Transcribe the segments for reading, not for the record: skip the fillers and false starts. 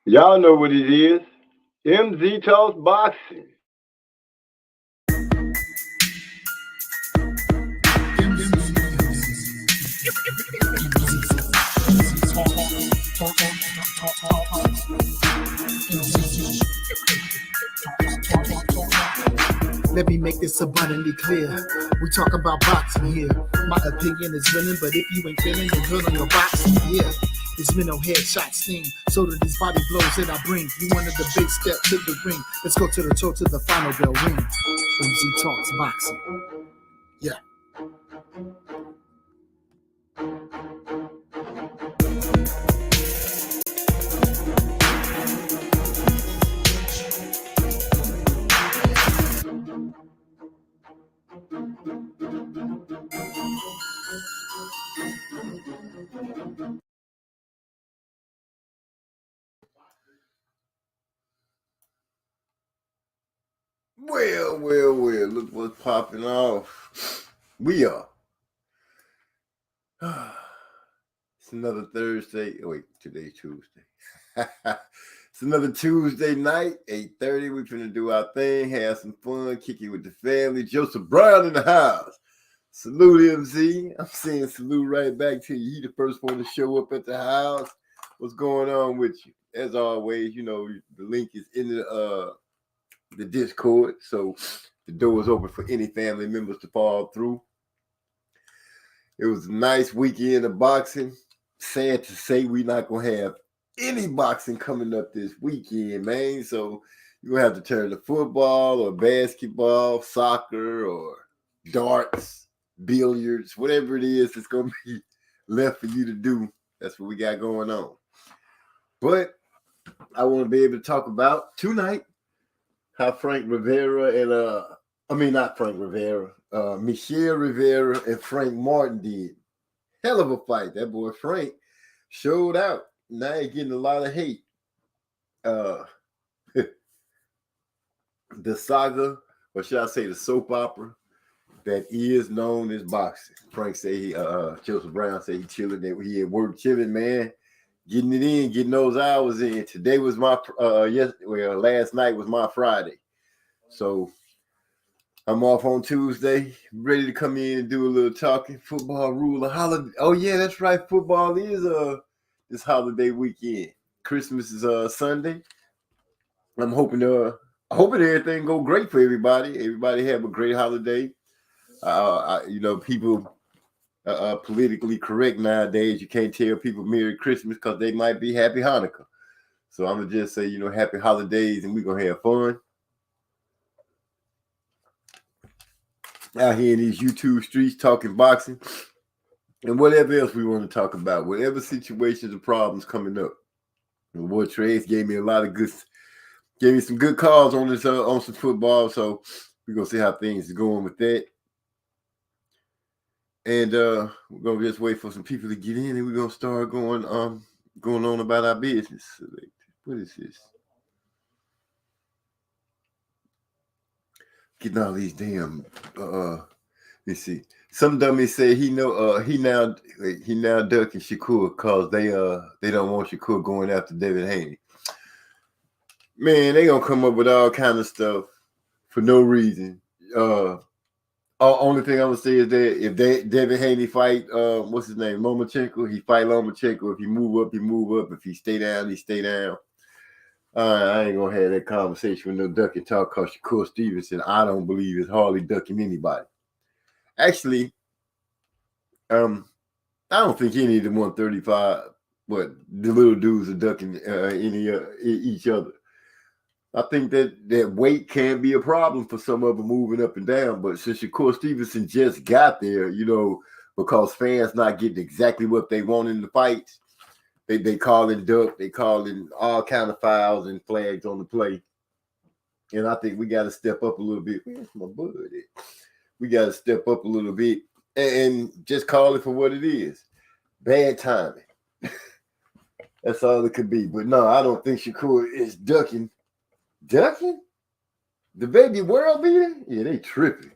Y'all know what it is. MZ Talks Boxing. Let me make this abundantly clear. We talk about boxing here. My opinion is winning, but if you ain't feeling, you're good on your boxing. Yeah. This mental headshot sting. So do these body blows that I bring. You wanted the big step to the ring. Let's go to the toe to the final bell ring. MZ Talks Boxing. Yeah. Well, look what's popping off. We are. It's another Thursday. Oh, wait, today's Tuesday. It's another Tuesday night, 8:30. We're finna do our thing, have some fun, kick it with the family. Joseph Brown in the house. Salute, MZ. I'm saying salute right back to you. He the first one to show up at the house. What's going on with you? As always, you know, the link is in the Discord, so the door is open for any family members to fall through. It was a nice weekend of boxing. Sad to say we're not going to have any boxing coming up this weekend, man. So you're going to have to turn to football or basketball, soccer or darts, billiards, whatever it is that's going to be left for you to do. That's what we got going on. But I want to be able to talk about tonight how Frank Rivera and not Frank Rivera, Michelle Rivera and Frank Martin did. Hell of a fight. That boy Frank showed out. Now he's getting a lot of hate. The saga, or should I say the soap opera, that is known as boxing. Frank say Joseph Brown said he chilling there. He at work chilling, man. Getting it in, getting those hours in. Today was my last night was my Friday. So I'm off on Tuesday, ready to come in and do a little talking. Football rule of holiday. Oh yeah, that's right. Football is this holiday weekend. Christmas is Sunday. I'm hoping everything go great for everybody. Everybody have a great holiday. People politically correct nowadays. You can't tell people Merry Christmas because they might be Happy Hanukkah. So I'm gonna just say, Happy holidays, and we're gonna have fun out here in these YouTube streets talking boxing and whatever else we want to talk about, whatever situations or problems coming up. And boy Trace gave me some good calls on this on some football, so we're gonna see how things are going with that. And we're gonna just wait for some people to get in, and we're gonna start going on about our business. What is this? Getting all these damn let's see. Some dummy say he now ducking Shakur because they don't want Shakur going after David Haney. Man, they gonna come up with all kind of stuff for no reason. Only thing I'm gonna say is that if David Haney fight what's his name, Lomachenko, he fight Lomachenko. If he move up, he move up. If he stay down, he stay down. I ain't gonna have that conversation with no ducking talk because Shakur Stevenson, I don't believe is hardly ducking anybody. Actually, I don't think any of the 135, the little dudes are ducking each other. I think that weight can be a problem for some of them moving up and down. But since Shakur Stevenson just got there, because fans not getting exactly what they want in the fights, they call in duck, they call in all kind of fouls and flags on the play. And I think we got to step up a little bit. Where's my bud at? We got to step up a little bit and just call it for what it is. Bad timing. That's all it could be. But no, I don't think Shakur is ducking. Ducking? The baby world beater? Yeah, they tripping.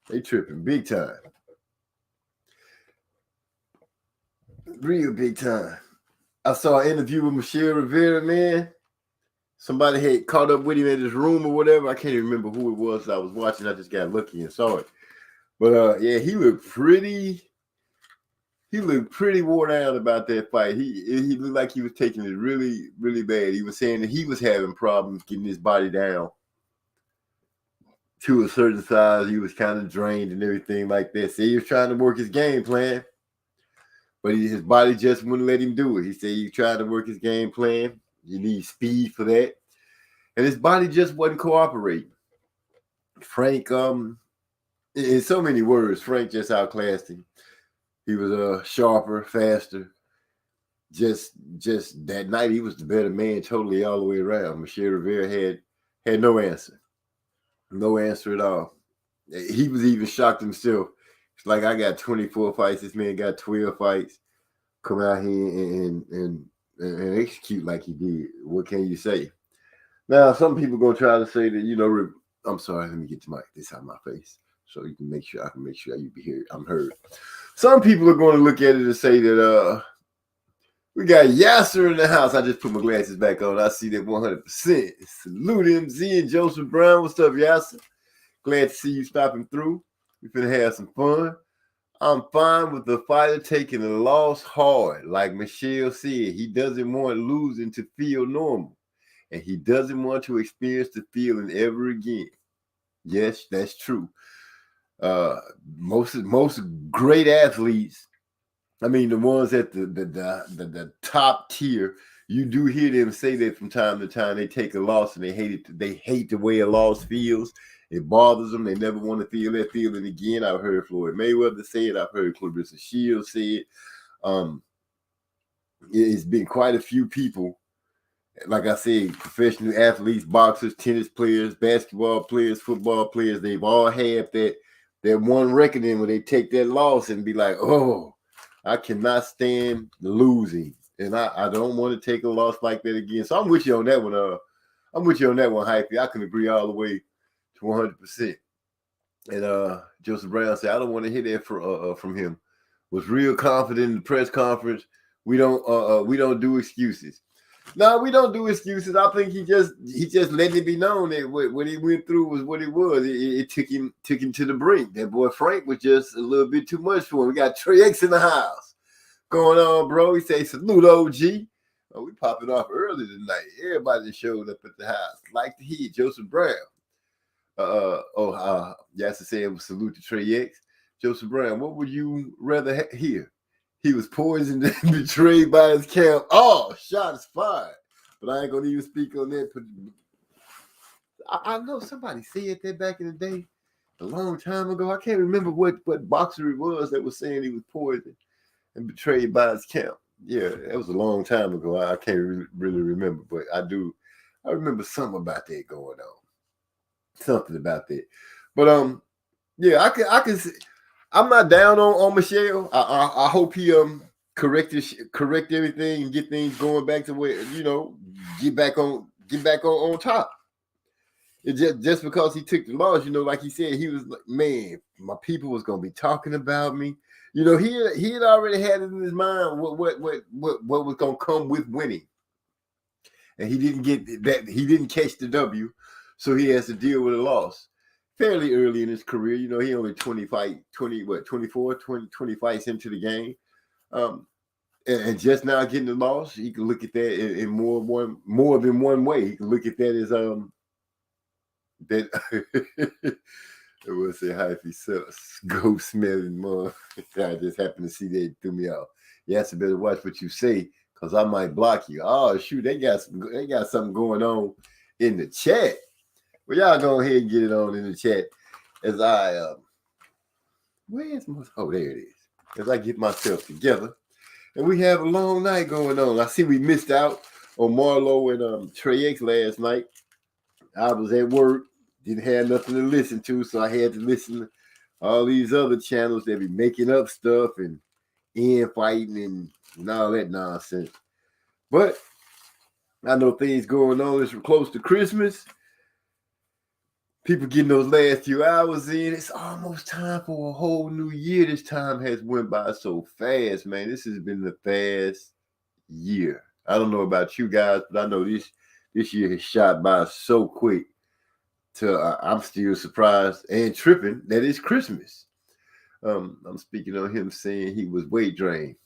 They tripping big time. Real big time. I saw an interview with Michelle Rivera, man. Somebody had caught up with him in his room or whatever. I can't even remember who it was I was watching. I just got lucky and saw it. But yeah, he looked pretty wore down about that fight. He looked like he was taking it really, really bad. He was saying that he was having problems getting his body down to a certain size. He was kind of drained and everything like that. So he was trying to work his game plan, but his body just wouldn't let him do it. He said he tried to work his game plan. You need speed for that. And his body just wasn't cooperating. Frank, in so many words, Frank just outclassed him. He was sharper, faster. Just that night, he was the better man totally all the way around. Michelle Rivera had no answer. No answer at all. He was even shocked himself. It's like, I got 24 fights. This man got 12 fights. Come out here and execute like he did. What can you say? Now, some people going to try to say that, I'm sorry, let me get this out of my face so you can make sure you be here. I'm heard. Some people are going to look at it and say that we got Yasser in the house. I just put my glasses back on. I see that 100%. Salute MZ and Joseph Brown. What's up, Yasser? Glad to see you stopping through. We're finna have some fun. I'm fine with the fighter taking a loss hard. Like Michelle said, he doesn't want losing to feel normal. And he doesn't want to experience the feeling ever again. Yes, that's true. Most great athletes, I mean, the ones at the top tier, you do hear them say that from time to time. They take a loss and they hate it. They hate the way a loss feels. It bothers them. They never want to feel that feeling again. I've heard Floyd Mayweather say it. I've heard Clarissa Shields say it. It's been quite a few people. Like I said, professional athletes, boxers, tennis players, basketball players, football players, they've all had that one reckoning where they take that loss and be like, oh, I cannot stand losing. And I don't want to take a loss like that again. So I'm with you on that one. I'm with you on that one, Hypey. I can agree all the way to 100%. And Joseph Brown said, I don't want to hear that from him. Was real confident in the press conference. We don't do excuses. No, we don't do excuses. I think he just let it be known that what he went through was what it was. It took him to the brink. That boy Frank was just a little bit too much for him. We got Trey X in the house. Going on, bro. He say, salute, OG. Oh, we popping off early tonight. Everybody that showed up at the house. Like to hear Joseph Brown. Yasser said, salute to Trey X. Joseph Brown, what would you rather hear? He was poisoned and betrayed by his camp. Oh, shots fired. But I ain't going to even speak on that. I know somebody said that back in the day, a long time ago. I can't remember what boxer it was that was saying he was poisoned and betrayed by his camp. Yeah, that was a long time ago. I can't really remember, but I remember something about that going on. Something about that. But yeah, I can see. I'm not down on Michelle. I hope he correct everything and get things going back to where, get back on top. It just because he took the loss, like he said, he was like, man, my people was gonna be talking about me. He had already had it in his mind what was gonna come with winning, and he didn't get that. He didn't catch the W, so he has to deal with a loss. Fairly early in his career, he only 20 fights into the game. And just now getting the loss, he can look at that in more than one way. He can look at that as that I will say hi if he go smelling more. I just happened to see that, it threw me off. Yes, I better watch what you say, because I might block you. Oh shoot, they got something going on in the chat. Well, y'all go ahead and get it on in the chat as I where's my there it is. As I get myself together. And we have a long night going on. I see we missed out on Marlo and Trey X last night. I was at work, didn't have nothing to listen to, so I had to listen to all these other channels that be making up stuff and infighting and all that nonsense. But I know things going on. It's close to Christmas. People getting those last few hours in. It's almost time for a whole new year. This time has went by so fast, man. This has been the fast year. I don't know about you guys, but I know this year has shot by so quick. I'm still surprised and tripping that it's Christmas. I'm speaking on him saying he was weight drained.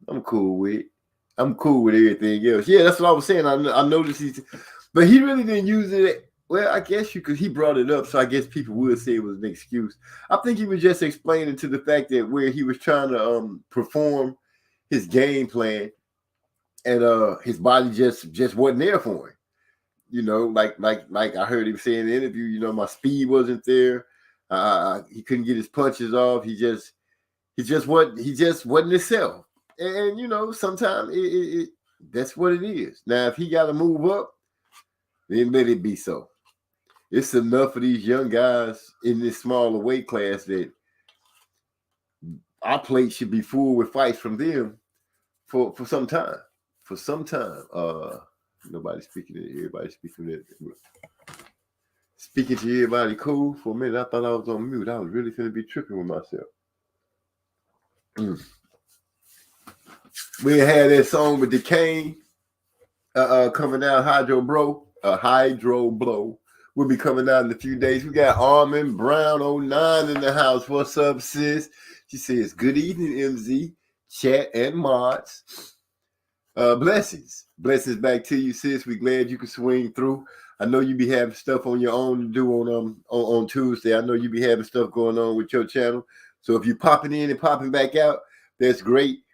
I'm cool with everything else. Yeah, that's what I was saying. I noticed but he really didn't use it. Well, I guess he brought it up, so I guess people would say it was an excuse. I think he was just explaining to the fact that where he was trying to perform his game plan, and his body just wasn't there for him. You know, like I heard him say in the interview, you know, my speed wasn't there. He couldn't get his punches off. He just wasn't himself. And you know, sometimes that's what it is. Now, if he got to move up, then let it be so. It's enough of these young guys in this smaller weight class that our plate should be full with fights from them for some time. For some time. Nobody speaking to everybody speaking to everybody cool. For a minute, I thought I was on mute. I was really finna be tripping with myself. We had that song with Decane coming out, Hydro Blow. Will be coming out in a few days. We got Armin Brown 09 in the house. What's up, sis? She says, good evening, MZ, chat, and mods. Blessings back to you, sis. We glad you could swing through. I know you be having stuff on your own to do on Tuesday. I know you be having stuff going on with your channel. So if you're popping in and popping back out, that's great.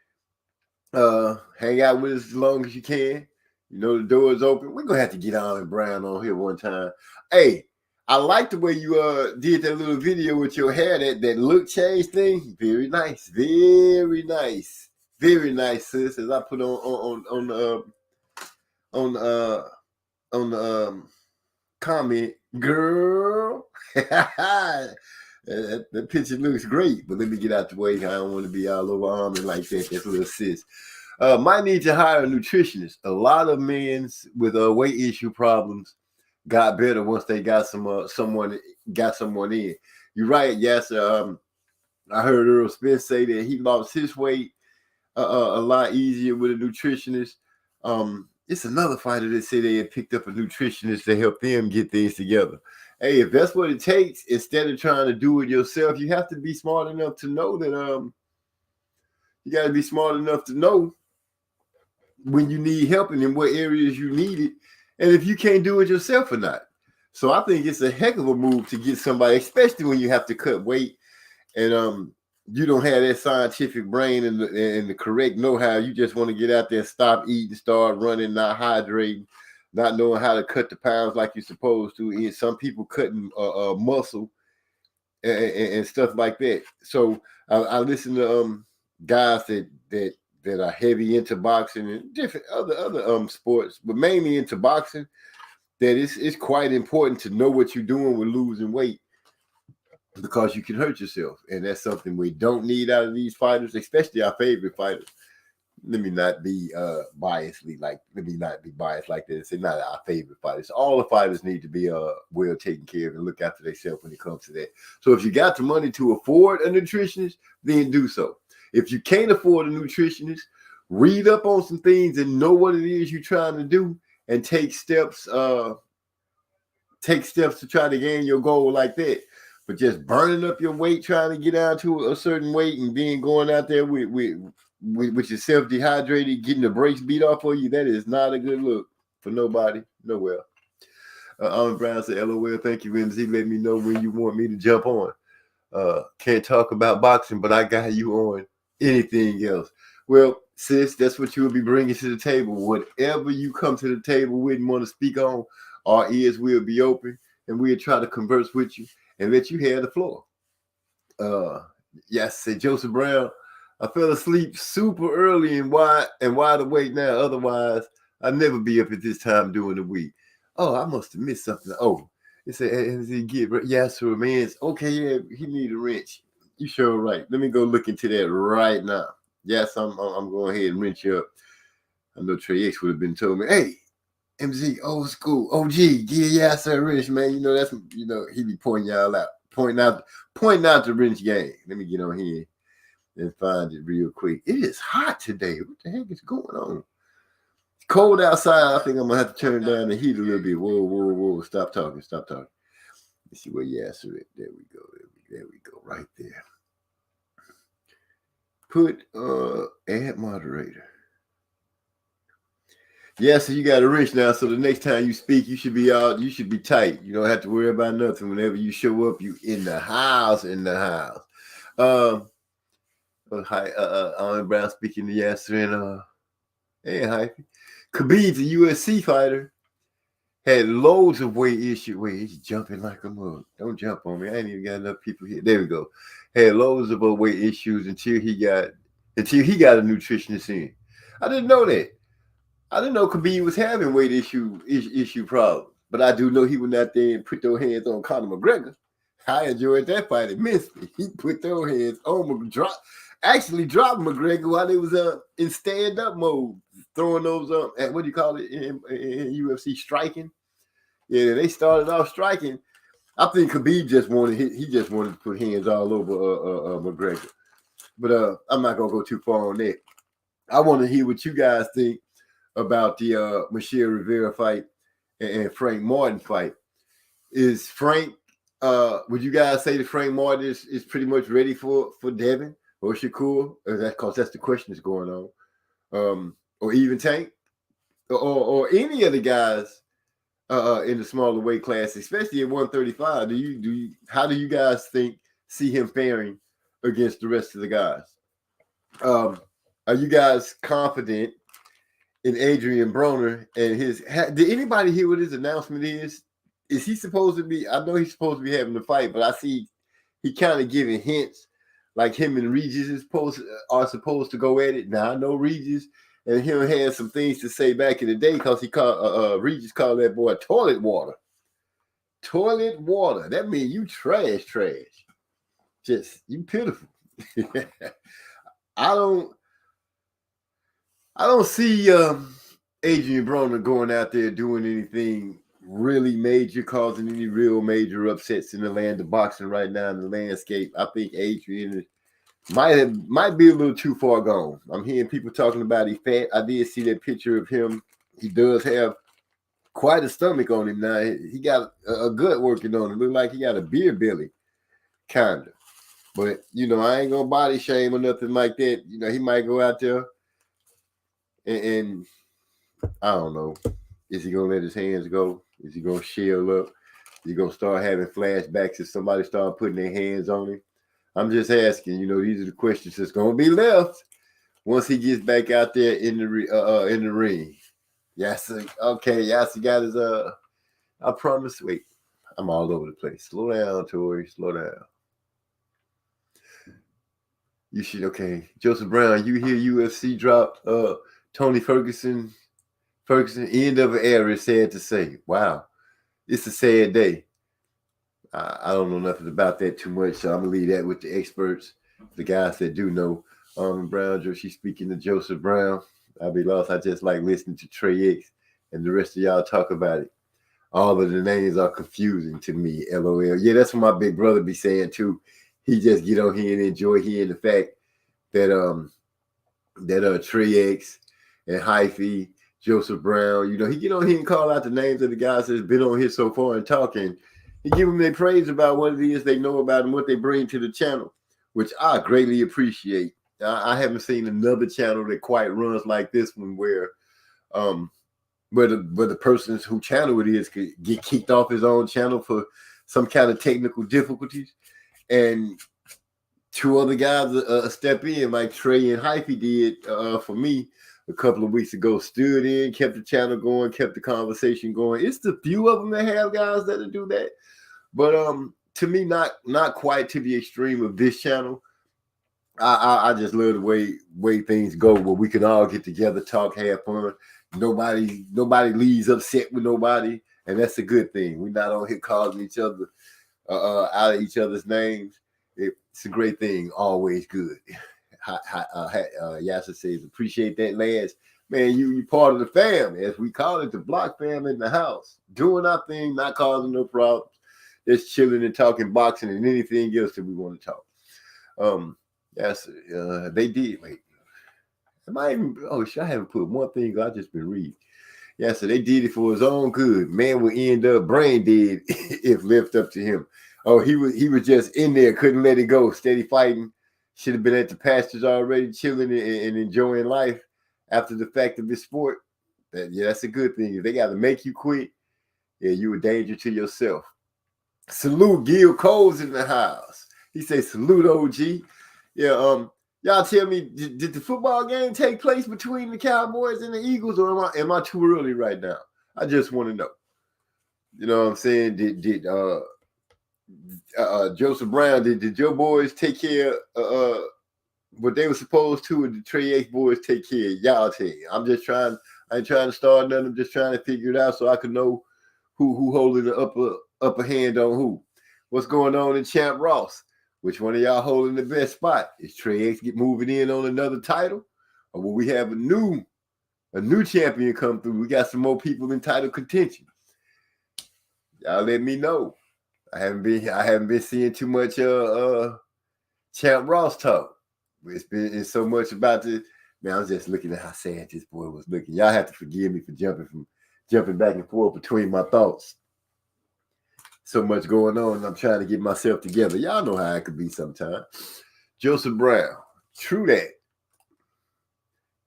Hang out with us as long as you can. You know, the door is open. We're gonna have to get Armin Brown on here one time. Hey, I like the way you did that little video with your hair, that look change thing. Very nice, very nice. Very nice, sis. As I put on the comment, girl. That picture looks great, but let me get out the way. I don't want to be all over Armin like that. That's a little sis. Might need to hire a nutritionist. A lot of men with weight issue problems got better once they got someone in. You're right, yes. I heard Earl Spence say that he lost his weight a lot easier with a nutritionist. It's another fighter that said they had picked up a nutritionist to help them get things together. Hey, if that's what it takes, instead of trying to do it yourself, you have to be smart enough to know that you got to be smart enough to know when you need help and in what areas you need it, and if you can't do it yourself or not. So I think it's a heck of a move to get somebody, especially when you have to cut weight and you don't have that scientific brain and the correct know-how. You just want to get out there and stop eating, start running, not hydrating, not knowing how to cut the pounds like you're supposed to. And some people cutting muscle and stuff like that. So I listen to guys that are heavy into boxing and different other sports, but mainly into boxing, that it's quite important to know what you're doing with losing weight, because you can hurt yourself. And that's something we don't need out of these fighters, especially our favorite fighters. Let me not be biased like that and say not our favorite fighters. All the fighters need to be well taken care of and look after themselves when it comes to that. So if you got the money to afford a nutritionist, then do so. If you can't afford a nutritionist, read up on some things and know what it is you're trying to do, and take steps to try to gain your goal like that. But just burning up your weight, trying to get down to a certain weight, and then going out there with yourself dehydrated, getting the brakes beat off of you, that is not a good look for nobody, nowhere. Armin Brown said, LOL, thank you, MZ. Let me know when you want me to jump on. Can't talk about boxing, but I got you on anything else. Well, sis, that's what you'll be bringing to the table. Whatever you come to the table with and want to speak on, our ears will be open, and we'll try to converse with you and let you have the floor. Yes, say Joseph Brown, I fell asleep super early and wide awake now. Otherwise, I'd never be up at this time during the week. Oh, I must have missed something. Oh, it said, as he get Yasser Man's okay, yeah, he need a wrench. You sure right. Let me go look into that right now. Yes, I'm going ahead and wrench you up. I know Trey X would have been told me, hey, MZ, old school, OG, give Yasser a wrench, man. You know, he be pointing y'all out, pointing out the wrench game. Let me get on here and find it real quick. It is hot today. What the heck is going on? cold outside. I think I'm gonna have to turn down the heat a little bit. Whoa. Stop talking. Let's see where Yasser at. There we go. Right there. Put add moderator. Yeah, so you got a wrench now. So the next time you speak, you should be out. You should be tight. You don't have to worry about nothing. Whenever you show up, you in the house. Hi, Allen Brown speaking to Yasser and hey, Hype. Khabib's a UFC fighter. Had loads of weight issues. Wait, he's jumping like a mug. Don't jump on me. I ain't even got enough people here. There we go. Had loads of weight issues until he got a nutritionist in. I didn't know that. I didn't know Khabib was having weight issue problems, but I do know he went out there and put those hands on Conor McGregor. I enjoyed that fight immensely. He put those hands on dropped McGregor while they was in stand-up mode, throwing those what do you call it in UFC, striking. Yeah, they started off striking. I think Khabib just wanted to put hands all over McGregor. But I'm not gonna go too far on that. I want to hear what you guys think about the Michelle Rivera fight and Frank Martin fight. Is Frank? Would you guys say that Frank Martin is pretty much ready for Devin or Shakur? Because that's the question that's going on. Or even Tank, or any of the guys in the smaller weight class, especially at 135. How do you guys see him faring against the rest of the guys? Are you guys confident in Adrian Broner and his? Did anybody hear what his announcement is? Is he supposed to be? I know he's supposed to be having the fight, but I see he kind of giving hints like him and Regis are supposed to go at it. Now I know Regis and him had some things to say back in the day because he called Regis called that boy toilet water. Toilet water. That means you trash. Just you pitiful. I don't see Adrian Broner going out there doing anything really major, causing any real major upsets in the land of boxing right now in the landscape. I think Adrian might be a little too far gone. I'm hearing people talking about he fat. I did see that picture of him. He does have quite a stomach on him now. He got a gut working on him. Look like he got a beer belly, kind of. But, I ain't going to body shame or nothing like that. He might go out there and I don't know. Is he going to let his hands go? Is he going to shell up? Is he going to start having flashbacks if somebody start putting their hands on him? I'm just asking. These are the questions that's going to be left once he gets back out there in the ring. Yasser, okay. Yasser got his I promise. Wait, I'm all over the place. Slow down, Tori. Slow down. You should. Okay, Joseph Brown. You hear UFC dropped Tony Ferguson, end of an era, is sad to say. Wow. It's a sad day. I don't know nothing about that too much, so I'm going to leave that with the experts, the guys that do know. Brown, she's speaking to Joseph Brown. I'll be lost. I just like listening to Trey X and the rest of y'all talk about it. All of the names are confusing to me, LOL. Yeah, that's what my big brother be saying too. He just get on here and enjoy hearing the fact that Trey X and Hyphy, Joseph Brown, he get on here and call out the names of the guys that's been on here so far and talking. He give them their praise about what it is they know about and what they bring to the channel, which I greatly appreciate. I haven't seen another channel that quite runs like this one where the person whose channel it is could get kicked off his own channel for some kind of technical difficulties. And two other guys step in like Trey and Hyphy did for me a couple of weeks ago, stood in, kept the channel going, kept the conversation going. It's the few of them that have guys that do that. But to me, not quite to the extreme of this channel. I just love the way things go where we can all get together, talk, have fun. Nobody leaves upset with nobody, and that's a good thing. We're not on here calling each other out of each other's names. It's a great thing. Always good. Yasser says, appreciate that, lads. Man, you part of the family, as we call it, the block family in the house. Doing our thing, not causing no problems. Just chilling and talking boxing and anything else that we want to talk. They did. Wait, Am I even? Oh shit! I haven't put one thing. I just been reading. Yeah, so they did it for his own good. Man would end up brain dead if left up to him. Oh, he was just in there, couldn't let it go, steady fighting. Should have been at the pastures already, chilling and enjoying life after the fact of this sport. That's a good thing. If they got to make you quit, yeah, you a danger to yourself. Salute Gil Coles in the house. He says, salute OG. Yeah, y'all tell me, did the football game take place between the Cowboys and the Eagles, or am I too early right now? I just want to know. You know what I'm saying? Did Joseph Brown, did your boys take care of what they were supposed to, or did Trey X boys take care of y'all team? I ain't trying to start nothing. I'm just trying to figure it out so I can know who holding the upper hand on who. What's going on in Champ Ross? Which one of y'all holding the best spot? Is Trey X moving in on another title? Or will we have a new champion come through? We got some more people in title contention. Y'all let me know. I haven't been seeing too much Champ Ross talk. It's so much about this. Man, I was just looking at how sad this boy was looking. Y'all have to forgive me for jumping back and forth between my thoughts. So much going on, and I'm trying to get myself together. Y'all know how I could be sometimes. Joseph Brown, true that.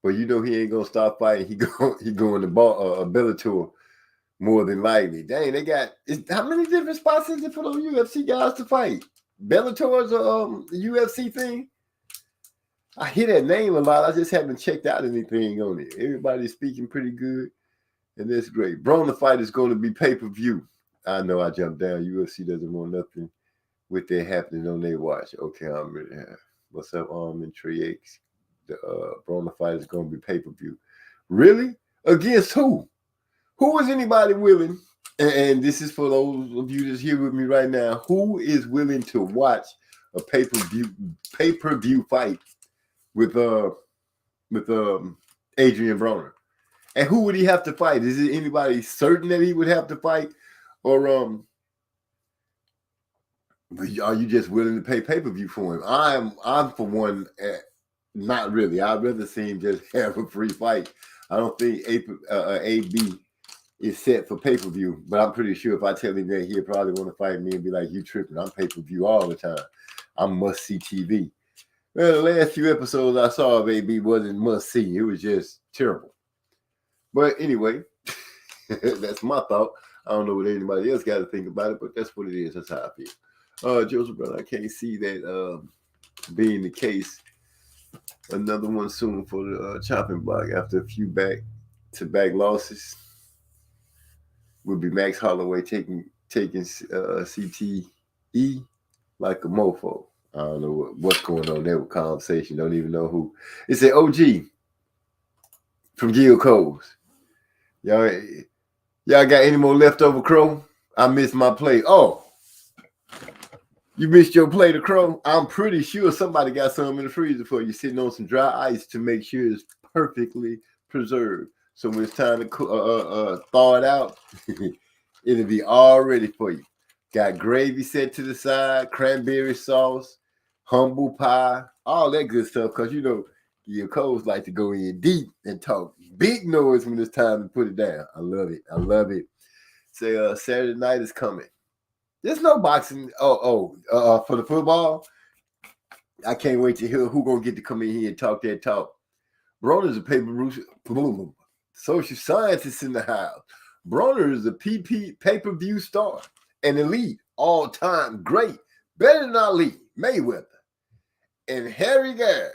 But you know he ain't gonna stop fighting. He going to Bellator more than likely. Dang, they got how many different spots is it for those UFC guys to fight? Bellator's a UFC thing. I hear that name a lot. I just haven't checked out anything on it. Everybody's speaking pretty good, and that's great. Broner fight is going to be pay-per-view. I know I jumped down. UFC doesn't want nothing with that happening on their watch. Okay, I'm ready. What's up, and Trey X? The Broner fight is going to be pay-per-view. Really? Against who? Who is anybody willing? And this is for those of you that's here with me right now. Who is willing to watch a pay-per-view fight with Adrian Broner? And who would he have to fight? Is it anybody certain that he would have to fight? Or are you just willing to pay pay-per-view for him? I'm for one, not really. I'd rather see him just have a free fight. I don't think AB is set for pay-per-view, but I'm pretty sure if I tell him that, he'll probably want to fight me and be like, you tripping. I'm pay-per-view all the time. I'm must-see TV. Well, the last few episodes I saw of AB wasn't must-see. It was just terrible. But anyway, that's my thought. I don't know what anybody else got to think about it, but that's what it is. That's how I feel. Joseph Brown, I can't see that being the case. Another one soon for the chopping block after a few back-to-back losses. Will be Max Holloway taking CTE like a mofo. I don't know what's going on there with conversation. Don't even know who. It's an OG from Gil Coles. Y'all got any more leftover Crow? I missed my plate. Oh, you missed your plate of Crow? I'm pretty sure somebody got some in the freezer for you, sitting on some dry ice to make sure it's perfectly preserved. So when it's time to thaw it out, it'll be all ready for you. Got gravy set to the side, cranberry sauce, humble pie, all that good stuff. Because, you know, your Coles like to go in deep and talk big noise when it's time to put it down. I love it. I love it. Say Saturday night is coming. There's no boxing. For the football, I can't wait to hear who going to get to come in here and talk that talk. Broner's a pay-per-view social scientist in the house. Broner is a pay-per-view star, an elite, all-time great, better than Ali, Mayweather, and Harry Garb.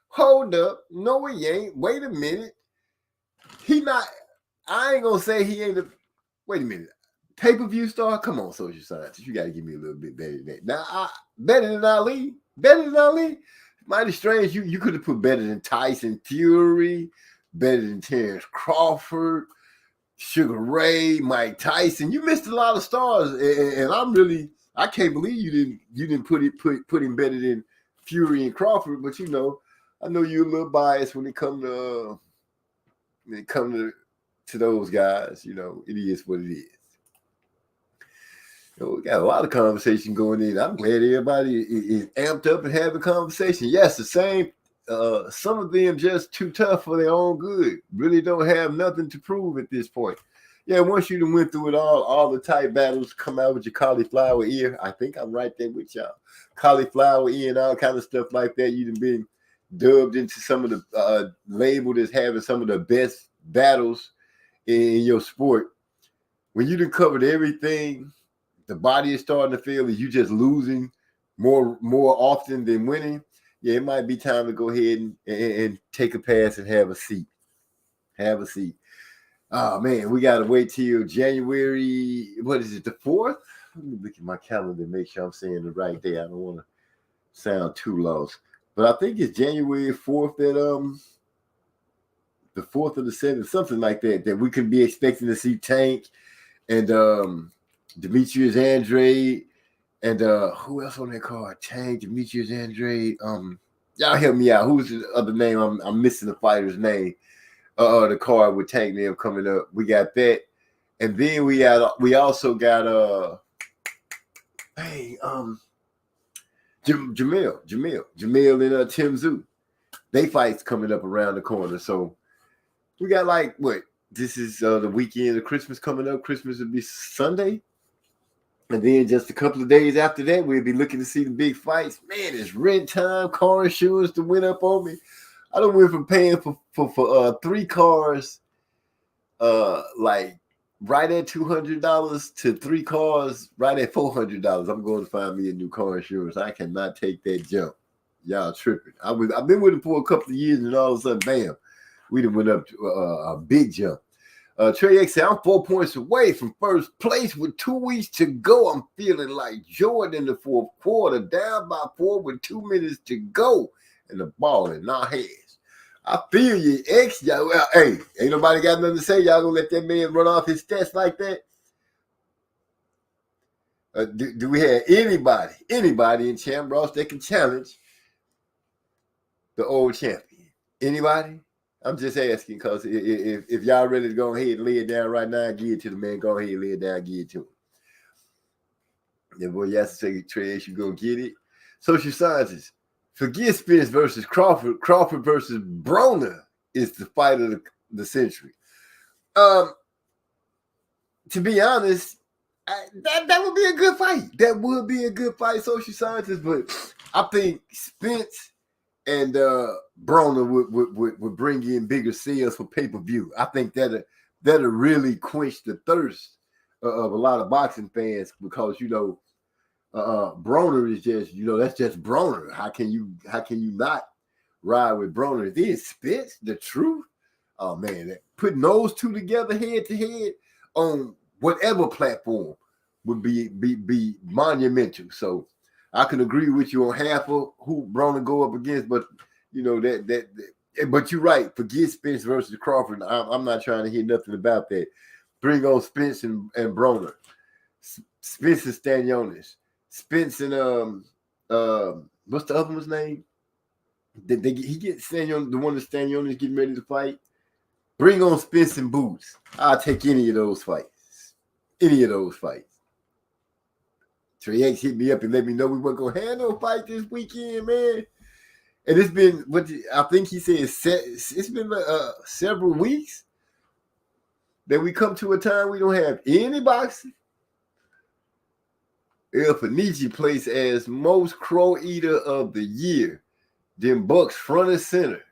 Hold up. No, he ain't. Wait a minute. I ain't going to say he ain't wait a minute. Pay-per-view star? Come on, social scientist. You got to give me a little bit better than that. Now, better than Ali? Better than Ali? Mighty strange. You could have put better than Tyson Fury, better than Terrence Crawford, Sugar Ray, Mike Tyson. You missed a lot of stars, and I can't believe you didn't put him better than Fury and Crawford. But you know, I know you're a little biased when it comes to those guys. You know, it is what it is. You know, we got a lot of conversation going in. I'm glad everybody is amped up and having a conversation. Yes, the same some of them just too tough for their own good. Really don't have nothing to prove at this point. Yeah, once you done went through it all the tight battles, come out with your cauliflower ear. I think I'm right there with y'all. Cauliflower ear and all kind of stuff like that. You done been dubbed into some of the labeled as having some of the best battles in your sport. When you done covered everything, the body is starting to feel that you just losing more often than winning. Yeah, it might be time to go ahead and take a pass and have a seat. Have a seat. Oh, man, we got to wait till January, what is it, the 4th? Let me look at my calendar and make sure I'm saying the right day. I don't want to sound too lost. But I think it's January 4th that the 4th or the 7th, something like that we can be expecting to see Tank and Demetrius Andrade and who else on that card? Tank, Demetrius Andrade. Y'all help me out. Who's the other name? I'm missing the fighter's name. The card with Tank Name coming up. We got that. And then we also got Jamil and Tim Zoo. They fights coming up around the corner. So we got this is the weekend of Christmas coming up. Christmas will be Sunday. And then just a couple of days after that, we'll be looking to see the big fights. Man, it's rent time, car insurance to went up on me. I done went from paying for 3 cars, right at $200 to 3 cars right at $400. I'm going to find me a new car insurance. I cannot take that jump. Y'all tripping. I've been with him for a couple of years, and all of a sudden, bam, we done went up to a big jump. Trey X said, I'm 4 points away from first place with 2 weeks to go. I'm feeling like Jordan in the fourth quarter, down by 4 with 2 minutes to go. And the ball in our hands. I feel you, X. Y'all, well, hey, ain't nobody got nothing to say. Y'all gonna let that man run off his stats like that? Do we have anybody in Champ Ross that can challenge the old champion? Anybody? I'm just asking because if y'all ready to go ahead and lay it down right now, give it to the man. Go ahead and lay it down, give it to him. Yeah, boy, y'all say Trey X, you gonna get it. Social sciences. Forget Spence versus Crawford. Crawford versus Broner is the fight of the century. To be honest, that would be a good fight. That would be a good fight, social scientists. But I think Spence and Broner would bring in bigger sales for pay-per-view. I think that'll really quench the thirst of a lot of boxing fans because, Broner is just, that's just Broner. How can you not ride with Broner? Then Spence, the truth. Oh man, putting those two together head to head on whatever platform would be monumental. So I can agree with you on half of who Broner go up against, but but you're right. Forget Spence versus Crawford. I'm not trying to hear nothing about that. Bring on Spence and Broner. Spence and Stanionis. Spence and what's the other one's name? Did he get Stanionis, the one that Stanionis getting ready to fight? Bring on Spence and Boots. I'll take any of those fights. Any of those fights. Trey X hit me up and let me know we weren't gonna have no fight this weekend, man. And it's been I think he said it's been several weeks that we come to a time we don't have any boxing. El Fanichi placed as most crow eater of the year. Then Bucks front and center.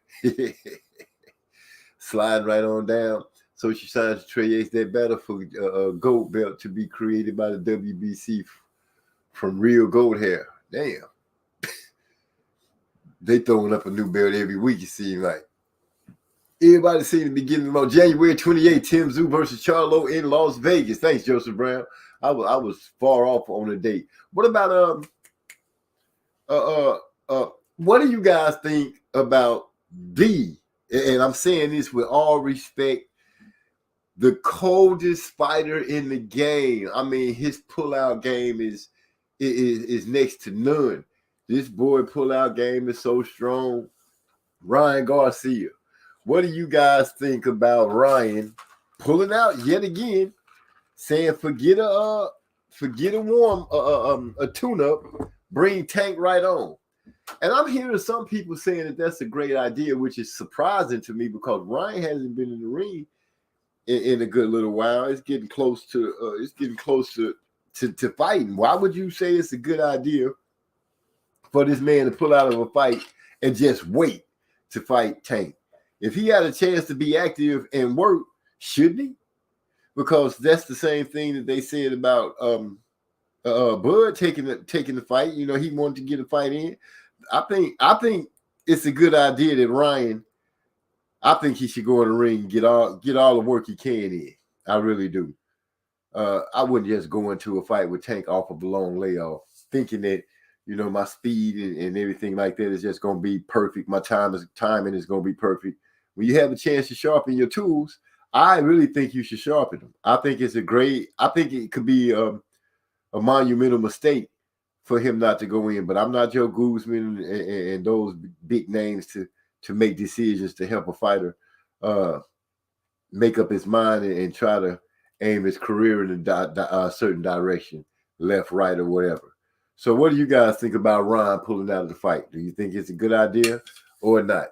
Slide right on down. So she signs Trey X that battle for gold belt to be created by the WBC from Real Gold Hair. Damn. They throwing up a new belt every week, it seems like. Everybody seems to be getting them on January 28th, Tim Zoo versus Charlo in Las Vegas. Thanks, Joseph Brown. I was far off on the date. What about what do you guys think about and I'm saying this with all respect, the coldest fighter in the game? I mean, his pullout game is next to none. This boy pullout game is so strong. Ryan Garcia. What do you guys think about Ryan pulling out yet again, saying forget a tune-up, bring Tank right on? And I'm hearing some people saying that that's a great idea, which is surprising to me because Ryan hasn't been in the ring in a good little while. It's getting close to fighting. Why would you say it's a good idea for this man to pull out of a fight and just wait to fight Tank? If he had a chance to be active and work, shouldn't he? Because that's the same thing that they said about Bud taking the fight. You know, he wanted to get a fight in. I think it's a good idea that Ryan. I think he should go in the ring and get all the work he can in. I really do. I wouldn't just go into a fight with Tank off of a long layoff, thinking that, you know, my speed and everything like that is just going to be perfect. My timing is going to be perfect. When you have a chance to sharpen your tools, I really think you should sharpen them. I think it could be a monumental mistake for him not to go in. But I'm not Joe Guzman and those big names to make decisions to help a fighter make up his mind and try to aim his career in a certain direction, left, right, or whatever. So what do you guys think about Ryan pulling out of the fight? Do you think it's a good idea or not?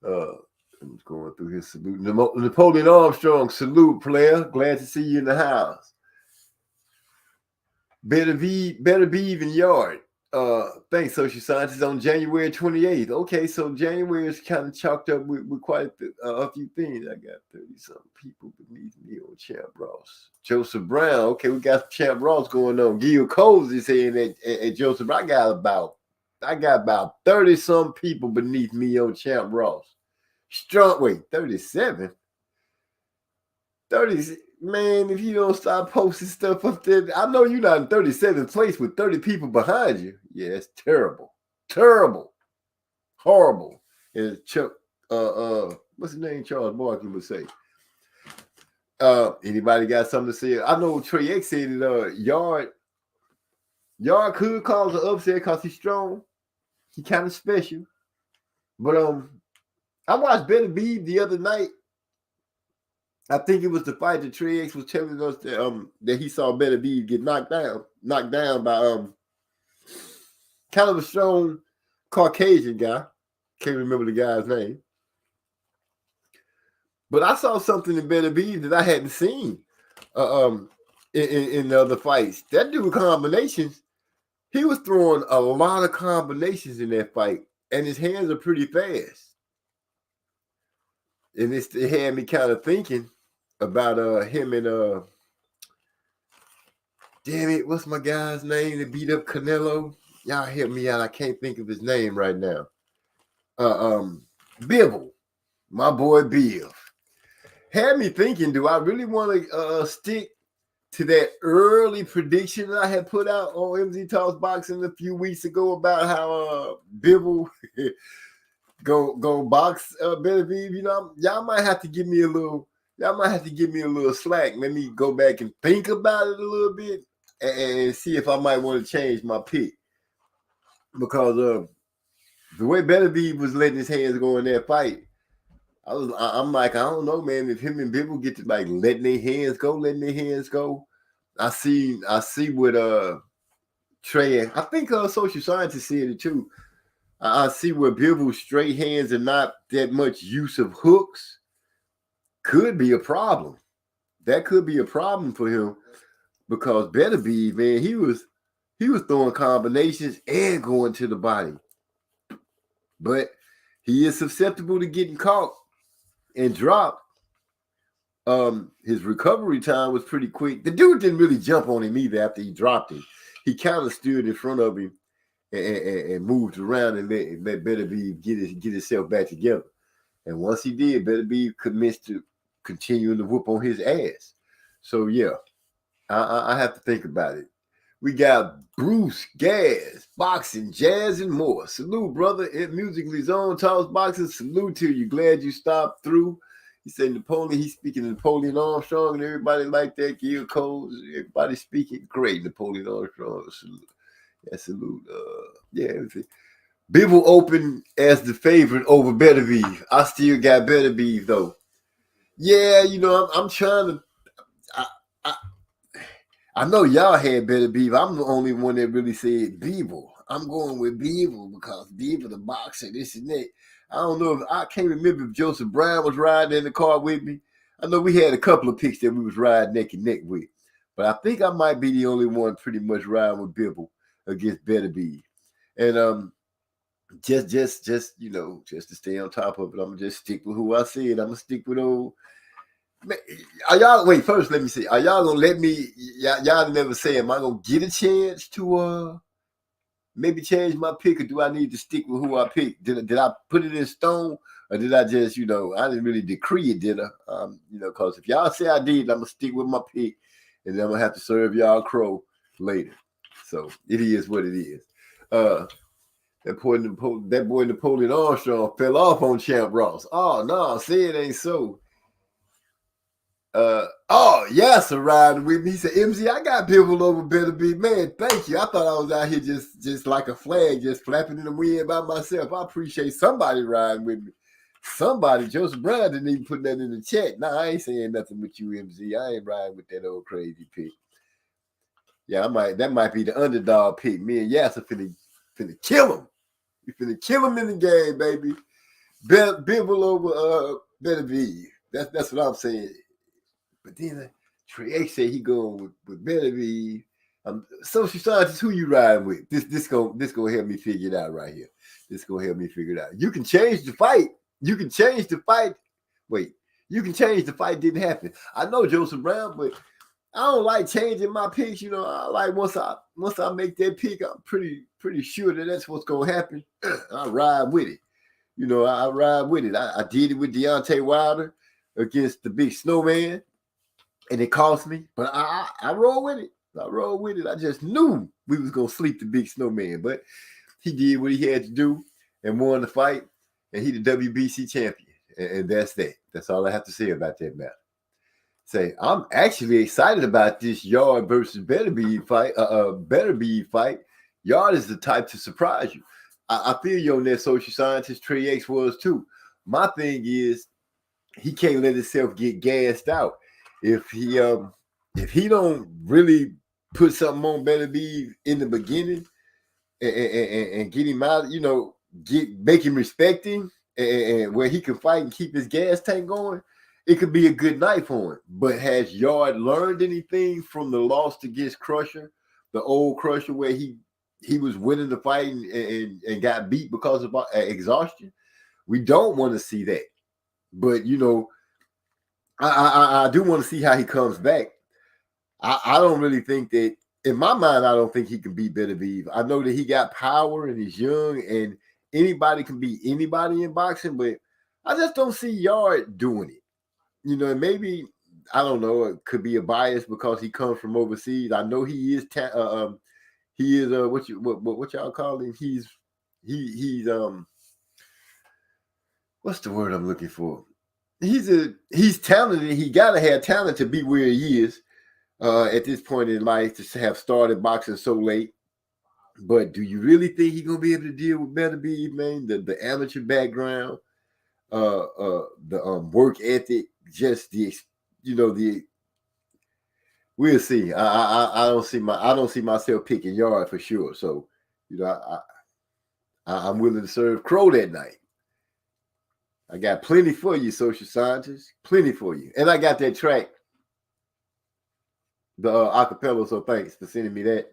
I'm going through his salute. Napoleon Armstrong, salute, player. Glad to see you in the house. Better be even yard. Thanks, social scientists, on January 28th. Okay, so January is kind of chalked up with quite a few things. I got 30-something people beneath me on Champ Ross. Joseph Brown. Okay, we got Champ Ross going on. Gil Coles is saying that Joseph, I got about 30-some people beneath me on Champ Ross. Strong, wait, 37? 30, man, if you don't stop posting stuff up there, I know you're not in 37th place with 30 people behind you. Yeah, it's terrible. Terrible. Horrible. And Chuck, what's his name? Charles Barkley would say. Anybody got something to say? I know Trey X said that Yard could cause an upset because he's strong. He kind of special. But I watched Better Beeve the other night. I think it was the fight that Trey X was telling us that he saw Better Beeve get knocked down by kind of a strong Caucasian guy. Can't remember the guy's name. But I saw something in Better Beeve that I hadn't seen in the other fights. That dude combinations, he was throwing a lot of combinations in that fight, and his hands are pretty fast. And it had me kind of thinking about him and damn it, what's my guy's name that beat up Canelo? Y'all help me out. I can't think of his name right now. Bivol, my boy Biv. Had me thinking, do I really want to stick to that early prediction that I had put out on MZ Talks Boxing a few weeks ago about how Bivol go box Better Beeve? You know, y'all might have to give me a little slack. Let me go back and think about it a little bit and see if I might want to change my pick. Because the way Better Beeve was letting his hands go in that fight, I'm like, I don't know, man. If him and Bivol get to like letting their hands go. I see what Trey, I think social scientists said it too. I see where Bivol's straight hands and not that much use of hooks could be a problem. That could be a problem for him because Better Beeve, man, he was throwing combinations and going to the body. But he is susceptible to getting caught and dropped. His recovery time was pretty quick. The dude didn't really jump on him either after he dropped him. He kind of stood in front of him and moved around and let Better Beeve get himself back together. And once he did, Better Beeve commenced to continue to whoop on his ass. So yeah, I have to think about it. We got Bruce, Gaz, Boxing, Jazz, and more. Salute, brother. It Musically Zone Talks Boxing. Salute to you. Glad you stopped through. He said Napoleon. He's speaking to Napoleon Armstrong and everybody like that. Gil Coles, everybody speaking. Great, Napoleon Armstrong. Salute. Yeah, salute. Yeah, everything. Bivol open as the favorite over Better Beeve. I still got Better Beeve though. Yeah, you know, I'm trying to. I know y'all had Better Beeve. I'm the only one that really said Bivol. I'm going with Beaver because Beaver the boxer, this and that. I don't know if I can't remember if Joseph Brown was riding in the car with me. I know we had a couple of picks that we was riding neck and neck with, but I think I might be the only one pretty much riding with Bibble against Better Be. And just to stay on top of it, I'm gonna just stick with who I said. I'm gonna stick with old. Man, first let me see. Are y'all gonna let me? Y'all never say, am I gonna get a chance to maybe change my pick, or do I need to stick with who I picked? Did I put it in stone, or did I just, I didn't really decree it, did I? Because if y'all say I did, I'm gonna stick with my pick, and then I'm gonna have to serve y'all crow later. So it is what it is. That boy Napoleon Armstrong fell off on Champ Ross. Oh no, say it ain't so. Yes, riding with me. He said, MZ, I got Bibble over Better Be. Man, thank you. I thought I was out here just like a flag, just flapping in the wind by myself. I appreciate somebody riding with me. Somebody, Joseph Brown didn't even put that in the chat. Nah, I ain't saying nothing with you, MZ. I ain't riding with that old crazy pick. Yeah, that might be the underdog pick. Me and Yas are finna kill him. We finna kill him in the game, baby. Bibble over Better Be. That's what I'm saying. But then Trey X said he going with Better Be. Social scientist, who you riding with? This gonna help me figure it out right here. This gonna help me figure it out. You can change the fight. Wait, you can change the fight. Didn't happen. I know Joseph Brown, but I don't like changing my picks. I like once I make that pick, I'm pretty sure that's what's gonna happen. I ride with it. I ride with it. I did it with Deontay Wilder against the Big Snowman. And it cost me, but I roll with it. I just knew we was going to sleep the Big Snowman, but he did what he had to do and won the fight, and he the WBC champion. And that's that. That's all I have to say about that matter. I'm actually excited about this Yard versus Better Be fight. Yard is the type to surprise you. I feel you on that, social scientist. Trey X was too. My thing is he can't let himself get gassed out. If he don't really put something on Better Be in the beginning and get him out, make him respect him and where he can fight and keep his gas tank going, it could be a good night for him. But has Yard learned anything from the loss against Crusher, the old Crusher, where he was winning the fight and got beat because of exhaustion? We don't want to see that. But, I do want to see how he comes back. I don't really think that, in my mind, I don't think he can beat Better Be. I know that he got power and he's young and anybody can beat anybody in boxing, but I just don't see Yard doing it. Maybe, I don't know, it could be a bias because he comes from overseas. I know he is what y'all call him? He's what's the word I'm looking for? He's talented. He gotta have talent to be where he is at this point in life, to have started boxing so late. But do you really think he's gonna be able to deal with Better Be, man? The amateur background, the work ethic, just we'll see. I don't see myself picking Yard for sure. So I'm willing to serve crow that night. I got plenty for you, social scientists. Plenty for you. And I got that track, the acapella, so thanks for sending me that.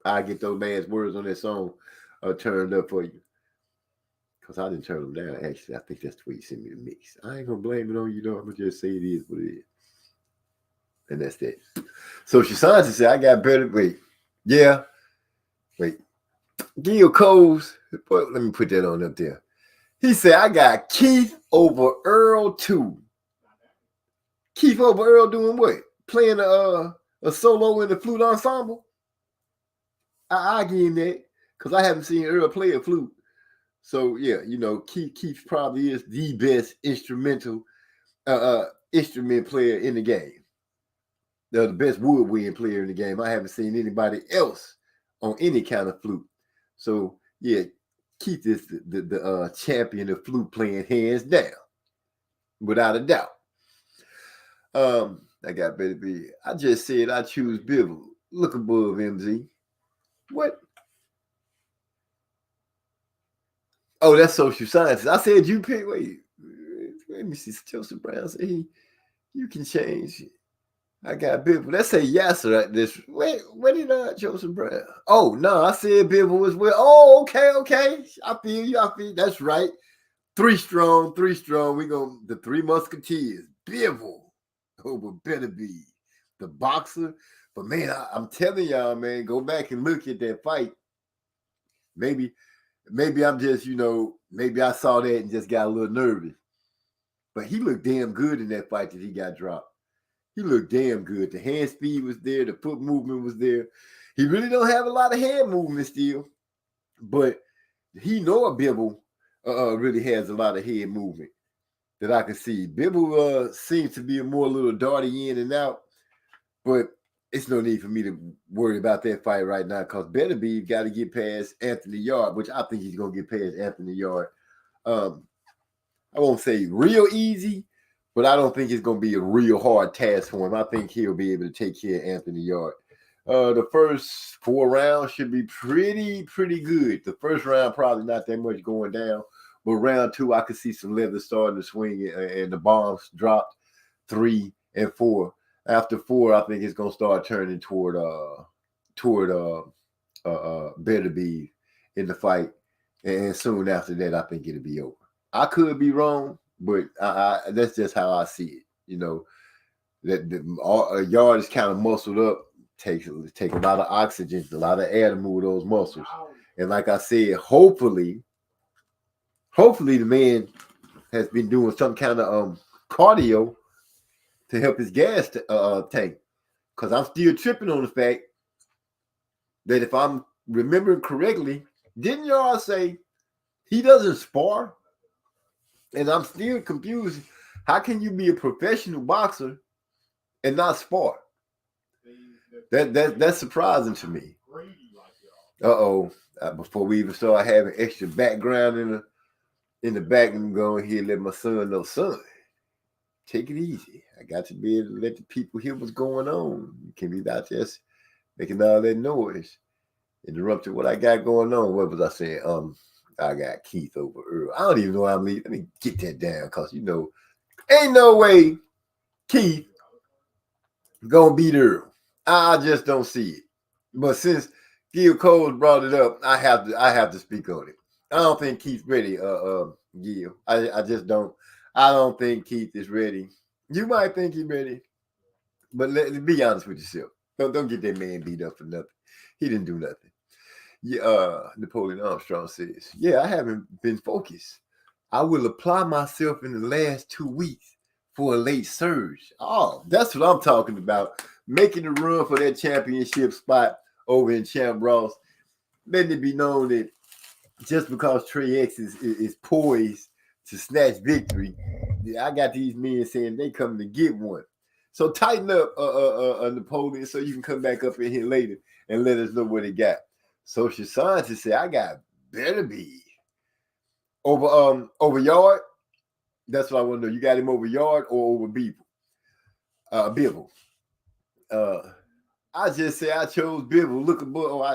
I get those last words on that song turned up for you. Because I didn't turn them down, actually. I think that's the way you sent me the mix. I ain't going to blame it on you, though. I'm going to just say it is what it is. And that's that. Social scientist said, I got better. Wait. Gil Coles. Let me put that on up there. He said, I got Keith over Earl too. Keith over Earl doing what? Playing a solo in the flute ensemble? I give him that because I haven't seen Earl play a flute. So, yeah, Keith probably is the best instrument player in the game. The best woodwind player in the game. I haven't seen anybody else on any kind of flute. So, yeah, Keith is the champion of flute playing, hands down, without a doubt. I got Better Be. I just said I choose Bibble. Look above MZ. What? Oh, that's social sciences. I said you pick. Wait, let me see. Joseph Brown said you can change. I got Bivol. Let's say Yasser at this. Wait, where did Joseph Brown? Oh no, I said Bivol as well. Oh, okay. I feel you. That's right. 3 strong. We gonna the 3 Musketeers. Bivol over Beterbiev, the boxer. But man, I'm telling y'all, man, go back and look at that fight. Maybe I'm just, maybe I saw that and just got a little nervous. But he looked damn good in that fight that he got dropped. He looked damn good. The hand speed was there. The foot movement was there. He really don't have a lot of hand movement still. But he know Bivol really has a lot of head movement that I can see. Bivol seems to be a more little darty in and out. But it's no need for me to worry about that fight right now because Beterbiev got to get past Anthony Yarde, which I think he's going to get past Anthony Yarde. I won't say real easy, but I don't think it's going to be a real hard task for him. I think he'll be able to take care of Anthony Yarde. The first 4 rounds should be pretty good. The first round probably not that much going down, but round 2 I could see some leather starting to swing and the bombs dropped 3 and 4. After 4, I think it's gonna start turning toward Beterbiev in the fight, and soon after that, I think it'll be over. I could be wrong, but that's just how I see it. That Yarde is kind of muscled up, take a lot of oxygen, a lot of air to move those muscles, and like I said, hopefully the man has been doing some kind of cardio to help his gas tank. Because I'm still tripping on the fact that if I'm remembering correctly, didn't y'all say he doesn't spar? And I'm still confused. How can you be a professional boxer and not spar? That's surprising to me. Before we even start having extra background in the back, I'm going here and let my son know, son, take it easy. I got to be able to let the people hear what's going on. You can't be out there making all that noise, interrupting what I got going on. What was I saying? I got Keith over Earl. I don't even know why I'm leaving. Let me get that down because, ain't no way Keith gonna beat Earl. I just don't see it. But since Gil Cole brought it up, I have to speak on it. I don't think Keith's ready, Gil. I just don't. I don't think Keith is ready. You might think he's ready, but let's be honest with yourself. Don't get that man beat up for nothing. He didn't do nothing. Yeah, Napoleon Armstrong says, I haven't been focused. I will apply myself in the last 2 weeks for a late surge. Oh, that's what I'm talking about. Making the run for that championship spot over in Champ Ross. Letting it be known that just because Trey X is poised to snatch victory, I got these men saying they coming to get one. So tighten up, Napoleon, so you can come back up in here later and let us know what they got. Social scientists say I got Beterbiev over Yarde. That's what I want to know. You got him over Yarde or over Bivol? I just say I chose Bivol. Look at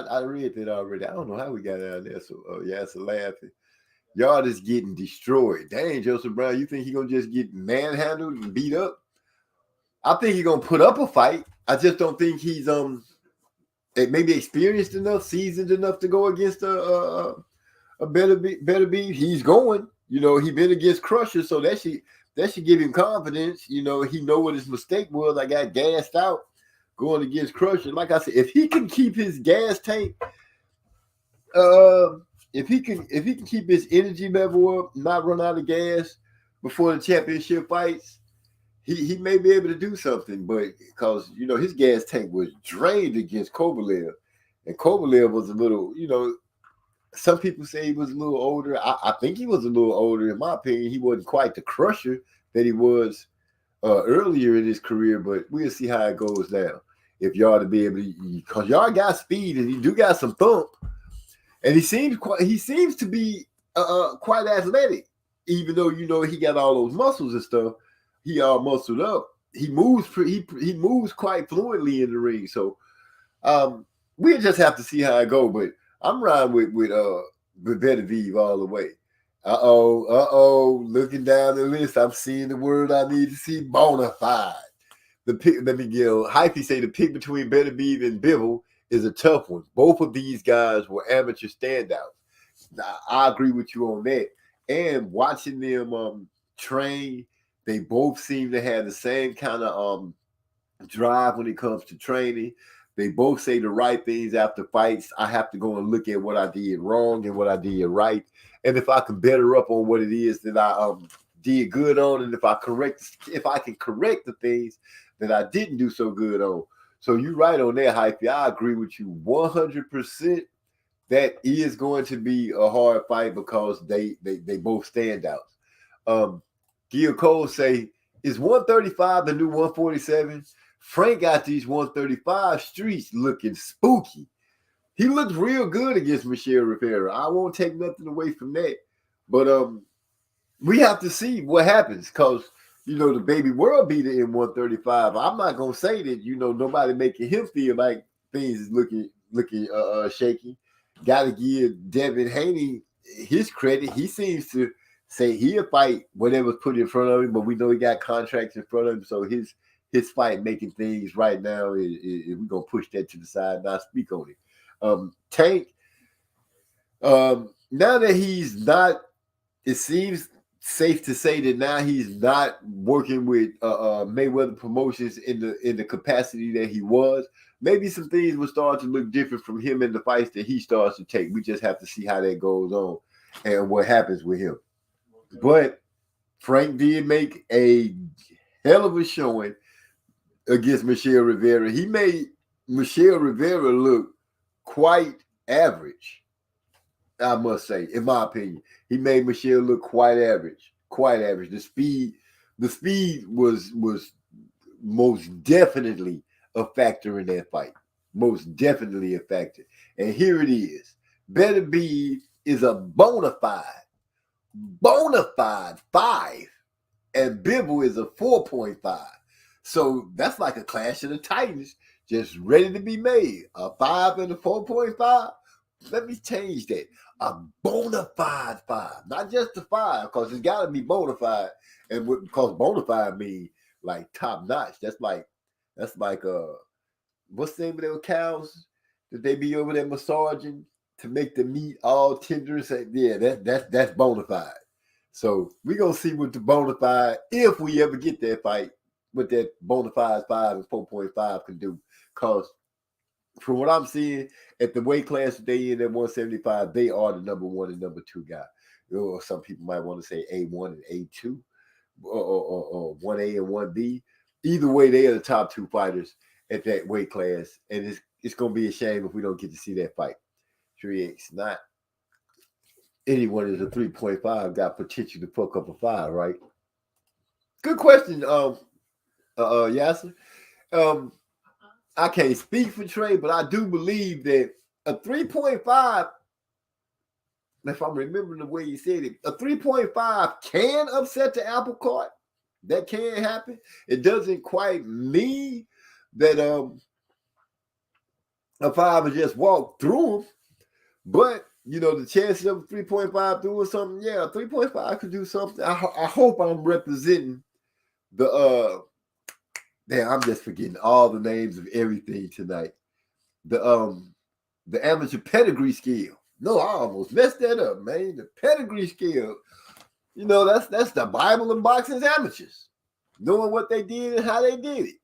I read that already. I don't know how we got out there. So it's laughing. Yarde is getting destroyed. Dang, Joseph Brown, you think he's going to just get manhandled and beat up? I think he's going to put up a fight. I just don't think he's maybe experienced enough, seasoned enough to go against a Beterbiev. He's going. He been against Crusher, so that should give him confidence. He know what his mistake was. I got gassed out going against Crusher. Like I said, if he can keep his gas tank, if he can keep his energy level up, not run out of gas before the championship fights, he may be able to do something. But because his gas tank was drained against Kovalev, and Kovalev was a little, some people say he was a little older. I think he was a little older. In my opinion, he wasn't quite the Crusher that he was earlier in his career. But we'll see how it goes now. If y'all to be able to, because y'all got speed and he do got some thump. And he seems to be quite athletic, even though he got all those muscles and stuff. He all muscled up. He moves quite fluently in the ring. So we'll just have to see how it go. But I'm riding with Beterbiev all the way. Looking down the list, I'm seeing the word I need to see, bona fide. The pick, let me give Hyphy say the pick between Better Beeve and Bivol is a tough one. Both of these guys were amateur standouts. I agree with you on that. And watching them train, they both seem to have the same kind of drive when it comes to training. They both say the right things after fights. I have to go and look at what I did wrong and what I did right. And if I can better up on what it is that I did good on, and if I can correct the things that I didn't do so good on. So you're right on that, Hyphy. I agree with you 100%. That is going to be a hard fight because they both standouts. Gil Cole say, is 135 the new 147? Frank got these 135 streets looking spooky. He looked real good against Michel Rivera. I won't take nothing away from that. But we have to see what happens because, the baby world beater in 135. I'm not going to say that, nobody making him feel like things is looking shaky. Got to give Devin Haney his credit. He seems to say he'll fight whatever's put in front of him, but we know he got contracts in front of him, so his fight making things right now is we're gonna push that to the side, not speak on it. Tank, now that he's not, it seems safe to say that now he's not working with Mayweather Promotions in the capacity that he was. Maybe some things will start to look different from him in the fights that he starts to take. We just have to see how that goes on and what happens with him. But Frank did make a hell of a showing against Michel Rivera. He made Michel Rivera look quite average, I must say, in my opinion. He made Michel look quite average. The speed was most definitely a factor in that fight. Most definitely a factor. And here it is. Better Beeve is a bona fide 5, and Bivol is a 4.5. So that's like a clash of the Titans, just ready to be made. A 5 and a 4.5. Let me change that. A bona fide 5, not just a 5, because it's got to be bona fide, and because bona fide means like top notch. That's like what's the name of those cows that they be over there massaging to make the meat all tender? Yeah, that's bona fide. So we're gonna see what the bona fide, if we ever get that fight, what that bona fide 5 and 4.5 can do. Because from what I'm seeing at the weight class that they in at 175, they are the number 1 and number 2 guy. Or some people might want to say A1 and A2, or 1A and 1B. Either way, they are the top 2 fighters at that weight class, and it's gonna be a shame if we don't get to see that fight. 3X, not anyone is a 3.5 got potential to fuck up a 5, right? Good question, Yasser. I can't speak for Trey, but I do believe that a 3.5, if I'm remembering the way you said it, a 3.5 can upset the apple cart. That can happen. It doesn't quite mean that a 5 will just walk through them, but the chances of 3.5 doing something, 3.5 could do something. I hope I'm representing the damn, I'm just forgetting all the names of everything tonight. The amateur pedigree scale. No, I almost messed that up, man. The pedigree scale. That's the Bible of boxing's amateurs. Knowing what they did and how they did it.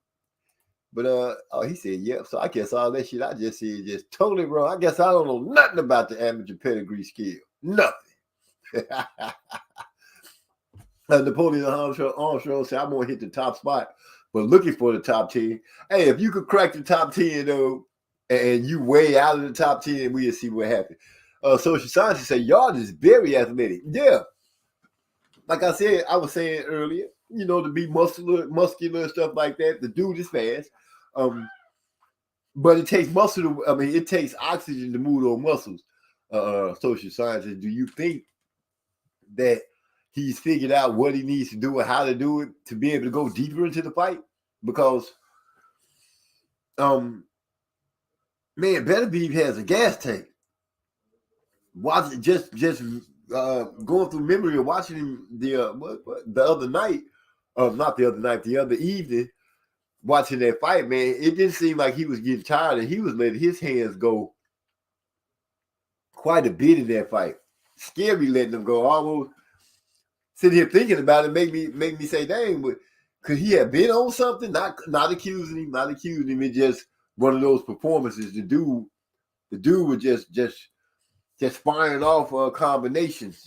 But he said, yep. So I guess all that shit I just said is just totally wrong. I guess I don't know nothing about the amateur pedigree scale. Nothing. Napoleon Armstrong said, I'm going to hit the top spot, but looking for the top 10. Hey, if you could crack the top 10, though, and you way out of the top 10, we'll see what happens. Social Science said, y'all is very athletic. Yeah. Like I said, I was saying earlier, to be muscular and stuff like that. The dude is fast. But it takes it takes oxygen to move those muscles. Social Science said, do you think that he's figured out what he needs to do and how to do it to be able to go deeper into the fight? Because, man, Better Beeve has a gas tank. Watch it, just going through memory of watching him the other night, not the other night, the other evening, watching that fight, man, it didn't seem like he was getting tired, and he was letting his hands go quite a bit in that fight. Scary letting them go. Almost sitting here thinking about it make me say, dang, but could he have been on something? Not accusing him. It's just one of those performances. The dude was just firing off combinations,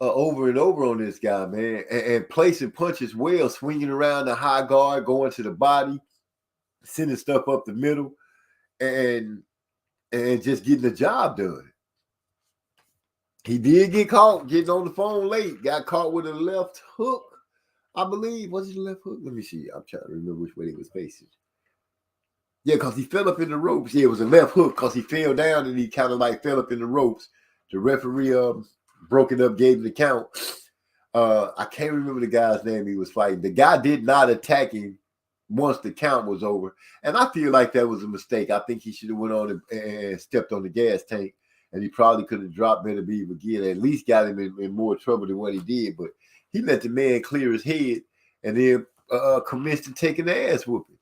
over and over on this guy, man, and placing punches well, swinging around the high guard, going to the body, sending stuff up the middle, and just getting the job done. He did get caught getting on the phone late. Got caught with a left hook, I believe. Was it a left hook? Let me see. I'm trying to remember which way he was facing. Yeah, because he fell up in the ropes. Yeah, it was a left hook because he fell down and he kind of like fell up in the ropes. The referee broke it up, gave him the count. I can't remember the guy's name he was fighting. The guy did not attack him once the count was over. And I feel like that was a mistake. I think he should have went on and stepped on the gas tank. And he probably could have dropped Benavidez again. At least got him in more trouble than what he did. But he let the man clear his head and then commenced to taking the ass whooping.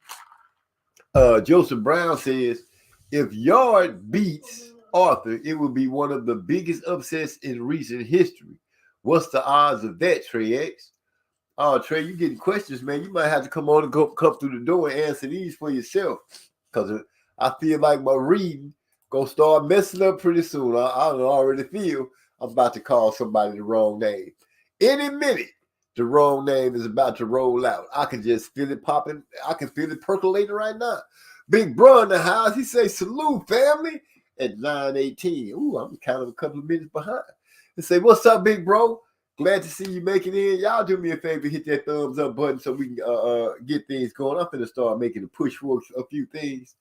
Joseph Brown says, if Yard beats Arthur, it will be one of the biggest upsets in recent history. What's the odds of that, Trey X? Oh, Trey, you getting questions, man. You might have to come on and come through the door and answer these for yourself. Because I feel like my reading going to start messing up pretty soon. I already feel I'm about to call somebody the wrong name. Any minute, the wrong name is about to roll out. I can just feel it popping. I can feel it percolating right now. Big bro in the house, he say, salute, family, at 9:18. Ooh, I'm kind of a couple of minutes behind. And say, what's up, big bro? Glad to see you making it in. Y'all do me a favor, hit that thumbs up button so we can get things going. I'm going to start making a push for a few things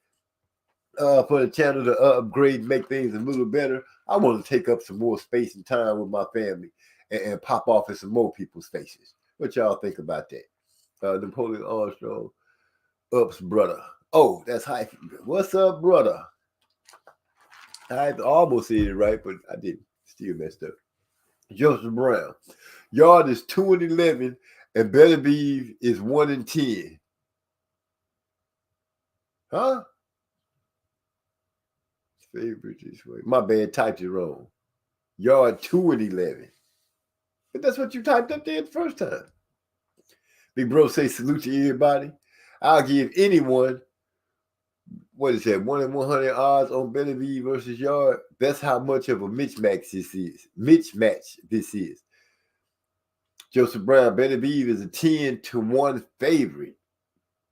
for the channel to upgrade, make things a little better. I want to take up some more space and time with my family and pop off in some more people's faces. What y'all think about that? Napoleon Armstrong, ups, brother. Oh, that's hyphy. What's up, brother? I almost said it right, but I didn't. Still messed up. Joseph Brown. Yard is 2-11, and Benavidez is 1-10. Huh? Favorite this way. My bad, typed it wrong. Yard 2-11. But that's what you typed up there the first time. Big bro say salute to everybody. I'll give anyone, what is that, 1 in 100 odds on Benavidez versus Yard. That's how much of a mismatch this is. Joseph Brown, Benavidez is a 10-1 favorite.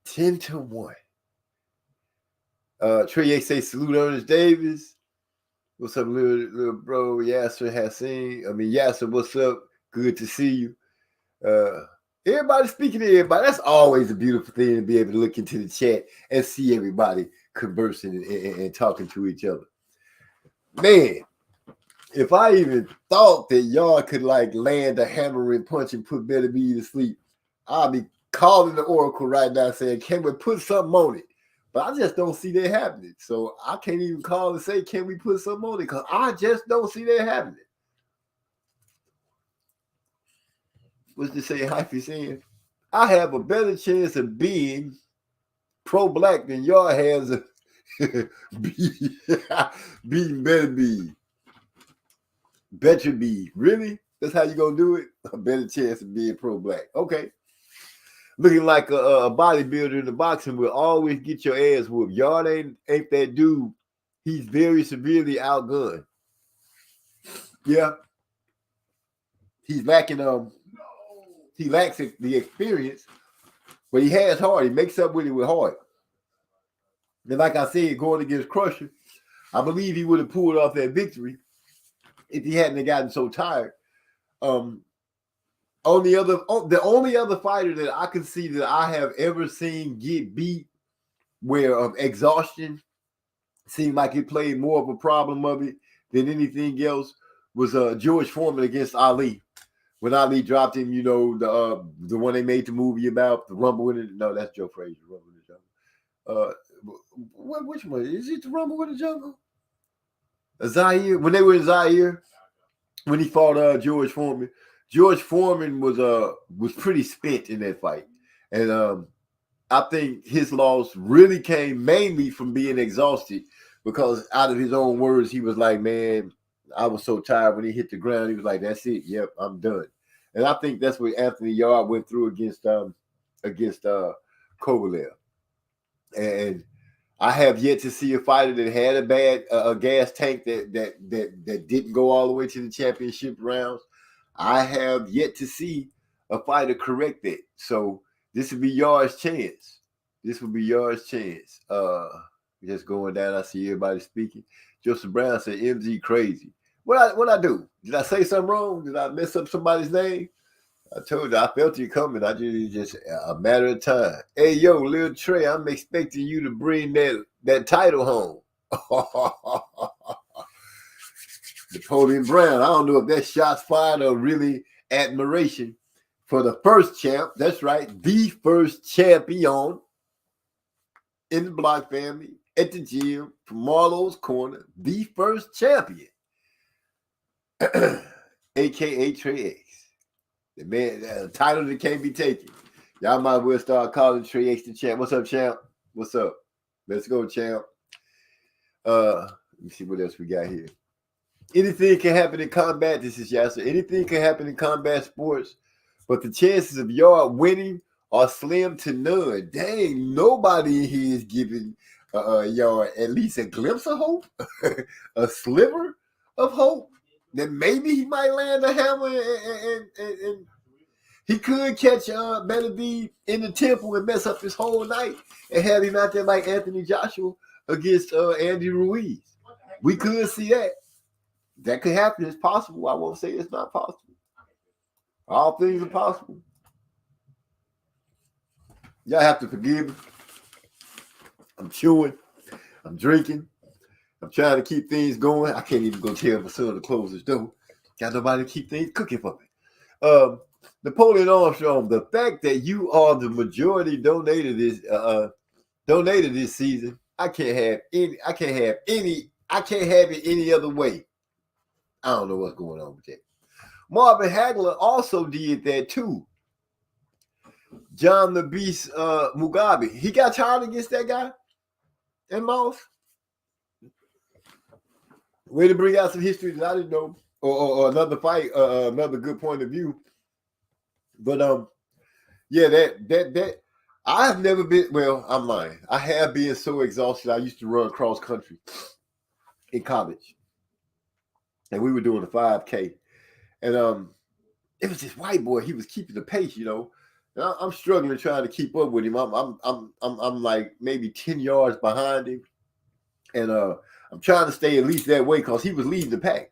10-1. Trey A say salute Ernest Davis. What's up, little bro? Yasser Hassan. Yasser, what's up? Good to see you. Everybody speaking to everybody. That's always a beautiful thing to be able to look into the chat and see everybody conversing and talking to each other. Man, if I even thought that y'all could like land a hammering punch and put Benavidez to sleep, I'll be calling the Oracle right now saying, can we put something on it? But I just don't see that happening. So I can't even call and say, can we put something on it? Because I just don't see that happening. What's to say, Hyphy saying? I have a better chance of being pro-black than y'all has of being Benavidez. Better be. Really? That's how you going to do it? A better chance of being pro-black. Okay. Looking like a bodybuilder in the boxing will always get your ass whooped. Y'all ain't that dude. He's very severely outgunned. Yeah. He's lacking he lacks the experience, but he has heart. He makes up with it with heart. And like I said, going against Crusher, I believe he would have pulled off that victory if he hadn't gotten so tired. The only other fighter that I can see that I have ever seen get beat where exhaustion seemed like it played more of a problem of it than anything else was George Foreman against Ali. When Ali dropped him, you know, the one they made the movie about, the Rumble in it. No, that's Joe Frazier, Rumble in the Jungle. Which one? Is it the Rumble in the Jungle? Zaire, when they were in Zaire, when he fought George Foreman was pretty spent in that fight. And I think his loss really came mainly from being exhausted, because out of his own words, he was like, man, I was so tired when he hit the ground. He was like, that's it. Yep, I'm done. And I think that's what Anthony Yarde went through against Kovalev. And I have yet to see a fighter that had a bad gas tank that didn't go all the way to the championship rounds. I have yet to see a fighter correct that. So this would be Yarde's chance. Just going down, I see everybody speaking. Joseph Brown said, MZ crazy. What I do? Did I say something wrong? Did I mess up somebody's name? I told you, I felt you coming. I just a matter of time. Hey, yo, Lil Trey, I'm expecting you to bring that title home. Napoleon Brown, I don't know if that's shots fired or really admiration for the first champ. That's right, the first champion in the Block family at the gym from Marlowe's Corner, the first champion, a.k.a. Trey X. The man, the title that can't be taken. Y'all might as well start calling Trey X the champ. What's up, champ? What's up? Let's go, champ. Let me see what else we got here. Anything can happen in combat. This is Yasser. Anything can happen in combat sports, but the chances of Yarde winning are slim to none. Dang, nobody in here is giving Yarde at least a glimpse of hope, a sliver of hope. That maybe he might land a hammer and he could catch Benavidez in the temple and mess up his whole night and have him out there like Anthony Joshua against Andy Ruiz. We could see that. That could happen. It's possible. I won't say it's not possible. All things are possible. Y'all have to forgive me. I'm chewing. I'm drinking. I'm trying to keep things going. I can't even go tell my son to close his door. Got nobody to keep things cooking for me. Napoleon Armstrong, the fact that you are the majority donated this season, I can't have it any other way. I don't know what's going on with that. Marvin Hagler also did that too. John the Beast Mugabe, he got tired against that guy and lost. Way to bring out some history that I didn't know, or another fight, another good point of view. But yeah, that I have never been. Well, I'm lying. I have been so exhausted. I used to run cross country in college, and we were doing a 5K, and it was this white boy. He was keeping the pace, you know. And I'm struggling trying to keep up with him. I'm like maybe 10 yards behind him, and I'm trying to stay at least that way because he was leading the pack.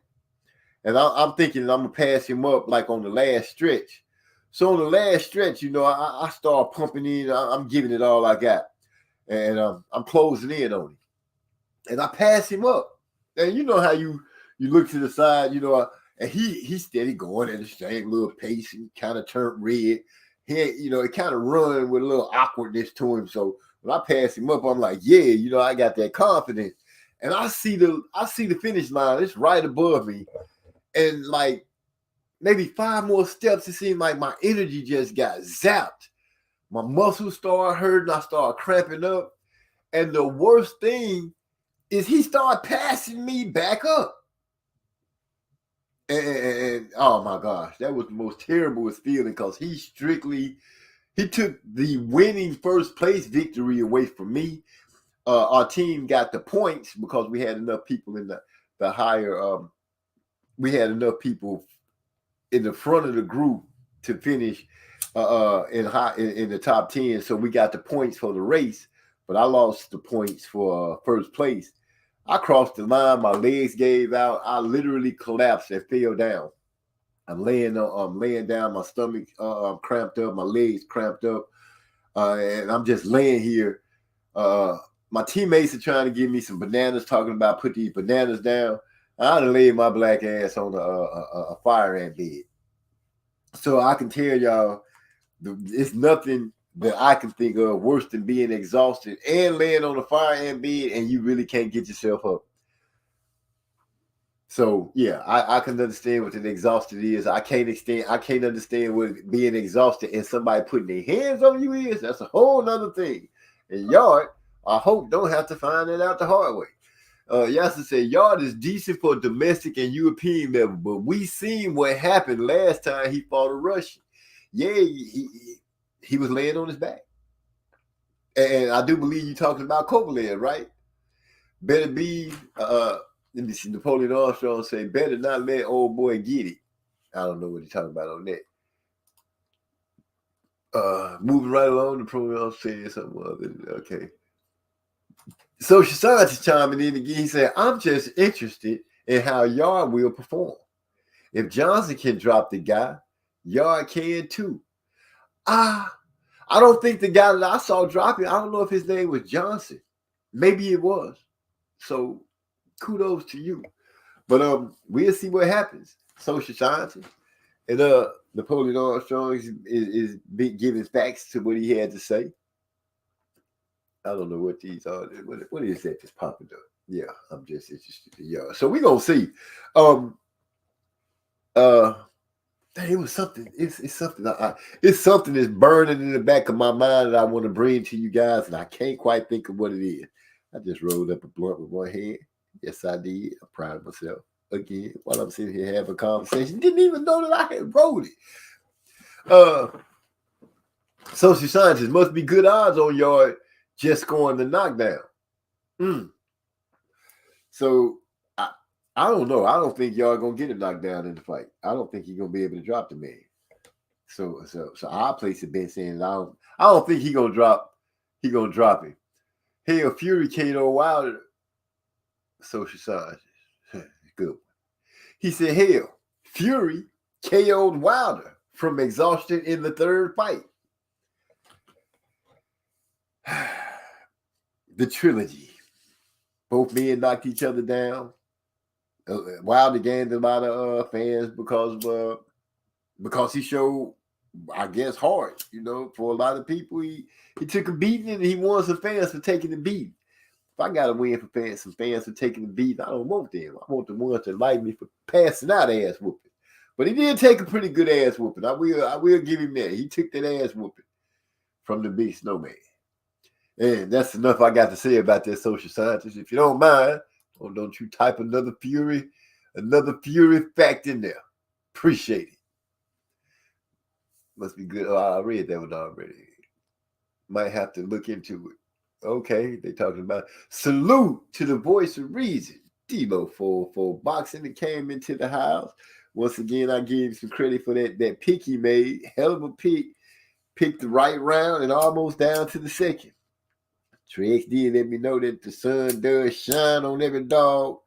And I'm thinking I'm going to pass him up like on the last stretch. So on the last stretch, you know, I start pumping in. I'm giving it all I got. And I'm closing in on him. And I pass him up. And you know how you look to the side, you know, and he's steady going at the same little pace and kind of turned red. It kind of run with a little awkwardness to him. So when I pass him up, I'm like, yeah, you know, I got that confidence. And I see the finish line. It's right above me. And like maybe 5 more steps, it seemed like my energy just got zapped. My muscles started hurting. I started cramping up. And the worst thing is he started passing me back up. And oh my gosh, that was the most terrible feeling because he took the winning first place victory away from me. Our team got the points because we had enough people in the higher. We had enough people in the front of the group to finish in the top 10. So we got the points for the race, but I lost the points for first place. I crossed the line. My legs gave out. I literally collapsed and fell down. I'm laying down. My stomach cramped up. My legs cramped up, and I'm just laying here. My teammates are trying to give me some bananas, talking about put these bananas down. I done laid my black ass on a fire ant bed. So I can tell y'all, it's nothing that I can think of worse than being exhausted and laying on a fire ant bed and you really can't get yourself up. So yeah, I can understand what an exhausted is. I can't understand what being exhausted and somebody putting their hands on you is. That's a whole nother thing. And Yard, I hope don't have to find that out the hard way. Yasser said Yard is decent for domestic and European level, but we seen what happened last time he fought a Russian. Yeah, he was laying on his back. And I do believe you're talking about Kovalev, right? Better be let me see, Napoleon Armstrong say, better not let old boy get it. I don't know what he's talking about on that. Moving right along, Napoleon saying something other. Okay. Social scientist chiming in again. He said, I'm just interested in how Yard will perform. If Johnson can drop the guy, Yard can too. I don't think the guy that I saw dropping, I don't know if his name was Johnson. Maybe it was. So kudos to you. But we'll see what happens. Social scientist. And Napoleon Armstrong is giving facts to what he had to say. I don't know what these are. What is that just popping up? Yeah, I'm just interested in y'all. So we're gonna see. It was something. It's something. It's something that's burning in the back of my mind that I want to bring to you guys, and I can't quite think of what it is. I just rolled up a blunt with one hand. Yes, I did. I'm proud of myself. Again, while I'm sitting here having a conversation, didn't even know that I had rolled it. Social scientists must be good odds on Yard just scoring the knockdown. So I don't know. I don't think Yard gonna get a knockdown in the fight. I don't think he's gonna be able to drop the man. So I'll place a bet saying I don't think he's gonna drop. He gonna drop him. Hell, Fury KO Wilder. Social scientist. Good one. He said, hell, Fury KO'd Wilder from exhaustion in the third fight. The trilogy. Both men knocked each other down. Wilder gained a lot of fans because he showed, I guess, heart. For a lot of people, he took a beating and he won some fans for taking the beating. If I got to win for some fans for taking the beat, I don't want them. I want the ones that like me for passing out ass whooping. But he did take a pretty good ass whooping. I will give him that. He took that ass whooping from the big snowman. And that's enough I got to say about that social scientist. If you don't mind, don't you type another Fury fact in there. Appreciate it. Must be good. Oh, I read that one already. Might have to look into it. Okay, they talking about salute to the voice of reason. Debo for boxing that came into the house. Once again, I give him some credit for that pick he made. Hell of a pick. Picked the right round and almost down to the second. Trex did let me know that the sun does shine on every dog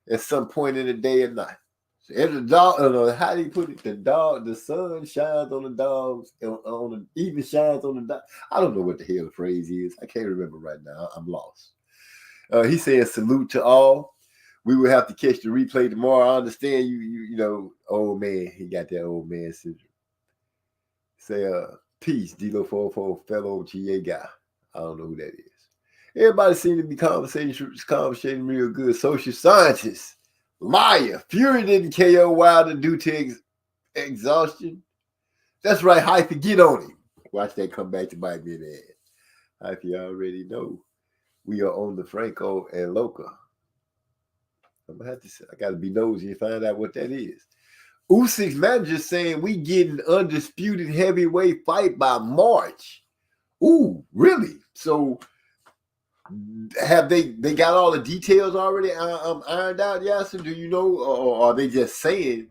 at some point in the day or night. So every dog, how do you put it? The sun shines on the dogs, even shines on the dog. I don't know what the hell the phrase is. I can't remember right now. I'm lost. He said, salute to all. We will have to catch the replay tomorrow. I understand you old man. He got that old man syndrome. Say, peace, D-Lo44, fellow GA guy. I don't know who that is. Everybody seems to be conversating real good. Social scientists. Liar. Fury didn't KO Wilder due to exhaustion. That's right, Hyphy. Get on him. Watch that come back to bite me in the ass. Hyphy already know we are on the Franco and Loca. I'm gonna have to say, I gotta be nosy and find out what that is. Usyk's manager saying we getting undisputed heavyweight fight by March. Ooh, really? So have they got all the details already ironed out, Yasser? Do you know, or are they just saying?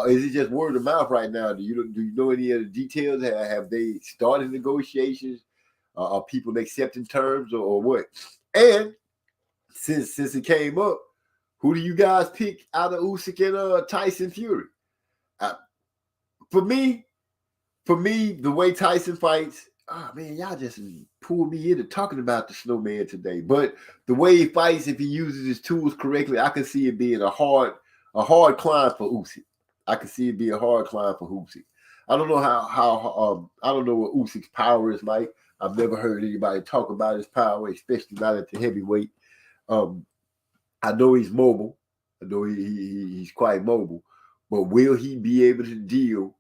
Is it just word of mouth right now? Do you know any of the details? Have they started negotiations? Are people accepting terms or what? And since it came up, who do you guys pick out of Usyk and Tyson Fury? For me, the way Tyson fights. Oh man, y'all just pulled me into talking about the snowman today. But the way he fights, if he uses his tools correctly, I can see it being a hard climb for Usyk. I can see it being a hard climb for Usyk. I don't know how I don't know what Usyk's power is like. I've never heard anybody talk about his power, especially not at the heavyweight. I know he's mobile. I know he's quite mobile, but will he be able to deal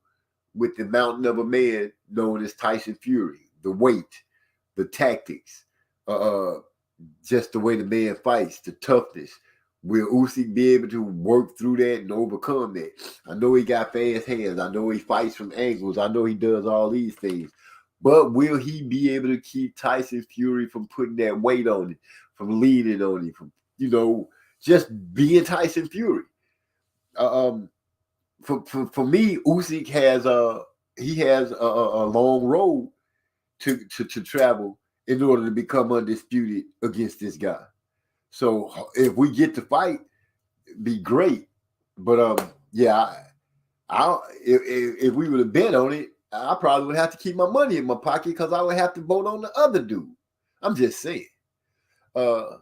with the mountain of a man known as Tyson Fury? The weight, the tactics, just the way the man fights, the toughness. Will Usyk be able to work through that and overcome that? I know he got fast hands. I know he fights from angles. I know he does all these things. But will he be able to keep Tyson Fury from putting that weight on him, from leaning on him, from, just being Tyson Fury? For me, Usyk has a long road to travel in order to become undisputed against this guy. So if we get to fight, be great. But if we would have bet on it, I probably would have to keep my money in my pocket because I would have to vote on the other dude. I'm just saying. D'Lo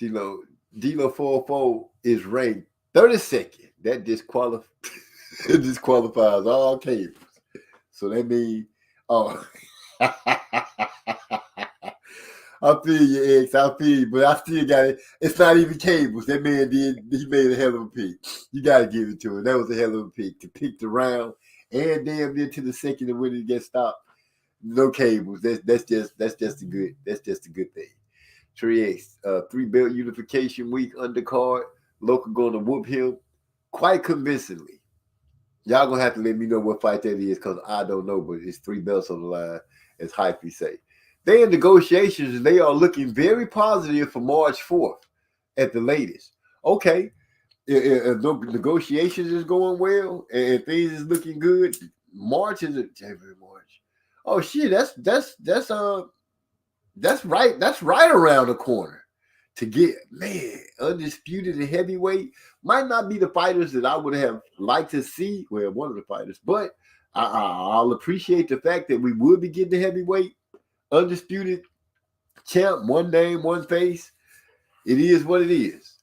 404 is ranked 32nd. That disqualifies all cables. So that means, I feel you, X. I feel you, but I still got it. It's not even cables. That man he made a hell of a pick. You got to give it to him. That was a hell of a pick. To pick the round and damn near to the second and when it gets stopped. No cables. That's just a good thing. Trey X, 3-belt unification week undercard. Local going to whoop him quite convincingly. Y'all gonna have to let me know what fight that is because I don't know, but it's 3 belts on the line, as Hyphy say. They in negotiations and they are looking very positive for March 4th at the latest. Okay, if the negotiations is going well and things is looking good, March is January, March. Oh shit, that's right. That's right around the corner to get, man, undisputed and heavyweight. Might not be the fighters that I would have liked to see. Well, one of the fighters, but I'll appreciate the fact that we will be getting the heavyweight. Undisputed champ, one name, one face. It is what it is.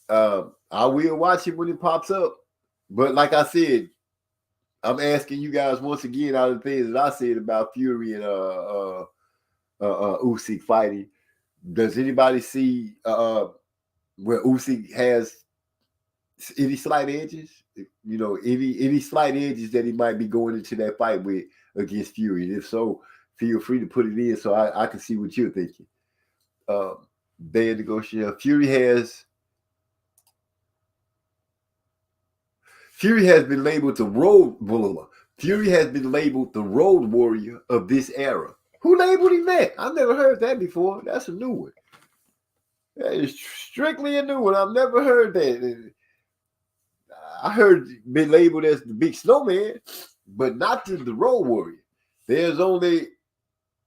I will watch it when it pops up. But like I said, I'm asking you guys once again out of the things that I said about Fury and Usyk fighting. Does anybody see where Usyk has any slight edges? Any slight edges that he might be going into that fight with against Fury? And if so, feel free to put it in so I can see what you're thinking. They negotiate. Fury has been labeled the road. Fury has been labeled the road warrior of this era. Who labeled him that? I've never heard that before. That's a new one. That is strictly a new one. I've never heard that. I heard been labeled as the big snowman, but not the road warrior. There's only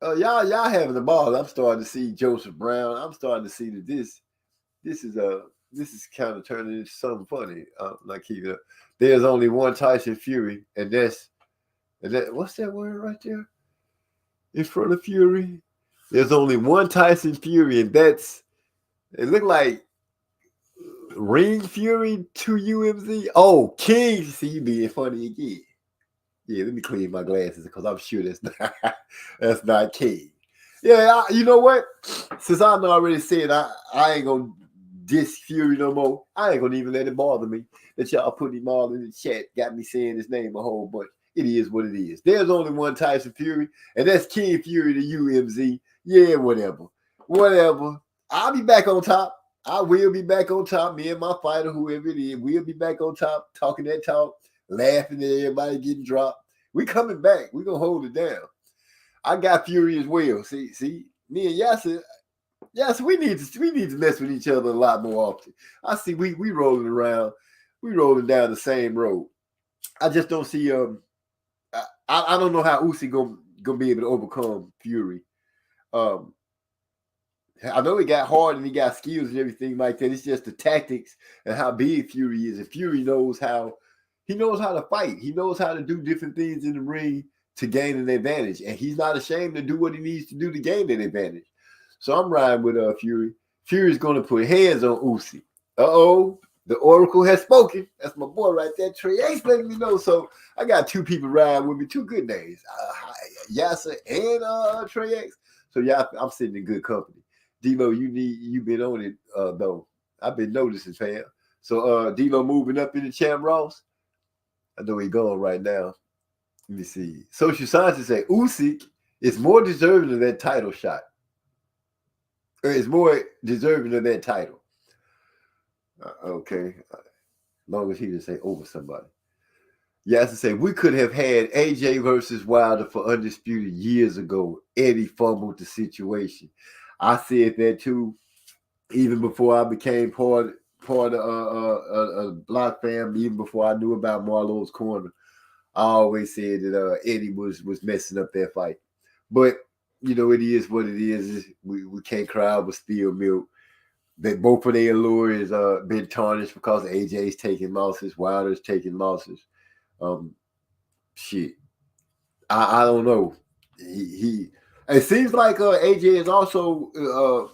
y'all having the ball. I'm starting to see Joseph Brown. I'm starting to see that this is kind of turning into something funny. Like keeping up. There's only one Tyson Fury, and that's what's that word right there in front of Fury? There's only one Tyson Fury, and it looked like Ring Fury 2 UMZ. Oh, King. See, you being funny again. Yeah, let me clean my glasses because I'm sure that's not King. Yeah, you know what? Since I've already said I ain't gonna diss Fury no more, I ain't gonna even let it bother me that y'all put him all in the chat, got me saying his name a whole bunch. It is what it is. There's only one Tyson Fury, and that's King Fury to UMZ. Yeah, whatever. I'll be back on top. I will be back on top. Me and my fighter, whoever it is, we'll be back on top, talking that talk, laughing at everybody getting dropped. We coming back. We gonna hold it down. I got Fury as well. See, me and Yasser, we need to mess with each other a lot more often. I see we rolling around, we rolling down the same road. I just don't see I don't know how Usyk gonna be able to overcome Fury. I know he got hard and he got skills and everything like that. It's just the tactics and how big Fury is. And Fury knows how to fight. He knows how to do different things in the ring to gain an advantage. And he's not ashamed to do what he needs to do to gain an advantage. So I'm riding with Fury. Fury's going to put hands on Usyk. Uh-oh. The Oracle has spoken. That's my boy right there. Trey X letting me know. So I got 2 people riding with me. 2 good names. Yasser and Trey X. So yeah, I'm sitting in good company. D'Lo, you've been on it though. I've been noticing, fam. So D'Lo moving up in the champ, Ross. I know he's going right now. Let me see. Social scientists say Usyk is more deserving of that title shot. Or is more deserving of that title. Okay. As long as he didn't say over somebody. Yeah, as I say, we could have had AJ versus Wilder for Undisputed years ago. Eddie fumbled the situation. I said that too, even before I became part of Block family, even before I knew about Marlowe's Corner. I always said that Eddie was messing up that fight. But, you know, it is what it is. We can't cry with spilled milk. That both of their allures been tarnished because AJ's taking losses, Wilder's taking losses. Shit. I don't know. He it seems like AJ is also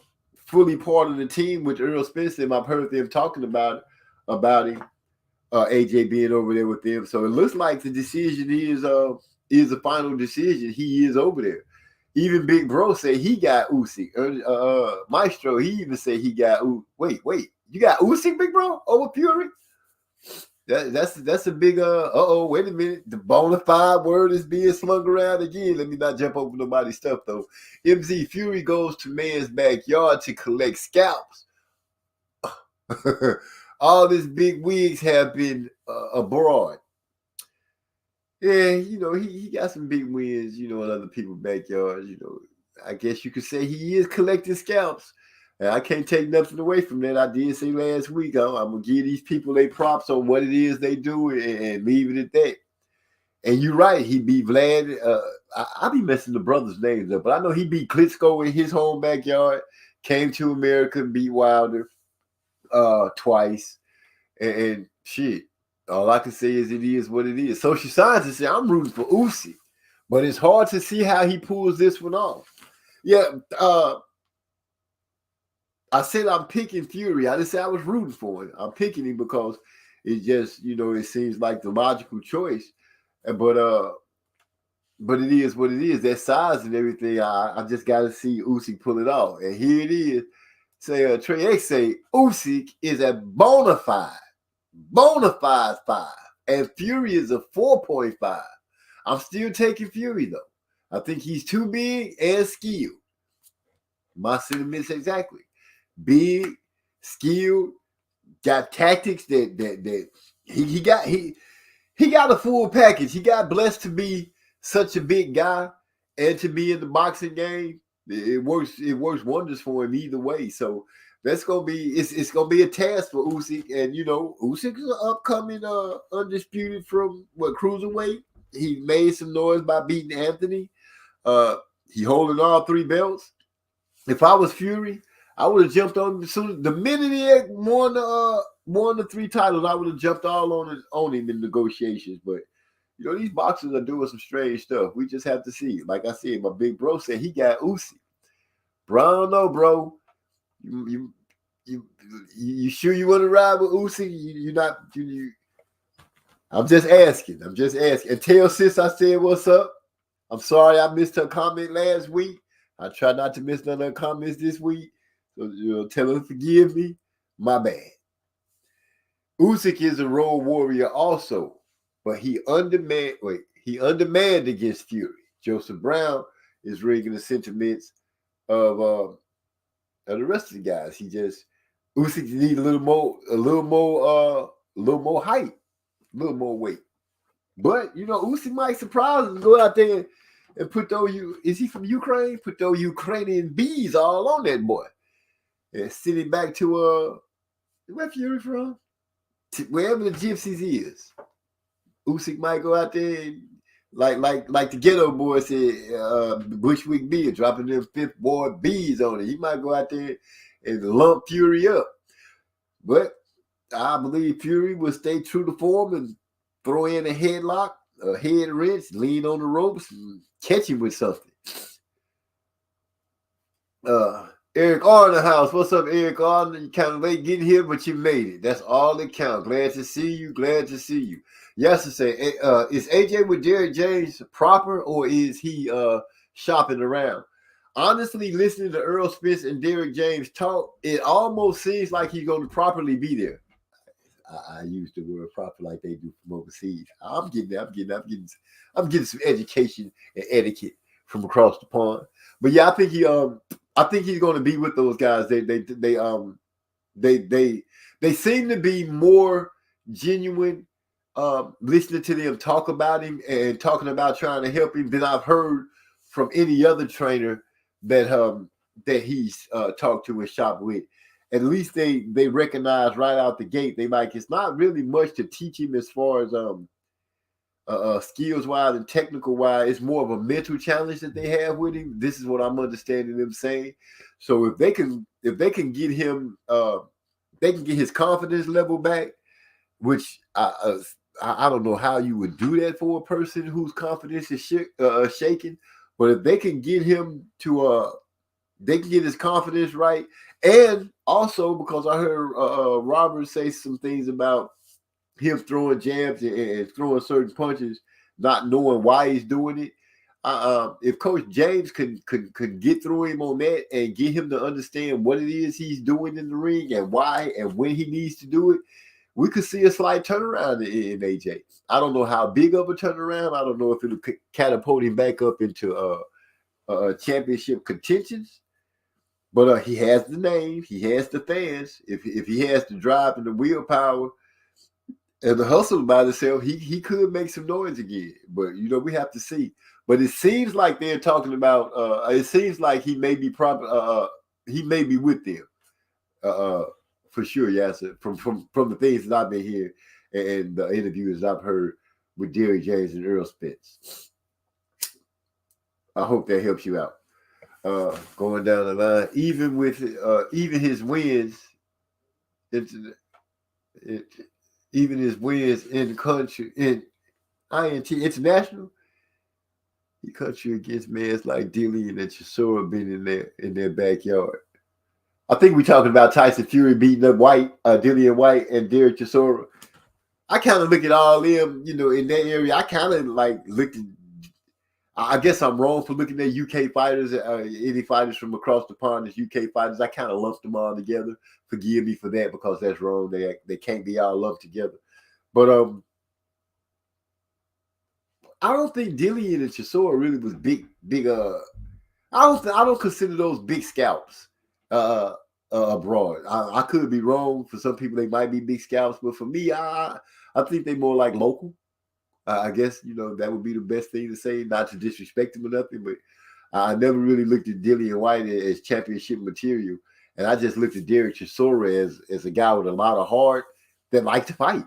fully part of the team with Earl Spencer. I've heard them talking about him. AJ being over there with them. So it looks like the decision is the final decision. He is over there. Even Big Bro said he got Usyk. Maestro, he even said he got wait, you got Usyk, Big Bro, over Fury? That's a big wait a minute. The bona fide word is being slung around again. Let me not jump over nobody's stuff though. MZ Fury goes to man's backyard to collect scalps. All these big wigs have been abroad. Yeah, you know, he got some big wins, you know, in other people's backyards. You know, I guess you could say he is collecting scalps. And I can't take nothing away from that. I did say last week, I'm going to give these people their props on what it is they do and leave it at that. And you're right. He beat Vlad. I be messing the brothers' names up, but I know he beat Klitschko in his home backyard, came to America, beat Wilder twice. And shit, all I can say is it is what it is. Social scientists say I'm rooting for Usyk, but it's hard to see how he pulls this one off. Yeah, I said I'm picking Fury. I didn't say I was rooting for him. I'm picking him because it just, you know, it seems like the logical choice. But it is what it is. That size and everything, I just got to see Usyk pull it off. And here it is. Say Trey X say Usyk is a bona fide 5, and Fury is a 4.5. I'm still taking Fury though. I think he's too big and skilled. My sentiments exactly. Big, skilled, got tactics that he got a full package. He got blessed to be such a big guy and to be in the boxing game. It works wonders for him either way. So that's gonna be it's gonna be a task for Usyk. And you know, Usyk is an upcoming undisputed from cruiserweight. He made some noise by beating Anthony. He holding all 3 belts. If I was Fury, I would have jumped on him soon. The minute he had won the 3 titles, I would have jumped all on him in negotiations. But you know, these boxers are doing some strange stuff. We just have to see. Like I said, my big bro said he got Usyk. Bro, I don't know, bro. You sure you want to ride with Usyk? You're not. I'm just asking. And tell sis I said what's up. I'm sorry I missed her comment last week. I try not to miss none of her comments this week. So, you know, tell her to forgive me. My bad. Usyk is a road warrior also, but he undermanned against Fury. Joseph Brown is rigging the sentiments of the rest of the guys. Usyk needs a little more height, a little more weight. But you know, Usyk might surprise and go out there and put is he from Ukraine? Put those Ukrainian bees all on that boy. And send him back to where Fury from? Wherever the Gypsies is. Usyk might go out there and, like the ghetto boy said, Bushwick Bill, dropping them 5th Ward bees on it. He might go out there and lump Fury up. But I believe Fury will stay true to form and throw in a headlock, a head wrench, lean on the ropes, and catch him with something. Eric R in the house. What's up, Eric R? You kind of late getting here, but you made it. That's all that counts. Glad to see you. Yes, to say, is AJ with Derrick James proper, or is he shopping around? Honestly, listening to Earl Spence and Derrick James talk, it almost seems like he's going to properly be there. I use the word proper like they do from overseas. I'm getting some education and etiquette from across the pond. But yeah, I think he's going to be with those guys. They seem to be more genuine listening to them talk about him and talking about trying to help him than I've heard from any other trainer that he's talked to and shopped with. At least they recognize right out the gate. They like it's not really much to teach him as far as skills wise and technical wise. It's more of a mental challenge that they have with him. This is what I'm understanding them saying. So if they can get him, they can get his confidence level back, which I don't know how you would do that for a person whose confidence is shaken. But if they can get him to they can get his confidence right. And also because I heard Robert say some things about him throwing jabs and throwing certain punches, not knowing why he's doing it. If Coach James could get through him on that and get him to understand what it is he's doing in the ring and why and when he needs to do it, we could see a slight turnaround in AJ. I don't know how big of a turnaround. I don't know if it'll catapult him back up into championship contentions. But he has the name, he has the fans. If he has the drive and the willpower and the hustle by itself, he could make some noise again. But we have to see. But it seems like they're talking about. It seems like he may be he may be with them, for sure. Yes, from the things that I've been hearing and the interviews I've heard with Derrick James and Earl Spence. I hope that helps you out. Going down the line, even his wins, even his wins in country in INT international, he country against men like Dillian and Chisora being in their backyard. I think we're talking about Tyson Fury beating up Dillian White and Derek Chisora. I kind of look at all them, in that area. I kind of like looked at. I guess I'm wrong for looking at UK fighters, any fighters from across the pond as UK fighters. I kind of lumped them all together. Forgive me for that because that's wrong. They can't be all lumped together. But I don't think Dillian and Chisora really was big. I don't consider those big scalps abroad. I could be wrong. For some people, they might be big scalps, but for me, I think they more like local. I guess, that would be the best thing to say, not to disrespect him or nothing, but I never really looked at Dillian White as championship material. And I just looked at Derek Chisora as a guy with a lot of heart that liked to fight,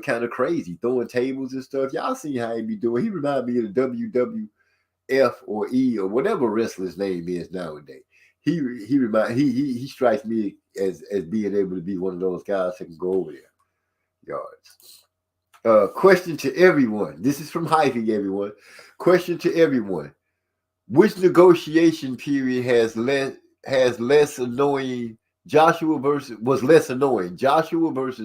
kind of crazy, throwing tables and stuff. Y'all see how he be doing. He reminds me of the WWF or E or whatever wrestler's name is nowadays. He strikes me as being able to be one of those guys that can go over there. Yards. Question to everyone. This is from Hyphy, everyone. Question to everyone. Which negotiation period has less annoying? Joshua versus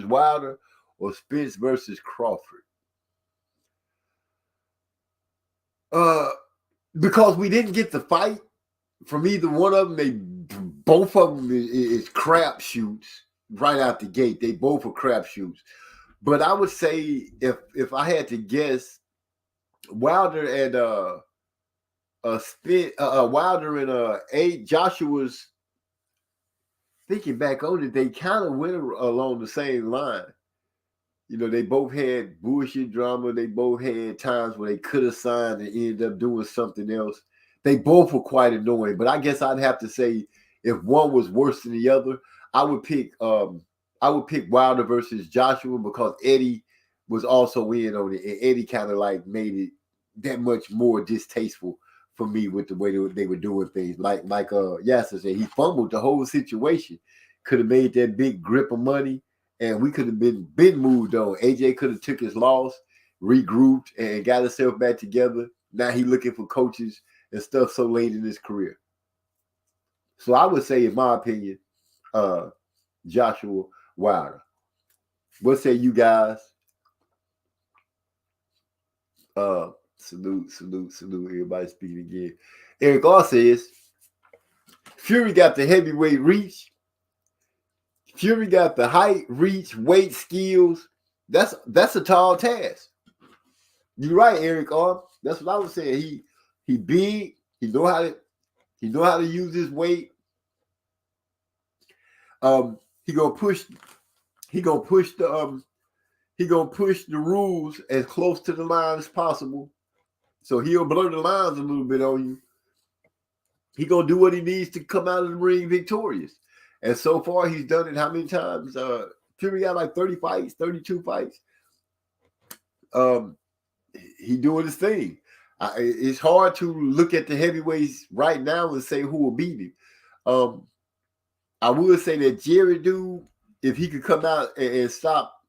Wilder or Spence versus Crawford? Because we didn't get the fight from either one of them. Both of them is crap shoots right out the gate. They both are crap shoots. But I would say if I had to guess, Wilder and Joshua's, thinking back on it, they kind of went along the same line. They both had bullshit drama. They both had times where they could have signed and ended up doing something else. They both were quite annoying. But I guess I'd have to say if one was worse than the other, I would pick Wilder versus Joshua because Eddie was also in on it, and Eddie kind of like made it that much more distasteful for me with the way they were doing things. Like Yasser said, he fumbled the whole situation. Could have made that big grip of money, and we could have been moved on. AJ could have took his loss, regrouped, and got himself back together. Now he looking for coaches and stuff so late in his career. So I would say, in my opinion, Joshua Wilder. What say you guys? Salute. Everybody speaking again. Eric R says, Fury got the heavyweight reach. Fury got the height, reach, weight, skills. That's a tall task. You're right, Eric. That's what I was saying. He big. He know how to use his weight. He gonna push the rules as close to the line as possible. So he'll blur the lines a little bit on you. He gonna do what he needs to come out of the ring victorious. And so far, he's done it how many times? Fury got like 30 fights, 32 fights. He doing his thing. It's hard to look at the heavyweights right now and say who will beat him. I would say that Jerry dude, if he could come out and stop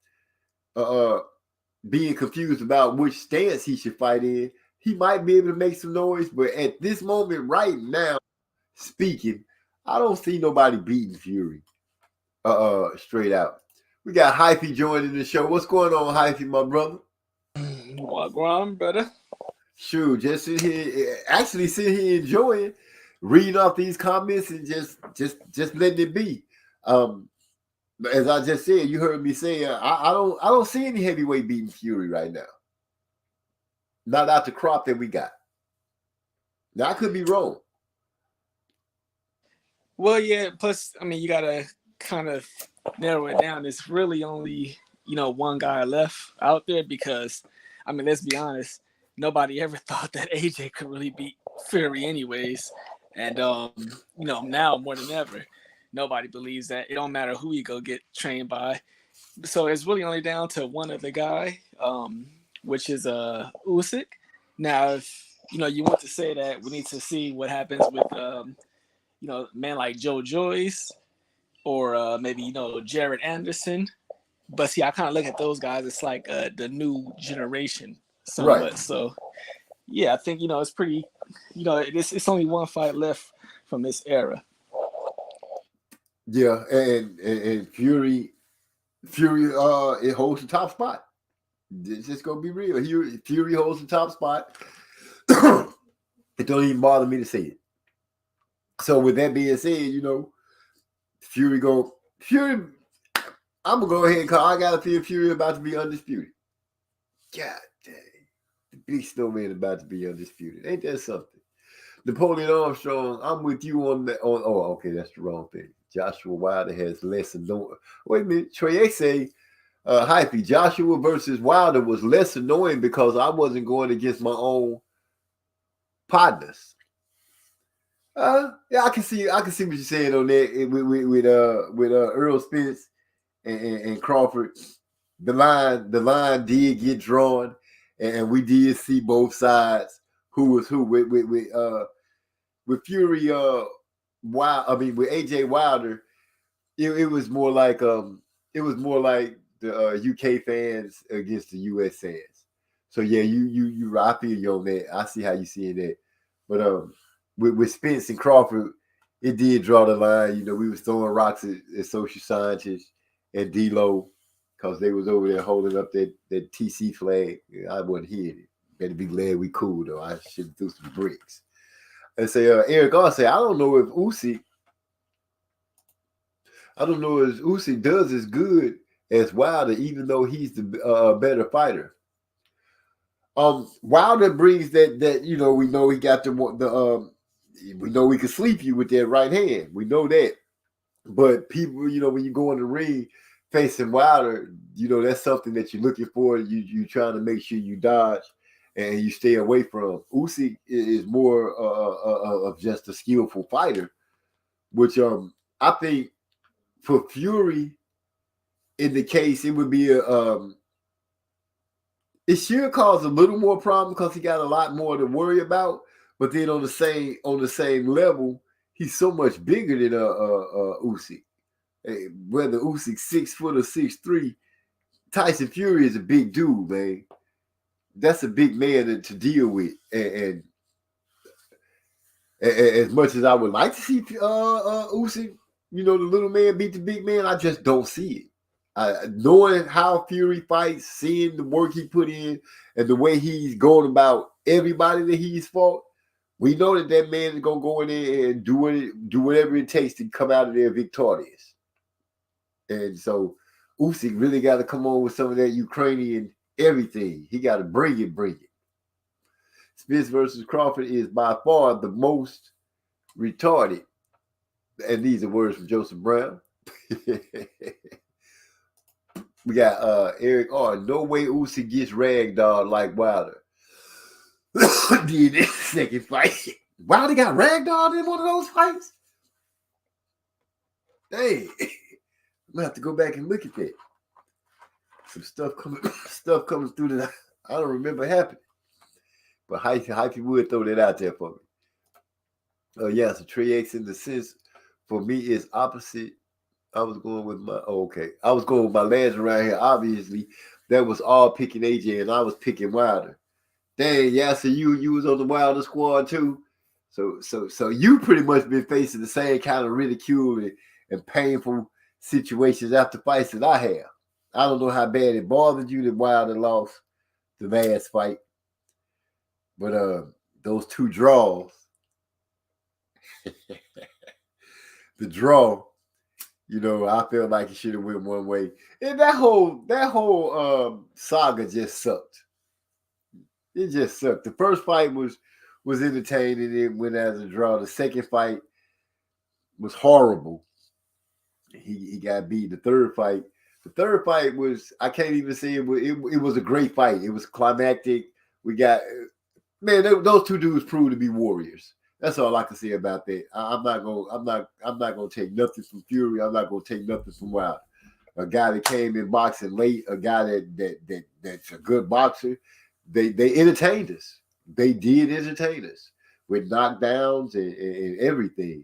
being confused about which stance he should fight in, he might be able to make some noise. But at this moment, right now, speaking, I don't see nobody beating Fury straight out. We got Hyphy joining the show. What's going on, Hyphy, my brother? Wagwan, brother. Sure, just sit here enjoying reading off these comments and just letting it be. As I just said, you heard me say, I don't see any heavyweight beating Fury right now. Not out the crop that we got. Now I could be wrong. Well, yeah. Plus, I mean, you gotta kind of narrow it down. It's really only one guy left out there because, I mean, let's be honest. Nobody ever thought that AJ could really beat Fury, anyways. And now more than ever, nobody believes that. It don't matter who you go get trained by. So it's really only down to one other guy, which is Usyk. Now, if you want to say that, we need to see what happens with a man like Joe Joyce or maybe Jared Anderson. But see, I kind of look at those guys. It's like the new generation, somewhat. Right. So, yeah, I think it's pretty. It's only one fight left from this era. Yeah, and Fury, it holds the top spot. It's just gonna be real. Fury holds the top spot. It don't even bother me to say it. So with that being said, Fury. I'm gonna go ahead and call. I gotta feel Fury about to be undisputed. God dang, the big snowman about to be undisputed. Ain't that something? Napoleon Armstrong, I'm with you on that. Oh, okay, that's the wrong thing. Joshua Wilder has less annoying. Wait a minute, Trey say, Hyphy, Joshua versus Wilder was less annoying because I wasn't going against my own partners. Yeah, I can see what you're saying on that with Earl Spence and Crawford. The line did get drawn, and we did see both sides who was who. With Fury, with AJ Wilder, it was more like the UK fans against the US fans. So yeah, you I feel you on that. I see how you see that. But with Spence and Crawford, it did draw the line. We was throwing rocks at social scientists and D-Lo because they was over there holding up that TC flag. I wasn't hearing it. Better be glad we cool though. I should have threw some bricks. And say Eric I say I don't know if Usyk does as good as Wilder, even though he's the better fighter. Wilder brings that we know he got we know we can sleep you with that right hand. We know that. But people, when you go in the ring facing Wilder, that's something that you're looking for. You trying to make sure you dodge and you stay away from. Usyk is more of just a skillful fighter, which I think for Fury, in the case, it would be it should cause a little more problem because he got a lot more to worry about. But then on the same level, he's so much bigger than Usyk. Whether Usyk's 6 foot or 6'3", Tyson Fury is a big dude, man. That's a big man to deal with. And as much as I would like to see Usyk, the little man beat the big man, I just don't see it. Knowing how Fury fights, seeing the work he put in, and the way he's going about everybody that he's fought, we know that man is gonna go in there and do whatever it takes to come out of there victorious. And so Usyk really got to come on with some of that Ukrainian everything. He got to bring it. Spence versus Crawford is by far the most retarded. And these are words from Joseph Brown. We got Eric R. No way Usyk gets ragdolled like Wilder. Did this second fight. Wilder got ragdolled in one of those fights? Hey, I'm gonna have to go back and look at that. Some stuff coming through that I don't remember happening. But Hypey would throw that out there for me. Oh yeah, so Trey X in the sense for me is opposite. I was going with my last around here. Obviously, that was all picking AJ, and I was picking Wilder. Dang, yeah, so you was on the Wilder squad too. So you pretty much been facing the same kind of ridicule and painful situations after fights that I have. I don't know how bad it bothered you that Wilder lost the last fight, but those two draws, the draw. You know, I feel like it should have went one way. And that whole saga just sucked. It just sucked. The first fight was entertaining. It went as a draw. The second fight was horrible. He got beat. The third fight was, I can't even say it was a great fight. It was climactic. We got, man, those two dudes proved to be warriors. That's all I can say about that. I'm not gonna take nothing from Fury. I'm not gonna take nothing from Wilder. A guy that came in boxing late, a guy that's a good boxer. They entertained us. They did entertain us with knockdowns and everything.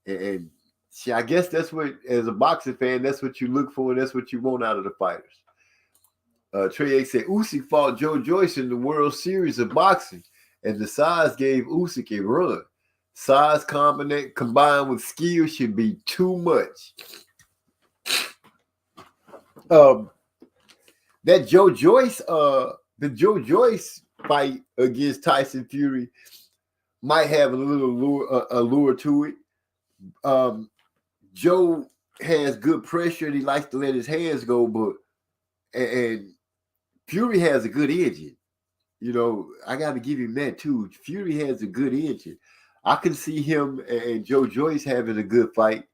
And see, I guess that's what, as a boxing fan, that's what you look for, and that's what you want out of the fighters. Trey X said Usyk fought Joe Joyce in the World Series of Boxing, and the size gave Usyk a run. Size combined with skill should be too much. That Joe Joyce, the Joe Joyce fight against Tyson Fury might have a little allure to it. Joe has good pressure and he likes to let his hands go, and Fury has a good engine. You know, I got to give him that too. Fury has a good engine. I can see him and Joe Joyce having a good fight.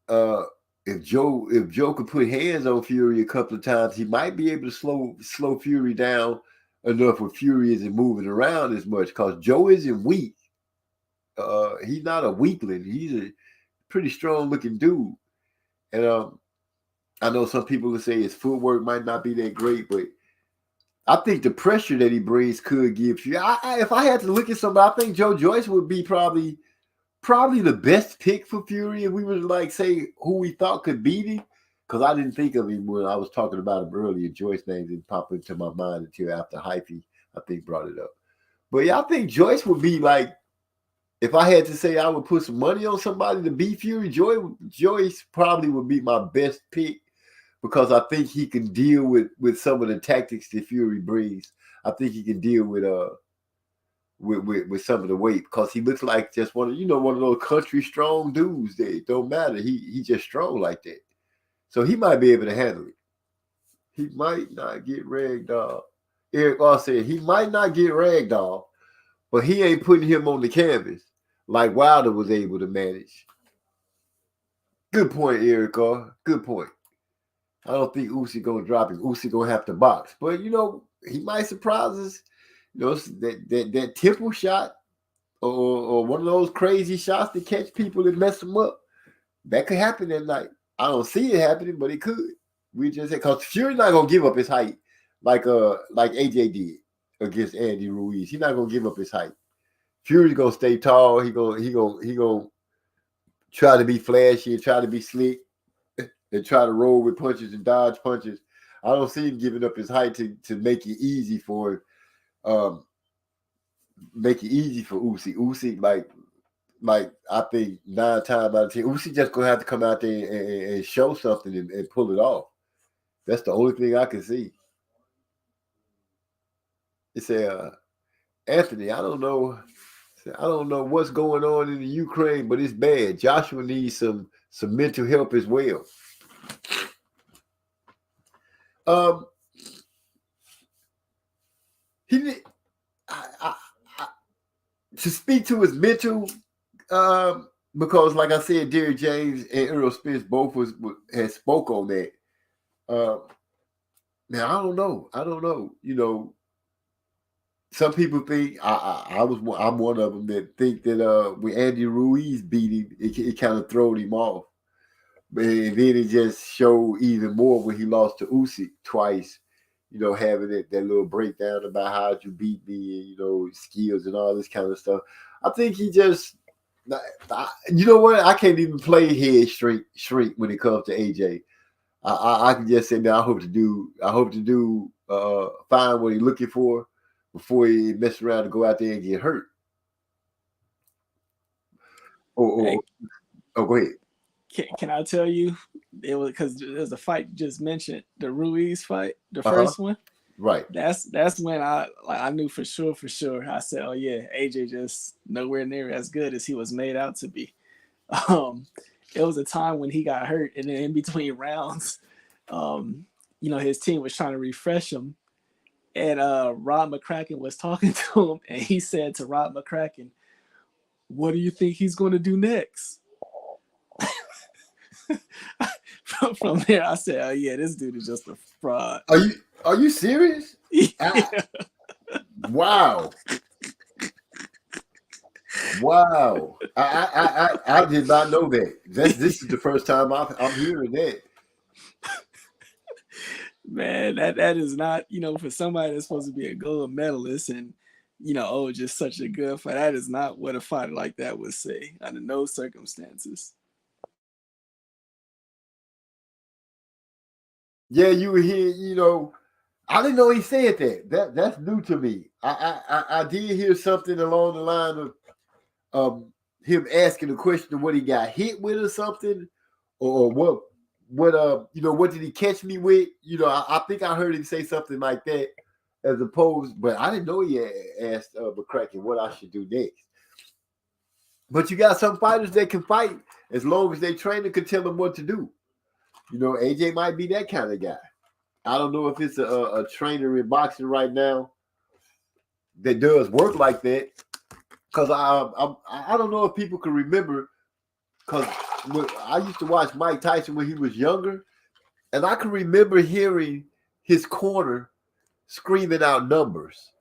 If Joe could put hands on Fury a couple of times, he might be able to slow Fury down enough where Fury isn't moving around as much, because Joe isn't weak. He's not a weakling. He's a pretty strong looking dude. And I know some people will say his footwork might not be that great, but I think the pressure that he brings could give Fury. If I had to look at somebody, I think Joe Joyce would be probably the best pick for Fury if we were to like say who we thought could beat him. Because I didn't think of him when I was talking about him earlier. Joyce's name didn't pop into my mind until after Hyphy, I think, brought it up. But yeah, I think Joyce would be like, if I had to say I would put some money on somebody to beat Fury, Joyce probably would be my best pick, because I think he can deal with some of the tactics that Fury brings. I think he can deal with some of the weight, because he looks like just one of those country strong dudes that it don't matter. He just strong like that. So he might be able to handle it. He might not get ragdolled. Eric R said he might not get ragdolled, but he ain't putting him on the canvas like Wilder was able to manage. Good point, Eric R. Good point. I don't think Usyk gonna drop him. Usyk gonna have to box, but he might surprise us. That temple shot or one of those crazy shots that catch people and mess them up. That could happen that night. I don't see it happening, but it could. We just said, because Fury's not gonna give up his height like AJ did against Andy Ruiz. He's not gonna give up his height. Fury's gonna stay tall. He gonna try to be flashy and try to be slick and try to roll with punches and dodge punches. I don't see him giving up his height to make it easy for him. Make it easy for Usyk. Usyk, like I think 9 times out of 10, Usyk just gonna have to come out there and show something and pull it off. That's the only thing I can see. It said, Anthony, I don't know what's going on in the Ukraine, but it's bad. Joshua needs some some mental help as well. He did, I, to speak to his mental, because like I said, Derrick James and Earl Spence both had spoke on that. Now I don't know. You know, some people think I'm one of them that think that when Andy Ruiz beat him, it kind of throwed him off. And then it just showed even more when he lost to Usyk twice. You know, having that little breakdown about how you beat me and, you know, skills and all this kind of stuff. I think he just, you know what? I can't even play head shrink when it comes to AJ. I can just say, man, I hope to do find what he's looking for before he mess around and go out there and get hurt. Go ahead. Can I tell you? It was because there's a fight you just mentioned, the Ruiz fight, the first one. Right. That's when I knew for sure. I said, oh yeah, AJ just nowhere near as good as he was made out to be. It was a time when he got hurt, and then in between rounds, you know, his team was trying to refresh him, and Rob McCracken was talking to him, and he said to Rob McCracken, "What do you think he's going to do next?" From there, I said, "Oh yeah, this dude is just a fraud." Are you serious? Yeah. Wow. Wow. I did not know that. This is the first time I'm hearing that. Man, that is not, you know, for somebody that's supposed to be a gold medalist and, you know, oh, just such a good fight. That is not what a fighter like that would say under no circumstances. Yeah, you were here, you know. I didn't know he said that. That's new to me. I did hear something along the line of him asking the question of what he got hit with or something, or what you know, what did he catch me with? You know, I think I heard him say something like that, as opposed, but I didn't know he asked McCracken what I should do next. But you got some fighters that can fight as long as they trainer can tell them what to do. You know, AJ might be that kind of guy. I don't know if it's a trainer in boxing right now that does work like that. Because I don't know if people can remember, because I used to watch Mike Tyson when he was younger, and I can remember hearing his corner screaming out numbers,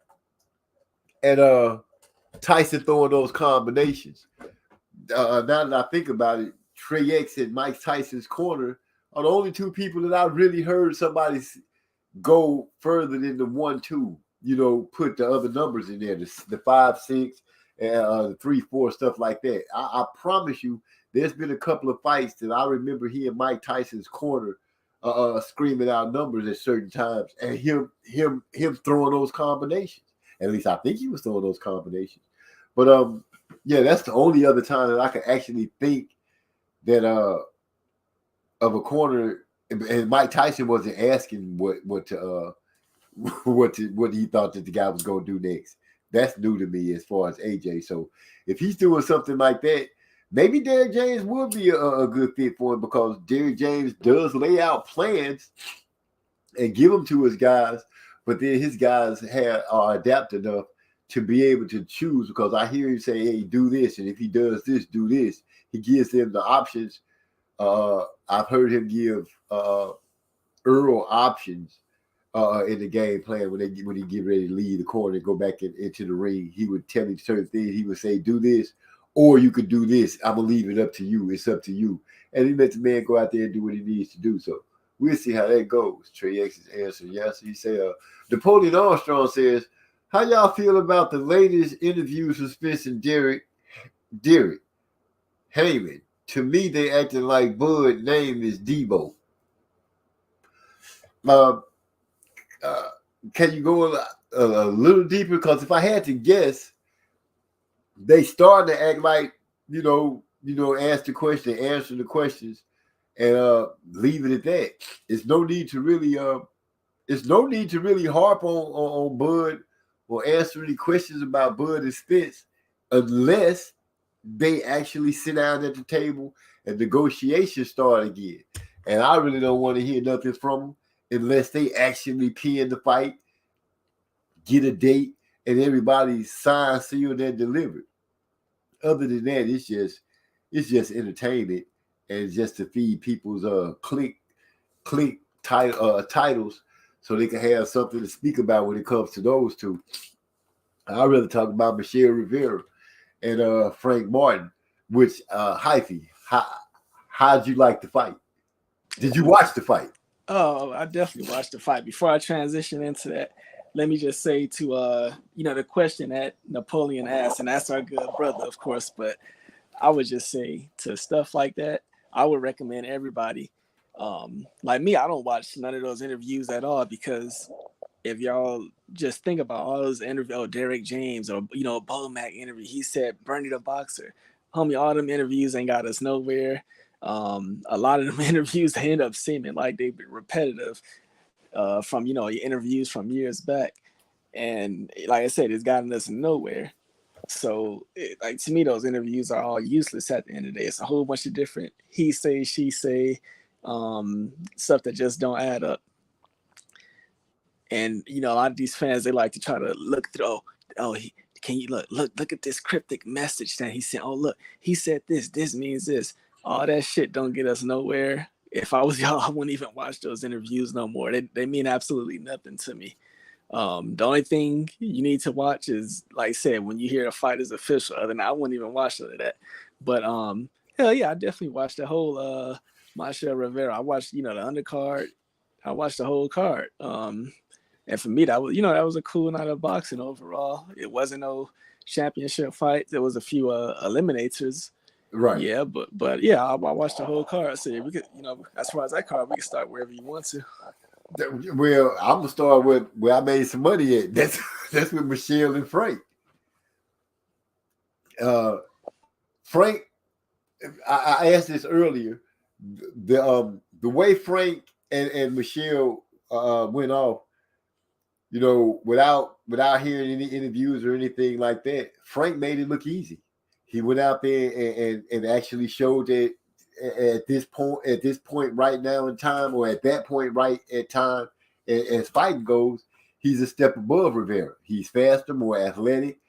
and Tyson throwing those combinations. Now that I think about it, Trey X and Mike Tyson's corner are the only two people that I really heard somebody go further than the 1-2. You know, put the other numbers in there, the 5-6. The 3-4, stuff like that. I promise you, there's been a couple of fights that I remember hearing Mike Tyson's corner screaming out numbers at certain times, and him throwing those combinations. At least I think he was throwing those combinations. But yeah, that's the only other time that I can actually think that of a corner, and Mike Tyson wasn't asking what he thought that the guy was going to do next. That's new to me as far as AJ. So if he's doing something like that, maybe Derrick James would be a good fit for him, because Derrick James does lay out plans and give them to his guys, but then his guys are adept enough to be able to choose, because I hear him say, hey, do this, and if he does this, do this. He gives them the options. I've heard him give Earl options in the game plan when he get ready to leave the corner and go back into the ring. He would tell me certain things. He would say, do this, or you could do this. I'm going to leave it up to you. It's up to you. And he let the man go out there and do what he needs to do. So we'll see how that goes. Trey X's answer, yes. He said, Napoleon Armstrong says, how y'all feel about the latest interviews with Spence and Derrick Heyman? To me, they acting like Bud name is Debo. Can you go a little deeper? Because if I had to guess, they started to act like, you know, ask the question, answer the questions, and leave it at that. It's no need to really harp on Bud or answer any questions about Bud and Spence, unless they actually sit down at the table and negotiations start again. And I really don't want to hear nothing from them unless they actually pin the fight, get a date, and everybody signed, sealed, and delivered. Other than that, it's just entertainment and just to feed people's titles so they can have something to speak about when it comes to those two. I'd rather talk about Michelle Rivera and Frank Martin, which Hyphy, how'd you like the fight? Did you watch the fight? Oh, I definitely watched the fight. Before I transition into that, let me just say to the question that Napoleon asked, and that's our good brother, of course, but I would just say to stuff like that, I would recommend everybody. Like me, I don't watch none of those interviews at all, because if y'all just think about all those interviews, Derek James or Bo Mack interview, he said Bernie the Boxer, homie, all them interviews ain't got us nowhere. A lot of them interviews, they end up seeming like they've been repetitive from interviews from years back, and like I said, it's gotten us nowhere. So to me, those interviews are all useless at the end of the day. It's a whole bunch of different he say, she say, stuff that just don't add up. And a lot of these fans, they like to try to look through. Can you look at this cryptic message that he sent? Oh, look, he said this means this. All that shit don't get us nowhere. If I was y'all, I wouldn't even watch those interviews no more. They mean absolutely nothing to me. The only thing you need to watch is, like I said, when you hear a fight is official. Other than that, I wouldn't even watch none of that. But hell yeah, I definitely watched the whole Michelle Rivera. I watched the undercard. I watched the whole card. And for me, that was a cool night of boxing overall. It wasn't no championship fight. There was a few eliminators. Right. Yeah, but yeah, I watched the whole card. So we could, as far as that card, we can start wherever you want to. Well, I'm gonna start with where I made some money at. That's with Michelle and Frank. Frank, I asked this earlier. The way Frank and Michelle went off, without hearing any interviews or anything like that, Frank made it look easy. He went out there and actually showed that at this point right now in time, or at that point right at time, as fighting goes, he's a step above Rivera. He's faster, more athletic,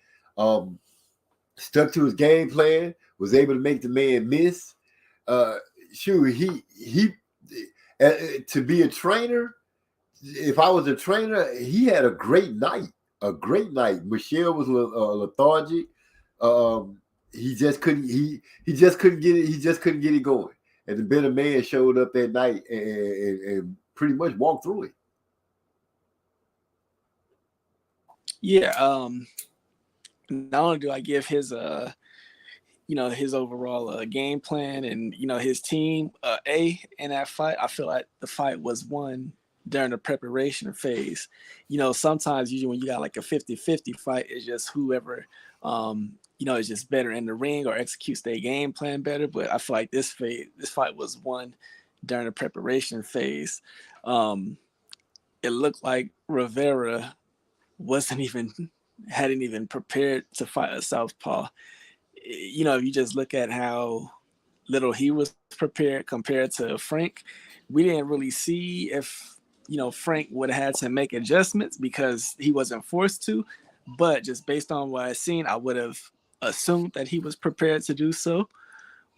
stuck to his game plan, was able to make the man miss. He to be a trainer, if I was a trainer, he had a great night. Michelle was lethargic. He just couldn't get it. He just couldn't get it going. And the better man showed up that night and pretty much walked through it. Yeah. Not only do I give his his overall game plan and his team in that fight, I feel like the fight was won during the preparation phase. Sometimes usually when you got like a 50-50 fight, it's just whoever is just better in the ring or executes their game plan better. But I feel like this fight was won during the preparation phase. It looked like Rivera hadn't even prepared to fight a southpaw. If you just look at how little he was prepared compared to Frank, we didn't really see if Frank would have had to make adjustments because he wasn't forced to. But just based on what I've seen, I would have assumed that he was prepared to do so.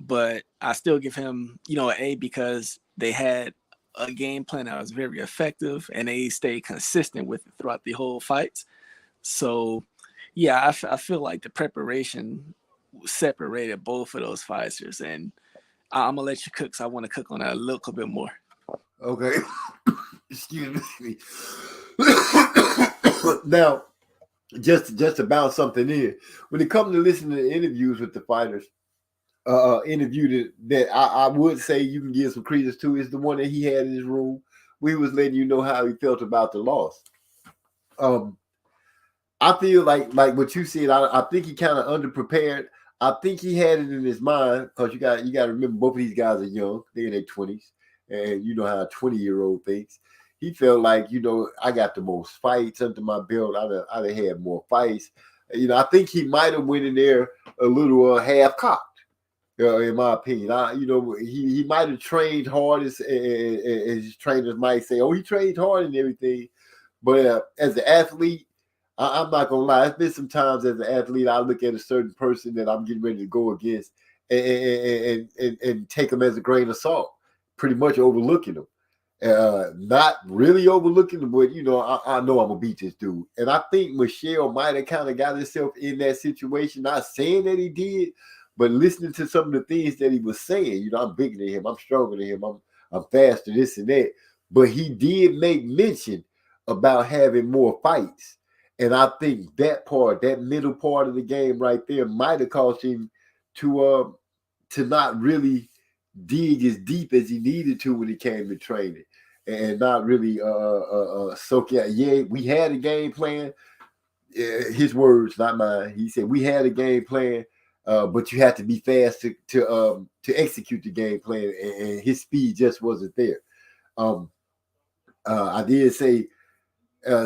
But I still give him, an A, because they had a game plan that was very effective and they stayed consistent with it throughout the whole fight. So, yeah, I feel like the preparation separated both of those fighters. And I'm going to let you cook, so I want to cook on that a little bit more. Okay. Excuse me. Now, just to bounce something in, when it comes to listening to interviews with the fighters, interview that I would say you can give some credence to is the one that he had in his room. We was letting you know how he felt about the loss. I feel like what you said. I think he kind of underprepared. I think he had it in his mind, because you got to remember, both of these guys are young. They're in their 20s, and you know how a 20-year-old thinks. He felt like, I got the most fights under my belt. I'd have had more fights. I think he might have went in there a little half cocked. In my opinion, he might have trained hard, as his trainers might say, "Oh, he trained hard and everything." But as an athlete, I'm not gonna lie. It's been some times as an athlete, I look at a certain person that I'm getting ready to go against, and take them as a grain of salt, pretty much overlooking them. Not really overlooking them, but I know I'm gonna beat this dude. And I think Michelle might have kind of got himself in that situation. Not saying that he did. But listening to some of the things that he was saying, I'm bigger than him, I'm stronger than him, I'm faster, this and that. But he did make mention about having more fights. And I think that middle part of the game right there might have caused him to not really dig as deep as he needed to when he came to training. And not really soak out. Yeah, we had a game plan. His words, not mine. He said, we had a game plan. But you had to be fast to execute the game plan, and his speed just wasn't there. I did say,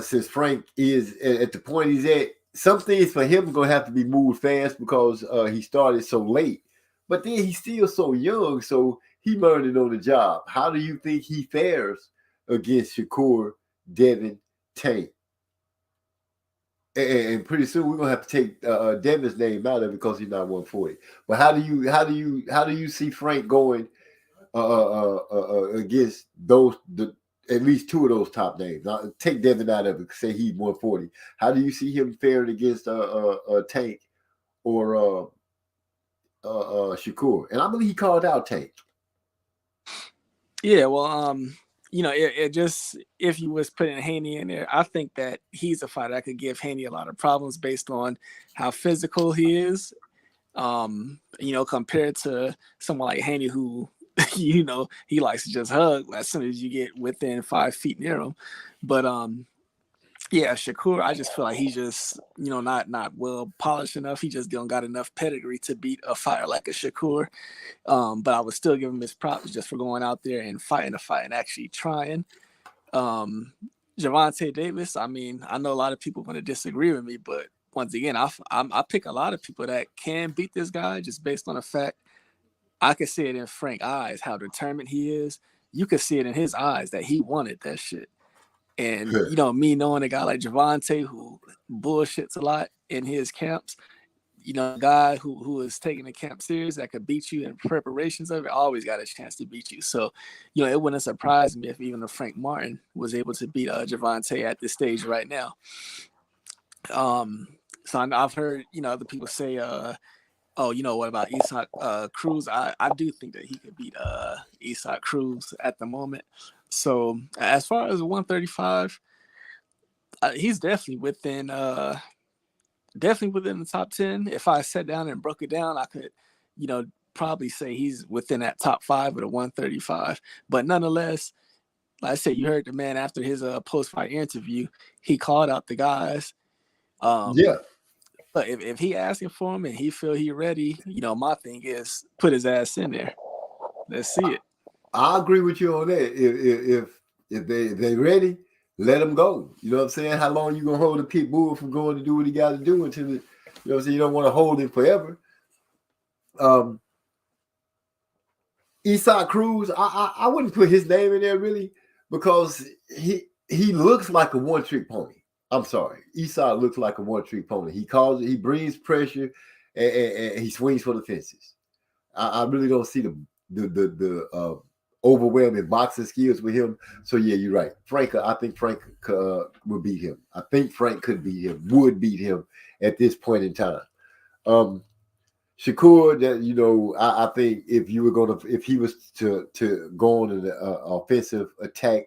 since Frank is at the point he's at, some things for him are going to have to be moved fast because he started so late. But then he's still so young, so he learned it on the job. How do you think he fares against Shakur, Devin, Tank? And pretty soon we're gonna have to take Devin's name out of it because he's not 140. But how do you see Frank going against at least two of those top names? Now, take Devin out of it. Say he's 140. How do you see him faring against Tank or Shakur? And I believe he called out Tank. Yeah, well, it just, if you was putting Haney in there, I think that he's a fighter that could give Haney a lot of problems based on how physical he is. Compared to someone like Haney who, he likes to just hug as soon as you get within 5 feet near him. But yeah, Shakur, I just feel like he's just, not well polished enough. He just don't got enough pedigree to beat a fighter like a Shakur. But I would still give him his props just for going out there and fighting a fight and actually trying. Gervonta Davis, I mean, I know a lot of people want to disagree with me, but once again, I pick a lot of people that can beat this guy just based on the fact I can see it in Frank's eyes, how determined he is. You can see it in his eyes that he wanted that shit. And, me knowing a guy like Gervonta who bullshits a lot in his camps, a guy who is taking the camp serious that could beat you in preparations of it, always got a chance to beat you. So, it wouldn't surprise me if even a Frank Martin was able to beat Gervonta at this stage right now. So I've heard, other people say, what about Isaac Cruz? I do think that he could beat Isaac Cruz at the moment. So as far as 135, he's definitely within the top 10. If I sat down and broke it down, I could, probably say he's within that top 5 of the 135. But nonetheless, like I said, you heard the man after his post-fight interview, he called out the guys. Yeah. But if he asking for him and he feel he ready, my thing is put his ass in there. Let's see it. I agree with you on that. If they ready, let them go. You know what I'm saying? How long you gonna hold a pit bull from going to do what he got to do until you know what I'm saying? You don't want to hold him forever. Isaac Cruz, I wouldn't put his name in there really because he looks like a one-trick pony. I'm sorry. Isaac looks like a one-trick pony. He brings pressure and he swings for the fences. I really don't see the overwhelming boxing skills with him. So yeah, you're right. I think Frank would beat him. I think Frank would beat him at this point in time. Shakur, that I think if he was to go on an offensive attack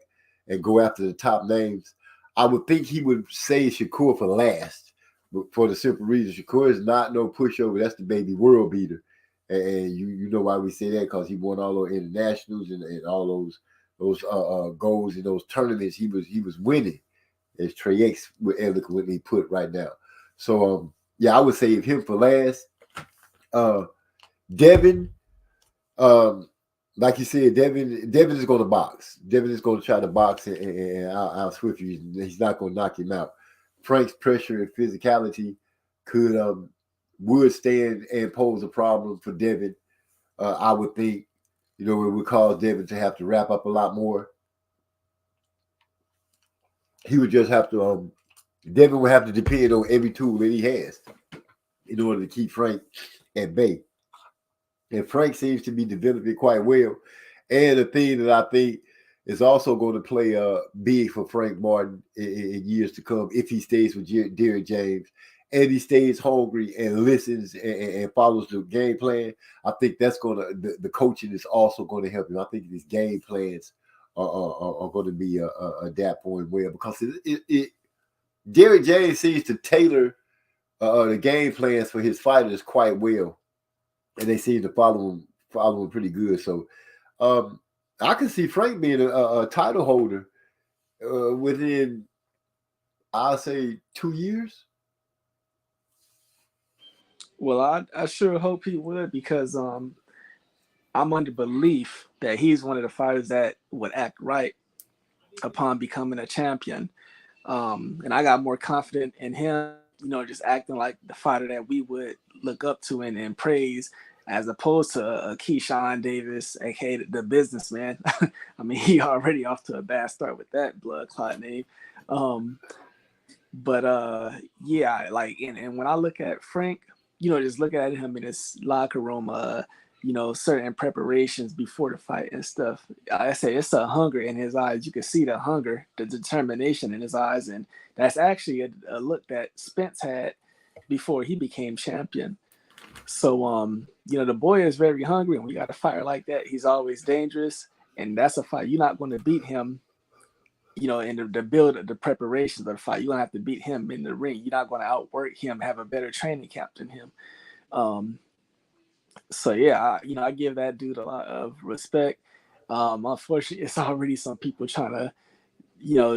and go after the top names, I would think he would say Shakur for last, but for the simple reason Shakur is not no pushover. That's the baby world beater. And you know why we say that, because he won all those internationals and all those goals in those tournaments. He was winning, as Trey X would eloquently put right now. So I would say him for last. Devin, like you said, Devin is going to box. Devin is going to try to box and I'll swift you. He's not going to knock him out. Frank's pressure and physicality could would stand and pose a problem for Devin. I would think, it would cause Devin to have to wrap up a lot more. He would just have to, Devin would have to depend on every tool that he has in order to keep Frank at bay. And Frank seems to be developing quite well. And the thing that I think is also going to play big for Frank Martin in years to come, if he stays with Derrick James and he stays hungry and listens and follows the game plan, I think that's going to, the coaching is also going to help him. I think these game plans are going to be adaptable well, because Derrick James seems to tailor the game plans for his fighters quite well, and they seem to follow him pretty good. So I can see Frank being a title holder within, I'll say, 2 years. Well, I sure hope he would, because I'm under belief that he's one of the fighters that would act right upon becoming a champion. And I got more confident in him, just acting like the fighter that we would look up to and praise, as opposed to Keyshawn Davis, aka the businessman. I mean, he already off to a bad start with that blood clot name. Yeah, like, and when I look at Frank, just looking at him in his locker room, certain preparations before the fight and stuff, I say it's a hunger in his eyes. You can see the hunger, the determination in his eyes. And that's actually a look that Spence had before he became champion. So, the boy is very hungry, and we got a fighter like that. He's always dangerous, and that's a fight. You're not going to beat him, in the build of the preparations of the fight. You're going to have to beat him in the ring. You're not going to outwork him, have a better training camp than him. So yeah, I give that dude a lot of respect. Unfortunately, it's already some people trying to,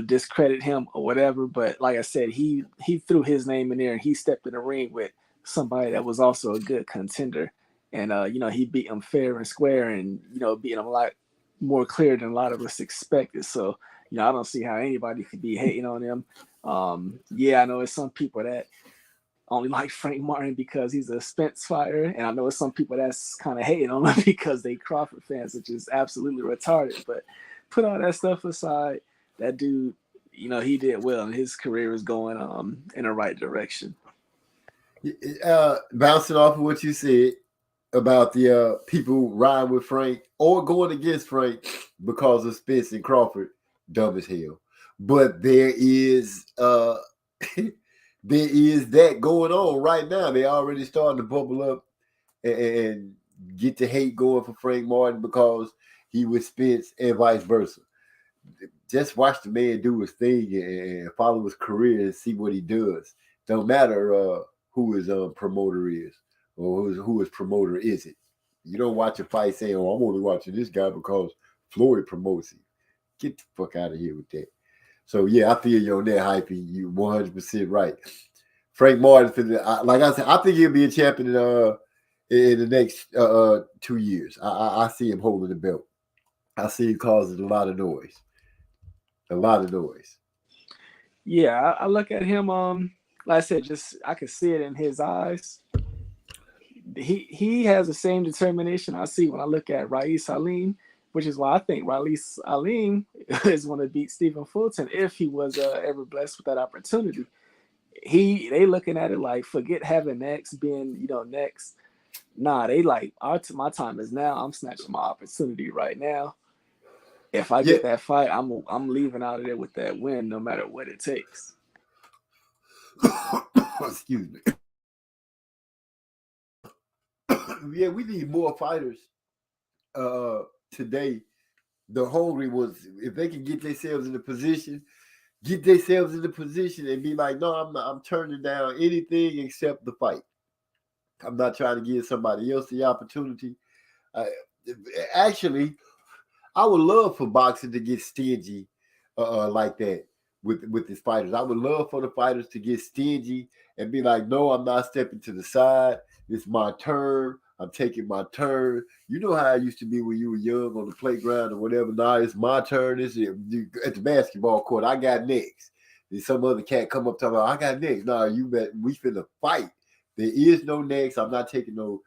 discredit him or whatever. But like I said, he threw his name in there, and he stepped in the ring with somebody that was also a good contender. And, he beat him fair and square, and, beat him a lot more clear than a lot of us expected. So, I don't see how anybody could be hating on him. Yeah, I know it's some people that only like Frank Martin because he's a Spence fighter. And I know it's some people that's kind of hating on him because they Crawford fans, which is absolutely retarded. But put all that stuff aside, that dude, he did well, and his career is going in the right direction. Bouncing off of what you said about the people riding with Frank or going against Frank because of Spence and Crawford, dumb as hell. But there is there is that going on right now. They already starting to bubble up and get the hate going for Frank Martin because he was Spence and vice versa. Just watch the man do his thing and follow his career and see what he does. Don't matter who his promoter is or who his promoter isn't. You don't watch a fight saying, "Oh, I'm only watching this guy because Floyd promotes him." Get the fuck out of here with that. So yeah, I feel you on that, Hypey. You 100% right. Frank Martin, like I said, I think he'll be a champion in the next 2 years. I see him holding the belt. I see him causing a lot of noise. A lot of noise. Yeah, I look at him. Like I said, I can see it in his eyes. He has the same determination I see when I look at Raees Salim, which is why I think Raees Salim is going to beat Stephen Fulton if he was ever blessed with that opportunity. They looking at it like, forget having next, being next. Nah, they like my time is now. I'm snatching my opportunity right now. If I get that fight, I'm leaving out of there with that win, no matter what it takes. Excuse me. Yeah, we need more fighters today. The hungry ones, if they can get themselves in the position, and be like, no, I'm turning down anything except the fight. I'm not trying to give somebody else the opportunity. Actually, I would love for boxing to get stingy like that with these fighters. I would love for the fighters to get stingy and be like, no, I'm not stepping to the side. It's my turn. I'm taking my turn. You know how it used to be when you were young on the playground or whatever. Now it's my turn. At the basketball court, I got next. Then some other cat come up talking about, I got next. Nah, you bet we finna fight. There is no next. I'm not taking no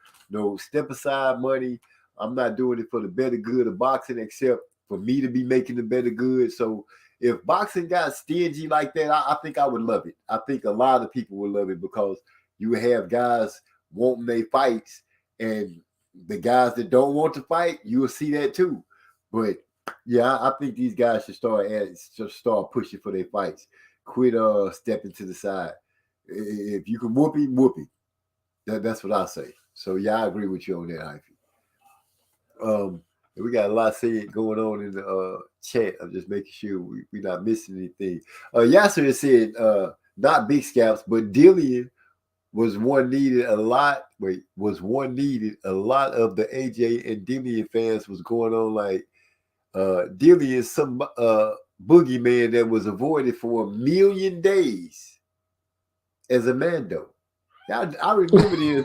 step aside money. I'm not doing it for the better good of boxing, except for me to be making the better good. So if boxing got stingy like that, I think I would love it. I think a lot of people would love it because you have guys wanting their fights, and the guys that don't want to fight, you will see that too. But yeah, I think these guys should start pushing for their fights. Quit stepping to the side. If you can whoop him. That's what I say. So yeah, I agree with you on that, Hyphy. We got a lot said going on in the chat. I'm just making sure we're not missing anything. Yasser has said not big scalps, but Dillian was one needed a lot. Was one needed a lot of the AJ and Dillian fans was going on like Dillian some boogeyman that was avoided for 1 million days as a Mando. I remember him.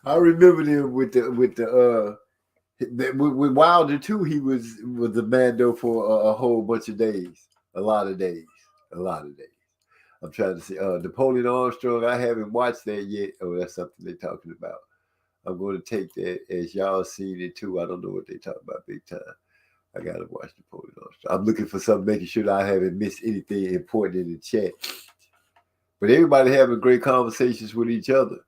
I remember him with Wilder too. He was the Mando for a whole bunch of days, a lot of days. I'm trying to see Napoleon Armstrong. I haven't watched that yet. Oh, that's something they're talking about. I'm going to take that as y'all seen it too. I don't know what they talk about big time. I gotta watch Napoleon Armstrong. I'm looking for something, making sure that I haven't missed anything important in the chat. But everybody having great conversations with each other,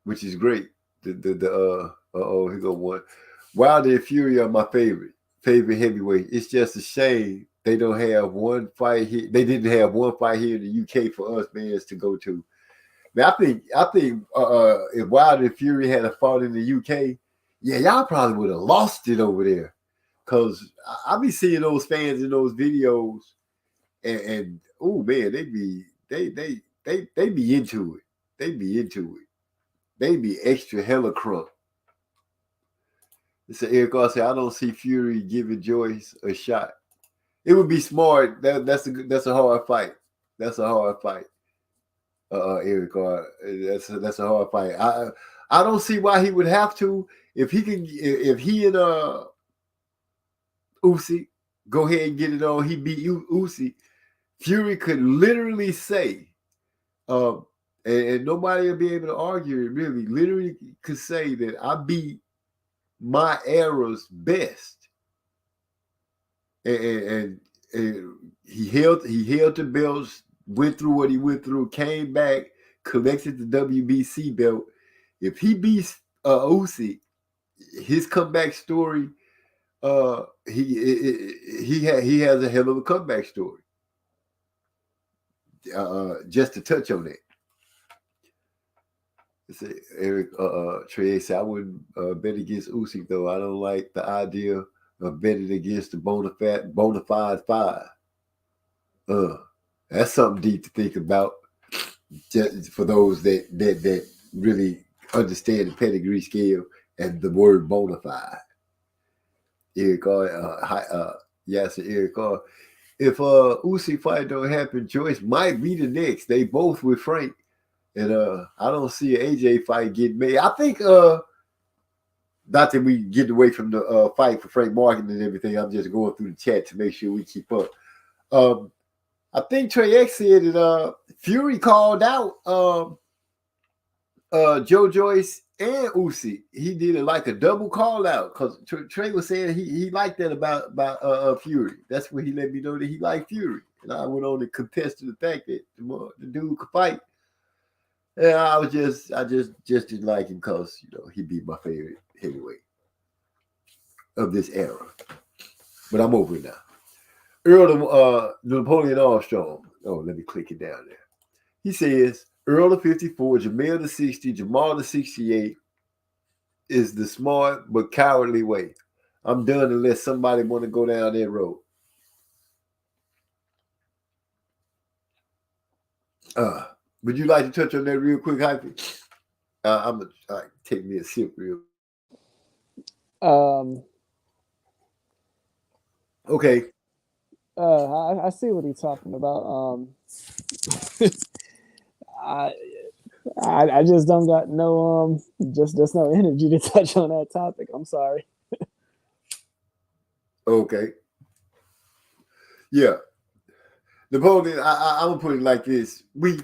which is great. Here go one. Wilder and Fury are my favorite heavyweight. It's just a shame they don't have one fight here. They didn't have one fight here in the UK for us fans to go to. Man, I think if Wilder and Fury had a fought in the UK, yeah, y'all probably would have lost it over there. Cause I be seeing those fans in those videos, and oh man, they be into it. They be extra hella crunk. It's Eric R. said, I don't see Fury giving Joyce a shot. It would be smart. That's a hard fight. That's a hard fight. Eric R. That's a hard fight. I don't see why he would have to. If he and Usyk go ahead and get it on, he beat Usyk. Fury could literally say, and nobody will be able to argue it. Really, literally could say that I beat my era's best, and he held the belts, went through what he went through, came back, collected the WBC belt. If he beats Usyk, his comeback story, he has a hell of a comeback story. Just to touch on that. Eric Trey said, I wouldn't bet against Usyk though. I don't like the idea of betting against the bona fide five. That's something deep to think about. Just for those that really understand the pedigree scale and the word bona fide. Eric Eric R. If Usyk fight don't happen, Joyce might be the next. They both with Frank. And I don't see an AJ fight getting made. I think not that we get away from the fight for Frank Martin and everything. I'm just going through the chat to make sure we keep up. I think Trey X said that Fury called out Joe Joyce and Usyk. He did it like a double call out because Trey was saying he liked that about Fury. That's when he let me know that he liked Fury. And I went on to contest to the fact that the dude could fight. And I just didn't like him because he beat my favorite heavyweight of this era. But I'm over it now. Earl Napoleon Armstrong. Oh, let me click it down there. He says Earl the 54, Jamel the 60, Jamal the 68 is the smart but cowardly way. I'm done unless somebody want to go down that road. Would you like to touch on that real quick, Hyphy? I'm gonna take me a sip real. Okay. I see what he's talking about. I just don't got no just no energy to touch on that topic. I'm sorry. Okay. Yeah. Napoleon, I'm gonna put it like this: we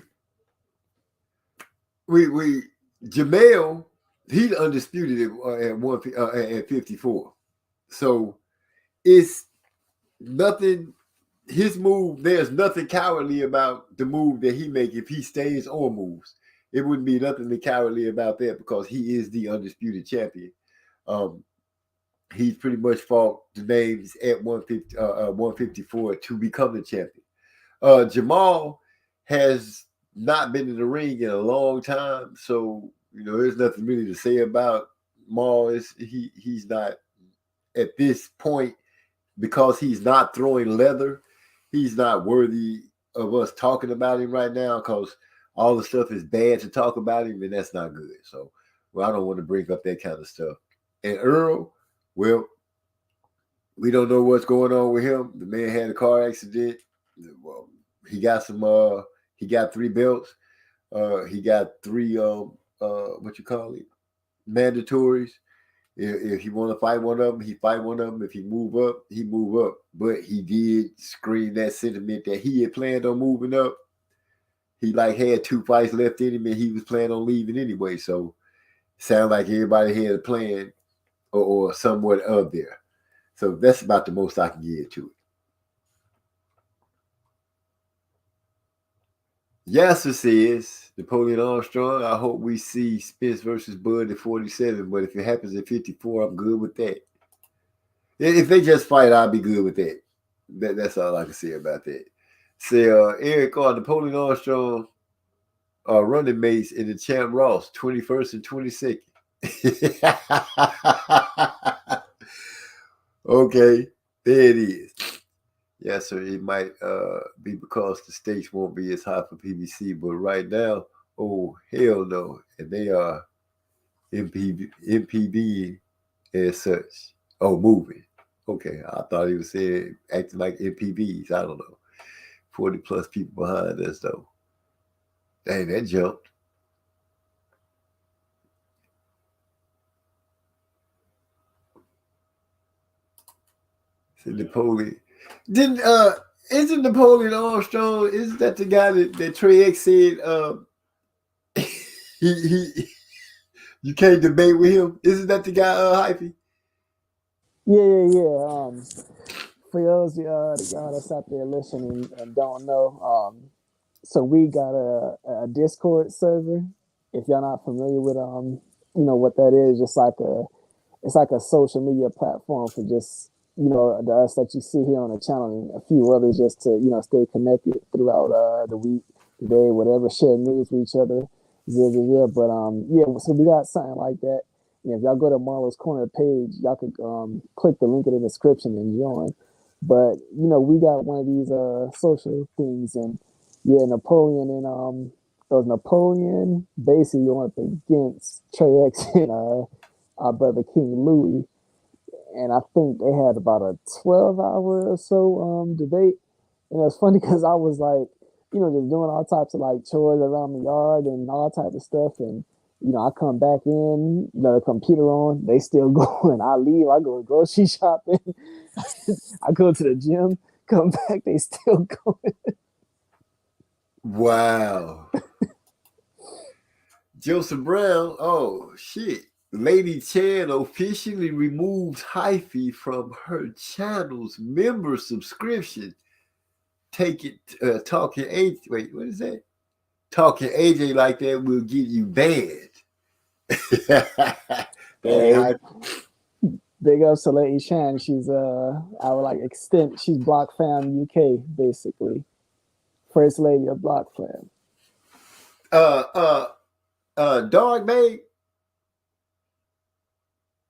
Jamel, he's undisputed at 54. So it's nothing. His move, there's nothing cowardly about the move that he make if he stays or moves. It wouldn't be nothing cowardly about that because he is the undisputed champion. He's pretty much fought the names at 154 to become the champion. Jamal has not been in the ring in a long time, so there's nothing really to say about Maul. He's not at this point because he's not throwing leather. He's not worthy of us talking about him right now because all the stuff is bad to talk about him, and that's not good. So, I don't want to bring up that kind of stuff. And Earl, well, we don't know what's going on with him. The man had a car accident. Well, he got 3 belts. He got 3 mandatories. If he want to fight one of them, he fight one of them. If he move up, he move up. But he did scream that sentiment that he had planned on moving up. He had 2 fights left in him, and he was planning on leaving anyway. So, sound like everybody had a plan or somewhat of there. So that's about the most I can give to it. Yasser says, Napoleon Armstrong, I hope we see Spence versus Bud at 47, but if it happens at 54, I'm good with that. If they just fight, I'll be good with that. That's all I can say about that. Say, Eric, Napoleon Armstrong are running mates in the Champ Ross, 21st and 22nd. Okay, there it is. Yeah, so it might be because the stakes won't be as high for PBC, but right now, oh hell no, and they are MPB as such. Oh, moving. Okay, I thought he was saying acting like MPBs. I don't know. 40 plus people behind us though. Dang, that jumped. Napoleon. Isn't Napoleon Armstrong, isn't that the guy that Trey X said he you can't debate with him? Isn't that the guy Hyphy? Yeah. For those y'all that's out there listening and don't know, so we got a Discord server. If y'all not familiar with what that is, it's like a social media platform for just the us that you see here on the channel and a few others, just to stay connected throughout the week, the day, whatever, share news with each other. But so we got something like that. And if y'all go to Marlo's Corner page, y'all could click the link in the description and join. But we got one of these social things, and Napoleon and it was Napoleon basically going up against Trey X and our brother King Louis. And I think they had about a 12-hour or so debate. And it was funny because I was like, just doing all types of chores around the yard and all type of stuff. And, I come back in, the computer on, they still going. I leave, I go grocery shopping. I go to the gym, come back, they still going. Wow. Joseph Brown, oh, shit. Lady Chan officially removed Hyphy from her channel's member subscription. Talking AJ. Wait, what is that? Talking AJ like that will get you banned. Hey, big ups to Lady Chan. She's she's Block Fam UK basically. First lady of Block Fam. Dark babe.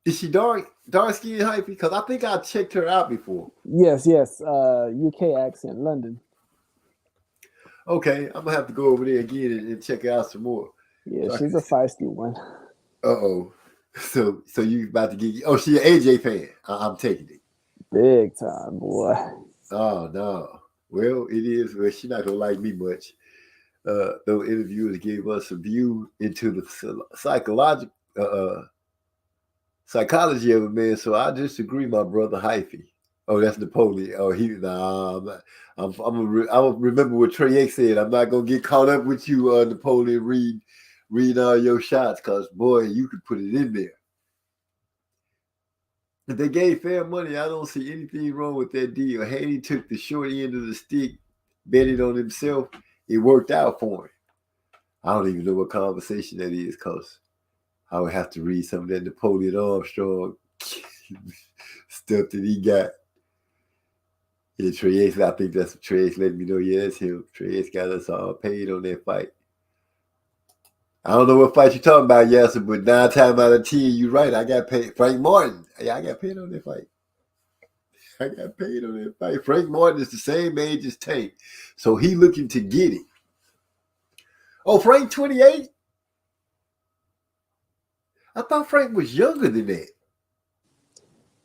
Is she dark skinned Hyphy? Because I think I checked her out before. Yes. UK accent, London. Okay, I'm gonna have to go over there again and check her out some more. Yeah, she's a feisty one. Uh-oh. So you about to get? Oh, she an AJ fan. I'm taking it. Big time, boy. Oh no. Well, it is. Well, she's not gonna like me much. Those interviewers gave us a view into the psychology of a man. So I disagree, my brother Hyphy. Oh, that's Napoleon. Oh, I'll remember what Trey said. I'm not gonna get caught up with you, Napoleon. Read all your shots, cause boy, you could put it in there. If they gave fair money, I don't see anything wrong with that deal. Haney took the short end of the stick, betted on himself. It worked out for him. I don't even know what conversation that is, cause I would have to read some of that Napoleon Armstrong stuff that he got. Yeah, Trey, I think that's what Trey letting me know. Yeah, that's him. Trey got us all paid on that fight. I don't know what fight you're talking about, Yasser, but 9 times out of 10, you're right. I got paid. Frank Martin. Yeah, I got paid on that fight. Frank Martin is the same age as Tank, so he looking to get it. Oh, Frank 28? I thought Frank was younger than that.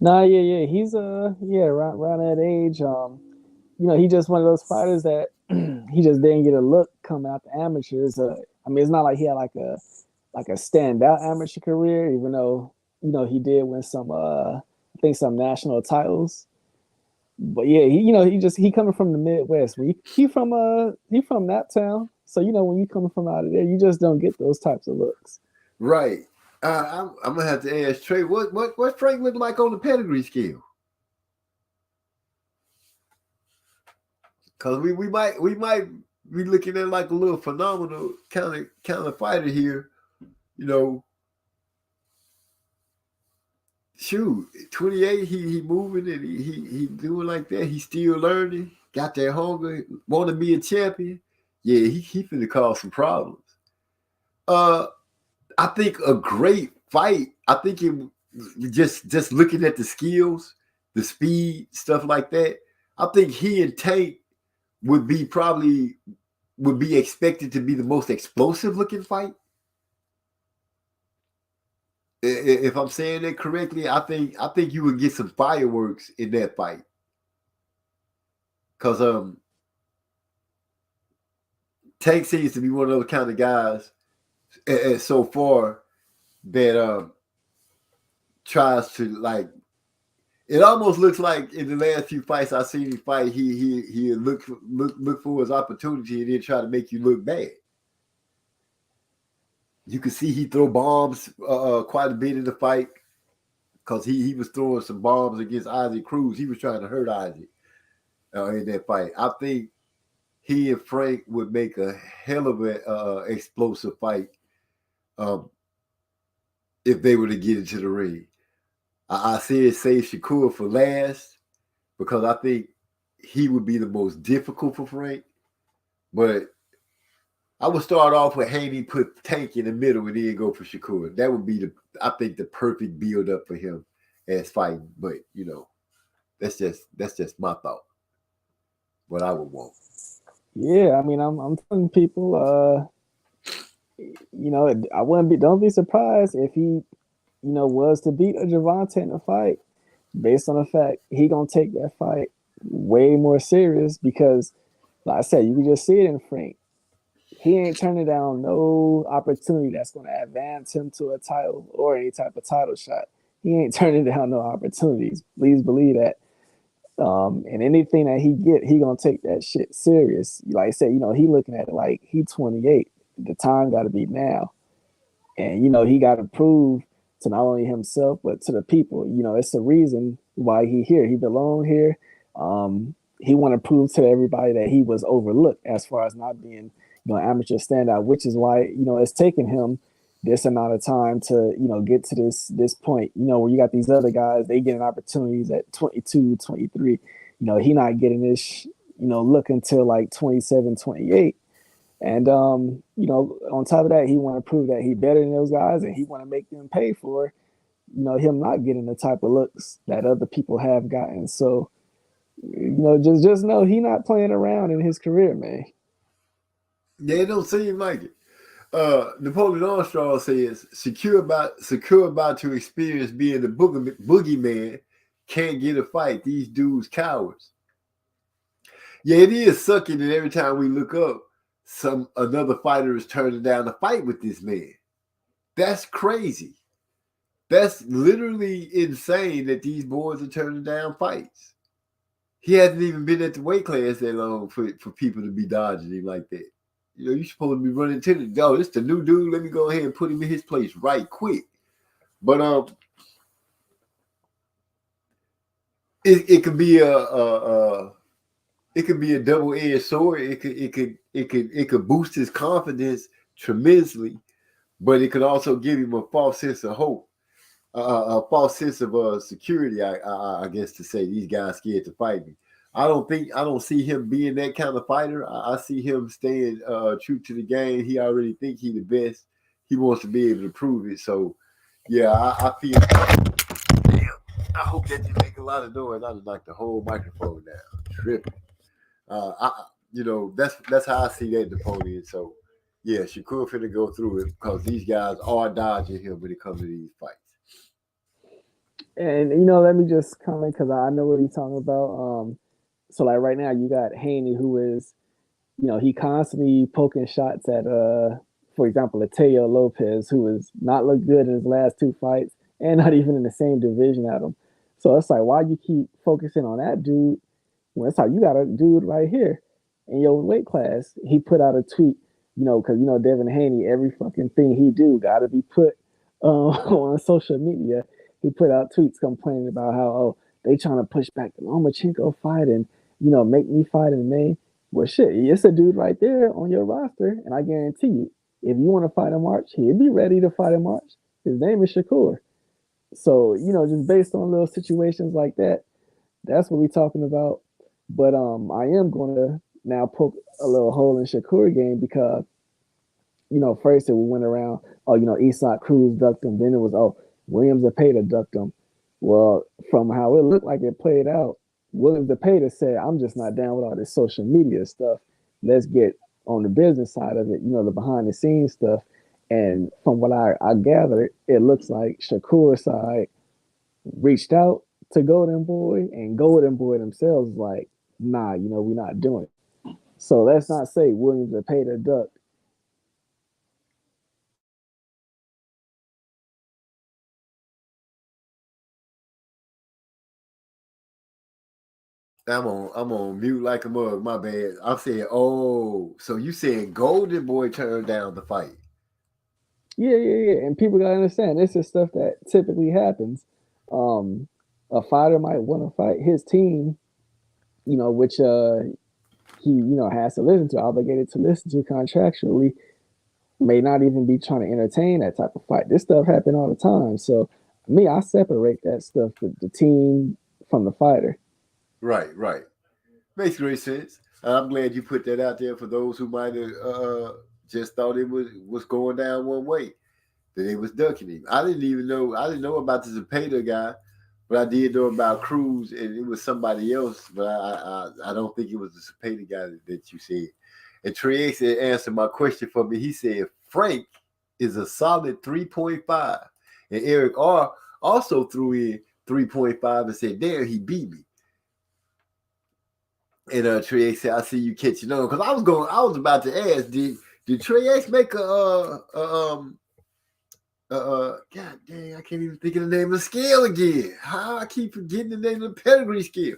Nah, yeah. He's around that age. He just one of those fighters that he just didn't get a look coming out the amateurs. It's not like he had like a standout amateur career, even though he did win some some national titles. But yeah, he coming from the Midwest. He from that town, so when you coming from out of there, you just don't get those types of looks. Right. I'm gonna have to ask Trey what Frank look like on the pedigree scale. Cause we might be looking at like a little phenomenal kind of fighter here, Shoot, 28, he moving and he doing like that. He still learning, got that hunger, want to be a champion. Yeah, he finna cause some problems. I think a great fight. I think it just looking at the skills, the speed, stuff like that. I think he and Tank would be expected to be the most explosive looking fight. If I'm saying that correctly, I think you would get some fireworks in that fight. Cause Tank seems to be one of those kind of guys so far that tries to like. It almost looks like in the last few fights I've seen him fight, he look for his opportunity and then try to make you look bad. You can see he throw bombs quite a bit in the fight because he was throwing some bombs against Isaac Cruz. He was trying to hurt Isaac in that fight. I think he and Frank would make a hell of a explosive fight if they were to get into the ring. I said save Shakur for last because I think he would be the most difficult for Frank. But I would start off with Haney, put Tank in the middle, and then go for Shakur. That would be the perfect build up for him as fighting. But that's just my thought. What I would want. Yeah, I'm telling people, don't be surprised if he, was to beat a Gervonta in a fight, based on the fact he gonna take that fight way more serious because, like I said, you can just see it in Frank. He ain't turning down no opportunity that's going to advance him to a title or any type of title shot. He ain't turning down no opportunities. Please believe that. And anything that he get, he going to take that shit serious. Like I said, he looking at it like he 28. The time got to be now. And, he got to prove to not only himself, but to the people. It's the reason why he here. He belong here. He want to prove to everybody that he was overlooked as far as not being amateur standout, which is why, it's taken him this amount of time to, get to this point, where you got these other guys, they getting opportunities at 22, 23, he not getting this, look until like 27, 28. And, on top of that, he want to prove that he better than those guys and he want to make them pay for, him not getting the type of looks that other people have gotten. So, just know he not playing around in his career, man. Yeah, it don't seem like it. Napoleon Armstrong says, secure about to experience being the boogeyman, can't get a fight. These dudes cowards. Yeah, it is sucking that every time we look up, another fighter is turning down the fight with this man. That's crazy. That's literally insane that these boys are turning down fights. he hasn't even been at the weight class that long for people to be dodging him like that. You know, you're supposed to be running to the this the new dude. Let me go ahead and put him in his place right quick. But it could be a double-edged sword. It could boost his confidence tremendously, but it could also give him a false sense of hope, a false sense of security. I guess to say these guys scared to fight me. I don't see him being that kind of fighter. I see him staying true to the game. He already think he the best. He wants to be able to prove it. So, yeah, I feel. Damn, I hope that didn't make a lot of noise. I just knocked the whole microphone down. Tripping. That's how I see that Napoleon. So, yeah, Shakur finna go through it because these guys are dodging him when it comes to these fights. And let me just comment because I know what he's talking about. So like right now you got Haney, who is, he constantly poking shots at, for example, Teo Lopez, who has not looked good in his last two fights and not even in the same division at him. So it's like, why you keep focusing on that dude when it's like you got a dude right here in your weight class? He put out a tweet, because Devin Haney, every fucking thing he do got to be put on social media. He put out tweets complaining about how they trying to push back the Lomachenko fight and make me fight in May. Well, shit, it's a dude right there on your roster, and I guarantee you, if you want to fight in March, he'll be ready to fight in March. His name is Shakur. So just based on little situations like that, that's what we're talking about. But I am going to now poke a little hole in Shakur game because first it went around, Isaac Cruz ducked him, then it was Williams Zepeda ducked him. Well, from how it looked like it played out, Williams Zepeda said, I'm just not down with all this social media stuff. Let's get on the business side of it, the behind the scenes stuff. And from what I gathered, it looks like Shakur's side reached out to Golden Boy, and Golden Boy themselves was like, nah, we're not doing it. So let's not say Williams Zepeda ducked. I'm on mute like a mug. My bad. I'm saying, so you saying Golden Boy turned down the fight? Yeah. And people gotta understand this is stuff that typically happens. A fighter might want to fight his team, which he has to listen to, obligated to listen to contractually, may not even be trying to entertain that type of fight. This stuff happen all the time. So I separate that stuff, the team from the fighter. Right. Makes great sense. I'm glad you put that out there for those who might have just thought it was going down one way, that it was ducking him. I didn't know about the Zepeda guy, but I did know about Cruz, and it was somebody else, but I don't think it was the Zepeda guy that you said. And Trey X answered my question for me. He said Frank is a solid 3.5. And Eric R also threw in 3.5 and said, there, he beat me. And Trey X said, I see you catching on. Because I was about to ask, did Trey X make God dang, I can't even think of the name of the scale again. How I keep forgetting the name of the pedigree scale.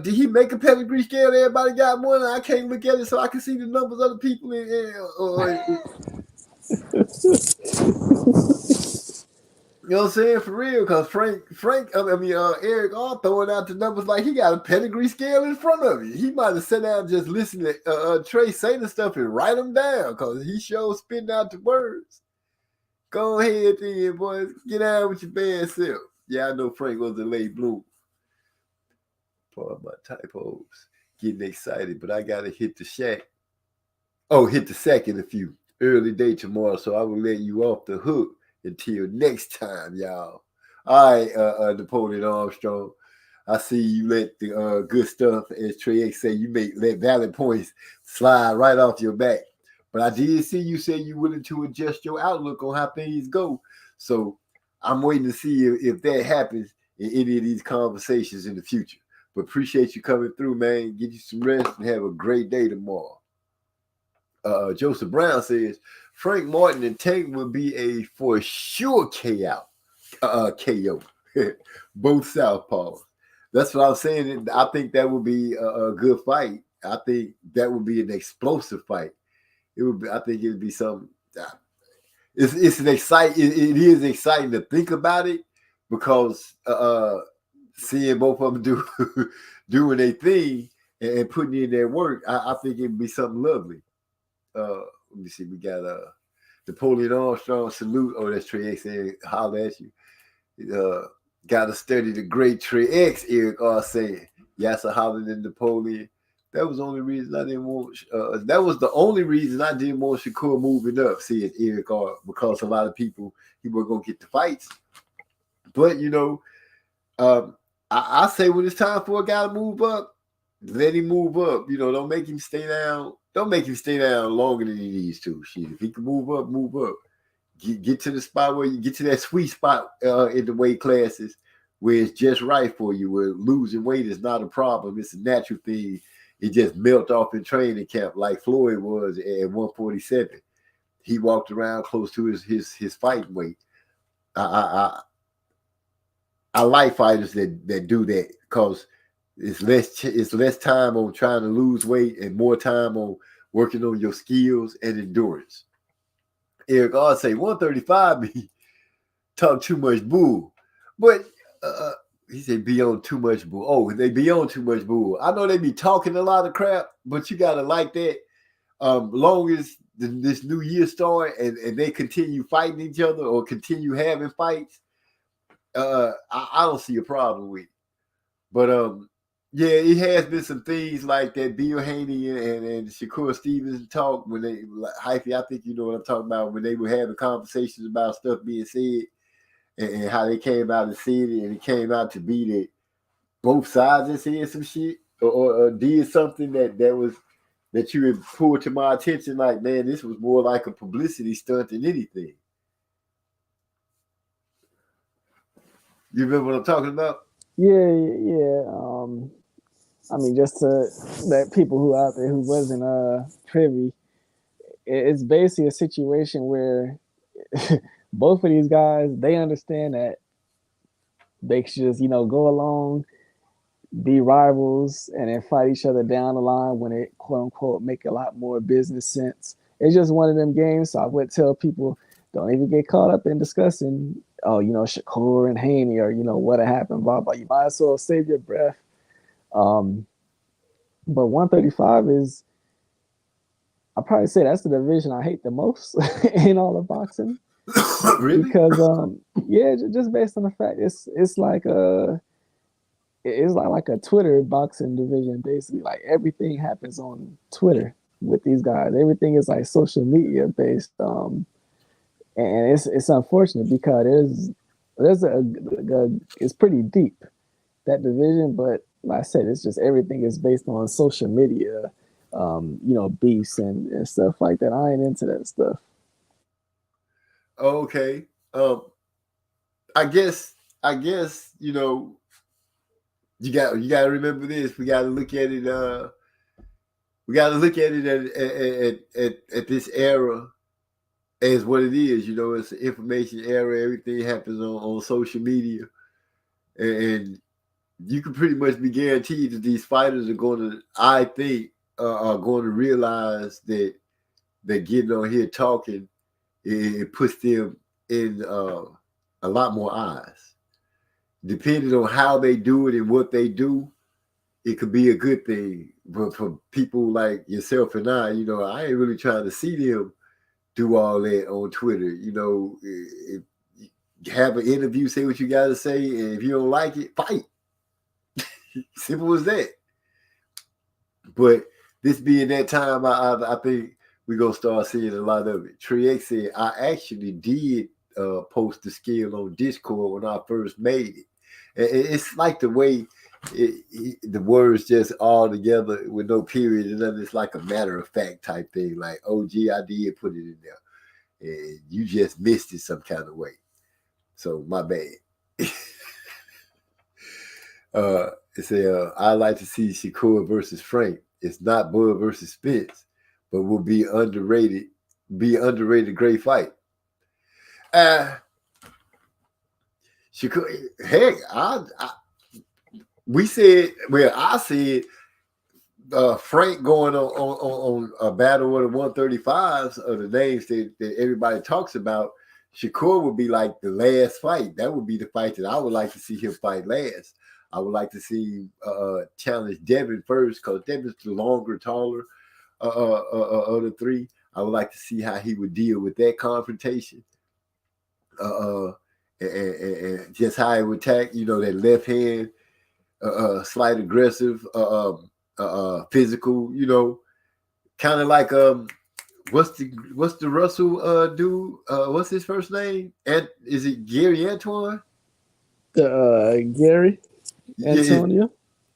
Did he make a pedigree scale? Everybody got one. I can't look at it so I can see the numbers of the people in You know what I'm saying? For real, because Eric all throwing out the numbers like he got a pedigree scale in front of you. He might have sat down and just listened to Trey say the stuff and write them down because he sure spitting out the words. Go ahead then, boys. Get out with your bad self. Yeah, I know Frank was a late bloomer. Pardon my typos. Getting excited, but I got to hit the shack. Hit the sack in a few. Early day tomorrow, so I will let you off the hook. Until next time, y'all. All right, Napoleon Armstrong. I see you let the good stuff, as Trey X say, you let valid points slide right off your back. But I did see you say you're willing to adjust your outlook on how things go. So I'm waiting to see if that happens in any of these conversations in the future. But appreciate you coming through, man. Get you some rest and have a great day tomorrow. Joseph Brown says, Frank Martin and Tank will be a for sure KO. KO. Both southpaws. That's what I'm saying. I think that would be a good fight. I think that would be an explosive fight. It would be. I think it would be something. It's an exciting. It is exciting to think about it because seeing both of them doing their thing and putting in their work, I think it'd be something lovely. Let me see. We got Napoleon Armstrong salute. Oh, that's Trey X saying holler at you. Got to study the great Trey X. Eric R saying Yasser Holland and Napoleon. That was the only reason I didn't want. That was the only reason I didn't want Shakur moving up. See, it's Eric R. Because a lot of people he were gonna get the fights. But you know, I say when it's time for a guy to move up, let him move up. You know, don't make him stay down. Don't make him stay down longer than he needs to. Shit, if he can move up, move up. Get to the spot where you get to that sweet spot in the weight classes where it's just right for you. Where losing weight is not a problem; it's a natural thing. It just melt off in training camp like Floyd was at 147. He walked around close to his fighting weight. I like fighters that do that because it's less time on trying to lose weight and more time on working on your skills and endurance. Eric R say 135 be talk too much bull, but he said be on too much bull. Oh, they be on too much bull. I know they be talking a lot of crap, but you gotta like that. Long as this new year start and they continue fighting each other or continue having fights, I don't see a problem with it. But yeah, it has been some things like that. Bill Haney and Shakur Stevens talk when they Hyphy, I think you know what I'm talking about, when they were having conversations about stuff being said and how they came out and said it, and it came out to be that both sides had said some shit or did something that you had pulled to my attention. Like, man, this was more like a publicity stunt than anything. You remember what I'm talking about? Yeah. I mean, just to let people who out there who wasn't privy, it's basically a situation where both of these guys, they understand that they should just, go along, be rivals, and then fight each other down the line when it quote unquote make a lot more business sense. It's just one of them games. So I would tell people, don't even get caught up in discussing, Shakur and Haney or, what happened, blah, blah. You might as well save your breath. But 135 is, I'll probably say that's the division I hate the most in all of boxing. Really? Because just based on the fact it's like a Twitter boxing division, basically. Like everything happens on Twitter with these guys. Everything is like social media based. And it's unfortunate because it's pretty deep, that division, but like I said, it's just everything is based on social media, beefs and stuff like that. I ain't into that stuff. Okay. I guess you got to remember this. We got to look at it. We got to look at it at this era as what it is. It's an information era. Everything happens on social media, and you can pretty much be guaranteed that these fighters are going to, I think, are going to realize that getting on here talking, it puts them in a lot more eyes. Depending on how they do it and what they do, it could be a good thing. But for people like yourself and I ain't really trying to see them do all that on Twitter. If you have an interview, say what you got to say, and if you don't like it, fight. Simple as that. But this being that time, I think we're going to start seeing a lot of it. Trey X said, I actually did post the scale on Discord when I first made it. It's like the way the words just all together with no period and nothing. It's like a matter of fact type thing. Like, oh, gee, I did put it in there. And you just missed it some kind of way. So, my bad. It said, I like to see Shakur versus Frank. It's not Bud versus Spence, but will be underrated. Great fight. Shakur, heck, we said, well, I said Frank going on a battle of the 135s of the names that everybody talks about. Shakur would be like the last fight. That would be the fight that I would like to see him fight last. I would like to see challenge Devin first because Devin's the longer, taller of the three. I would like to see how he would deal with that confrontation. And just how he would attack, that left hand, slight aggressive, physical, kind of like what's the Russell dude? What's his first name? And is it Gary Antoine? Gary Antonio. Yeah.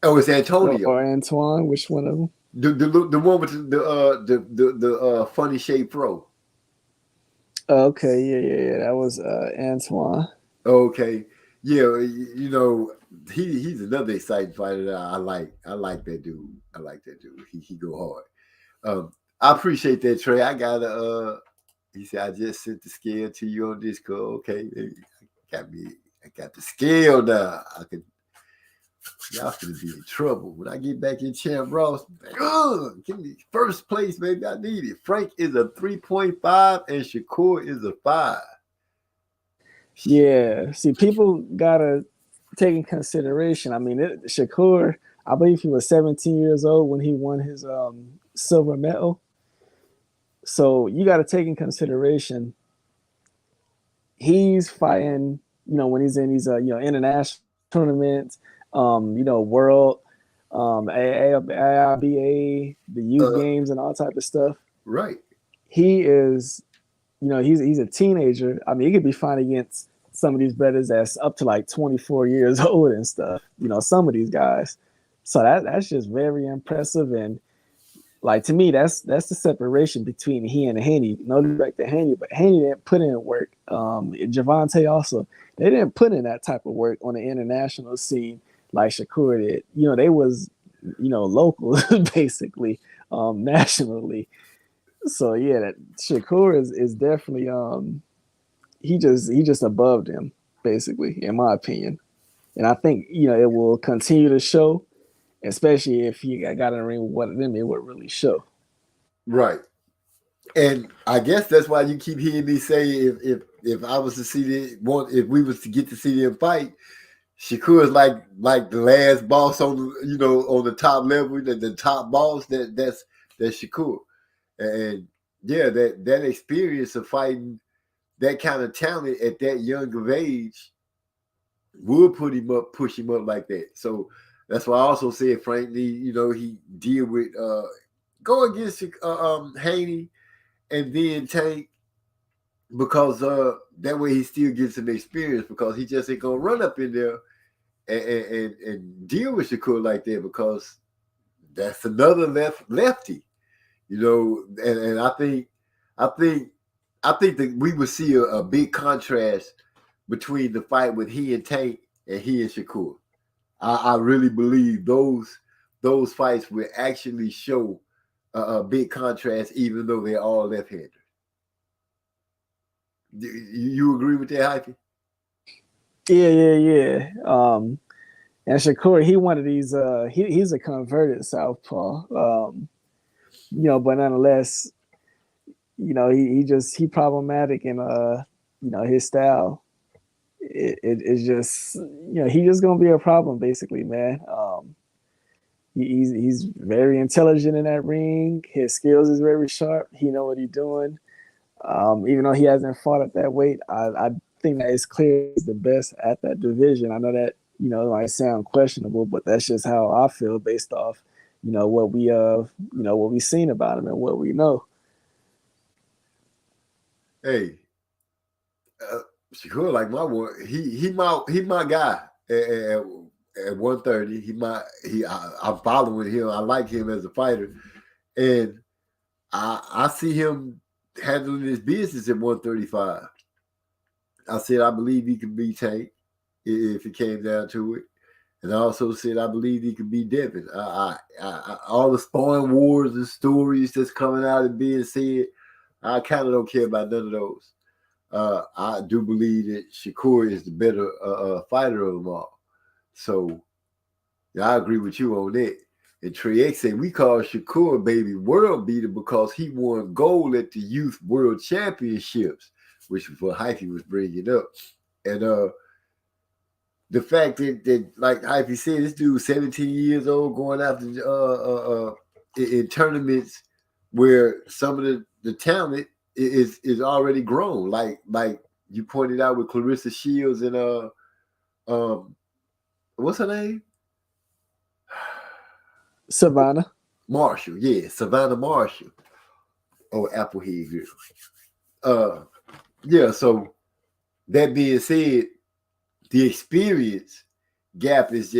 Oh, it's Antonio or Antoine. Which one of them? The one with the funny shaped fro. Okay, yeah. That was Antoine. Okay, yeah, he's another exciting fighter that I like. I like that dude. He go hard. I appreciate that, Trey. I got he said I just sent the scale to you on Discord. Okay, I got the scale now. Y'all gonna be in trouble when I get back in Champ Ross. Give me first place, baby. I need it. Frank is a 3.5 and Shakur is a 5. Yeah. See, people gotta take in consideration. I mean, Shakur, I believe he was 17 years old when he won his silver medal. So you got to take in consideration he's fighting, when he's in these international tournaments, world, AIBA, the youth games, and all type of stuff. Right. He is, he's a teenager. I mean, he could be fighting against some of these brothers that's up to like 24 years old and stuff. Some of these guys. So that's just very impressive. And like, to me, that's the separation between he and Haney. No direct to Haney, but Haney didn't put in work. Javante also, they didn't put in that type of work on the international scene like Shakur did. They was, local basically, nationally. So yeah, that Shakur is definitely he just above them basically, in my opinion. And I think it will continue to show. Especially if he got in a ring with one of them, it would really show. Right. And I guess that's why you keep hearing me say if I was to see if we was to get to see them fight, Shakur is like the last boss on on the top level, the top boss that's Shakur. And yeah, that experience of fighting that kind of talent at that young of age would push him up like that. So that's why I also said, frankly, he deal with go against Haney and then Tank because that way he still gets some experience because he just ain't gonna run up in there and deal with Shakur like that because that's another lefty, and I think that we would see a big contrast between the fight with he and Tank and he and Shakur. I really believe those fights will actually show a big contrast, even though they're all left-handed. You agree with that, Hyphy? Yeah. And Shakur, he one of these. He's a converted southpaw. But nonetheless, he problematic in his style. It's just he's just gonna be a problem basically, man. He's very intelligent in that ring. His skills is very sharp. He know what he's doing. Even though he hasn't fought at that weight, I think that it's clear he's the best at that division. I know that it might sound questionable, but that's just how I feel based off what we've seen about him and what we know. Hey. Shakur, like my one, he my guy at 130. I'm following him. I like him as a fighter, and I see him handling his business at 135. I said I believe he can beat Tank if it came down to it, and I also said I believe he can beat Devin. I all the sparring wars and stories that's coming out and being said, I kind of don't care about none of those. I do believe that Shakur is the better fighter of them all. So Yeah, I agree with you on that. And Trey X said we call Shakur baby world beater because he won gold at the Youth World Championships, which was what Hyphy was bringing up. And the fact that like Hyphy said, this dude 17 years old going after in tournaments where some of the talent is already grown. Like you pointed out with Clarissa Shields and what's her name? Savannah. Marshall, yeah, Savannah Marshall. Oh, Applehead girl. Yeah, so that being said, the experience gap is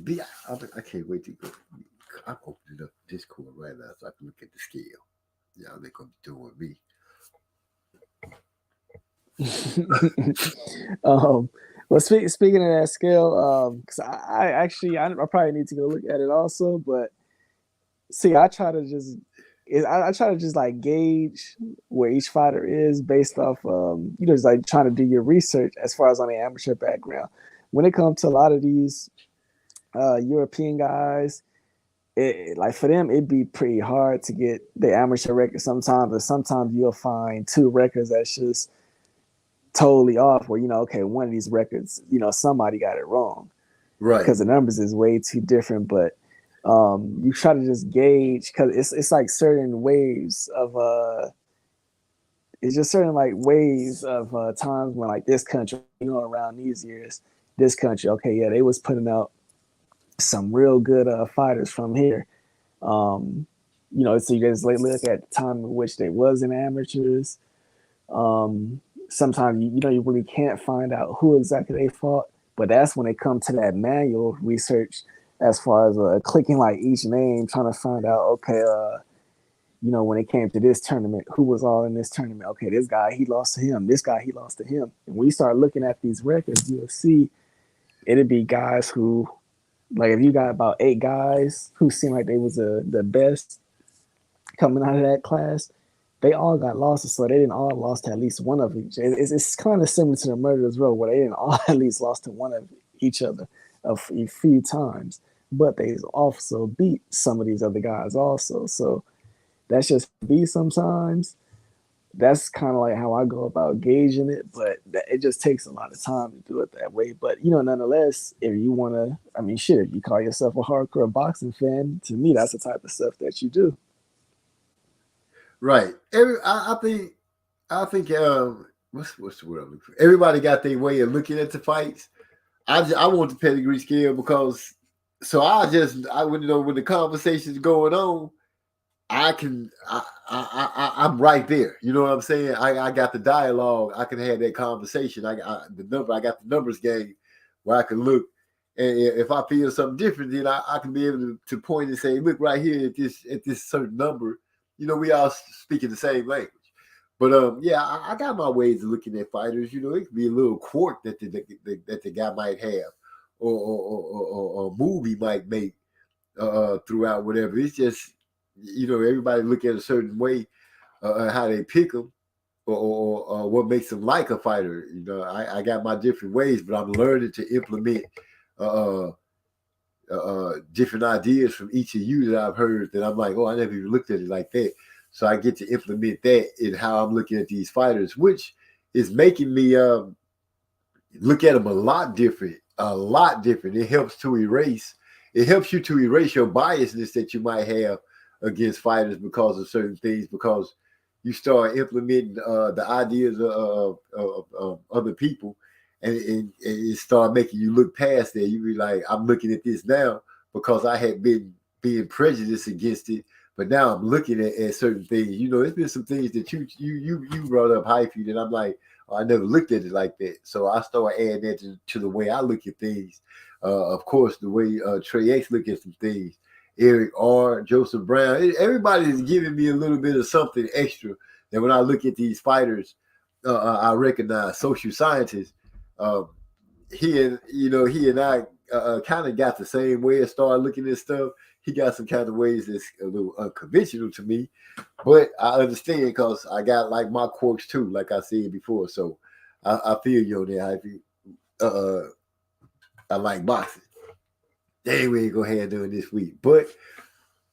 big. I can't wait to go. I'm opening up Discord right now so I can look at the scale. Yeah, they're gonna be doing me. Well, speaking of that scale, because I probably need to go look at it also. But see, I try to just like gauge where each fighter is based off, just like trying to do your research as far as on the amateur background. When it comes to a lot of these European guys, like for them, it'd be pretty hard to get the amateur record sometimes, but sometimes you'll find two records that's just totally off where, okay, one of these records, somebody got it wrong. Right. Because the numbers is way too different. But you try to just gauge, because it's like certain waves of it's just certain like waves of times when like this country, around these years, this country, okay, yeah, they was putting out some real good fighters from here. So you guys look at the time in which they was in amateurs. Sometimes you really can't find out who exactly they fought, but that's when they come to that manual research as far as clicking like each name, trying to find out, okay, when it came to this tournament, who was all in this tournament? Okay, this guy, he lost to him. This guy, he lost to him. And when you start looking at these records, you'll see it'd be guys who, like if you got about 8 guys who seemed like they was the best coming out of that class, they all got losses, so they didn't all lost to at least one of each. It's kind of similar to the Murderers Row, where they didn't all at least lost to one of each other a few times, but they also beat some of these other guys also. So that's just me sometimes. That's kind of like how I go about gauging it, but it just takes a lot of time to do it that way. But, nonetheless, if you want to, if you call yourself a hardcore boxing fan, to me, that's the type of stuff that you do. Right. I think what's the word I'm looking for? Everybody got their way of looking at the fights. I want the pedigree scale because when the conversation's going on, I'm right there. You know what I'm saying? I got the dialogue. I can have that conversation. I got the numbers game where I can look, and if I feel something different, then I can be able to point and say, look right here at this certain number. We all speaking the same language. But I got my ways of looking at fighters. It could be a little quirk that the guy might have, or a movie might make throughout whatever. It's just everybody look at a certain way, how they pick them, or what makes them like a fighter. I got my different ways, but I'm learning to implement different ideas from each of you that I've heard that I'm like, oh, I never even looked at it like that. So I get to implement that in how I'm looking at these fighters, which is making me look at them a lot different. It helps you to erase your biasness that you might have against fighters because of certain things, because you start implementing the ideas of other people, and it start making you look past that. You be like, I'm looking at this now because I had been being prejudiced against it, but now I'm looking at certain things. It's been some things that you brought up, Hyphy, that I'm like, oh, I never looked at it like that. So I start adding that to the way I look at things. Of course, the way Trey X look at some things, Eric R., Joseph Brown, everybody is giving me a little bit of something extra that when I look at these fighters, I recognize. Social scientists. He and I kind of got the same way of start looking at stuff. He got some kind of ways that's a little unconventional to me, but I understand because I got like my quirks too, like I said before. So I feel you on there. I like boxing. dang, we ain't gonna have doing this week. But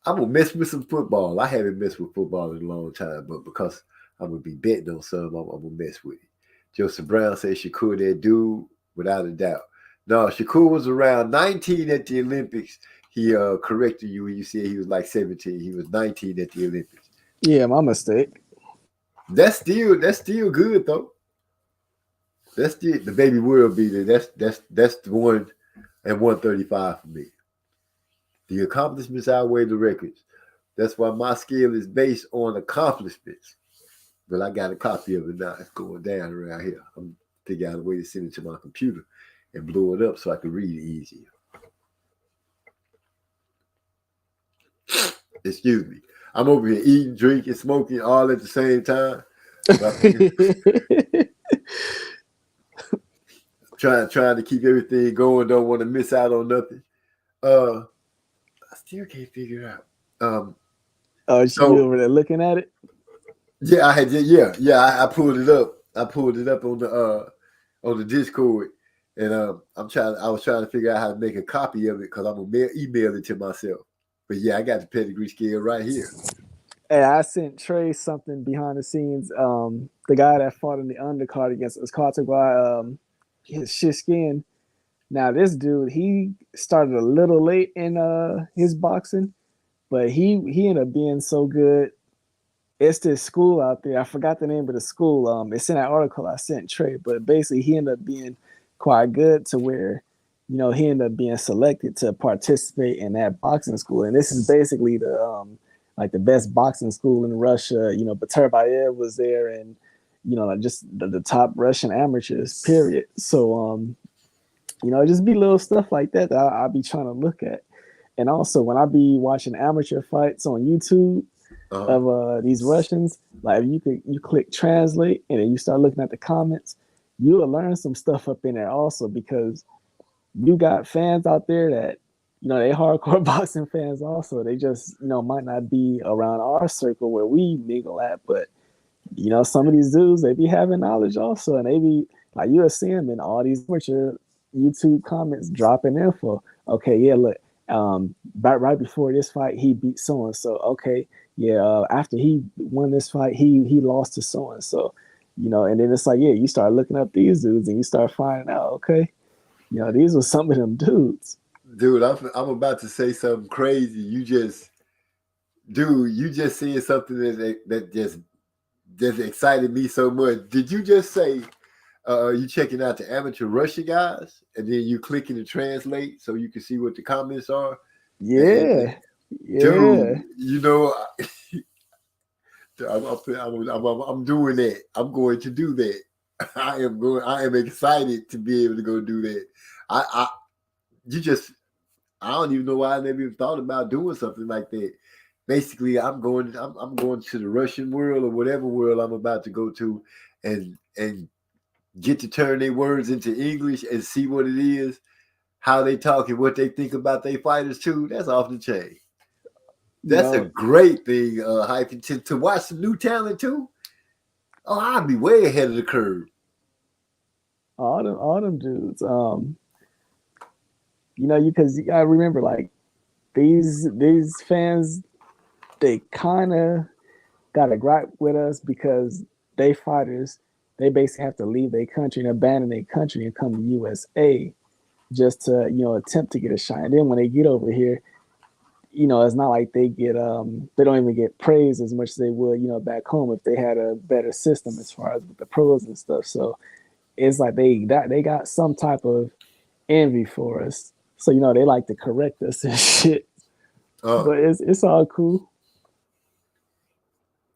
I'm gonna mess with some football. I haven't messed with football in a long time, but because I'm gonna be betting on some, I'm gonna mess with it. Joseph Brown says Shakur, that dude, without a doubt. No, Shakur was around 19 at the Olympics. He corrected you when you said he was like 17. He was 19 at the Olympics. Yeah, my mistake. That's still good though. That's the baby world beater. That's the one at 135 for me. The accomplishments outweigh the records. That's why my scale is based on accomplishments. But I got a copy of it now. It's going down around here. I'm figuring out a way to send it to my computer and blow it up so I can read it easier. Excuse me. I'm over here eating, drinking, smoking all at the same time. Trying to keep everything going. Don't want to miss out on nothing. I still can't figure it out. You over there looking at it? Yeah, I had. I pulled it up. I pulled it up on the Discord, and I was trying to figure out how to make a copy of it because I'm gonna email it to myself. But yeah, I got the pedigree scale right here. Hey, I sent Trey something behind the scenes. The guy that fought in the undercard against us, caught by his Shiskin. Now this dude, he started a little late in his boxing, but he ended up being so good. It's this school out there. I forgot the name of the school. It's in that article I sent Trey, but basically he ended up being quite good to where, he ended up being selected to participate in that boxing school. And this is basically the best boxing school in Russia. Baturbayev was there, and just the top Russian amateurs, period. So just be little stuff like that I'll be trying to look at. And also when I be watching amateur fights on YouTube, of these Russians, like you click translate and then you start looking at the comments, you'll learn some stuff up in there also, because you got fans out there that they hardcore boxing fans also. They just might not be around our circle where we mingle at, but some of these dudes, they be having knowledge also, and they be like, you'll see them in all these amateur YouTube comments dropping info. Okay, yeah, look, right before this fight he beat so and so. Okay, yeah, after he won this fight, he lost to so and so, and then it's like, yeah, you start looking up these dudes and you start finding out, okay, these were some of them dudes. Dude, I'm about to say something crazy. You just said something that just excited me so much. Did you just say you checking out the amateur Russian guys and then you clicking to translate so you can see what the comments are? Yeah. Dude, I'm doing that. I'm going to do that. I am excited to be able to go do that. I don't even know why I never even thought about doing something like that. Basically, I'm going to the Russian world or whatever world I'm about to go to, and get to turn their words into English and see what it is, how they talk and what they think about their fighters too. That's off the chain. That's a great thing, Hype, to watch some new talent too. Oh, I'll be way ahead of the curve. All them dudes. Because you gotta remember, like, these fans, they kind of got a gripe with us because they fighters, they basically have to leave their country and abandon their country and come to USA just to attempt to get a shot. And then when they get over here, it's not like they get they don't even get praised as much as they would back home if they had a better system as far as with the pros and stuff. So it's like they got some type of envy for us. So they like to correct us and shit. But it's all cool.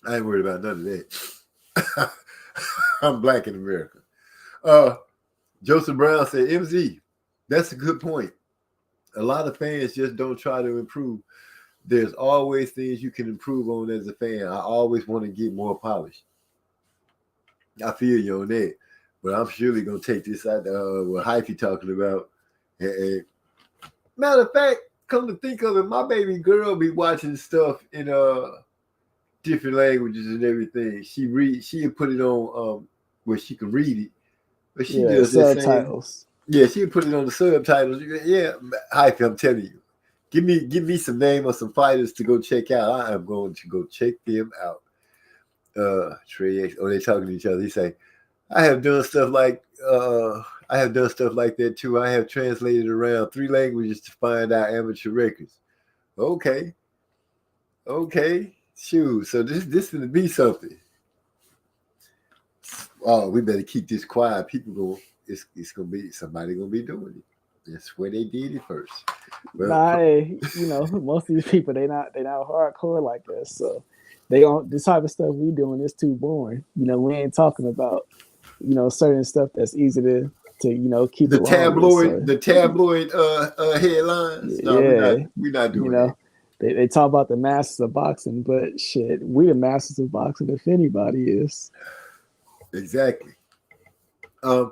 I ain't worried about none of that. I'm black in America. Joseph Brown said, MZ, that's a good point. A lot of fans just don't try to improve. There's always things you can improve on as a fan. I always want to get more polished. I feel you on that. But I'm surely going to take this out what Hyphy talking about. And matter of fact, come to think of it, my baby girl be watching stuff in different languages and everything. She put it on where she can read it. But she does subtitles. Yeah, she put it on the subtitles. Yeah, hype. I'm telling you, give me some name of some fighters to go check out. I am going to go check them out. Trey X. Oh, they talking to each other. He say, I have done stuff like that too. I have translated around 3 languages to find out amateur records. Okay. Shoot. So this gonna be something. Oh, we better keep this quiet. People go. It's gonna be somebody gonna be doing it. That's where they did it first. Well, most of these people they not hardcore like us, so they don't. This type of stuff we doing is too boring. We ain't talking about certain stuff that's easy to keep the it tabloid headlines. No, we're not doing that. They talk about the masters of boxing, but shit, we the masters of boxing if anybody is. Exactly. Yeah,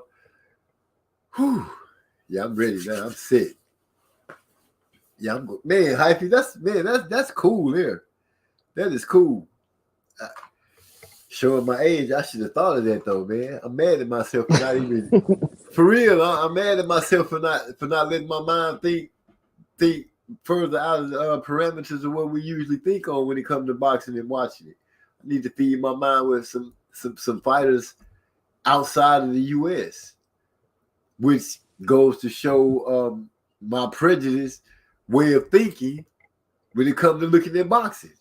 I'm ready now. I'm sick. Yeah, I'm man, Hyphy. That's cool there. That is cool. Showing my age, I should have thought of that though, man. I'm mad at myself for not even for real. I'm mad at myself for not letting my mind think further out of the parameters of what we usually think on when it comes to boxing and watching it. I need to feed my mind with some fighters outside of the U.S., which goes to show my prejudice way of thinking when it comes to looking at boxing.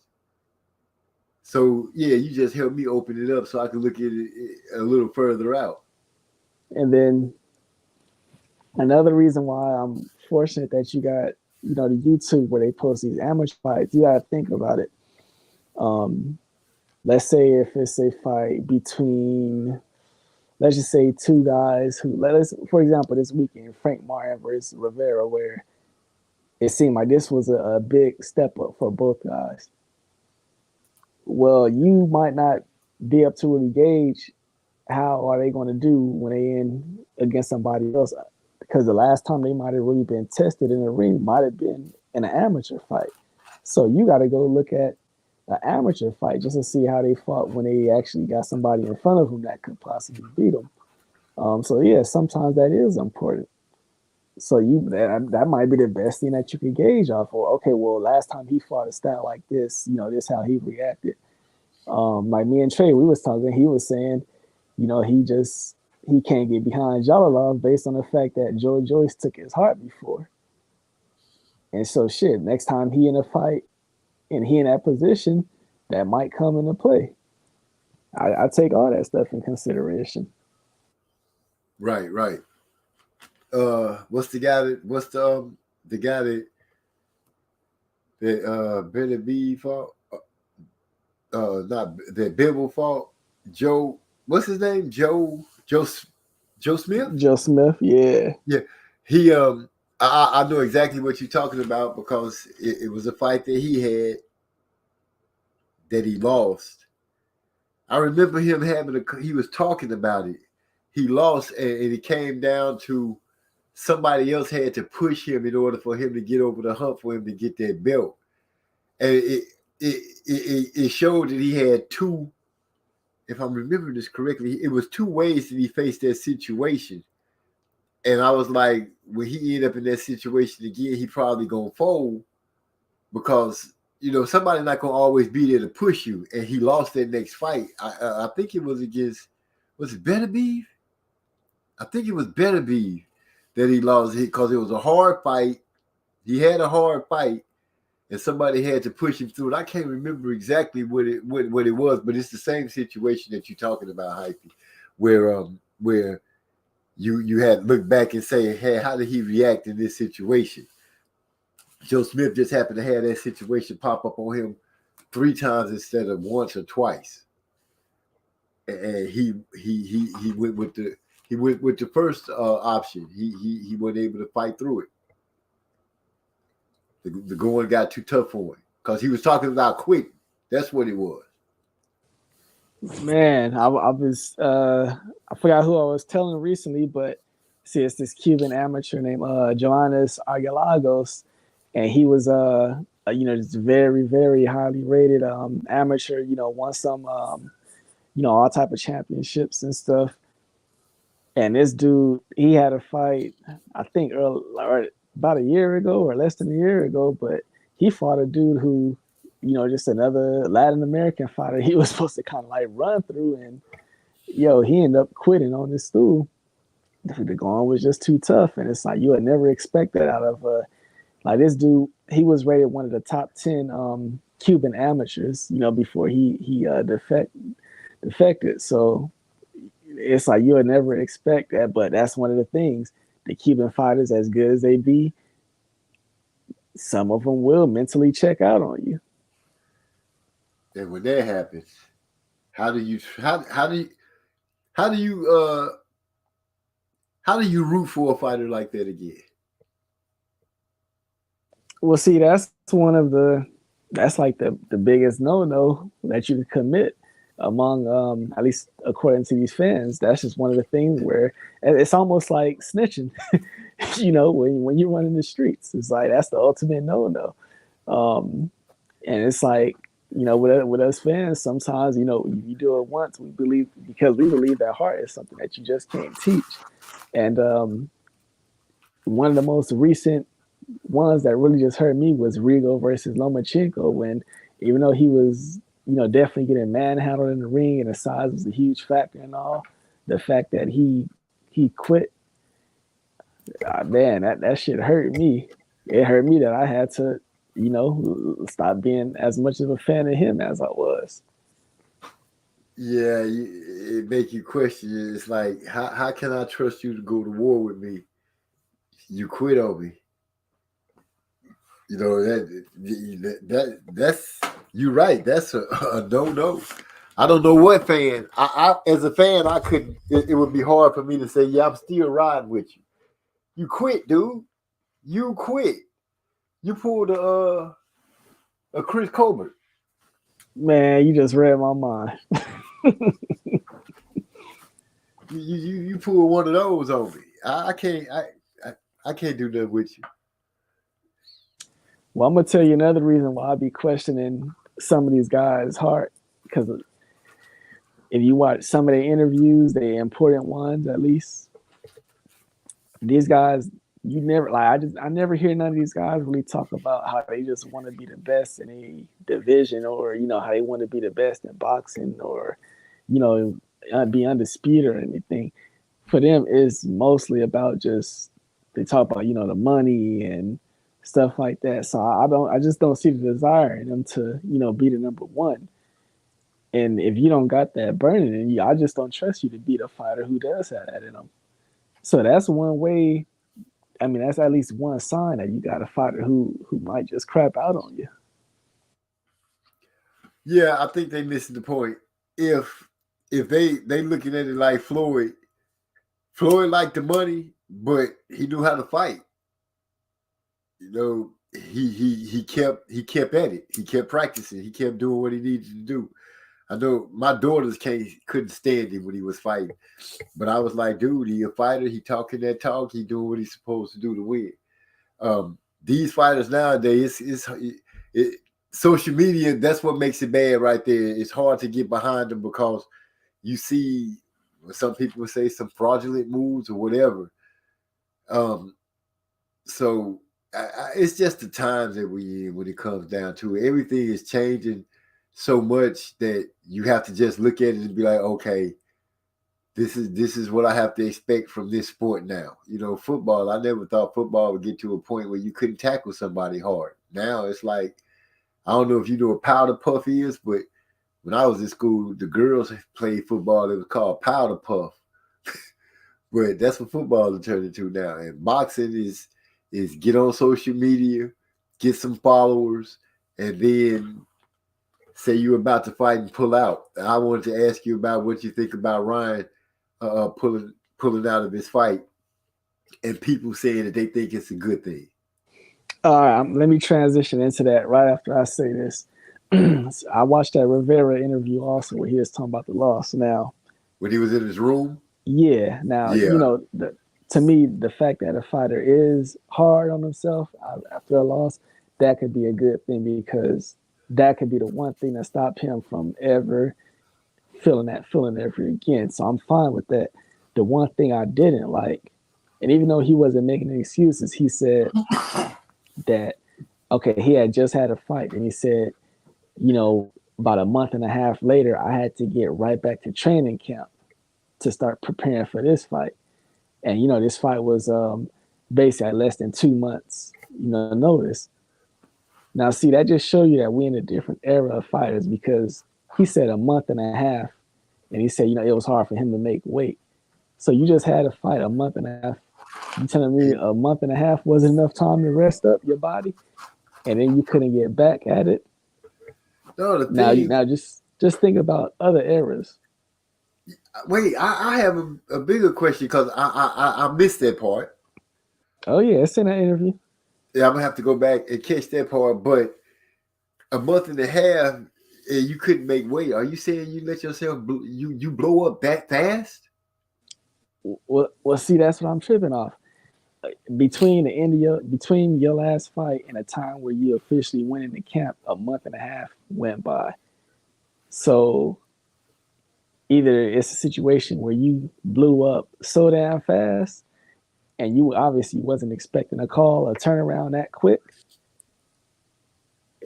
So, yeah, you just helped me open it up so I can look at it a little further out. And then another reason why I'm fortunate that you got, the YouTube where they post these amateur fights, you got to think about it. Let's say if it's a fight between, let's just say 2 guys for example, this weekend, Frank Martin versus Rivera, where it seemed like this was a big step up for both guys. Well, you might not be up to really gauge how are they going to do when they in against somebody else, because the last time they might have really been tested in the ring might have been in an amateur fight. So you got to go look at an amateur fight just to see how they fought when they actually got somebody in front of them that could possibly beat them. So yeah, sometimes that is important. So that might be the best thing that you can gauge off for. Okay, well, last time he fought a style like this, this how he reacted. Like me and Trey, we was talking. He was saying, he can't get behind Jalilov based on the fact that Joe Joyce took his heart before. And so shit, next time he in a fight and he in that position, that might come into play. I take all that stuff in consideration. Right. What's the guy that Benavidez fought? Not that Bivol fought. Joe, what's his name? Joe Smith? Joe Smith, yeah. Yeah. He I know exactly what you're talking about because it was a fight that he had that he lost. I remember him he was talking about it. He lost and it came down to somebody else had to push him in order for him to get over the hump for him to get that belt. And it showed that he had 2, if I'm remembering this correctly, it was 2 ways that he faced that situation. And I was like, when he ended up in that situation again, he probably gonna fold because somebody not gonna always be there to push you. And he lost that next fight. I think it was against, was it Benavidez? I think it was Benavidez that he lost because it was a hard fight. He had a hard fight, and somebody had to push him through it. I can't remember exactly what it was, but it's the same situation that you're talking about, Hyphy, where you had to look back and say, hey, how did he react in this situation? Joe Smith just happened to have that situation pop up on him 3 times instead of once or twice, and he went with the first option. He wasn't able to fight through it. The going got too tough for him because he was talking about quitting. That's what it was. Man, I was I forgot who I was telling recently, but see, it's this Cuban amateur named Joannes Argelagos, and he was this very, very highly rated amateur. Won some all type of championships and stuff. And this dude, he had a fight, I think or about a year ago or less than a year ago, but he fought a dude who, just another Latin American fighter he was supposed to kind of like run through. And he ended up quitting on this stool. The going was just too tough. And it's like, you would never expect that out of like this dude. He was rated one of the top 10 Cuban amateurs, before he defected. So it's like you would never expect that, but that's one of the things. The Cuban fighters, as good as they be, some of them will mentally check out on you. And when that happens, how do you root for a fighter like that again? Well, see, that's like the biggest no that you can commit among at least according to these fans. That's just one of the things where it's almost like snitching. When you run in the streets, it's like that's the ultimate no. And it's like, with us fans, sometimes, you do it once, we believe that heart is something that you just can't teach. And one of the most recent ones that really just hurt me was Rigo versus Lomachenko, when even though he was, definitely getting manhandled in the ring and the size was a huge factor and all, the fact that he quit, man, that shit hurt me. It hurt me that I had to, stop being as much of a fan of him as I was. Yeah, it make you question. It's like, how can I trust you to go to war with me? You quit on me. That's you're right. That's a no. I don't know what fan. I as a fan, I couldn't. It would be hard for me to say, yeah, I'm still riding with you. You quit, dude. You quit. You pulled a Chris Colbert. Man, you just read my mind. You pulled one of those on me. I can't do that with you. Well, I'm gonna tell you another reason why I be questioning some of these guys' heart, because if you watch some of their interviews, the important ones at least, these guys, you never I never hear none of these guys really talk about how they just want to be the best in a division, or how they want to be the best in boxing, or be undisputed or anything. For them, it's mostly about just, they talk about the money and stuff like that. So I just don't see the desire in them to be the number one. And if you don't got that burning in you, I just don't trust you to beat a fighter who does have that in them. So that's one way. I mean, that's at least one sign that you got a fighter who might just crap out on you. Yeah, I think they missing the point. If they looking at it like Floyd liked the money, but he knew how to fight. He kept at it. He kept practicing. He kept doing what he needed to do. I know my daughters couldn't stand him when he was fighting, but I was like, dude, he a fighter. He talking that talk. He doing what he's supposed to do to win. These fighters nowadays, social media. That's what makes it bad right there. It's hard to get behind them because you see, some people would say, some fraudulent moves or whatever. So it's just the times that we in when it comes down to it. Everything is changing so much that you have to just look at it and be like, okay, this is what I have to expect from this sport now. Football, I never thought football would get to a point where you couldn't tackle somebody hard. Now it's like, I don't know if you know what powder puff is, but when I was in school, the girls played football. It was called powder puff. But that's what football is turned into now. And boxing is get on social media, get some followers, and then say you're about to fight and pull out. I wanted to ask you about what you think about Ryan pulling out of his fight, and people saying that they think it's a good thing. All right, let me transition into that right after I say this. I watched that Rivera interview also where he was talking about the loss. Now, when he was in his room? Yeah. Now, to me, the fact that a fighter is hard on himself after a loss, that could be a good thing, because that could be the one thing that stopped him from ever feeling ever again. So I'm fine with that. the one thing I didn't like, and even though he wasn't making any excuses, he said that okay, he had just had a fight, and he said, you know, about a month and a half later, I had to get right back to training camp to start preparing for this fight. And you know, this fight was basically at less than 2 months, you know, notice. Now, see, that just show you that we're in a different era of fighters because he said a month and a half, and he said, you know, it was hard for him to make weight. So you just had a fight a month and a half. You telling me a month and a half wasn't enough time to rest up your body, and then you couldn't get back at it? No, the thing. Now just think about other eras. Wait, I have a bigger question because I missed that part. Oh yeah, it's in that interview. Yeah, I'm gonna have to go back and catch that part. But a month and a half, and you couldn't make weight. Are you saying you let yourself you blow up that fast? Well, see, that's what I'm tripping off. Between your last fight and the time where you officially went into camp, a month and a half went by. So either it's a situation where you blew up so damn fast, and you obviously wasn't expecting a call or turnaround that quick.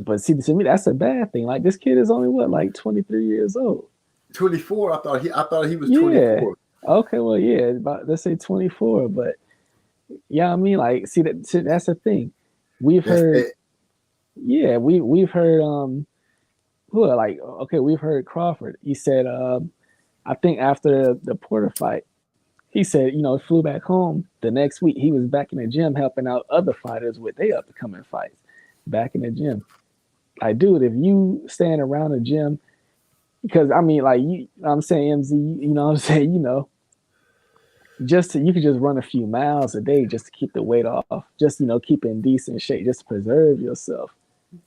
But see, to me, that's a bad thing. Like this kid is only what, like 23 years old. 24. I thought he was 24. Okay, well, yeah, about let's say 24. But yeah, I mean, like, see that's the thing. We've heard we've heard we've heard Crawford. He said I think after the Porter fight, he said, you know, flew back home. The next week, he was back in the gym helping out other fighters with their up-and-coming fights. Back in the gym. Like, dude, if you stand around the gym, because, I mean, like, I'm saying, MZ, you know what I'm saying, you know, you could just run a few miles a day just to keep the weight off. Just, you know, keep in decent shape, just to preserve yourself.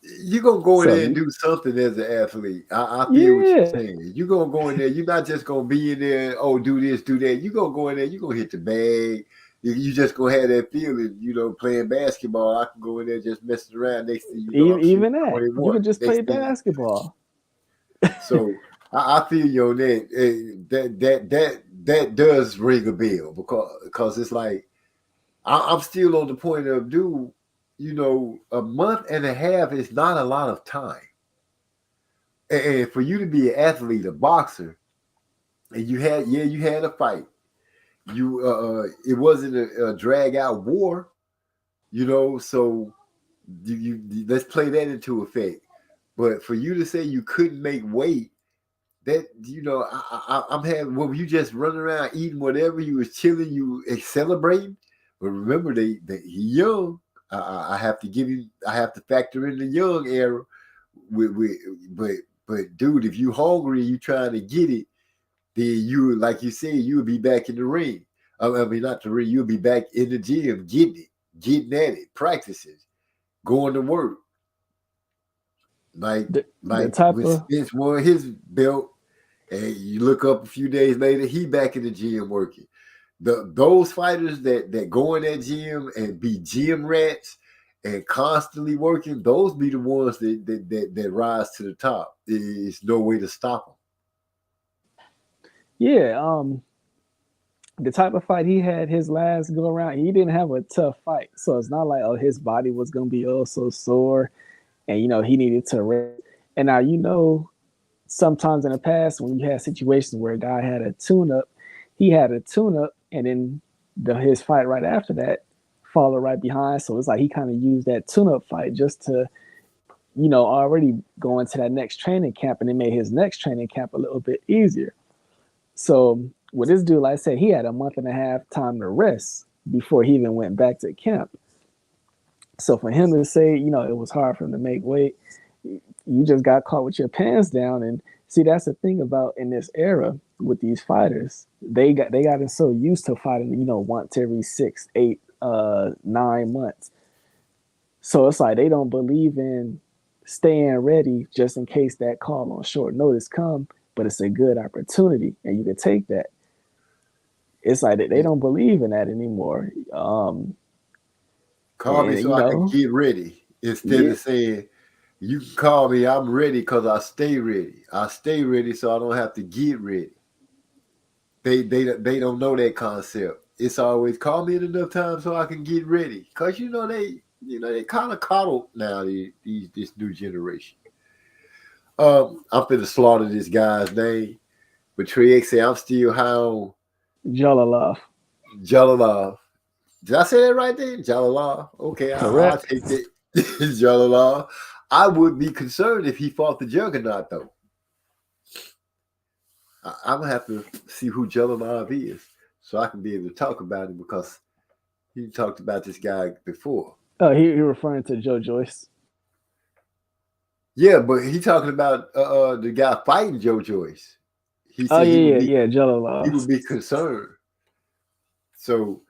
You're going to go in there and do something as an athlete. I feel what you're saying. You're going to go in there. You're not just going to be in there, oh, do this, do that. You're going to go in there. You're going to hit the bag. You just going to have that feeling, you know, playing basketball. I can go in there just messing around next to you. Even that. You can just play basketball. So I feel you on that. That does ring a bell because it's like I'm still on the point of, dude, you know, a month and a half is not a lot of time. And for you to be an athlete, a boxer, and you had a fight. It wasn't a drag out war, you know, so you let's play that into effect. But for you to say you couldn't make weight, that, you know, I'm having, well, you just running around eating whatever, you was chilling, you celebrating. But remember, he young. I have to factor in the young era. But dude, if you hungry, you trying to get it, then you, like you said, you'll be back in the ring. I mean, not the ring. You'll be back in the gym, getting at it, practicing, going to work. Like when Spence won his belt, and you look up a few days later, he back in the gym working. Those fighters that go in that gym and be gym rats and constantly working, those be the ones that rise to the top. There's no way to stop them. Yeah, the type of fight he had his last go around, he didn't have a tough fight. So it's not like, oh, his body was going to be so sore and, you know, he needed to rest. And now, you know, sometimes in the past when you had situations where a guy had a tune-up, he had a tune-up and then his fight right after that followed right behind. So it's like he kind of used that tune-up fight just to, you know, already go into that next training camp, and it made his next training camp a little bit easier. So with this dude, like I said, he had a month and a half time to rest before he even went back to camp. So for him to say, you know, it was hard for him to make weight, you just got caught with your pants down. And see, that's the thing about in this era with these fighters, they gotten so used to fighting, you know, once every 6, 8, 9 months. So it's like they don't believe in staying ready just in case that call on short notice come, but it's a good opportunity and you can take that. It's like they don't believe in that anymore. Call me so I can get ready instead of saying, you can call me, I'm ready because I stay ready. I stay ready so I don't have to get ready. they don't know that concept. It's always call me in enough time so I can get ready. Cause they kind of coddled now. This new generation. I'm finna slaughter this guy's name, but Trey X say I'm still high on Jalalov. Jalalov. Did I say that right there? Jalalov. Okay, I'll Correct. take that. Jalalov. I would be concerned if he fought the Juggernaut, though. I'm gonna have to see who Jalalov is so I can be able to talk about him because he talked about this guy before. Oh, he referring to Joe Joyce. Yeah, but he talking about the guy fighting Joe Joyce. He said Jalalov. he would be concerned. So,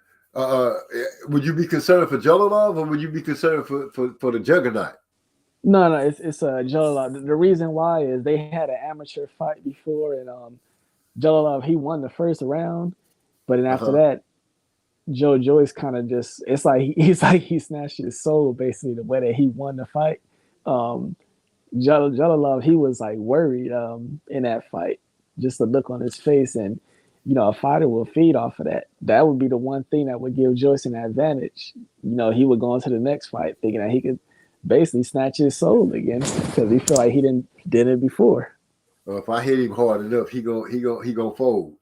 would you be concerned for Jalalov or would you be concerned for the Juggernaut? No, it's Jalalov. The reason why is they had an amateur fight before, and Jalalov he won the first round, but then after that, Joe Joyce kind of just it's like he snatched his soul basically the way that he won the fight. Jalalov he was like worried in that fight, just the look on his face, and a fighter will feed off of that. That would be the one thing that would give Joyce an advantage. He would go into the next fight thinking that he could basically snatch his soul again because he felt like he did it before. Well, if I hit him hard enough, he gonna fold.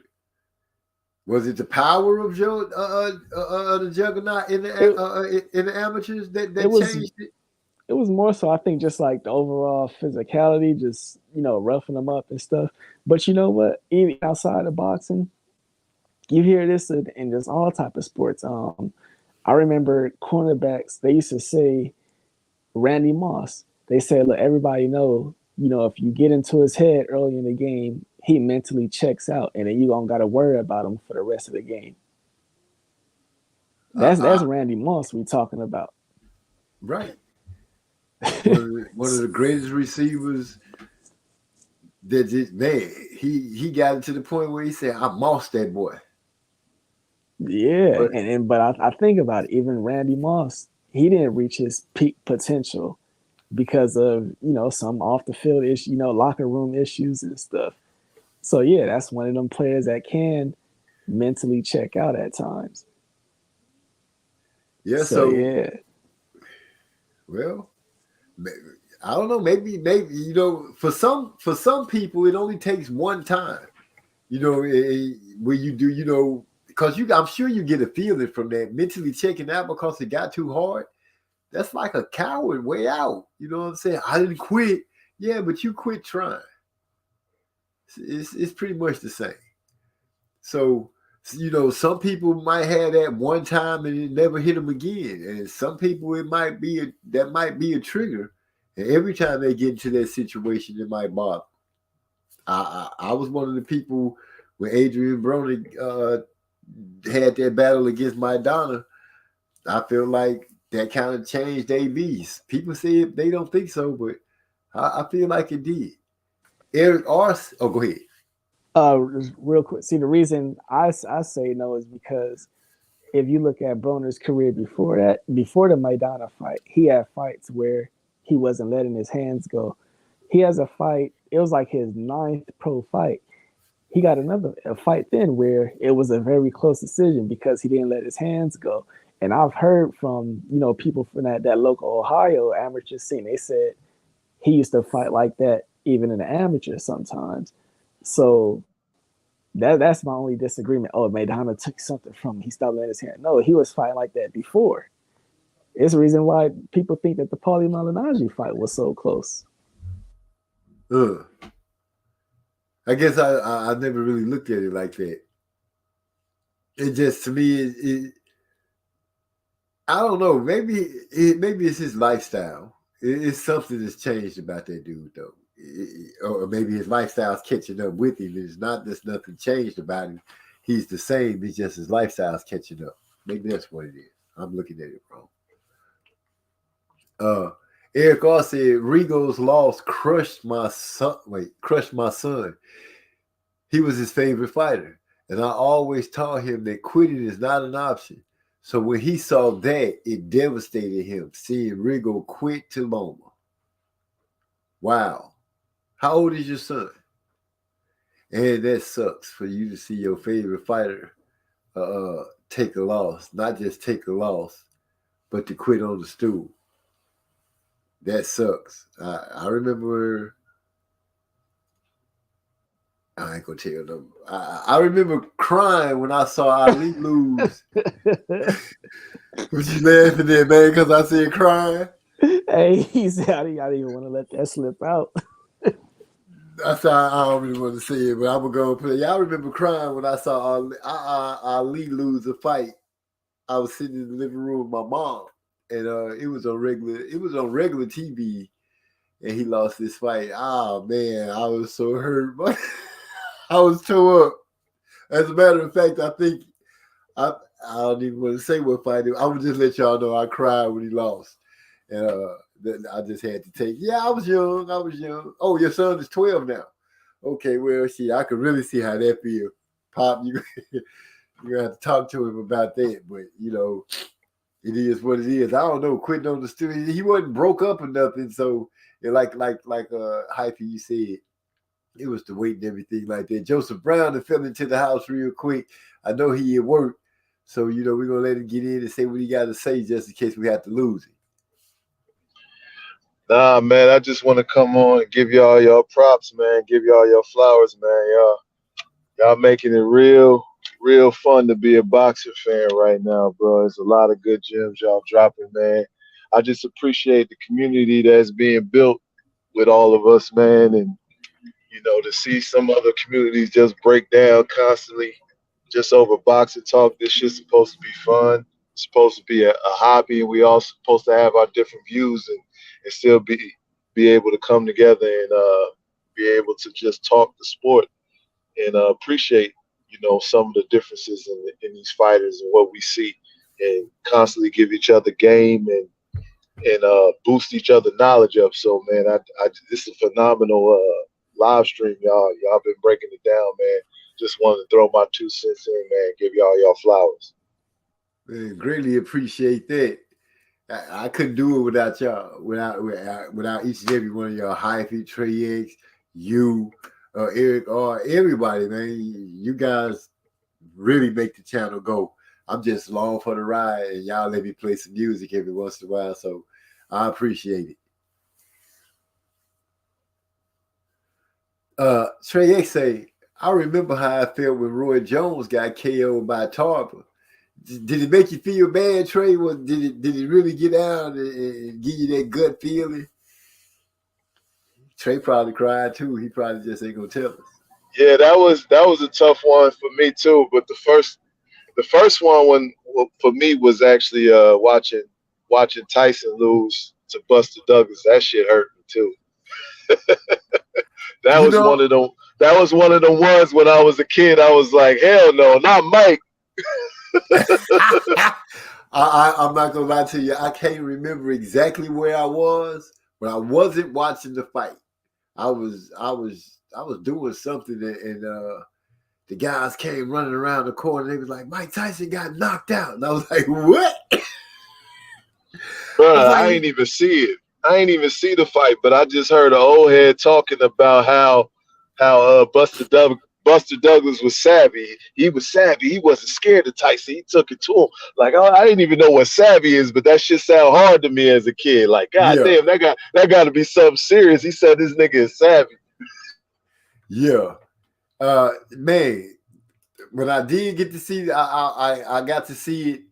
Was it the power of Joe the Juggernaut in the amateurs that changed it? It was more so I think just like the overall physicality, just roughing them up and stuff. But you know what? Even outside of boxing, you hear this in just all type of sports. I remember cornerbacks, they used to say Randy Moss. They said, look, everybody know, if you get into his head early in the game, he mentally checks out, and then you don't got to worry about him for the rest of the game. That's Randy Moss we talking about. Right. One of the greatest receivers that just, man, he got it to the point where he said, I mossed that boy. Yeah, but I think about it, even Randy Moss, he didn't reach his peak potential because of, some off the field issue, locker room issues and stuff. So yeah, that's one of them players that can mentally check out at times. Yeah, yeah. Well, I don't know. Maybe for some people it only takes one time. Where you do, because I'm sure you get a feeling from that mentally checking out because it got too hard. That's like a coward way out. You know what I'm saying? I didn't quit. Yeah, but you quit trying. It's pretty much the same. So, some people might have that one time and it never hit them again. And some people that might be a trigger. And every time they get into that situation, it might bother. I was one of the people when Adrian Broner had that battle against Maidana. I feel like that kind of changed ABs. People say they don't think so, but I feel like it did. Eric Ars. Oh, go ahead. Real quick. See, the reason I say no is because if you look at Broner's career before the Maidana fight, he had fights where he wasn't letting his hands go. He has a fight. It was like his 9th pro fight. He got a fight then where it was a very close decision because he didn't let his hands go. And I've heard from, people from that local Ohio amateur scene, they said he used to fight like that even in the amateur sometimes. So that's my only disagreement. Oh, Maidana took something from him. He stopped letting his hand. No, he was fighting like that before. It's the reason why people think that the Paulie Malignaggi fight was so close. I guess I never really looked at it like that. It just, to me, I don't know. Maybe it's his lifestyle. It's something that's changed about that dude, though. Or maybe his lifestyle's catching up with him. It's not there's nothing changed about him. He's the same. It's just his lifestyle's catching up. Maybe that's what it is. I'm looking at it wrong. Eric R said Rigo's loss crushed my son. He was his favorite fighter. And I always taught him that quitting is not an option. So when he saw that, it devastated him, seeing Rigo quit to Loma. Wow. How old is your son? And that sucks for you to see your favorite fighter take a loss. Not just take a loss, but to quit on the stool. That sucks. I remember. I ain't gonna tell them. I remember crying when I saw Ali lose. Was you laughing at, man? Because I said crying. Hey, he said I didn't even want to let that slip out. That's how I don't really want to say it, but I'm gonna go play. Y'all remember crying when I saw Ali lose a fight. I was sitting in the living room with my mom, and it was on regular TV, and he lost this fight. Oh man, I was so hurt, but I was tore up. As a matter of fact, I think I don't even want to say what fight it was. I would just let y'all know I cried when he lost, and I just had to take. Yeah, I was young. Oh, your son is 12 now. Okay, well, I could really see how that feels. Pop, you're gonna have to talk to him about that, but it is what it is. I don't know, quitting on the studio. He wasn't broke up or nothing, so like Hyphy, you said, it was the weight and everything like that. Joseph Brown that fell into the house real quick. I know he at work, so we're gonna let him get in and say what he got to say just in case we have to lose him. Nah, man, I just want to come on and give y'all your props, man. Give y'all your flowers, man. Y'all making it real fun to be a boxing fan right now, bro. There's a lot of good gems y'all dropping, man. I just appreciate the community that's being built with all of us, man. And, to see some other communities just break down constantly just over boxing talk. This shit's supposed to be fun. It's supposed to be a hobby, and we all supposed to have our different views and still be able to come together and be able to just talk the sport and appreciate, some of the differences in these fighters and what we see, and constantly give each other game and boost each other knowledge up. So, man, this is a phenomenal live stream, y'all. Y'all been breaking it down, man. Just wanted to throw my 2 cents in, man. Give y'all flowers. Man, greatly appreciate that. I couldn't do it without y'all, without each and every one of y'all, Hyphy, Trey X, you, Eric R, everybody, man. You guys really make the channel go. I'm just along for the ride, and y'all let me play some music every once in a while, so I appreciate it. Trey X say, I remember how I felt when Roy Jones got KO'd by Tarver. Did it make you feel bad, Trey? Did it really get out and give you that gut feeling? Trey probably cried too. He probably just ain't gonna tell us. Yeah, that was a tough one for me too. But the first one for me was actually watching Tyson lose to Buster Douglas. That shit hurt me too. That was one of the ones when I was a kid. I was like, hell no, not Mike. I'm not gonna lie to you. I can't remember exactly where I was, but I wasn't watching the fight. I was doing something, and the guys came running around the corner. They was like, Mike Tyson got knocked out, and I was like, what? Bro, I ain't even see it. I ain't even see the fight, but I just heard an old head talking about how Buster Douglas was savvy. He was savvy. He wasn't scared of Tyson. He took it to him. Like, I didn't even know what savvy is, but that shit sound hard to me as a kid. Like, God damn, that got to be something serious. He said this nigga is savvy. Yeah. Man, when I did get to see it, I got to see it.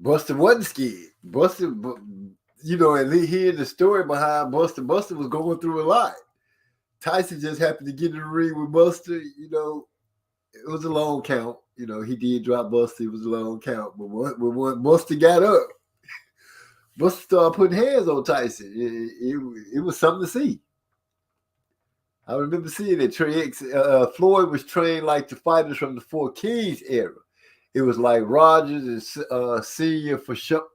Buster wasn't scared. Buster, and hearing the story behind Buster was going through a lot. Tyson just happened to get in the ring with Buster. It was a long count. He did drop Buster. It was a long count. But when Buster got up, Buster started putting hands on Tyson. It was something to see. I remember seeing it. Trey X, Floyd was trained like the fighters from the Four Kings era. It was like Rogers and Senior for sure.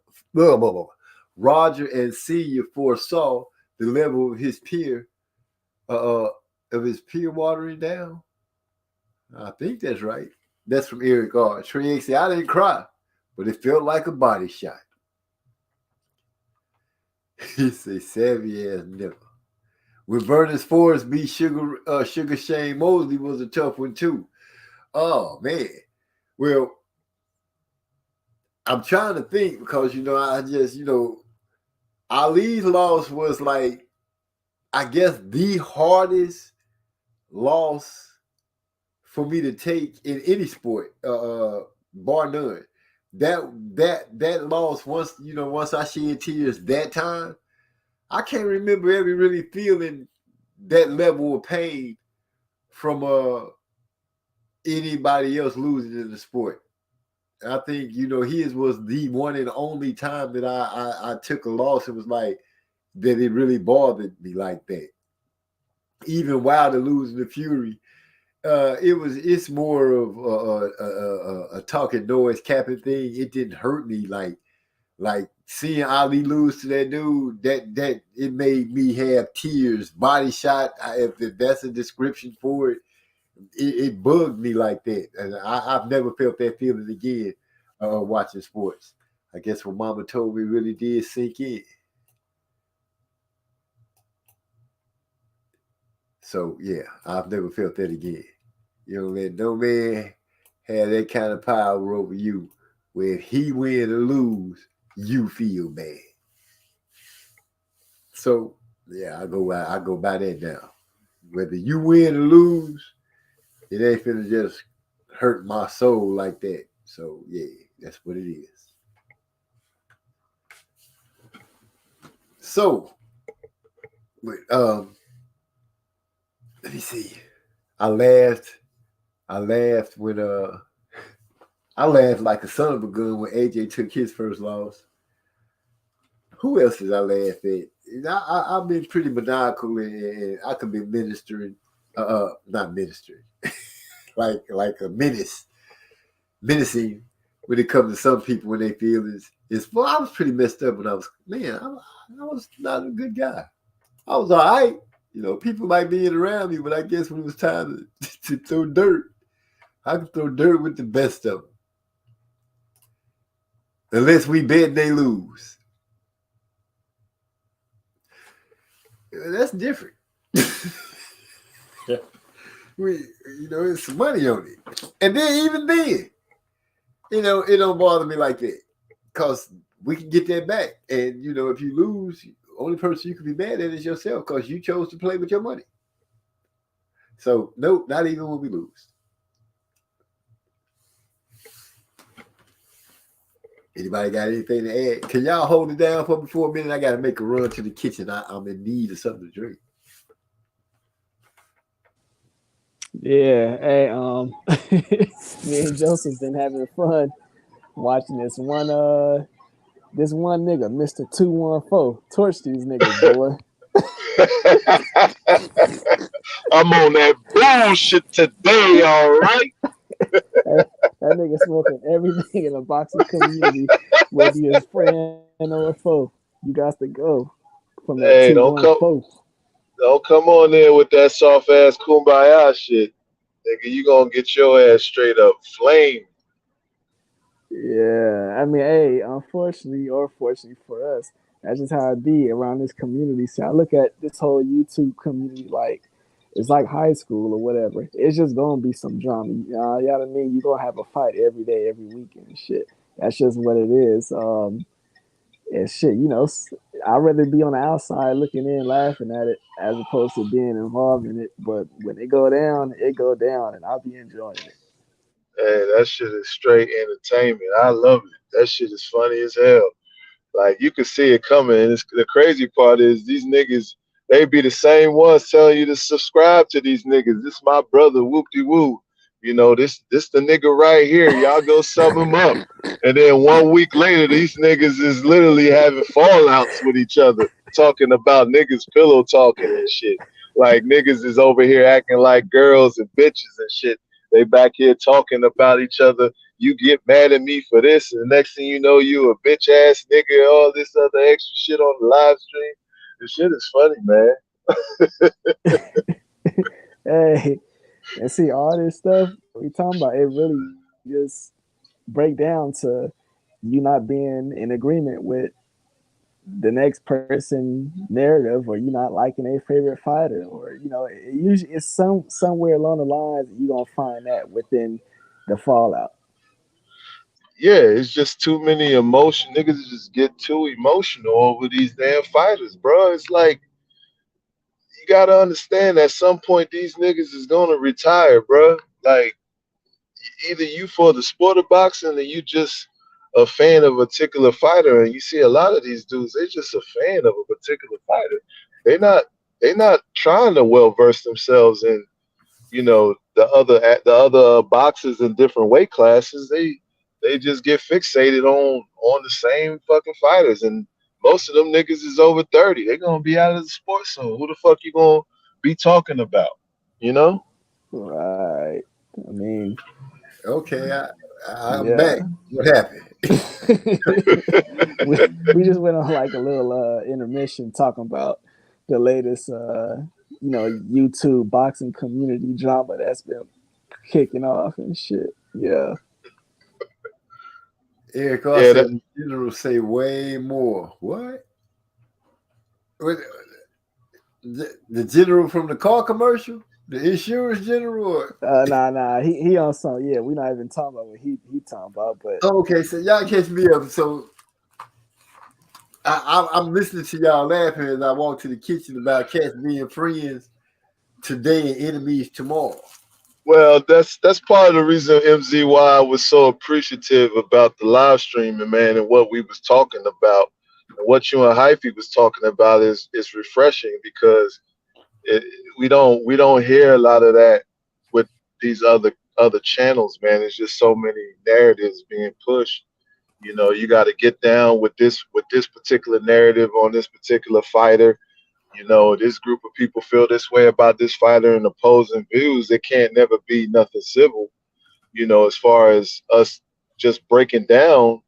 Roger and Senior foresaw the level of his peer watering down. I think that's right. That's from Eric R. Trey X said, I didn't cry, but it felt like a body shot. He said, savvy as never. When Vernus Forrest beat Sugar Shane Mosley was a tough one too. Oh man. Well, I'm trying to think because I just Ali's loss was like, I guess, the hardest loss for me to take in any sport, bar none. That loss, once I shed tears that time, I can't remember ever really feeling that level of pain from anybody else losing in the sport. I think his was the one and only time that I took a loss. It was like that it really bothered me like that. Even Wilder losing to Fury, it's more of a talking noise capping thing. It didn't hurt me like seeing Ali lose to that dude. That it made me have tears, body shot. If that's a description for it. It bugged me like that, and I've never felt that feeling again watching sports. I guess what Mama told me really did sink in. So yeah, I've never felt that again. Let no man have that kind of power over you, where if he win or lose, you feel bad. So yeah, I go by that now. Whether you win or lose, it ain't finna just hurt my soul like that. So yeah, that's what it is. So, let me see. I laughed when I laughed like a son of a gun when AJ took his first loss. Who else did I laugh at? I've been pretty maniacal and I could be ministering, not ministering. like a menacing when it comes to some people when they feel well, I was pretty messed up when I was not a good guy. I was all right. People might be in around me, but I guess when it was time to throw dirt, I could throw dirt with the best of them. Unless we bet they lose. That's different. It's some money on it. And then even then, it don't bother me like that. Because we can get that back. And, if you lose, the only person you can be mad at is yourself because you chose to play with your money. So, nope, not even when we lose. Anybody got anything to add? Can y'all hold it down for me for a minute? I got to make a run to the kitchen. I'm in need of something to drink. Yeah, hey, me and Joseph been having fun watching this one nigga, Mr. 214, torch these niggas, boy. I'm on that bullshit today, all right? That nigga smoking everything in the boxing community, whether you're a friend or a foe. You got to go from that Hey, 214. don't come on there with that soft ass kumbaya shit. Nigga, you gonna get your ass straight up flame. Yeah, I mean, hey, unfortunately or fortunately for us, that's just how it be around this community. So I look at this whole YouTube community like it's like high school or whatever. It's just gonna be some drama. You know what I mean? You're gonna have a fight every day, every weekend and shit. That's just what it is. And shit, I'd rather be on the outside looking in, laughing at it, as opposed to being involved in it. But when it go down, and I'll be enjoying it. Hey, that shit is straight entertainment. I love it. That shit is funny as hell. Like you can see it coming. And the crazy part is these niggas, they be the same ones telling you to subscribe to these niggas. This my brother, whoop de woo. This the nigga right here. Y'all go sub him up. And then 1 week later, these niggas is literally having fallouts with each other, talking about niggas pillow talking and shit. Like niggas is over here acting like girls and bitches and shit. They back here talking about each other. You get mad at me for this, and the next thing you know, you a bitch ass nigga, and all this other extra shit on the live stream. This shit is funny, man. Hey, and see all this stuff we talking about, it really just break down to you not being in agreement with the next person narrative, or you not liking a favorite fighter, or it usually it's somewhere along the lines you gonna find that within the fallout. Yeah, it's just too many emotion. Niggas just get too emotional over these damn fighters, bro. It's like you gotta understand at some point these niggas is gonna retire, bro. Like either you for the sport of boxing or you just a fan of a particular fighter. And you see a lot of these dudes, they just a fan of a particular fighter. They not trying to well verse themselves in, the other boxes in different weight classes. They just get fixated on the same fucking fighters. And most of them niggas is over 30. They're gonna be out of the sport soon. Who the fuck you gonna be talking about? You know? Right. I mean, Okay, I'm yeah. back. What happened? we just went on like a little intermission talking about the latest YouTube boxing community drama that's been kicking off and shit. Yeah. Eric Yeah, Austin General say way more. What? The general from the car commercial? The insurance general? Nah. He on some. Yeah, we're not even talking about what he talking about. But Okay, so y'all catch me up. So I'm listening to y'all laughing as I walk to the kitchen about cats being friends today and enemies tomorrow. well, that's part of the reason MZY was so appreciative about the live streaming, man, and what we was talking about, and what you and Hyphy was talking about is refreshing because we don't hear a lot of that with these other channels, man. It's just so many narratives being pushed. You got to get down with this particular narrative on this particular fighter. This group of people feel this way about this fighter and opposing views. It can't never be nothing civil, as far as us just breaking down,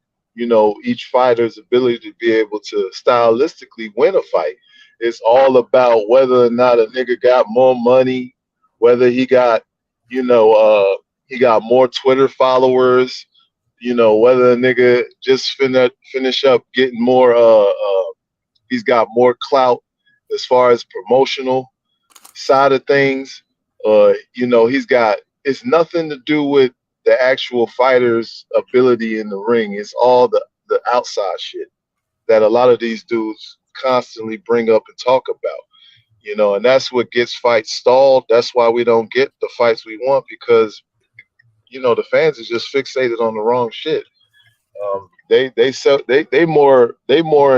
each fighter's ability to be able to stylistically win a fight. It's all about whether or not a nigga got more money, whether he got, he got more Twitter followers, whether a nigga just finish up getting more, he's got more clout as far as promotional side of things. It's nothing to do with the actual fighter's ability in the ring. It's all the outside shit that a lot of these dudes constantly bring up and talk about, and that's what gets fights stalled. That's why we don't get the fights we want, because, the fans are just fixated on the wrong shit. They more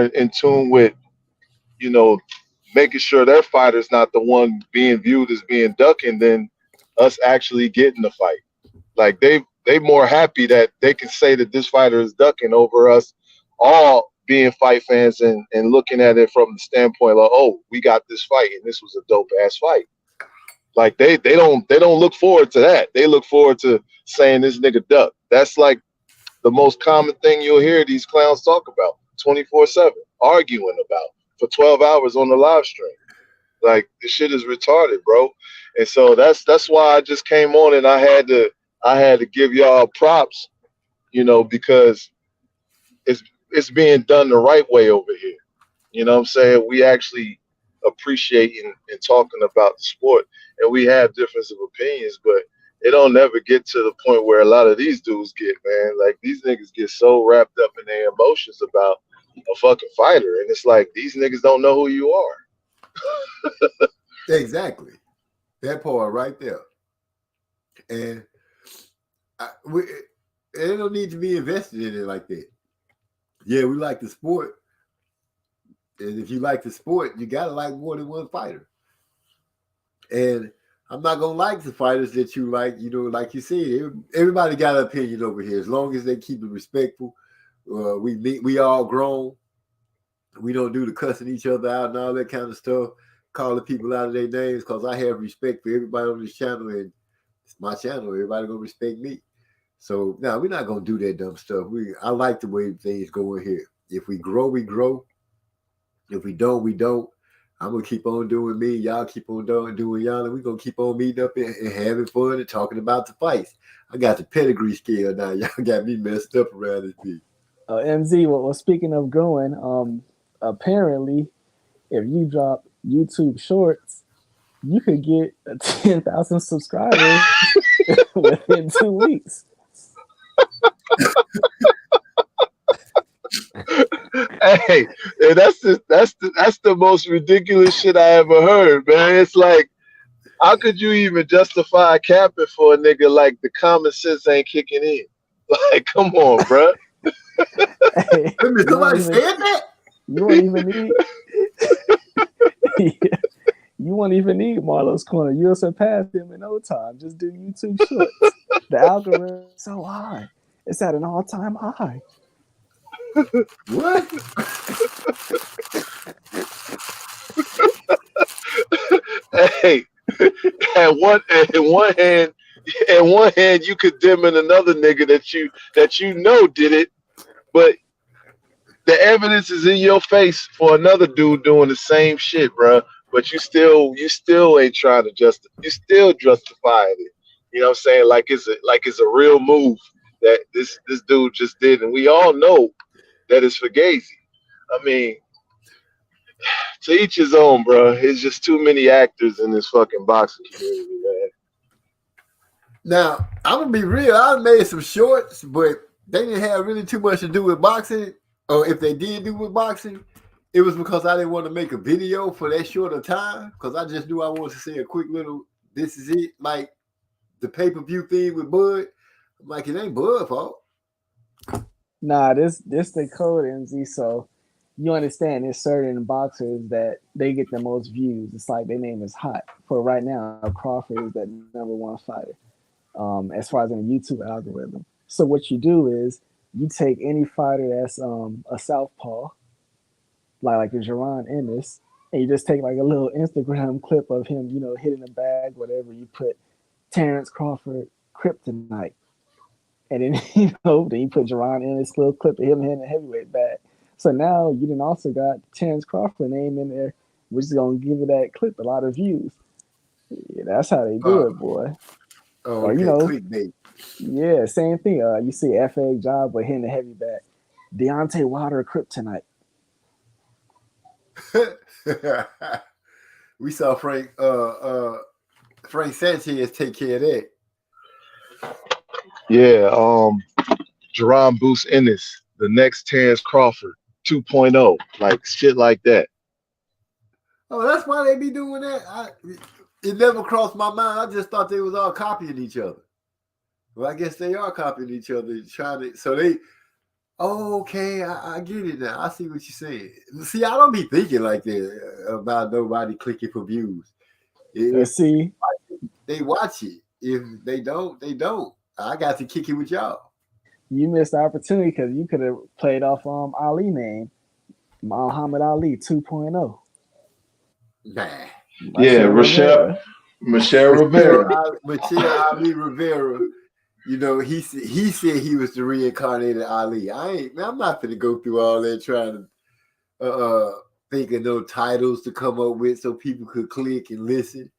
in tune with, making sure their fighter's not the one being viewed as being ducking than us actually getting the fight. Like they more happy that they can say that this fighter is ducking over us all being fight fans and looking at it from the standpoint of, oh, we got this fight and this was a dope ass fight. Like they don't look forward to that. They look forward to saying this nigga duck. That's like the most common thing you'll hear these clowns talk about 24/7, arguing about for 12 hours on the live stream. Like, this shit is retarded, bro. And so that's why I just came on and I had to give y'all props, because it's being done the right way over here. You know what I'm saying? We actually appreciating and talking about the sport, and we have difference of opinions, but it don't never get to the point where a lot of these dudes get, man. Like, these niggas get so wrapped up in their emotions about a fucking fighter, and it's like, these niggas don't know who you are. Exactly. That part right there. And they don't need to be invested in it like that. Yeah, we like the sport. And if you like the sport, you got to like more than one fighter. And I'm not going to like the fighters that you like, like you said. Everybody got an opinion over here. As long as they keep it respectful, we all grown. We don't do the cussing each other out and all that kind of stuff, calling people out of their names, because I have respect for everybody on this channel, and it's my channel. Everybody going to respect me. So, no, we're not going to do that dumb stuff. I like the way things go in here. If we grow, we grow. If we don't, we don't. I'm going to keep on doing me. Y'all keep on doing y'all. And we're going to keep on meeting up and having fun and talking about the fights. I got the pedigree scale now. Y'all got me messed up around this piece. MZ, well, speaking of growing, apparently, if you drop YouTube Shorts, you could get 10,000 subscribers within 2 weeks. Hey, that's the most ridiculous shit I ever heard, man. It's like, how could you even justify capping for a nigga like the common sense ain't kicking in? Like, come on, bruh. Hey, Wait a minute, somebody said that? you won't even need you won't even need Marlo's Corner. You'll surpass him in no time. Just do YouTube Shorts. The algorithm is so high. It's at an all-time high. What? Hey, at one hand, you condemning another nigga that you know did it, but the evidence is in your face for another dude doing the same shit, bro. But you still ain't trying to you still justifying it. You know what I'm saying? Like it's a real move that this dude just did, and we all know that it's fugazi. I mean, to each his own, bro. It's just too many actors in this fucking boxing community, man. Now, I'm gonna be real. I made some shorts, but they didn't have really too much to do with boxing. Or if they did do with boxing, it was because I didn't want to make a video for that short of time. Because I just knew I wanted to say a quick little, this is it. Like the pay-per-view thing with Bud. I'm like, it ain't Bud's fault. Nah, this the code, MZ. So you understand there's certain boxers that they get the most views. It's like their name is hot. For right now, Crawford is that #1 fighter. As far as in the YouTube algorithm. So what you do is you take any fighter that's a southpaw, like a Jaron Ennis, and you just take like a little Instagram clip of him, hitting the bag, whatever. You put Terrence Crawford kryptonite, and then then you put Jaron Ennis, little clip of him hitting the heavyweight bag. So now you then also got Terrence Crawford name in there, which is gonna give it that clip a lot of views. Yeah, that's how they do it, boy. Oh, Or, okay. Clickbait. Yeah, same thing. You see FA job with hitting the heavy back. Deontay Wilder kryptonite. We saw Frank Sanchez take care of that. Yeah, Jerron Boost Ennis, the next Terrence Crawford 2.0, like shit like that. Oh, that's why they be doing that. It never crossed my mind. I just thought they was all copying each other. Well, I guess they are copying each other, trying to. So they. Oh, okay, I get it now. I see what you're saying. See, I don't be thinking like that about nobody clicking for views. See, they watch it. If they don't, they don't. I got to kick it with y'all. You missed the opportunity because you could have played off Ali name, Muhammad Ali 2.0. Nah. Yeah, Michelle Rivera. Michelle Ali Rivera. He said he was the reincarnated Ali. I'm not going to go through all that trying to think of no titles to come up with so people could click and listen.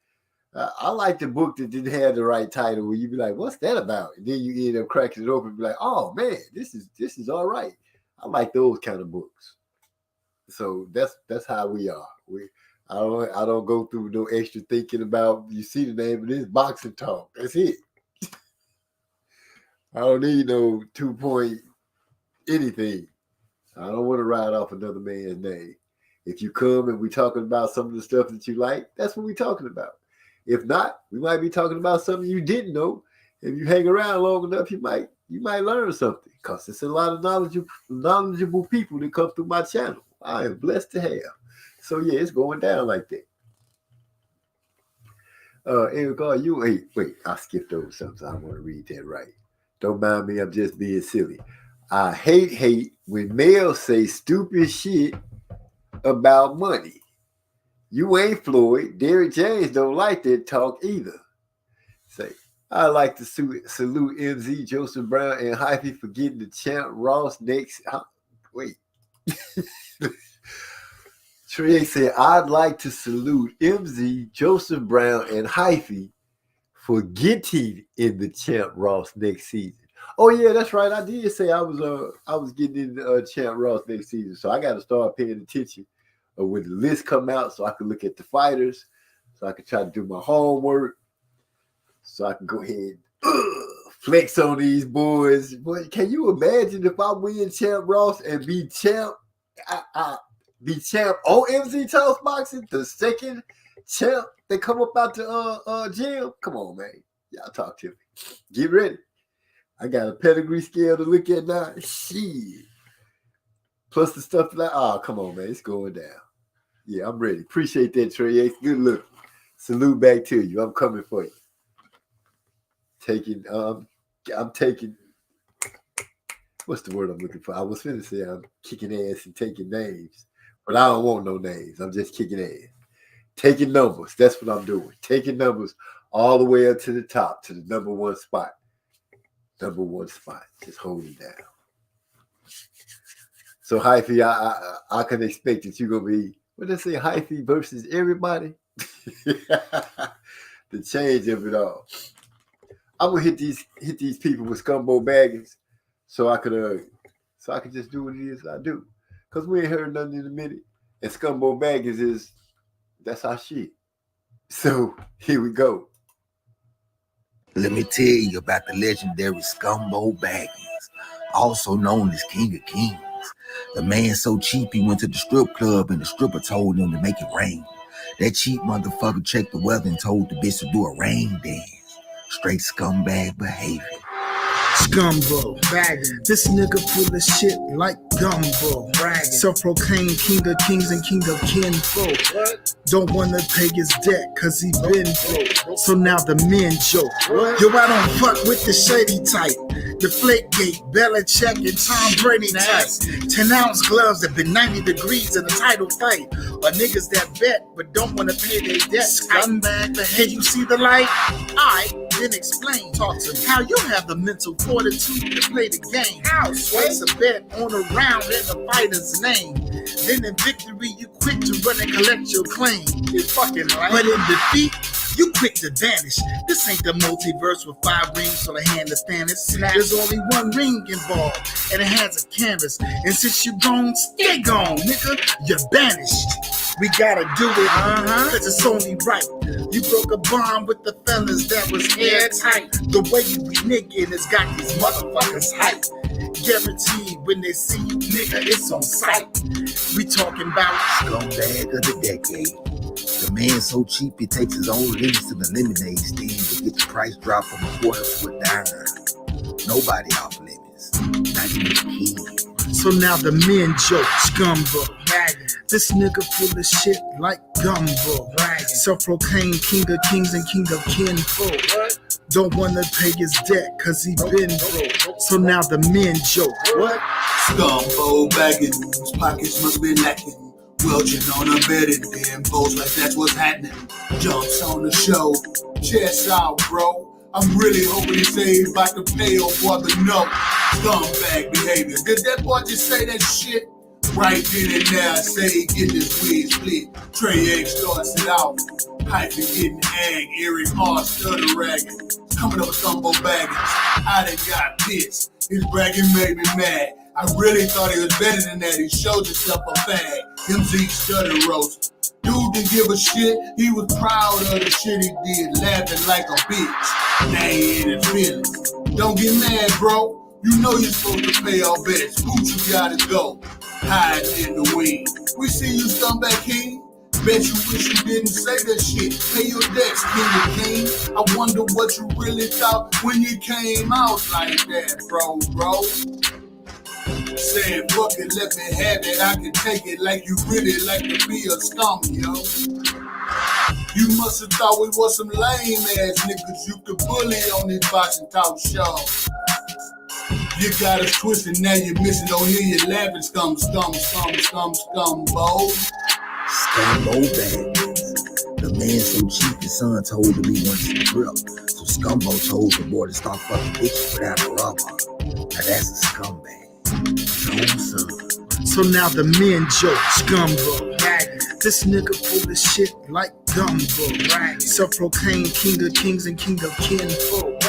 I like the book that didn't have the right title where you be like, what's that about? And then you end up cracking it open and be like, oh man, this is all right. I like those kind of books. So that's how we are. I don't go through no extra thinking about, you see the name of this, boxing talk. That's it. I don't need no 2-point anything. I don't want to ride off another man's name. If you come and we talking about some of the stuff that you like, that's what we talking about. If not, we might be talking about something you didn't know. If you hang around long enough, you might learn something. Because it's a lot of knowledgeable people that come through my channel. I am blessed to have. So yeah, it's going down like that. Eric, wait, I skipped over something. I want to read that right. Don't mind me, I'm just being silly. I hate when males say stupid shit about money. You ain't Floyd. Derrick James don't like that talk either. Say, I like to salute MZ, Joseph Brown, and Hyphy for getting the champ Ross next. Wait. Trey said, I'd like to salute MZ, Joseph Brown, and Hyphy for getting in the champ Ross next season. Oh yeah, that's right. I did say I was getting into Champ Ross next season, so I got to start paying attention when the list come out, so I can look at the fighters, so I can try to do my homework, so I can go ahead flex on these boys. Boy, can you imagine if I win Champ Ross and be champ? Be champ on MZ Toss Boxing, the second champ that come up out the jail. Come on, man. Y'all talk to me. Get ready. I got a pedigree scale to look at now. Shit. Plus the stuff like, oh, come on, man. It's going down. Yeah, I'm ready. Appreciate that, Trey X. Good look. Salute back to you. I'm coming for you. I'm taking, what's the word I'm looking for? I was finna say I'm kicking ass and taking names, but I don't want no names. I'm just kicking ass. Taking numbers. That's what I'm doing. Taking numbers all the way up to the top, to the number one spot. Number one spot. Just hold it down. So, Hyphy, I can expect that you're going to be, what did I say, Hyphy versus everybody? The change of it all. I'm gonna hit these people with Scumbo Baggins so I could just do what it is I do. Cause we ain't heard nothing in a minute. And Scumbo Baggins that's our shit. So here we go. Let me tell you about the legendary Scumbo Baggins, also known as King of Kings. The man so cheap he went to the strip club and the stripper told him to make it rain. That cheap motherfucker checked the weather and told the bitch to do a rain dance. Straight scumbag behavior. Scumbo, bagging. This nigga full of shit like gumbo. Bragging. Self-proclaimed king of kings and king of kinfolk. What? Don't wanna pay his debt cause he been broke. So now the men joke. What? Yo, I don't fuck with the shady type. The Flakegate, Belichick, and Tom Brady type. 10-ounce gloves that been 90 degrees in a title fight. Or niggas that bet but don't wanna pay their debt. Scumbag, hey, you see the light? I then explain. Talk to me. How you have the mental fortitude to play the game. How? Place a bet on a round in the fighter's name. Then in victory, you quick to run and collect your claim. You fucking right. But in defeat, you quick to vanish. This ain't the multiverse with 5 rings on the hand of Thanos. There's only one ring involved, and it has a canvas. And since you're gone, stay gone, nigga. You're banished. We gotta do it, cause it's only right. You broke a bond with the fellas that was airtight. The way you be nigga has got these motherfuckers hype. Guaranteed when they see you, nigga, it's on sight. We talking about Scumbag of the decade. The man so cheap he takes his own lemons to the lemonade stand to get the price dropped from a quarter to a dime. Nobody off limits, not even the kid. So now the men joke, Scumbo. This nigga full of shit like gumbo. Self-proclaimed king of kings and king of kinfolk. Don't wanna pay his debt cause he been broke. So now the men joke. What? Scumbo Baggins, pockets must be lacking. Welching on a bed and then boast like that's what's happening. Jumps on the show, chest out, bro. I'm really hoping he says about to pay off for the note. Scumbag behavior. Did that boy just say that shit? Right then and there, I say get this wig split. Trey X starts it out. Hyphy getting ag, Eric R stutter ragging. Coming up with Scumbo Baggins. I done got pissed. His bragging made me mad. I really thought he was better than that. He showed himself a fag. MZ stutter roast. Dude didn't give a shit. He was proud of the shit he did, laughing like a bitch. Now he in his feelings. Don't get mad, bro. You know you're supposed to pay all bets. Gucci gotta go. Hiding in the wing. We see you scumbag king. Bet you wish you didn't say that shit. Pay your debts, king of king. I wonder what you really thought when you came out like that, bro. Said, fuck it, let me have it. I can take it like you really like to be a scum, yo. You must have thought we was some lame ass niggas you could bully on this boxing talk show. You got us twisted, now you're missing. Don't hear you laughing, scum, bro. Scumbo Baggins. The man so cheap his son told him he wanted some grip. So Scumbo told the boy to stop fucking bitches without a rubber. Now that's a scumbag. So now the men joke, Scumbo. This nigga full of shit like gumbo. Self-proclaimed king of kings and king of kinfolk.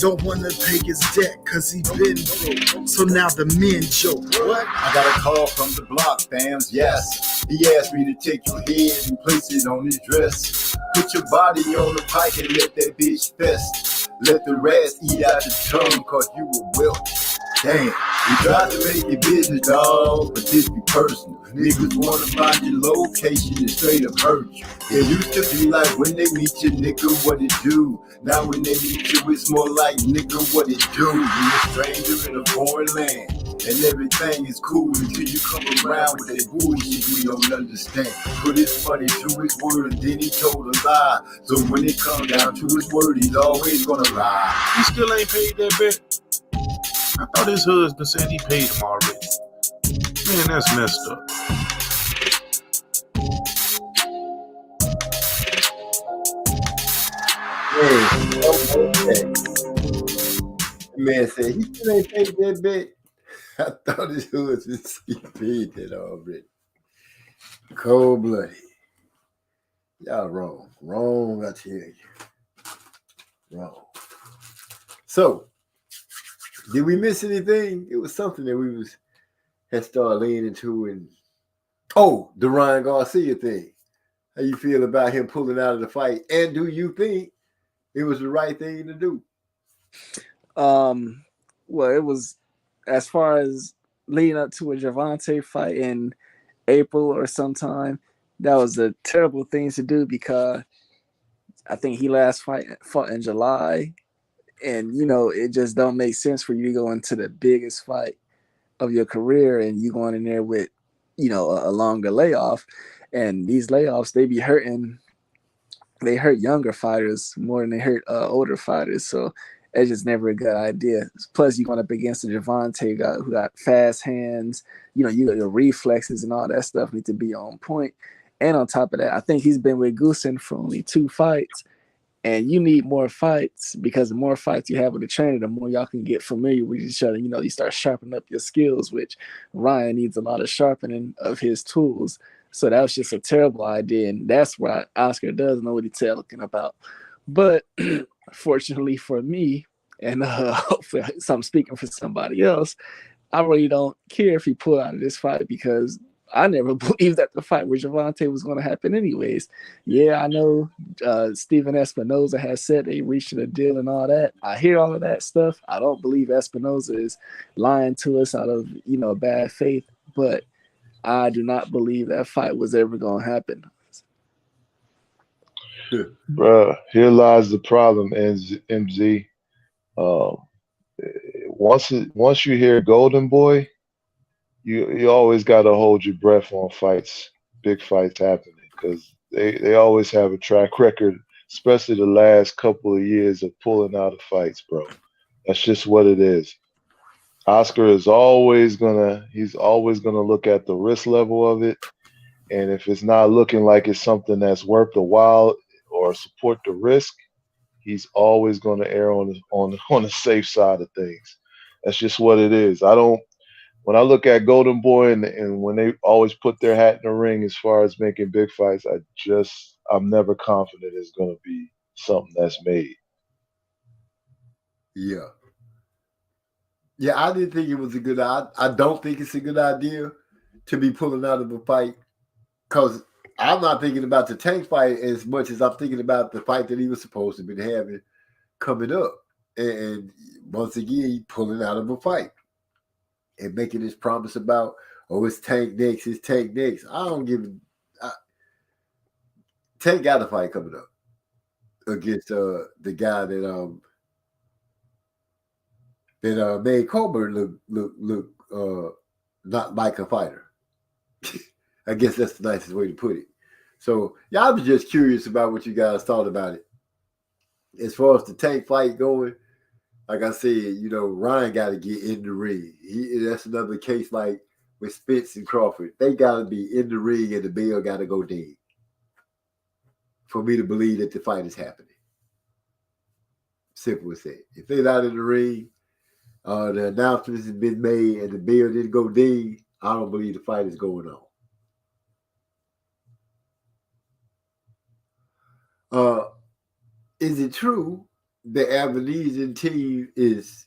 don't wanna pay his debt cause he been broke. So now the men joke. What? I got a call from the block, fams, yes. He asked me to take your head and place it on his dress. Put your body on the pike and let that bitch fest. Let the rest eat out your tongue cause you a whelp. Damn, we tried to make it business, dog, but this be personal. Niggas wanna find your location and straight up hurt you. It used to be like when they meet you, nigga, what it do? Now when they meet you, it's more like, nigga, what it do? You a stranger in a foreign land, and everything is cool until you come around with that bullshit we don't understand. Put his money to his word, and then he told a lie. So when it comes down to his word, he's always gonna lie. He still ain't paid that bet. I thought his husband said he paid him already. Man, that's messed up. Okay. The man said he still ain't paid that bet. I thought his husband said he paid that already. Cold blooded. Y'all wrong. Wrong, I tell you. Wrong. So, did we miss anything? It was something that we had started leaning into, and the Ryan Garcia thing. How you feel about him pulling out of the fight? And do you think it was the right thing to do? Well, it was, as far as leading up to a Gervonta fight in April or sometime, that was a terrible thing to do because I think he fought in July. And, it just don't make sense for you to go into the biggest fight of your career and you going in there with, a longer layoff. And these layoffs, they hurt younger fighters more than they hurt older fighters. So it's just never a good idea. Plus, you're going up against a Gervonta guy who got fast hands. You got your reflexes and all that stuff need to be on point. And on top of that, I think he's been with Goossen for only 2 fights. And you need more fights because the more fights you have with the trainer, the more y'all can get familiar with each other. You start sharpening up your skills, which Ryan needs a lot of sharpening of his tools. So that was just a terrible idea. And that's why Oscar does know what he's talking about. But fortunately for me, and hopefully I'm speaking for somebody else, I really don't care if he pulled out of this fight because I never believed that the fight with Gervonta was going to happen anyways. Yeah, I know Steven Espinoza has said they reached a deal and all that. I hear all of that stuff. I don't believe Espinoza is lying to us out of, bad faith, but I do not believe that fight was ever going to happen. Bruh, here lies the problem, MZ. Once you hear Golden Boy, you always got to hold your breath on fights, big fights happening, because they always have a track record, especially the last couple of years of pulling out of fights, bro. That's just what it is. Oscar is always gonna look at the risk level of it, and if it's not looking like it's something that's worth the while or support the risk, he's always gonna err on the safe side of things. That's just what it is. When I look at Golden Boy and when they always put their hat in the ring as far as making big fights, I'm never confident it's going to be something that's made. Yeah. Yeah, I didn't think it was a good idea. I don't think it's a good idea to be pulling out of a fight because I'm not thinking about the Tank fight as much as I'm thinking about the fight that he was supposed to be having coming up. And once again, he pulling out of a fight and making this promise about, it's Tank next, it's Tank next. I don't give Tank got a fight coming up against the guy that made Colbert look not like a fighter. I guess that's the nicest way to put it. So yeah, I was just curious about what you guys thought about it. As far as the Tank fight going, like I said, Ryan got to get in the ring. That's another case like with Spence and Crawford. They got to be in the ring and the bell got to go dead for me to believe that the fight is happening. Simple as that. If they're not in the ring, the announcements have been made and the bell didn't go dead, I don't believe the fight is going on. Is it true the Avenesian team is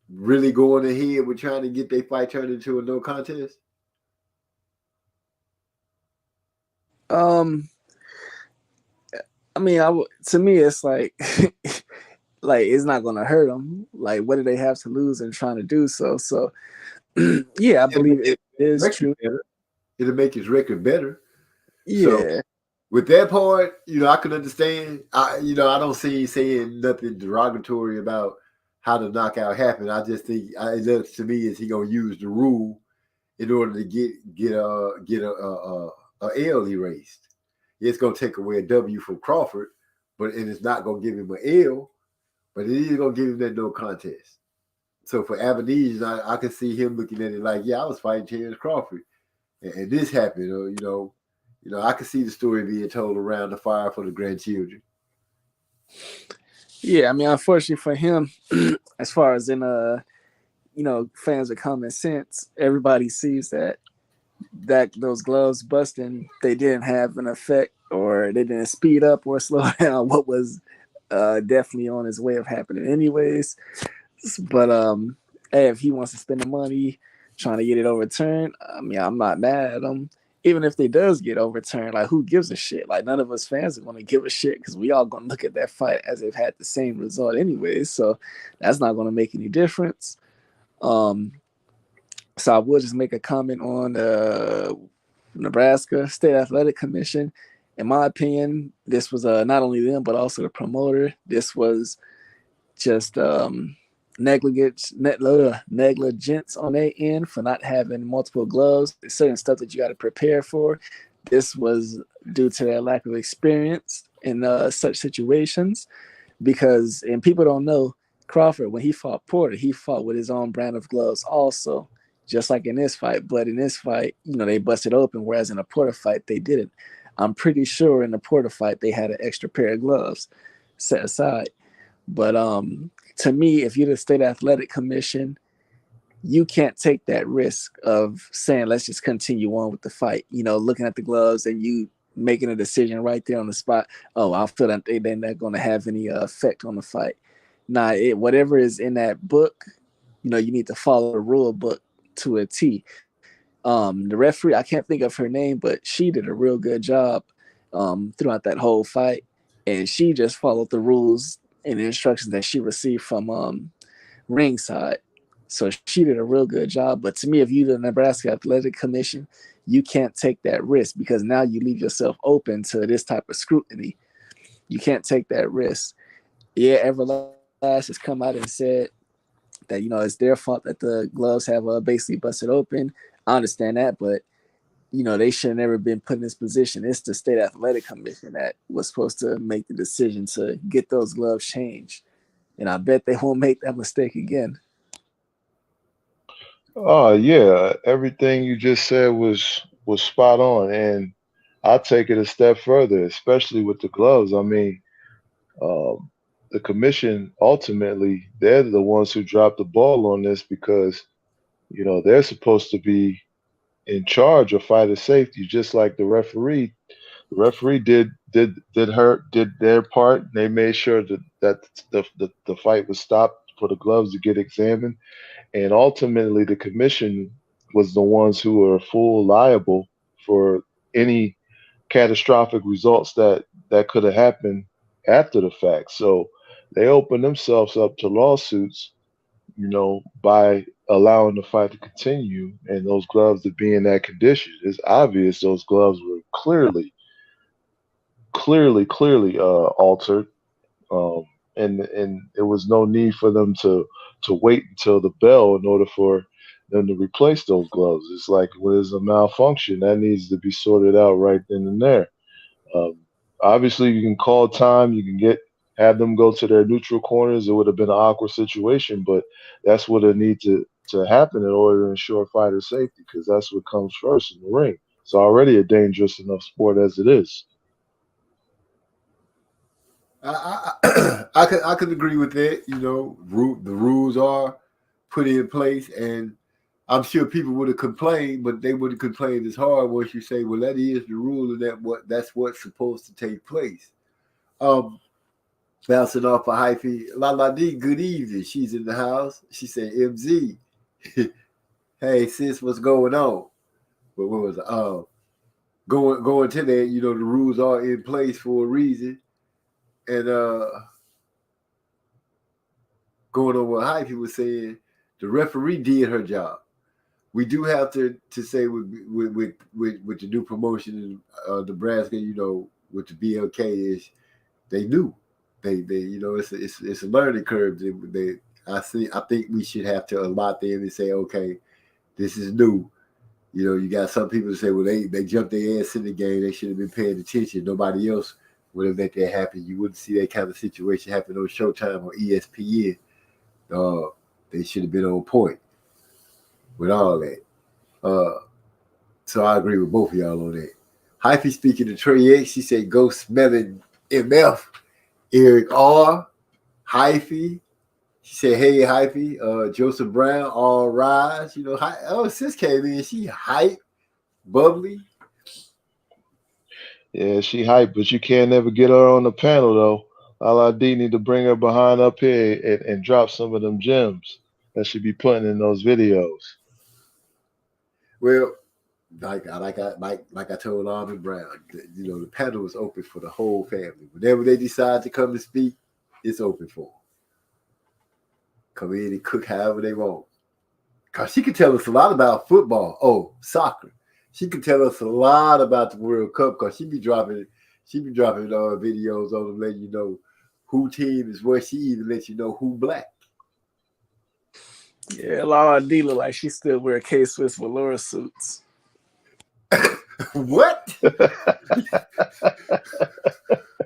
really going ahead with trying to get their fight turned into a no contest? I mean, to me, it's like, like it's not gonna hurt them. Like, what do they have to lose in trying to do so? So, yeah, I believe it is true. It'll make his record better. Yeah. So, with that part, I can understand. I don't see him saying nothing derogatory about how the knockout happened. I just think it looks to me is he gonna use the rule in order to get a L erased. It's gonna take away a W from Crawford, and it's not gonna give him an L, but it is gonna give him that no contest. So for Avenesian, I can see him looking at it like, yeah, I was fighting Terrence Crawford, and this happened. Or, I can see the story being told around the fire for the grandchildren. Yeah, I mean, unfortunately for him, as far as in fans of common sense, everybody sees that those gloves busting, they didn't have an effect, or they didn't speed up or slow down what was definitely on his way of happening anyways. But hey, if he wants to spend the money trying to get it overturned, I mean, I'm not mad at him. Even if they does get overturned, like, who gives a shit? Like, none of us fans are going to give a shit because we all going to look at that fight as they've had the same result anyways. So that's not going to make any difference. So I will just make a comment on Nebraska State Athletic Commission. In my opinion, this was not only them, but also the promoter. This was just negligence on their end for not having multiple gloves. There's certain stuff that you got to prepare for. This was due to their lack of experience in such situations, and people don't know, Crawford, when he fought Porter, he fought with his own brand of gloves also, just like in this fight. But in this fight, they busted open, whereas in a Porter fight, they didn't. I'm pretty sure in the Porter fight, they had an extra pair of gloves set aside. But to me, if you're the State Athletic Commission, you can't take that risk of saying, let's just continue on with the fight. Looking at the gloves and you making a decision right there on the spot. Oh, I feel that they're not going to have any effect on the fight. Nah, whatever is in that book, you need to follow the rule book to a T. The referee, I can't think of her name, but she did a real good job throughout that whole fight. And she just followed the rules and the instructions that she received from ringside. So she did a real good job. But to me, if you're the Nebraska Athletic Commission, you can't take that risk, because now you leave yourself open to this type of scrutiny. You can't take that risk. Yeah, Everlast has come out and said that, it's their fault that the gloves have basically busted open. I understand that, but, they should have never been put in this position. It's the State Athletic Commission that was supposed to make the decision to get those gloves changed. And I bet they won't make that mistake again. Oh yeah, everything you just said was spot on, and I'll take it a step further, especially with the gloves. I mean, the commission, ultimately, they're the ones who dropped the ball on this, because they're supposed to be in charge of fighter safety, just like the referee. The referee did their part. They made sure that the fight was stopped for the gloves to get examined. And ultimately, the commission was the ones who were full liable for any catastrophic results that could have happened after the fact. So they opened themselves up to lawsuits, by allowing the fight to continue and those gloves to be in that condition. It's obvious those gloves were clearly altered, and there was no need for them to wait until the bell in order for them to replace those gloves. It's like when there's a malfunction, that needs to be sorted out right then and there. Obviously, you can call time. You can have them go to their neutral corners. It would have been an awkward situation, but that's what it needs to happen in order to ensure fighter safety, because that's what comes first in the ring. It's already a dangerous enough sport as it is. I could agree with that. The rules are put in place, and I'm sure people would have complained, but they wouldn't complain as hard once you say, well, that is the rule, and that's what's supposed to take place. bouncing off of Hyphy. Lala D, good evening. She's in the house. She said, MZ. Hey, sis, what's going on? But what was it? Going to that, you know, the rules are in place for a reason. And going on what Hyphy was saying, the referee did her job. We do have to say with the new promotion in Nebraska, you know, with the BLK is they knew. They you know, it's a learning curve. I think we should have to allot them and say, okay, this is new. You know, you got some people that say, well, they jumped their ass in the game. They should have been paying attention. Nobody else would have let that happen. You wouldn't see that kind of situation happen on Showtime or ESPN. They should have been on point with all that. So I agree with both of y'all on that. Hyphy speaking to Trey X, she said, go smelling MF. Eric R. Hyphy. She said, hey, Hyphy. Joseph Brown, all rise. You know, sis came in. She hype, bubbly. Yeah, she hype, but you can't never get her on the panel, though. LID need to bring her behind up here and drop some of them gems that she be putting in those videos. Well, like I told Arvin Brown, you know, the panel is open for the whole family. Whenever they decide to come and speak, it's open for them. Come in and cook however they want. Because she can tell us a lot about football. Soccer. She can tell us a lot about the World Cup because she be dropping videos on them, letting you know who team is where. She even lets you know who black. Yeah, Lala D look like she still wear K-Swiss velour suits. What?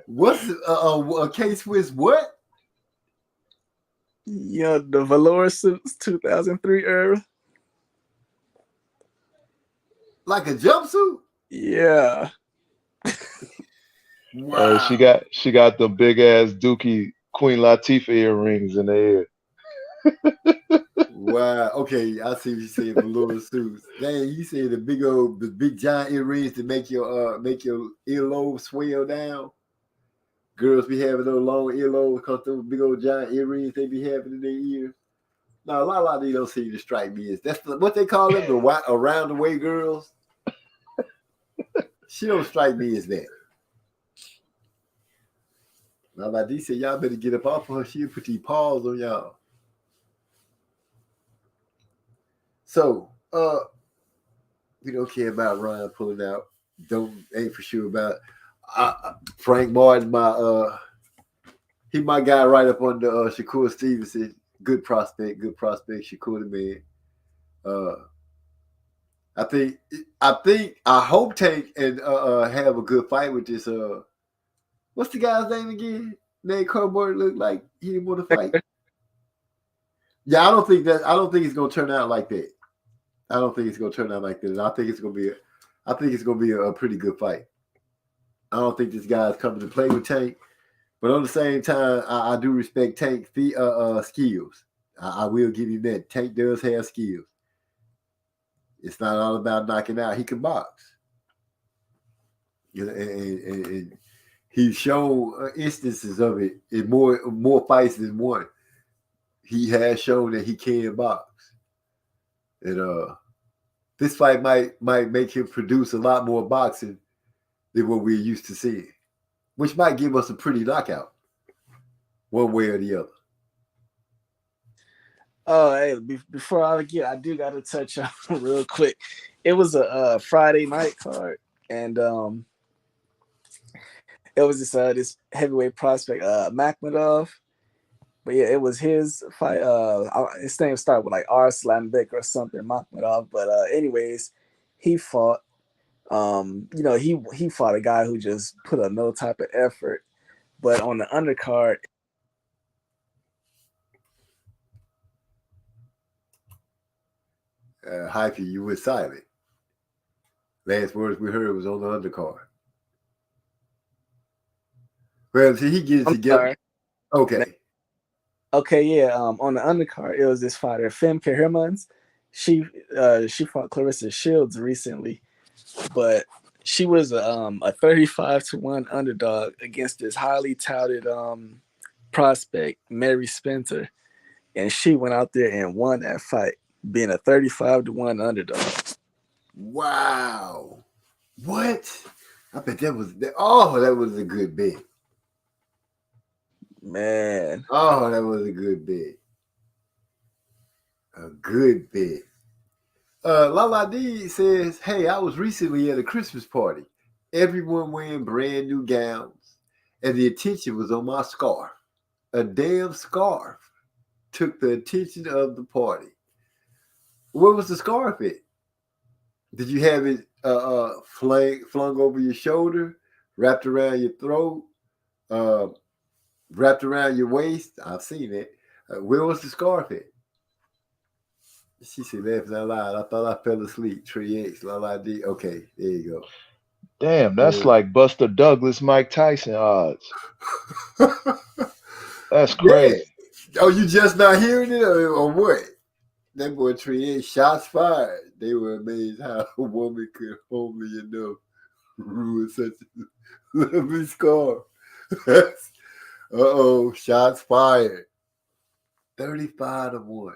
What's a K-Swiss what? Yeah, the velour suits, 2003 era. Like a jumpsuit? Yeah. Wow. She got the big ass Dookie Queen Latifah earrings in the ear. Wow. Okay, I see what you saying. Velour suits. Dang, you say the big giant earrings to make your earlobe swell down. Girls be having those long earlobes because those big old giant earrings they be having in their ears. No, a lot of these don't seem to strike me as that's what they call them, the around the way girls. She don't strike me as that. Now, like D said, y'all better get up off of her. She'll put these paws on y'all. So, we don't care about Ryan pulling out. Ain't for sure about Frank Martin. He my guy right up under Shakur Stevenson. Good prospect, Shakur the man. I hope Tank and have a good fight with this. What's the guy's name again? Nate Carboy looked like he didn't want to fight. Yeah, I don't think it's gonna turn out like that. I don't think it's gonna turn out like that. I think it's gonna be a pretty good fight. I don't think this guy's coming to play with Tank, but on the same time, I do respect Tank's skills. I will give you that. Tank does have skills. It's not all about knocking out. He can box. And he's shown instances of it in more fights than one. He has shown that he can box. And this fight might make him produce a lot more boxing than what we're used to seeing, which might give us a pretty knockout, one way or the other. Oh, hey, before I I do got to touch on real quick. It was a Friday night card, and it was this heavyweight prospect, Makhmudov. But yeah, it was his fight. His name started with like Arslanbek or something, Makhmudov. But anyways, he fought. He fought a guy who just put up no type of effort. But on the undercard, Hyphy, you were silent. Last words we heard was on the undercard. Well, see, he gets together. Okay. Okay, yeah. On the undercard, it was this fighter, Femke Hermans. She fought Clarissa Shields recently, but she was a 35-1 underdog against this highly touted prospect, Mary Spencer, and she went out there and won that fight, being a 35-1 underdog. Wow. What? I bet that was a good bet. Man. Oh, that was a good bet. A good bet. Lala D says, hey, I was recently at a Christmas party. Everyone wearing brand new gowns, and the attention was on my scarf. A damn scarf took the attention of the party. Where was the scarf at? Did you have it flung over your shoulder, wrapped around your throat, wrapped around your waist? I've seen it. Where was the scarf at? She said, laughing out loud. I thought I fell asleep. Tree X, Lala D. Okay, there you go. Damn, that's like Buster Douglas, Mike Tyson odds. That's crazy. Yeah. Oh, you just not hearing it or what? That boy Tree X, shots fired. They were amazed how a woman could homely enough ruin such a lovely scar. Uh-oh, shots fired. 35-1.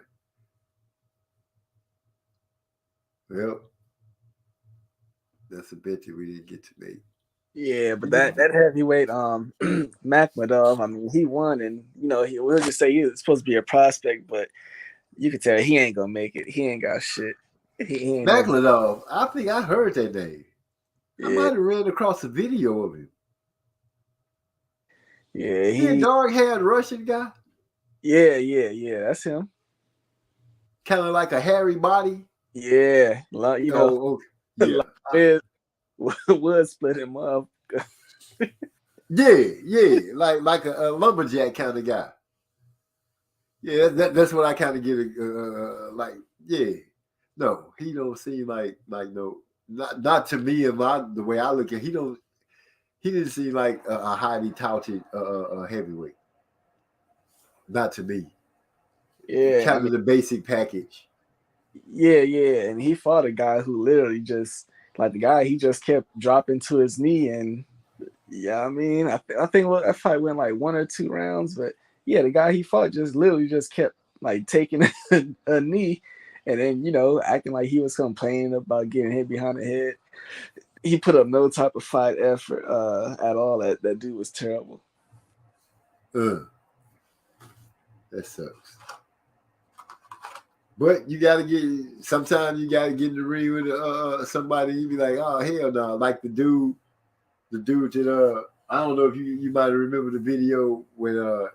Well, that's a bet that we didn't get to make. Yeah, but that heavyweight Makhmudov, I mean, he won, and we'll just say he was supposed to be a prospect, but you can tell he ain't gonna make it. He ain't got shit. He ain't Makhmudov, I think I heard that name. Yeah. I might have ran across a video of him. Yeah, he a dark-haired Russian guy. Yeah, that's him. Kind of like a hairy body. Yeah, okay. Would split him up. yeah, like a lumberjack kind of guy. Yeah, that's what I kind of get. Like, yeah, no, he don't seem like no, not to me. The way I look at, he didn't seem like a highly touted heavyweight. Not to me. Yeah, kind of the basic package. Yeah, and he fought a guy who literally just he just kept dropping to his knee, and I mean, I think that fight went like 1 or 2 rounds, but yeah, the guy he fought just literally just kept like taking a knee, and then acting like he was complaining about getting hit behind the head. He put up no type of fight effort at all. That dude was terrible. That sucks. But sometimes you gotta get in the ring with somebody. You be like, oh hell no, like the dude that I don't know if you might remember the video when Efe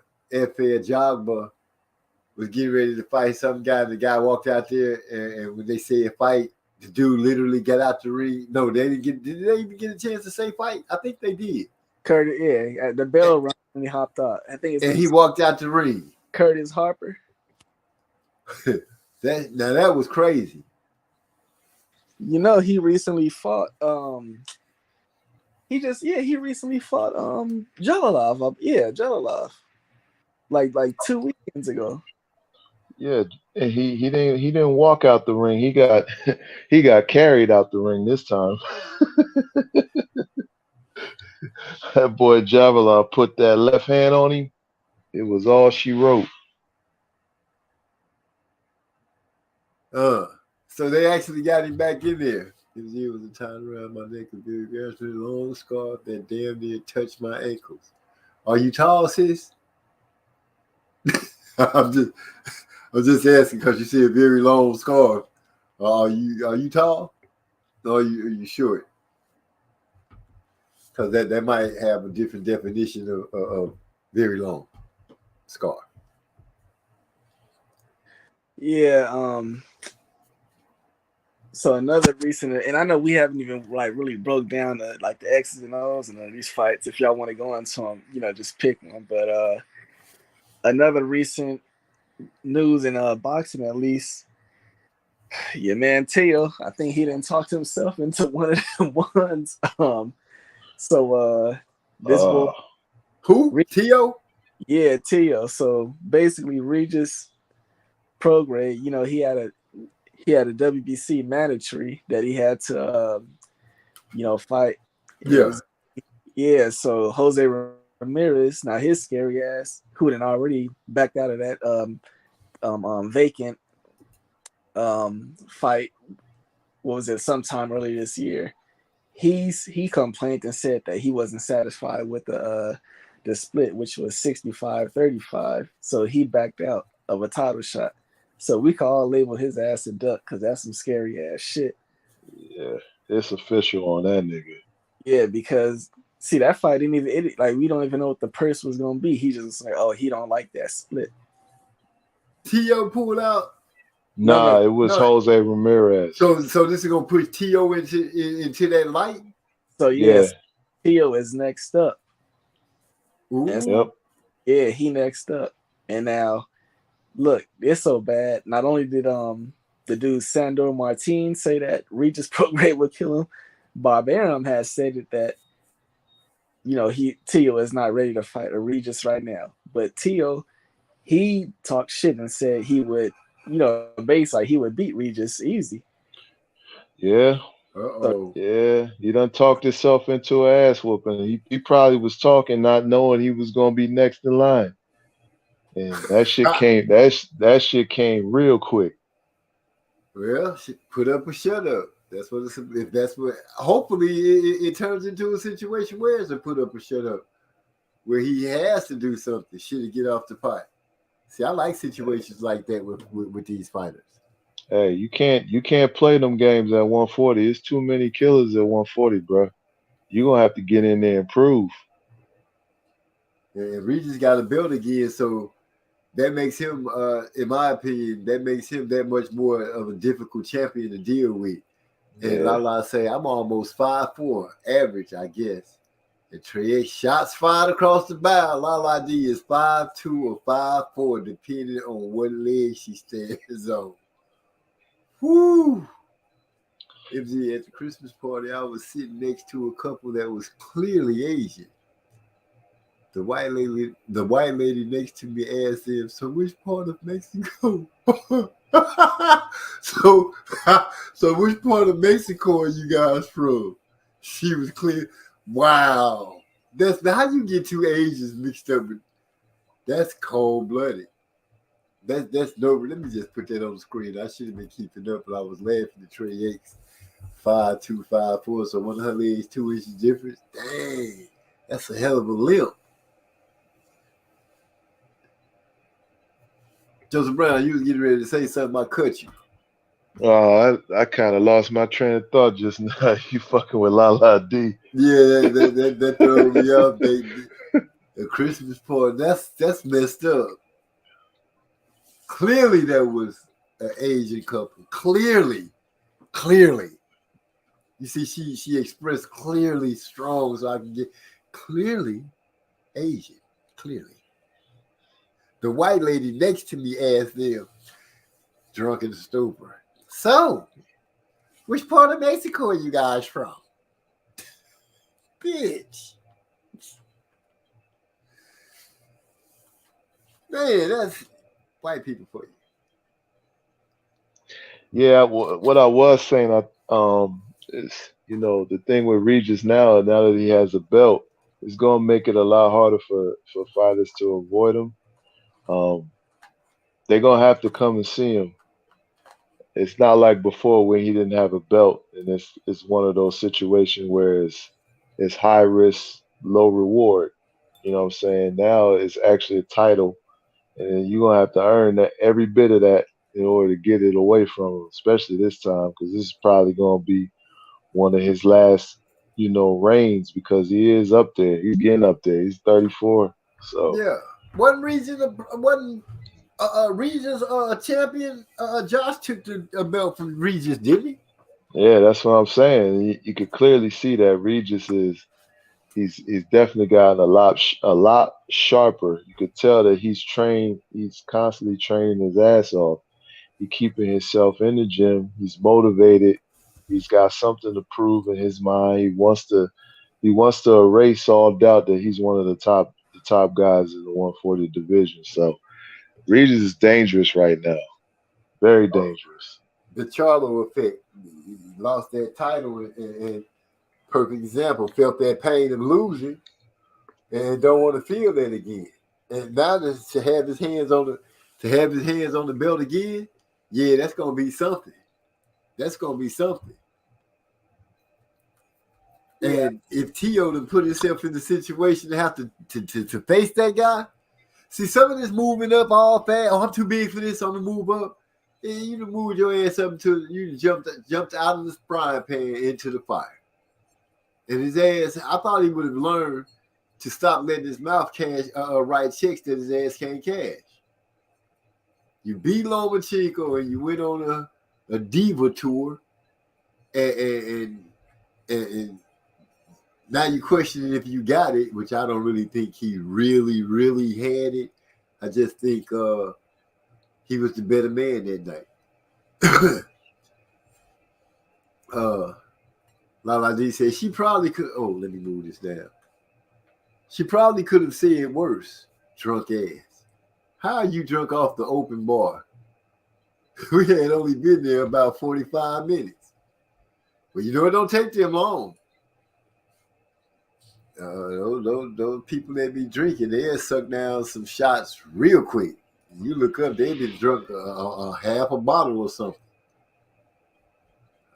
Ajagba was getting ready to fight some guy, and the guy walked out there, and when they say a fight, the dude literally got out the ring. No, they didn't get. Did they even get a chance to say fight? I think they did. Curtis, yeah, the bell rang and he hopped out. I think he walked out the ring. Curtis Harper. That was crazy. He recently fought. He recently fought Jalalov. Jalalov. Like 2 weekends ago. Yeah, and he didn't walk out the ring. He got carried out the ring this time. That boy Javelin put that left hand on him. It was all she wrote. So they actually got him back in there. His ear was tied around my neck, a very long scarf that damn near touched my ankles. Are you tall, sis? I'm just asking because you see a very long scarf. Are you tall? Or are you short? Because that might have a different definition of very long scarf. Yeah. So another recent, and I know we haven't even really broke down the X's and O's and these fights. If y'all want to go into them, just pick one. But another recent news in boxing, at least, your man Teo, I think he didn't talk to himself into one of them ones. This boy, who? Teo? Yeah, Teo. So basically, Regis Prograis, he had a WBC mandatory that he had to, fight. So Jose Ramirez, now his scary ass, who then already backed out of that vacant fight. What was it? Sometime earlier this year. He complained and said that he wasn't satisfied with the split, which was 65-35. So he backed out of a title shot. So we can all label his ass a duck because that's some scary ass shit. Yeah, it's official on that nigga. Yeah, because see that fight didn't even like we don't even know what the purse was gonna be. He just like, oh, he don't like that split. T.O. pulled out. Nah, it was Jose Ramirez. So this is gonna push T.O. into that light. So yes, T.O. is next up. Yep. Yeah, he next up. And now, look, it's so bad. Not only did the dude Sandor Martin say that Regis Prograis would kill him, Bob Arum has said that, you know, T.O. is not ready to fight a Regis right now. But T.O., he talked shit and said he would, you know, basically he would beat Regis easy. Yeah. Yeah, he done talked himself into an ass whooping. He probably was talking not knowing he was gonna be next in line. And that shit came that shit came real quick. Well, put up or shut up. That's what if that's what hopefully it turns into a situation where it's a put up or shut up. Where he has to do something, shit, to get off the pot. See, I like situations like that with these fighters. Hey, you can't play them games at 140. It's too many killers at 140, bro. You're gonna have to get in there and prove. And Regis got to build again, so that makes him, in my opinion, that makes him that much more of a difficult champion to deal with. And Lala say, I'm almost 5'4", average, I guess. And Trey shots fired across the bow. Lala D is 5'2" or 5'4", depending on what leg she stands on. Whoo! MZ, at the Christmas party, I was sitting next to a couple that was clearly Asian. The white lady next to me asked them, so which part of Mexico? so which part of Mexico are you guys from? She was clear. Wow. That's how you get two Asians mixed up with. That's cold-blooded. That's no. Let me just put that on the screen. I should have been keeping up, but I was laughing at Trey X, 5'2", 5'4", so one of her legs 2 inches difference. Dang, that's a hell of a limp. Joseph Brown, you was getting ready to say something. I cut you. Oh, I kind of lost my train of thought just now. You fucking with Lala D. Yeah, that threw me off, baby. The Christmas party, that's messed up. Clearly, that was an Asian couple. Clearly. You see, she expressed clearly strong, so I can get clearly Asian. Clearly. The white lady next to me asked them, drunk in stupor, so, which part of Mexico are you guys from? Bitch. Man, that's white people for you. Yeah, what I was saying, is, you know, the thing with Regis now that he has a belt, is going to make it a lot harder for fighters to avoid him. They're going to have to come and see him. It's not like before when he didn't have a belt, and it's one of those situations where it's high risk, low reward. You know what I'm saying? Now it's actually a title, and you're going to have to earn that every bit of that in order to get it away from him, especially this time, because this is probably going to be one of his last, you know, reigns, because he is up there. He's getting up there. He's 34. So yeah, wasn't Regis champion? Josh took the belt from Regis, didn't he? Yeah, that's what I'm saying. You could clearly see that Regis he's definitely gotten a lot sharper. You could tell that he's trained. He's constantly training his ass off. He's keeping himself in the gym. He's motivated. He's got something to prove in his mind. He wants to erase all doubt that he's one of the top guys in the 140 division. So Regis is dangerous right now. Very dangerous. The Charlo effect. He lost that title and perfect example. Felt that pain of losing. and don't want to feel that again. And now to have his hands on the belt again, yeah, that's gonna be something. That's gonna be something. Yeah. And if Tio to put himself in the situation to have to face that guy, see some of this moving up all fast. Oh, I'm too big for this. I'm gonna move up. Yeah, you done moved your ass up until you jumped out of the frying pan into the fire. And his ass, I thought he would have learned to stop letting his mouth write checks that his ass can't cash. You beat Lomachenko and you went on a diva tour, and now you questioning if you got it, which I don't really think he really, really had it. I just think he was the better man that night. Lala D said she probably could. Oh, let me move this down. She probably could have said worse, drunk ass. How are you drunk off the open bar? We had only been there about 45 minutes. Well, you know it don't take them long. Those people that be drinking, they'll suck down some shots real quick. You look up, they been drunk a half a bottle or something.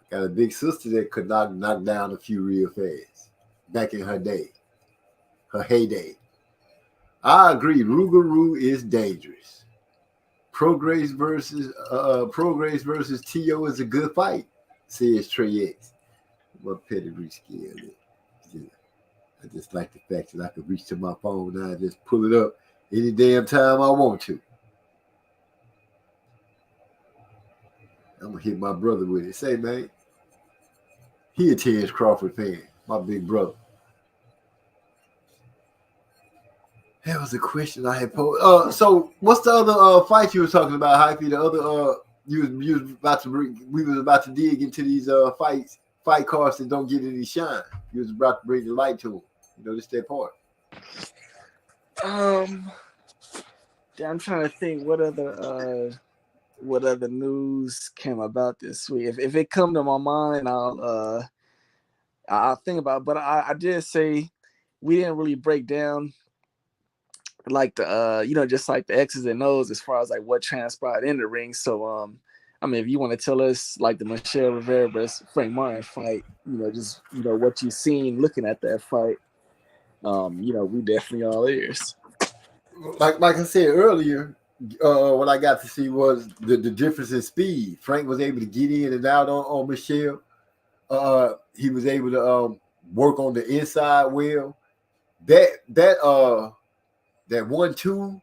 Got a big sister that could knock down a few real fast back in her day, her heyday. I agree. Rougarou is dangerous. Progress versus Tio is a good fight, says Trey X. What pedigree scale is? I just like the fact that I can reach to my phone now and just pull it up any damn time I want to. I'm gonna hit my brother with it. Say, man, he a Terrence Crawford fan, my big brother. That was a question I had posed. So what's the other fight you were talking about, Hyphy? The other we was about to dig into these fight cards that don't get any shine. You was about to bring the light to them. You notice that part. I'm trying to think what other news came about this week. If it come to my mind, I'll think about it. But I did say we didn't really break down like the just like the X's and O's as far as like what transpired in the ring. So I mean, if you want to tell us like the Michelle Rivera versus Frank Martin fight, just what you seen looking at that fight, we definitely all ears. Like I said earlier, what I got to see was the difference in speed. Frank was able to get in and out on Michelle. He was able to work on the inside well. That 1-2,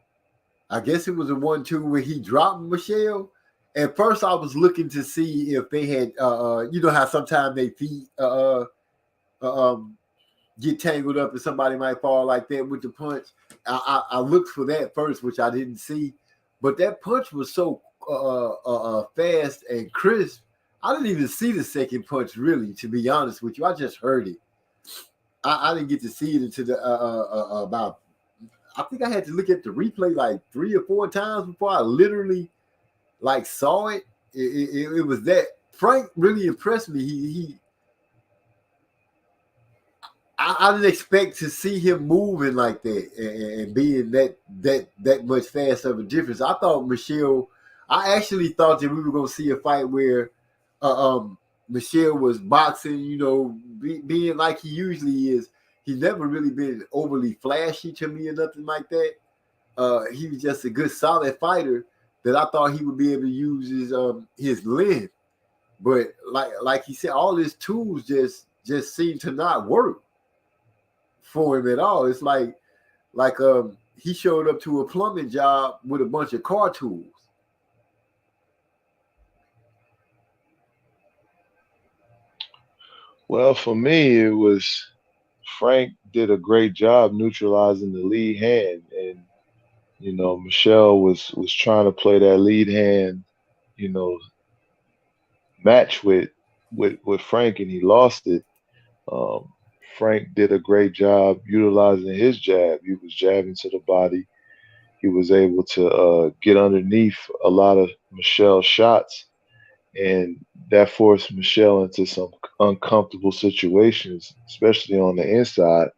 I guess it was a 1-2 where he dropped Michelle. At first, I was looking to see if they had, how sometimes they feet get tangled up and somebody might fall like that with the punch. I looked for that first, which I didn't see. But that punch was so fast and crisp. I didn't even see the second punch, really, to be honest with you. I just heard it. I didn't get to see it until about, I think I had to look at the replay like 3 or 4 times before I literally saw it. It was that. Frank really impressed me. I didn't expect to see him moving like that and being that much fast of a difference. I actually thought that we were going to see a fight where Michelle was boxing, being like he usually is. He's never really been overly flashy to me or nothing like that. He was just a good, solid fighter that I thought he would be able to use his length. But like he said, all his tools just seem to not work for him at all. It's like he showed up to a plumbing job with a bunch of car tools. Well, for me, it was Frank did a great job neutralizing the lead hand, and Michelle was trying to play that lead hand, match with Frank, and he lost it. Frank did a great job utilizing his jab. He was jabbing to the body. He was able to get underneath a lot of Michelle's shots, and that forced Michelle into some uncomfortable situations, especially on the inside.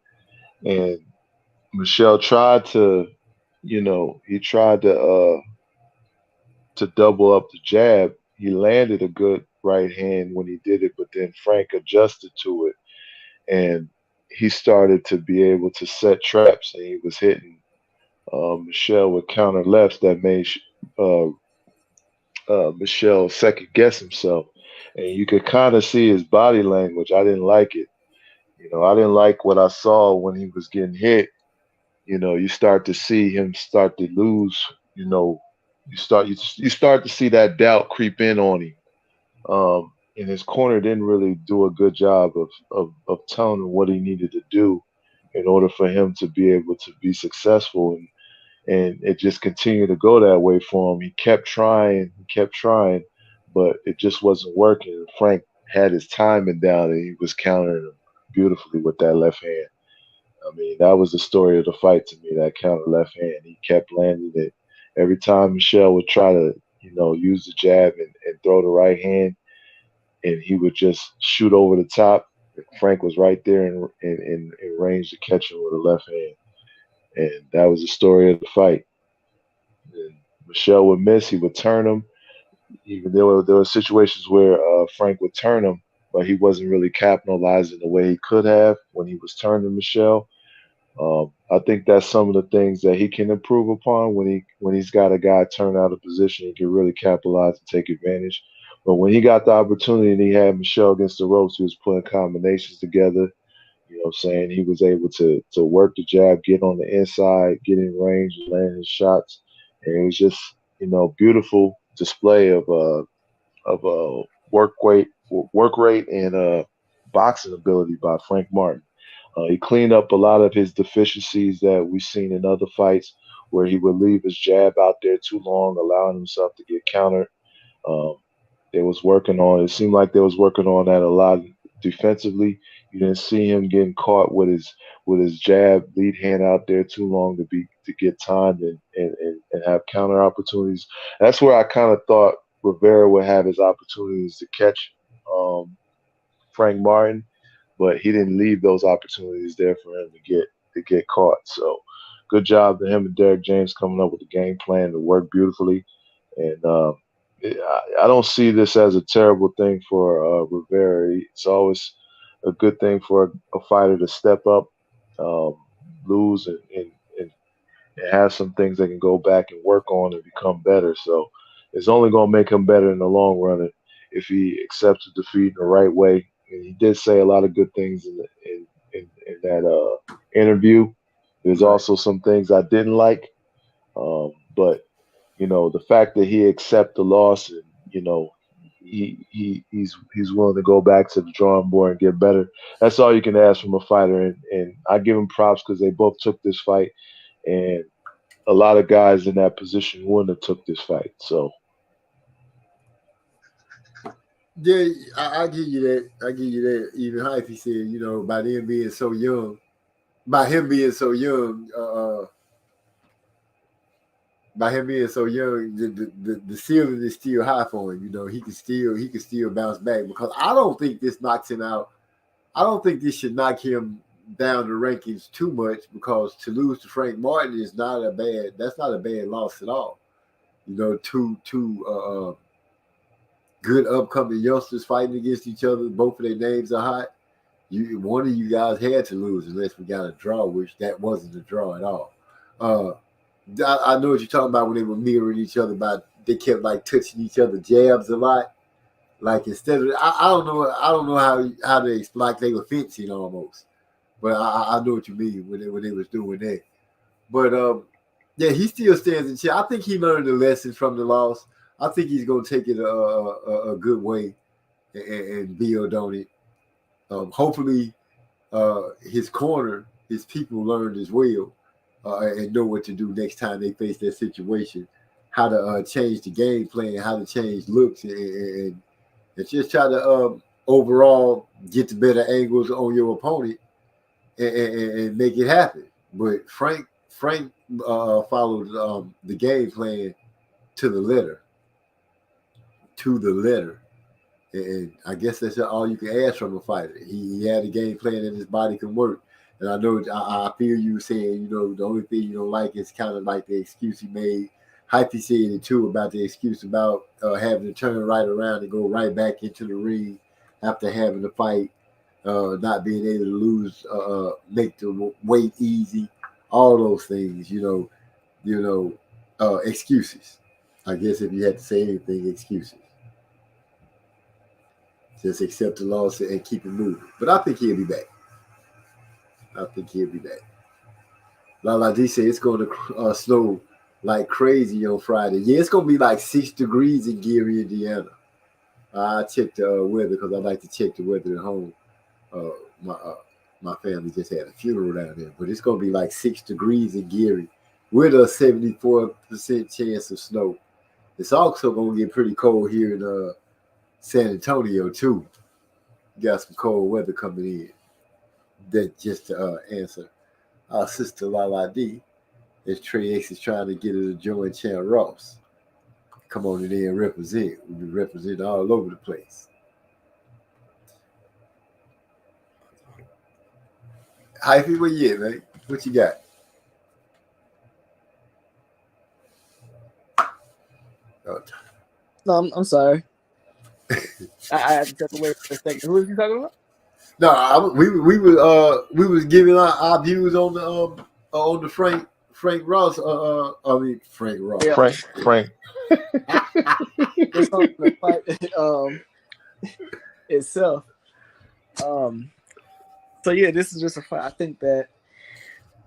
And Michelle tried to, he tried to double up the jab. He landed a good right hand when he did it, but then Frank adjusted to it, and he started to be able to set traps, and he was hitting Michelle with counter lefts that made uh, Michelle second guess himself, and you could kind of see his body language. I didn't like it. I didn't like what I saw when he was getting hit. You start to see him start to lose. You start to see that doubt creep in on him. And his corner didn't really do a good job of telling him what he needed to do in order for him to be able to be successful. And it just continued to go that way for him. He kept trying, but it just wasn't working. Frank had his timing down, and he was countering him beautifully with that left hand. I mean, that was the story of the fight to me, that counter left hand. He kept landing it. Every time Michelle would try to, use the jab and throw the right hand, and he would just shoot over the top. Frank was right there in range to catch him with a left hand. And that was the story of the fight. And Michelle would miss, he would turn him. Even there were situations where Frank would turn him, but he wasn't really capitalizing the way he could have when he was turning Michelle. I think that's some of the things that he can improve upon when he's got a guy turn out of position. He can really capitalize and take advantage. But when he got the opportunity and he had Michelle against the ropes, he was putting combinations together. You know what I'm saying? He was able to work the jab, get on the inside, get in range, land his shots. And it was just, beautiful display of work rate and boxing ability by Frank Martin. He cleaned up a lot of his deficiencies that we've seen in other fights where he would leave his jab out there too long, allowing himself to get countered. It seemed like they was working on that a lot defensively. You didn't see him getting caught with his jab lead hand out there too long to get timed and have counter opportunities. That's where I kind of thought Rivera would have his opportunities to catch Frank Martin, but he didn't leave those opportunities there for him to get caught. So good job to him and Derek James coming up with a game plan to work beautifully. And I don't see this as a terrible thing for Rivera. It's always a good thing for a fighter to step up, lose, and have some things they can go back and work on and become better. So it's only going to make him better in the long run if he accepts the defeat in the right way. And he did say a lot of good things in that interview. There's also some things I didn't like, but the fact that he accepted the loss and he's willing to go back to the drawing board and get better. That's all you can ask from a fighter, and I give him props because they both took this fight, and a lot of guys in that position wouldn't have took this fight. So. Yeah, I give you that. Even Hyphy said, by him being so young, the ceiling is still high for him. He can still bounce back, because I don't think this knocks him out. I don't think this should knock him down the rankings too much, because to lose to Frank Martin is not a bad loss at all. Two good upcoming youngsters fighting against each other. Both of their names are hot. One of you guys had to lose unless we got a draw, which that wasn't a draw at all. I know what you're talking about when they were mirroring each other, they kept touching each other jabs a lot. Instead of I don't know how they they were fencing almost, but I know what you mean when they was doing that. But yeah, he still stands in chair. I think he learned the lesson from the loss. I think he's going to take it a good way and build on it. Hopefully, his corner, his people learned as well and know what to do next time they face that situation, how to change the game plan, how to change looks, and just try to overall get the better angles on your opponent and make it happen. But Frank followed the game plan to the letter. And I guess that's all you can ask from a fighter. He had a game plan and his body can work. And I know I feel you saying, the only thing you don't like is kind of like the excuse he made. Hypey said it too about the excuse about having to turn right around and go right back into the ring after having to fight, not being able to lose, make the weight easy, all those things, excuses. I guess if you had to say anything, excuses. Just accept the loss and keep it moving. But I think he'll be back. Lala D said it's going to snow like crazy on Friday. Yeah, it's going to be like 6 degrees in Gary, Indiana. I checked the weather because I like to check the weather at home. My family just had a funeral down there. But it's going to be like 6 degrees in Gary with a 74% chance of snow. It's also going to get pretty cold here in San Antonio, too. You got some cold weather coming in. That just to answer our sister Lala D, as Trey X is trying to get her to join Chan Ross. Come on in there and represent. We'll be representing all over the place. Hyphy, where you at, man? What you got? Oh. No, I'm sorry. I had to step away for a second. Who was you talking about? No, we was giving our views on the Frank Ross. Frank Ross. Yeah. Frank. It's on the fight itself. So yeah, this is just a fight. I think that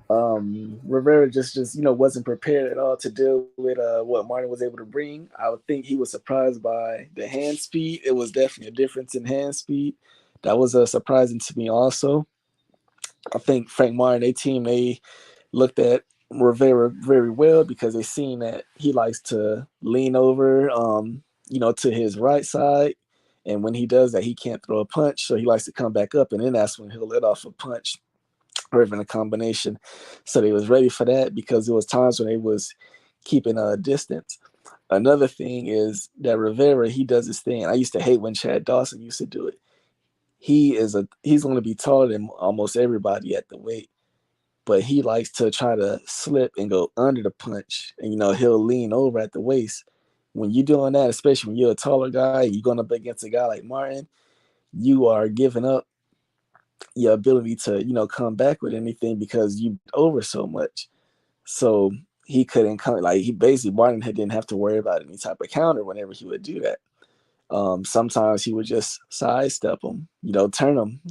Rivera just wasn't prepared at all to deal with what Martin was able to bring. I would think he was surprised by the hand speed. It was definitely a difference in hand speed. That was surprising to me also. I think Frank Martin, they looked at Rivera very well because they seen that he likes to lean over, to his right side. And when he does that, he can't throw a punch. So he likes to come back up, and then that's when he'll let off a punch or even a combination. So they was ready for that because there was times when they was keeping a distance. Another thing is that Rivera, he does his thing. I used to hate when Chad Dawson used to do it. He's going to be taller than almost everybody at the weight, but he likes to try to slip and go under the punch, and he'll lean over at the waist. When you're doing that, especially when you're a taller guy, you're going up against a guy like Martin, you are giving up your ability to come back with anything because you over so much. So he couldn't come, Martin didn't have to worry about any type of counter whenever he would do that. Sometimes he would just sidestep him, turn him,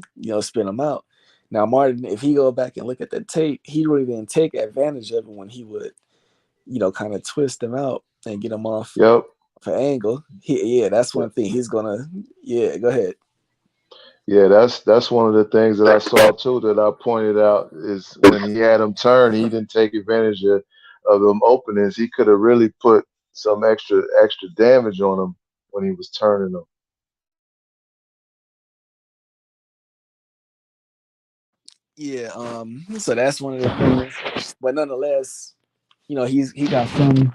spin him out. Now Martin, if he go back and look at the tape, he really didn't take advantage of it when he would, kind of twist him out and get him off an angle. That's one thing he's gonna. Yeah, go ahead. Yeah, that's one of the things that I saw too that I pointed out is when he had him turn, he didn't take advantage of them openings. He could have really put some extra damage on him when he was turning them. Yeah, so that's one of the things. But nonetheless, he got some.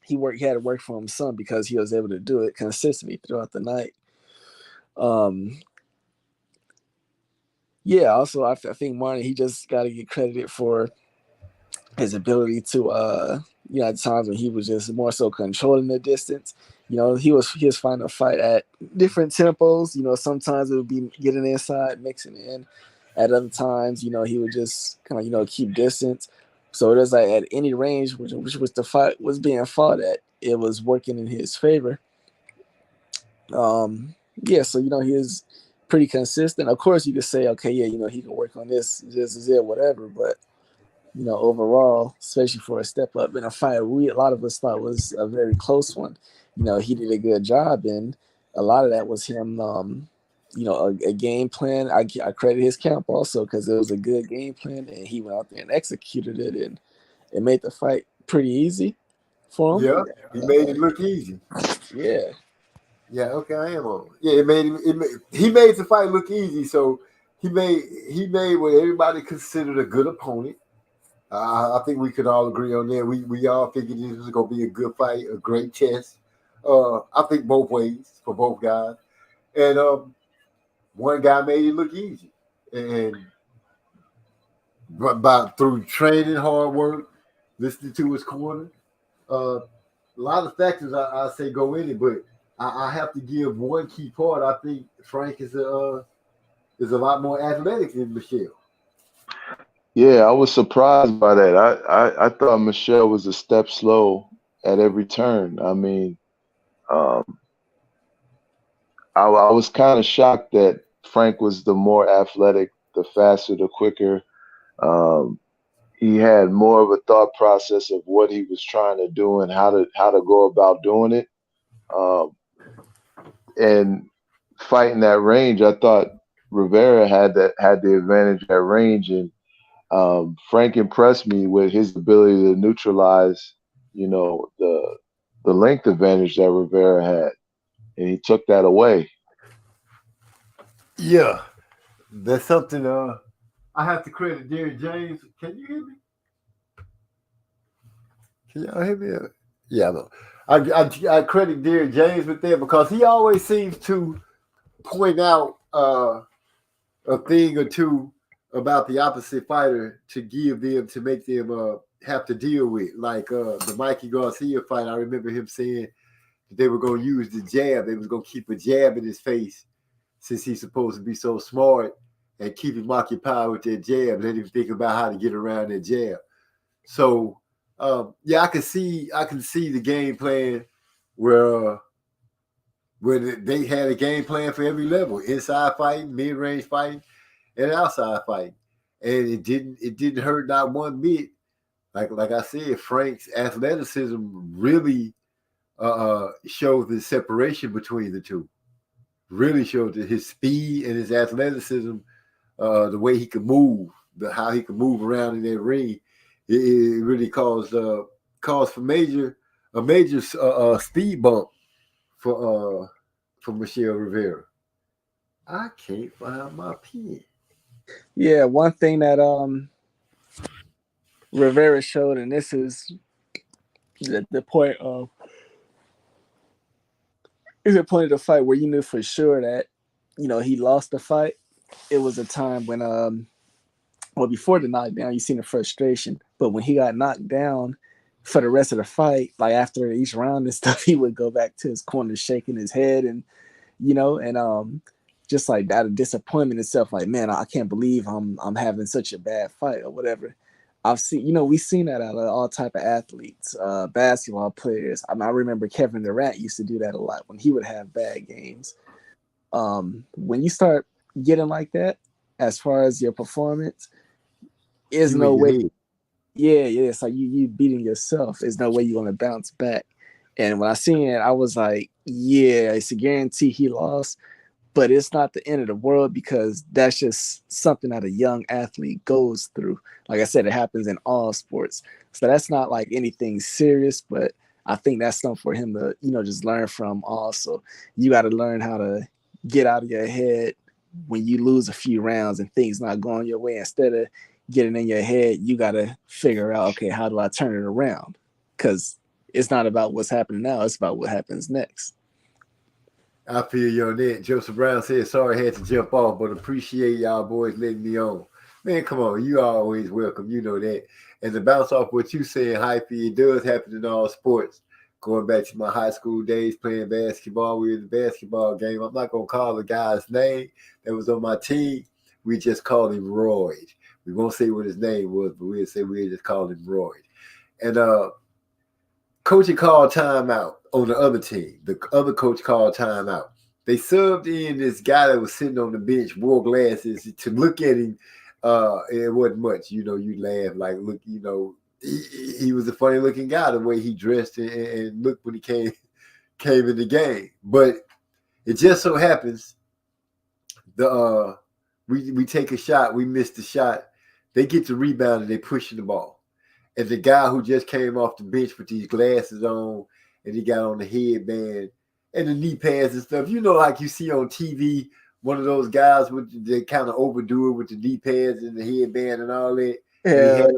He had to work for him some because he was able to do it consistently throughout the night. Yeah. Also, I think Martin, he just got to get credited for his ability to, at times when he was just more so controlling the distance. He was finding a fight at different tempos. Sometimes it would be getting inside, mixing in. At other times, he would just kind of, keep distance. So it was like at any range, which was the fight was being fought at, it was working in his favor. So he is pretty consistent. Of course, you could say, okay, yeah, he can work on this is it, whatever. But overall, especially for a step up in a fight, a lot of us thought was a very close one. He did a good job, and a lot of that was him. A game plan. I credit his camp also because it was a good game plan, and he went out there and executed it, and it made the fight pretty easy for him. Yeah, he made it look easy. Yeah. Yeah, okay, I am on. Yeah, he made the fight look easy, so he made what everybody considered a good opponent. I think we could all agree on that. We all figured this was going to be a good fight, a great test. I think both ways for both guys, and one guy made it look easy, and But through training, hard work, listening to his corner. A lot of factors I say go in it, but I have to give one key part. I think Frank is a lot more athletic than Michelle. Yeah, I was surprised by that. I thought Michelle was a step slow at every turn. I mean, um, I was kind of shocked that Frank was the more athletic, the faster, the quicker. Um, he had more of a thought process of what he was trying to do and how to go about doing it. Um, and fighting that range, I thought Rivera had the advantage at range, and Frank impressed me with his ability to neutralize, the length advantage that Rivera had, and he took that away. Yeah, that's something. I have to credit Derrick James. Can you hear me? Can y'all hear me? Yeah, no. I credit Derrick James with that because he always seems to point out a thing or two about the opposite fighter to give them to make them have to deal with. Like the Mikey Garcia fight, I remember him saying that they were going to use the jab. They was going to keep a jab in his face since he's supposed to be so smart and keep him occupied with that jab. Let him think about how to get around that jab. So yeah, I can see the game plan where they had a game plan for every level: inside fighting, mid range fighting, and outside fighting, and it didn't hurt not one bit. Like I said, Frank's athleticism really showed the separation between the two. Really showed that his speed and his athleticism, the way he could move, how he could move around in that ring, it really caused for a major speed bump for Michelle Rivera. I can't find my pen. Yeah, one thing that Rivera showed, and this is the point of the fight where you knew for sure that he lost the fight. It was a time when before the knockdown you seen the frustration, but when he got knocked down for the rest of the fight, like after each round and stuff, he would go back to his corner shaking his head and just like out of disappointment and stuff, like, man, I can't believe I'm having such a bad fight or whatever. I've seen, we've seen that out of all type of athletes, basketball players. I remember Kevin Durant used to do that a lot when he would have bad games. When you start getting like that, as far as your performance, there's no way. Yeah, it's like you beating yourself. There's no way you're gonna bounce back. And when I seen it, I was like, yeah, it's a guarantee he lost. But it's not the end of the world because that's just something that a young athlete goes through. Like I said, it happens in all sports. So that's not like anything serious, but I think that's something for him to, just learn from also. You got to learn how to get out of your head when you lose a few rounds and things not going your way. Instead of getting in your head, you got to figure out, okay, how do I turn it around? Because it's not about what's happening now. It's about what happens next. I feel you on that. Joseph Brown said, sorry I had to jump off, but appreciate y'all boys letting me on. Man, come on. You always welcome. You know that. And to bounce off what you saying, Hyphy, it does happen in all sports. Going back to my high school days playing basketball, we were in the basketball game. I'm not going to call the guy's name that was on my team. We just called him Roy. We won't say what his name was, but we'll say we just called him Roy. And coach had called timeout on the other team. The other coach called timeout. They subbed in this guy that was sitting on the bench, wore glasses. To look at him, it wasn't much. You laugh like, look, he was a funny looking guy, the way he dressed and looked when he came in the game. But it just so happens we take a shot, we miss the shot. They get the rebound and they pushing the ball. And the guy who just came off the bench with these glasses on and he got on the headband and the knee pads and stuff, like you see on TV, one of those guys they kind of overdo it with the knee pads and the headband and all that. Yeah.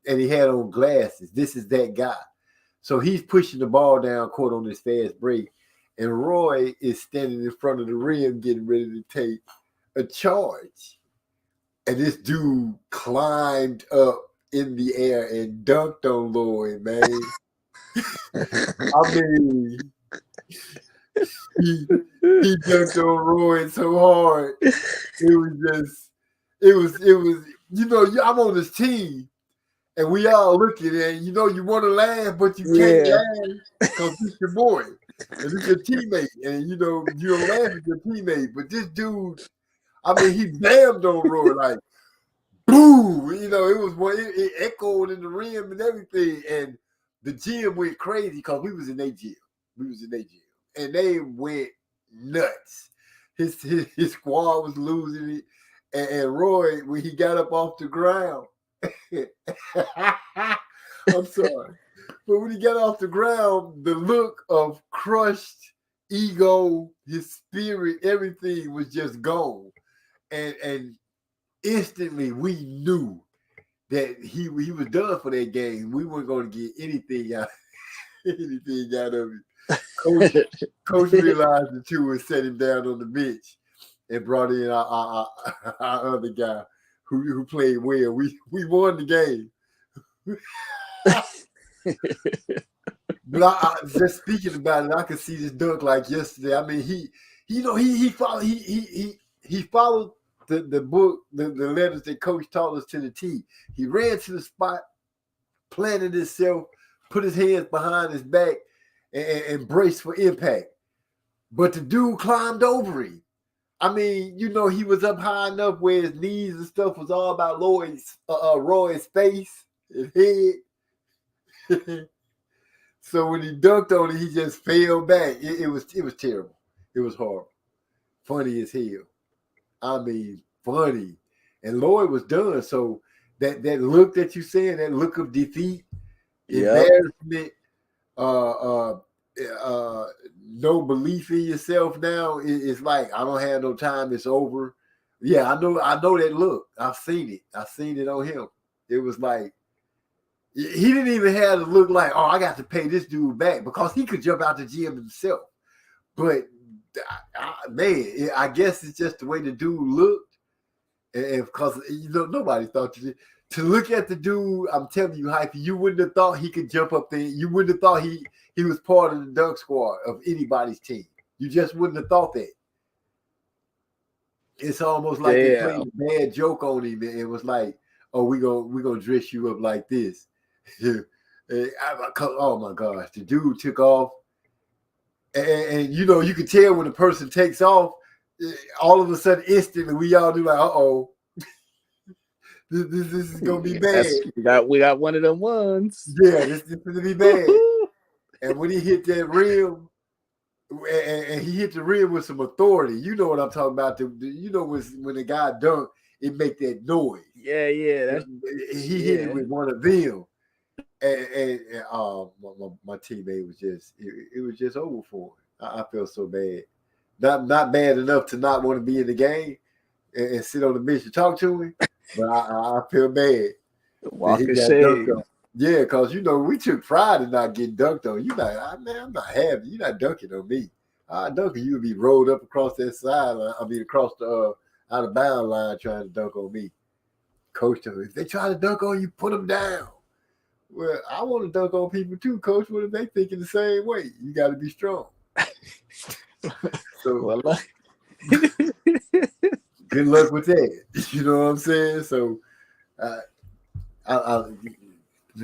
And he had on glasses. This is that guy. So he's pushing the ball down court on this fast break. And Roy is standing in front of the rim getting ready to take a charge. and this dude climbed up in the air and dunked on Lloyd, man. I mean, he dunked on Lloyd so hard. It was, you know, I'm on this team and we all looking and you know, you want to laugh, but you can't laugh because it's your boy and it's your teammate. And you know, you don't laugh at your teammate, but this dude, I mean, he bammed on Roy like, boom, you know, it echoed in the rim and everything. And the gym went crazy because we was in their gym. And they went nuts. His squad was losing it. And Roy, when he got up off the ground, I'm sorry, but when he got off the ground, the look of crushed ego, his spirit, everything was just gone. And instantly we knew that he was done for that game. We weren't going to get anything out of it. Coach realized the two and set him down on the bench and brought in our other guy who played well. We won the game. But I just speaking about it, I could see this dunk like yesterday. I mean, he followed the book, the letters that Coach taught us to the T. He ran to the spot, planted himself, put his hands behind his back, and braced for impact. But the dude climbed over him. I mean, you know, he was up high enough where his knees and stuff was all about Roy's face, his head. So when he dunked on it, he just fell back. It was terrible. It was horrible. Funny as hell. I mean, funny. And Lloyd was done. So that look that you saying, that look of defeat, embarrassment, no belief in yourself now, it's like, I don't have no time, it's over. Yeah, I know that look. I've seen it on him. It was like, he didn't even have to look like, oh, I got to pay this dude back, because he could jump out the gym himself. But man, I guess it's just the way the dude looked, and because you know nobody thought to look at the dude. I'm telling you, Hype, you wouldn't have thought he could jump up there. You wouldn't have thought he was part of the dunk squad of anybody's team. You just wouldn't have thought that. It's almost like they played a bad joke on him. It was like, oh, we gonna dress you up like this. Oh my gosh, the dude took off. And you know, you could tell when a person takes off, all of a sudden, instantly, we all do like, uh-oh, this is gonna be bad. We got one of them ones. Yeah, this is gonna be bad. And when he hit that rim, and he hit the rim with some authority, you know what I'm talking about. You know when the guy dunked, it make that noise. Yeah. He hit it with one of them. And my teammate was just it was just over for him. I felt so bad. Not bad enough to not want to be in the game and sit on the bench and talk to him, but I feel bad. Walk of shame. Yeah, because you know we took pride in not getting dunked on. You like, man, I'm not happy. You're not dunking on me. I dunk on you would be rolled up across that sideline. I mean across the out of bound line trying to dunk on me. Coach told me, if they try to dunk on you, put them down. Well, I want to dunk on people too, Coach. What if they thinking the same way? You got to be strong. So, good luck with that. You know what I'm saying? So,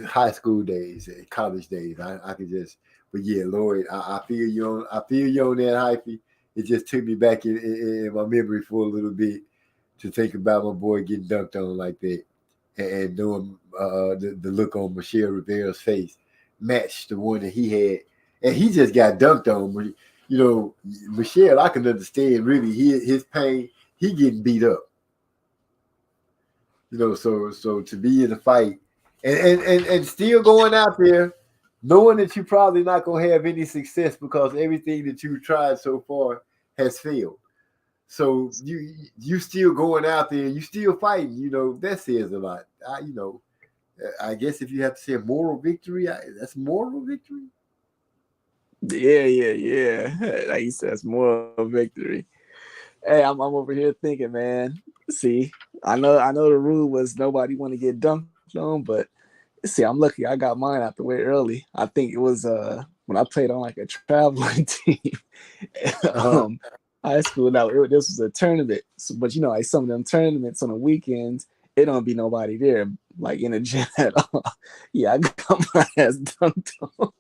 high school days, college days, I could just. But yeah, Lloyd, I feel you on that, Hyphy. It just took me back in my memory for a little bit to think about my boy getting dunked on like that. And knowing the look on Michelle Rivera's face matched the one that he had. And he just got dunked on. You know, Michelle, I can understand really his pain. He getting beat up. You know, so to be in a fight and still going out there, knowing that you're probably not going to have any success because everything that you've tried so far has failed. So you still going out there, you still fighting, you know, that says a lot. I guess if you have to say a moral victory, that's moral victory. Yeah. Like you said, it's moral victory. Hey, I'm over here thinking, man, See, I know the rule was nobody want to get dunked on, but see, I'm lucky I got mine out the way early. I think it was when I played on like a traveling team, Uh-huh. high school. Now this was a tournament, so, but you know, like some of them tournaments on the weekends, it don't be nobody there, like in the gym at all. Yeah, I got my ass dunked on.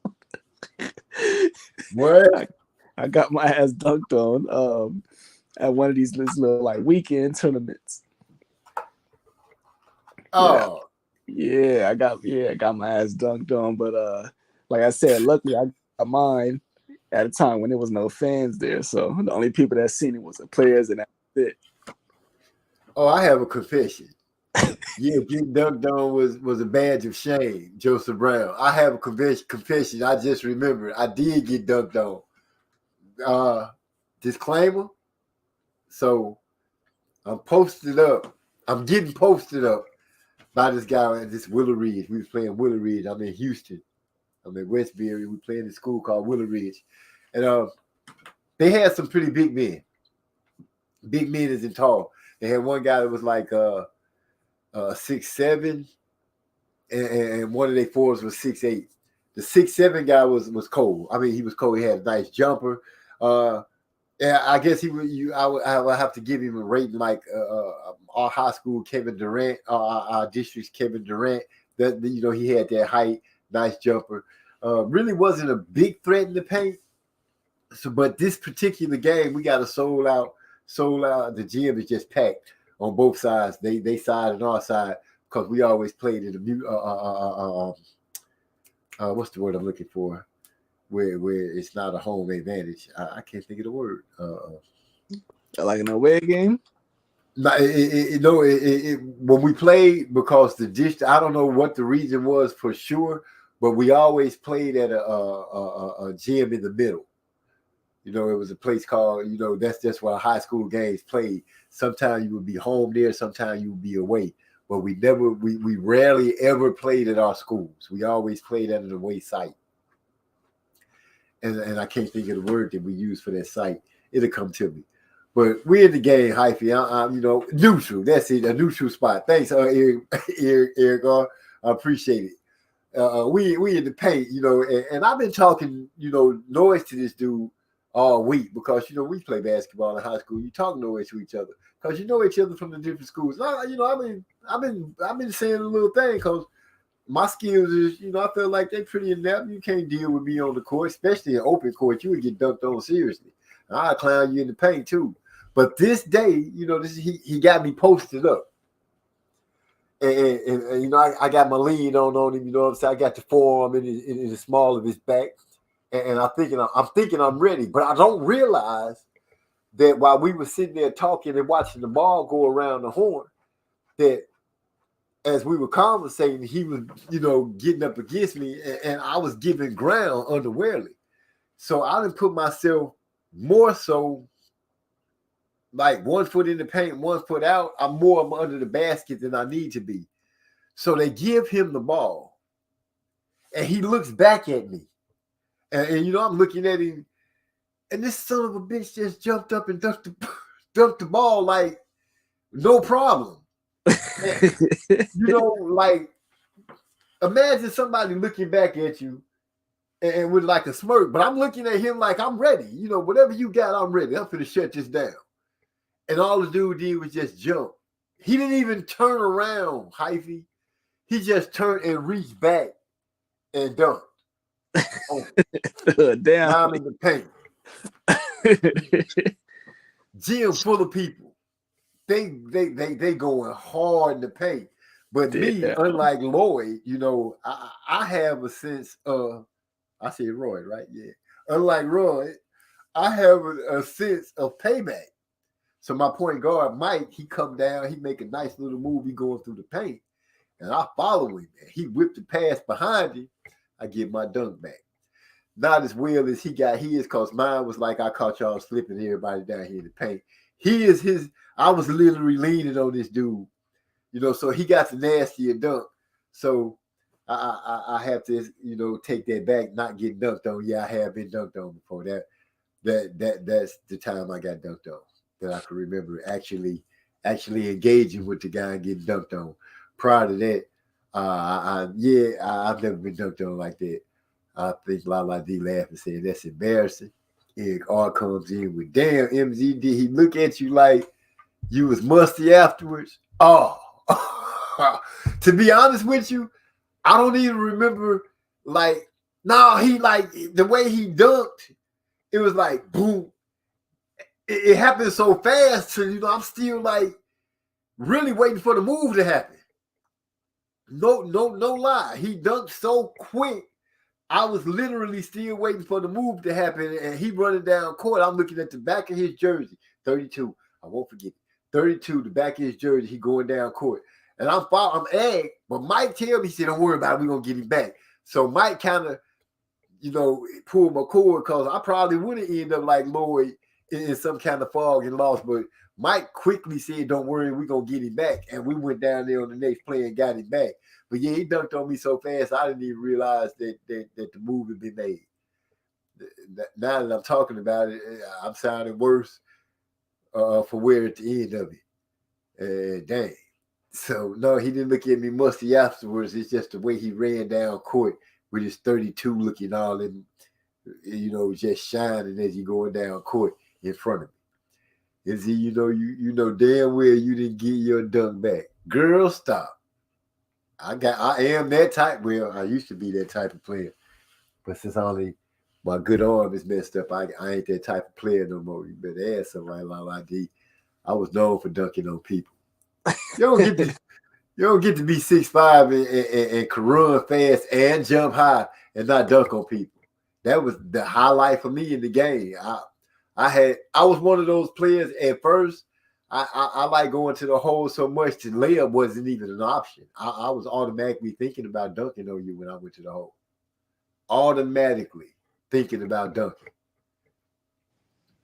What? I got my ass dunked on at one of these little like weekend tournaments. Yeah, Oh, I got my ass dunked on, but like I said, luckily I got mine at a time when there was no fans there, so the only people that seen it was the players, and that's it. oh, I have a confession. Yeah, getting dunked on was a badge of shame, Joseph Brown. I have a confession. I just remembered. I did get dunked on. Disclaimer. So I'm posted up. I'm getting posted up by this guy at this Willow Ridge. We was playing Willow Ridge. I'm in Houston. I'm in Westbury. We playing in a school called Willow Ridge. And they had some pretty big men. Big men is in tall. They had one guy that was like 6'7", and one of their fours was 6'8". The 6'7" guy was cold. I mean, he was cold. He had a nice jumper. Yeah, I guess he would. I would have to give him a rating like our high school Kevin Durant, our district's Kevin Durant. That he had that height, nice jumper. Really wasn't a big threat in the paint. So, but this particular game, we got a sold out. The gym is just packed on both sides. They side and our side, because we always played in the what's the word I'm looking for? Where it's not a home advantage. I can't think of the word. Like an away game. No, when we played, because the district, I don't know what the reason was for sure, but we always played at a gym in the middle. It was a place called, that's just where high school games played. Sometimes you would be home there, sometimes you would be away. But we rarely ever played at our schools. We always played at an away site. And I can't think of the word that we use for that site. It'll come to me. But we're in the game, Hyphy. I'm neutral. That's it, a neutral spot. Thanks, Eric. I appreciate it. We in the paint, and I've been talking, noise to this dude all week, because we play basketball in high school. You talk noise to each other because you know each other from the different schools. I've been saying a little thing because my skills is, I feel like they're pretty inept. You can't deal with me on the court, especially in open court. You would get dunked on seriously. I'll clown you in the paint too. But this day, he got me posted up. And I got my lead on him, what I'm saying? I got the forearm in the small of his back. And I'm thinking I'm ready. But I don't realize that while we were sitting there talking and watching the ball go around the horn, that as we were conversating, he was, getting up against me, and I was giving ground unawarely. So I didn't put myself more so like 1 foot in the paint, 1 foot out. I'm more under the basket than I need to be. So they give him the ball, and he looks back at me. And I'm looking at him, and this son of a bitch just jumped up and dunked the ball like no problem. Like, imagine somebody looking back at you and with like a smirk, but I'm looking at him like I'm ready. Whatever you got, I'm ready. I'm finna shut this down. And all the dude did was just jump. He didn't even turn around, Hyphy. He just turned and reached back and dunked. Damn. I'm in the paint. Gym full of people. They going hard in the paint. But me, unlike Lloyd, I have a sense of, I said Roy, right? Yeah. Unlike Roy, I have a sense of payback. So my point guard, Mike, he come down, he make a nice little move, he going through the paint. And I follow him. He whipped the pass behind him. I get my dunk back. Not as well as he got his, because mine was like I caught y'all slipping everybody down here in the paint. I was literally leaning on this dude, so he got the nastier dunk. So I have to, take that back, not get dunked on. Yeah, I have been dunked on before. That's the time I got dunked on that I can remember actually actually engaging with the guy and getting dunked on. Prior to that, I've never been dunked on like that. I think Lala D laughed and said, that's embarrassing. Eric R comes in with, damn, MZ, did he look at you like you was musty afterwards? Oh, to be honest with you, I don't even remember, like, no, he, like, the way he dunked, it was like, boom. It happened so fast, so, you know, I'm still, like, really waiting for the move to happen. No lie. He dunked so quick. I was literally still waiting for the move to happen, and he running down court. I'm looking at the back of his jersey, 32. I won't forget it. 32, the back of his jersey, he going down court. And I'm egg, but Mike tell me, he said, don't worry about it, we're going to get him back. So Mike kind of, you know, pulled my cord because I probably would have ended up like Lloyd in some kind of fog and lost. But Mike quickly said, don't worry, we're going to get him back. And we went down there on the next play and got him back. But yeah, he dunked on me so fast, I didn't even realize that the move had been made. Now that I'm talking about it, I'm sounding worse for where at the end of it. Dang. So, no, he didn't look at me musty afterwards. It's just the way he ran down court with his 32 looking all in, you know, just shining as he going down court in front of me. Is he, you know damn well you didn't get your dunk back. Girl, stop. I am that type. Well, I used to be that type of player. But since only my good arm is messed up, I ain't that type of player no more. You better ask somebody like D. I was known for dunking on people. You don't get to be 6'5" and can run fast and jump high and not dunk on people. That was the highlight for me in the game. I was one of those players at first. I like going to the hole so much that layup wasn't even an option. I was automatically thinking about dunking on you when I went to the hole. Automatically thinking about dunking.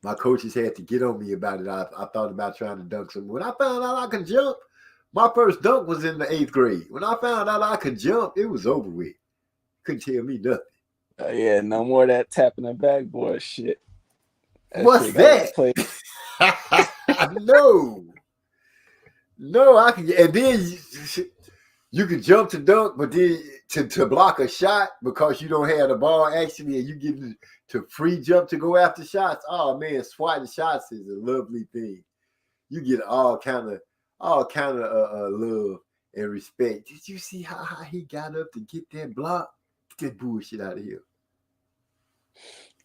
My coaches had to get on me about it. I thought about trying to dunk some. When I found out I could jump, my first dunk was in the 8th grade. When I found out I could jump, it was over with. Couldn't tell me nothing. Yeah, no more of that tapping the backboard shit. What's that? No, I can. And then you can jump to dunk, but then to block a shot because you don't have the ball actually, and you get to free jump to go after shots. Oh man, swatting shots is a lovely thing. You get all kind of love and respect. Did you see how high he got up to get that block? Get that bullshit out of here.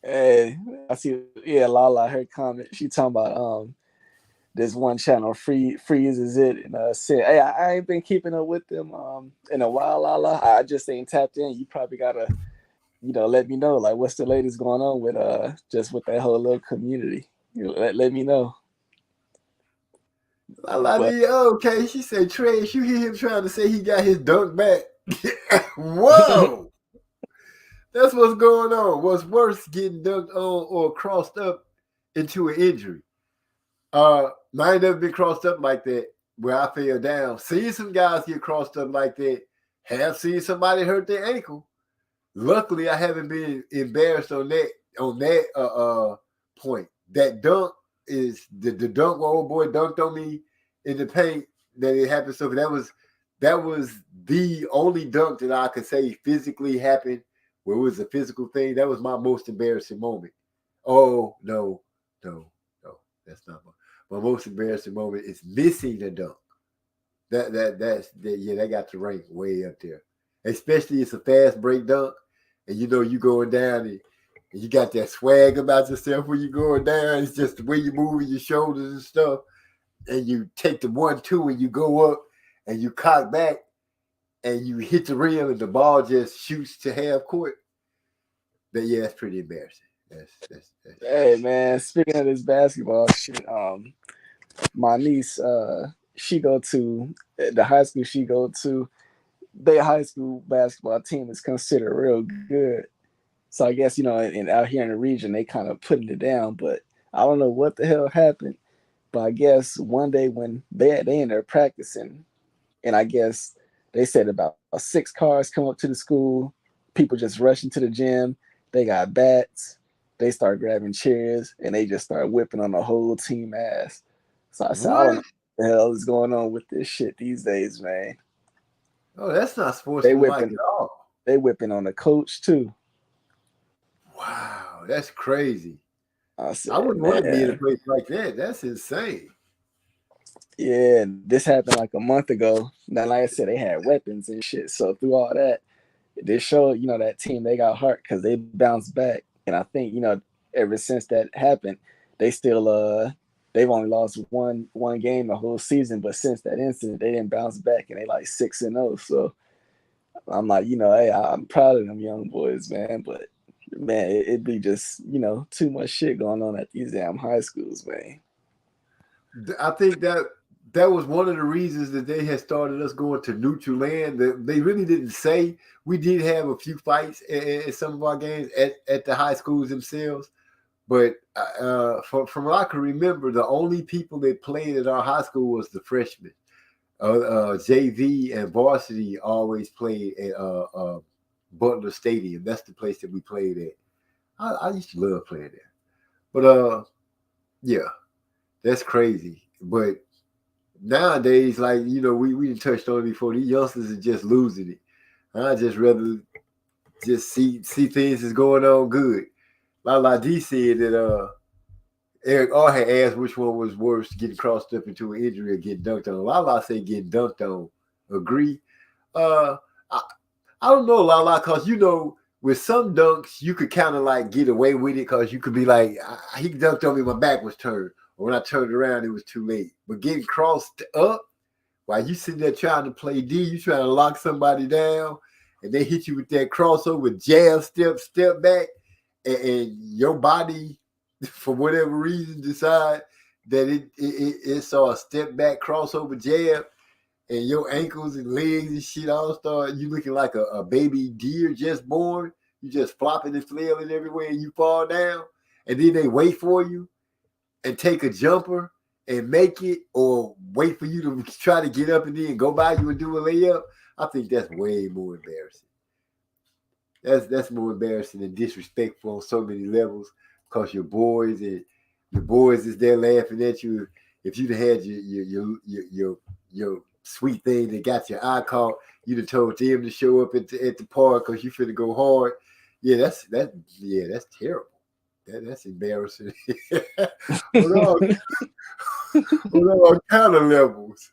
Hey, I see. Yeah, Lala, her comment. She talking about this one channel, freezes it, and said, "Hey, I ain't been keeping up with them in a while, Lala. I just ain't tapped in. You probably gotta, let me know like what's the latest going on with just with that whole little community. Let me know." Okay, she said, Trash, you hear him trying to say he got his dunk back? Whoa! That's what's going on. What's worse, getting dunked on or crossed up into an injury. Mine never been crossed up like that where I fell down. Seen some guys get crossed up like that. Have seen somebody hurt their ankle. Luckily, I haven't been embarrassed on that point. That dunk is the dunk where old boy dunked on me in the paint that it happened. So that was the only dunk that I could say physically happened where it was a physical thing. That was my most embarrassing moment. Oh, no, that's not my most embarrassing moment is missing a dunk. That got the rank way up there. Especially it's a fast break dunk, and you going down and you got that swag about yourself when you're going down. It's just the way you moving your shoulders and stuff. And you take the 1-2 and you go up and you cock back and you hit the rim and the ball just shoots to half court. But yeah, that's pretty embarrassing. That's Hey man, speaking of this basketball shit, my niece, she go to the high school she go to. Their high school basketball team is considered real good. So I guess, and out here in the region, they kind of putting it down, but I don't know what the hell happened. But I guess one day when they in there practicing, and I guess they said about 6 cars come up to the school, people just rushing to the gym. They got bats. They start grabbing chairs, and they just start whipping on the whole team ass. So I said, the hell is going on with this shit these days, man. Oh, that's not They sportsmanlike whipping, at all. they whipping on the coach too. Wow, that's crazy. I I said, wouldn't want to be in a man, place like that. That's insane. yeah, this happened like a month ago. Now, like I said, they had weapons and shit. So through all that, this showed, that team, they got heart because they bounced back. And I think, ever since that happened, they still they've only lost one game the whole season, but since that incident, they didn't bounce back and they like 6-0. So I'm like, hey, I'm proud of them young boys, man. But man, it'd be just, too much shit going on at these damn high schools, man. I think that was one of the reasons that they had started us going to neutral land. They really didn't say. We did have a few fights in some of our games at the high schools themselves. But from what I can remember, the only people that played at our high school was the freshmen. JV and varsity always played at Butler Stadium. That's the place that we played at. I used to love playing there. But yeah, that's crazy. But nowadays, like, we touched on it before, these youngsters are just losing it. I just rather just see things is going on good. Like D said that Eric R had asked which one was worse, getting crossed up into an injury or getting dunked on. Lala said getting dunked on. Agree. I don't know, Lala, because with some dunks you could kind of like get away with it because you could be like, he dunked on me, my back was turned. Or when I turned around, it was too late. But getting crossed up while you sitting there trying to play D, you trying to lock somebody down, and they hit you with that crossover, jab, step back, and your body, for whatever reason, decide that it saw a step back crossover jab, and your ankles and legs and shit all start, you looking like a baby deer just born. You just flopping and flailing everywhere, and you fall down, and then they wait for you and take a jumper and make it, or wait for you to try to get up and then go by you and do a layup. I think that's way more embarrassing. That's more embarrassing and disrespectful on so many levels, because your boys is there laughing at you. If you'd had your sweet thing that got your eye caught, you'd have told them to show up at the park because you finna go hard. Yeah, that's terrible. That's embarrassing. on all kind of levels.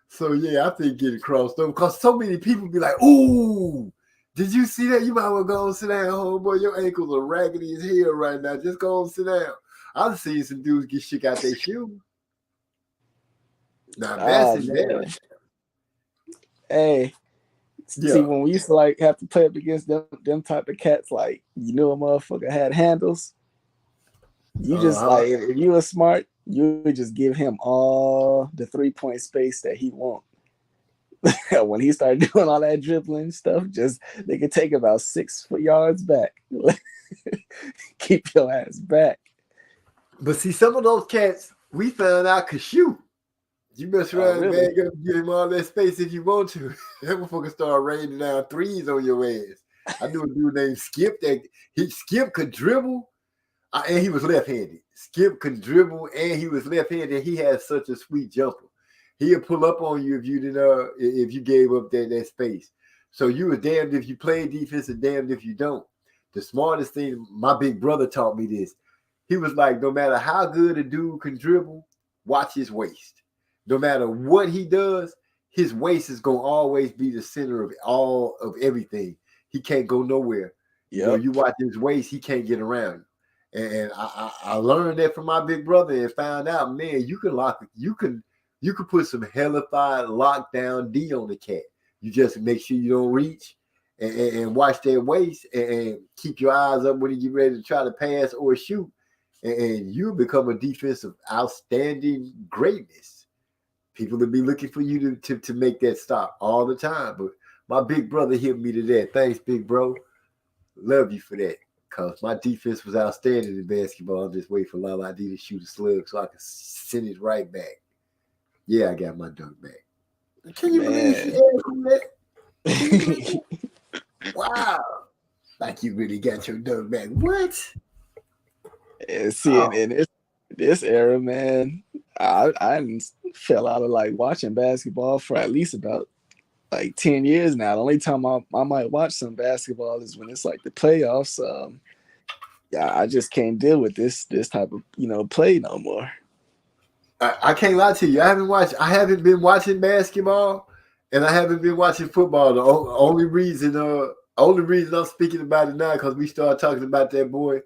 So yeah, I think getting crossed over, because so many people be like, "Ooh, did you see that? You might well go and sit down, homeboy. Your ankles are raggedy as hell right now. Just go and sit down." I've seen some dudes get shook out their shoes. Now that's embarrassing. Hey, see, when we used to like have to play up against them type of cats, like a motherfucker had handles. You just like, if you were smart, you would just give him all the 3-point space that he want. When he started doing all that dribbling stuff, they could take about 6 yards back. Keep your ass back. But see, some of those cats we found out could shoot. You mess around and bag up and give him all that space if you want to. That motherfucker start raining down threes on your ass. I knew a dude named Skip Skip could dribble. And he was left-handed. Skip could dribble, and he was left-handed. He had such a sweet jumper. He'll pull up on you if you didn't. If you gave up that space. So you were damned if you play defense and damned if you don't. The smartest thing, my big brother taught me this. He was like, no matter how good a dude can dribble, watch his waist. No matter what he does, his waist is gonna always be the center of all of everything. He can't go nowhere. Yep. You watch his waist, he can't get around you. And I learned that from my big brother and found out, man, you can put some hellified lockdown D on the cat. You just make sure you don't reach and watch that waist and keep your eyes up when you get ready to try to pass or shoot. And you become a defensive outstanding greatness. People will be looking for you to make that stop all the time. But my big brother hit me to that. Thanks, big bro. Love you for that. Because my defense was outstanding in basketball. I'm just waiting for Lala D to shoot a slug so I can send it right back. Yeah, I got my dunk back. Can you believe she asked me that? Wow. Like you really got your dunk back. What? And see, and this era, man, I didn't fell out of like watching basketball for at least about like 10 years now. The only time I might watch some basketball is when it's like the playoffs. Yeah, I just can't deal with this type of play no more. I can't lie to you. I haven't been watching basketball, and I haven't been watching football. The only reason I'm speaking about it now because we started talking about that boy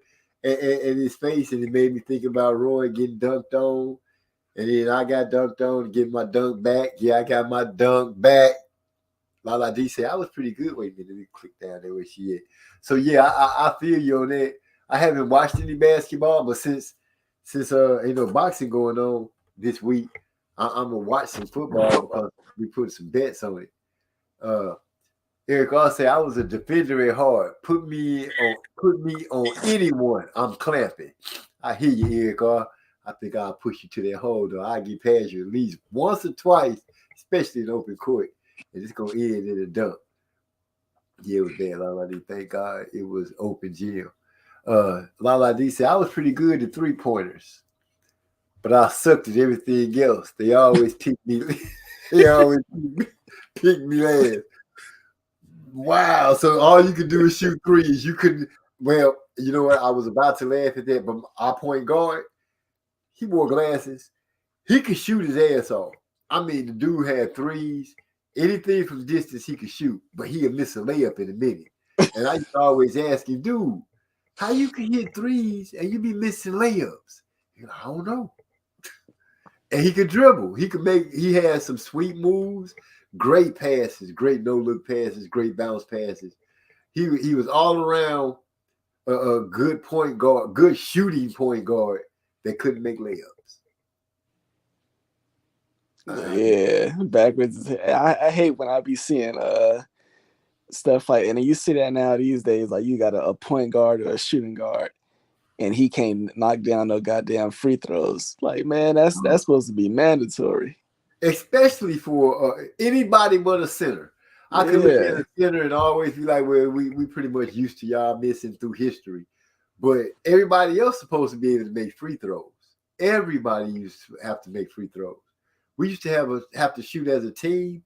and his face, and it made me think about Roy getting dunked on, and then I got dunked on to get my dunk back. Yeah, I got my dunk back. Lala D said I was pretty good. Wait a minute, let me click down there where she is. So yeah, I feel you on that. I haven't watched any basketball, but since boxing going on this week, I'm gonna watch some football because we put some bets on it. Eric I said I was a defender at heart. Put me on anyone, I'm clamping. I hear you, Eric I think I'll push you to that hole though. I'll get past you at least once or twice, especially in open court. And it's gonna end in a dunk. Yeah, it was bad, Lala D. Thank God it was open gym. Lala D said I was pretty good at 3-pointers, but I sucked at everything else. They always pick me. They always pick me last. Wow. So all you could do is shoot threes. You couldn't. Well, you know what? I was about to laugh at that, but our point guard, he wore glasses. He could shoot his ass off. I mean, the dude had threes. Anything from distance he could shoot, but he'd miss a layup in a minute. And I used to always ask him, dude, how you can hit threes and you be missing layups? I don't know. And he could dribble. He had some sweet moves, great passes, great no-look passes, great bounce passes. He was all around a good point guard, good shooting point guard that couldn't make layups. Yeah, backwards. I hate when I be seeing stuff like, and you see that now these days, like you got a point guard or a shooting guard, and he can't knock down no goddamn free throws. Like, man, that's supposed to be mandatory, especially for anybody but a center. I could look at a center and always be like, well, we pretty much used to y'all missing through history, but everybody else supposed to be able to make free throws. Everybody used to have to make free throws. We used to have to shoot as a team.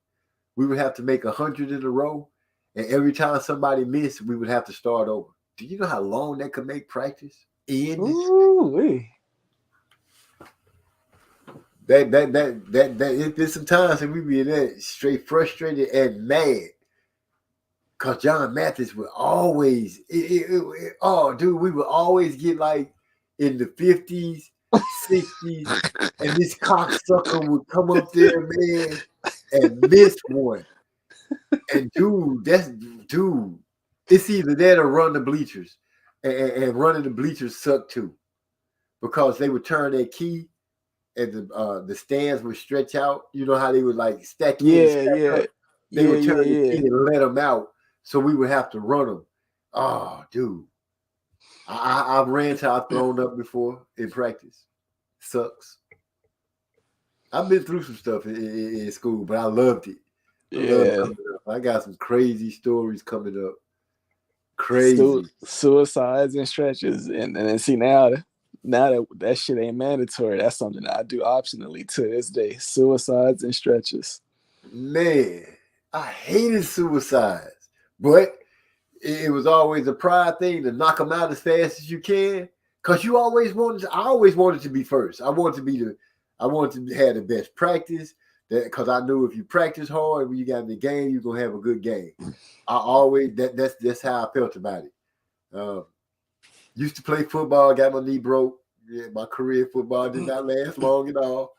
We would have to make 100 in a row. And every time somebody missed, we would have to start over. Do you know how long that could make practice end? There's some times that we be in that straight frustrated and mad. Because John Mathis would always, we would always get like in the 50s, 60s, and this cocksucker would come up there, man, and miss one. And dude, it's either that or run the bleachers. And running the bleachers suck too. Because they would turn their key and the stands would stretch out. You know how they would like stack in? Up? They would turn the key and let them out. So we would have to run them. Oh, dude. I've ran till I've thrown up before in practice. Sucks. I've been through some stuff in school, but I loved it. I got some crazy stories coming up. Crazy. Suicides and stretches. And then see now that shit ain't mandatory. That's something that I do optionally to this day. Suicides and stretches. Man, I hated suicides. But it was always a pride thing to knock them out as fast as you can. Because I always wanted to be first. I wanted to have the best practice. Because I knew if you practice hard, when you got in the game, you're gonna have a good game. That's how I felt about it. Used to play football, got my knee broke. Yeah, my career in football did not last long at all.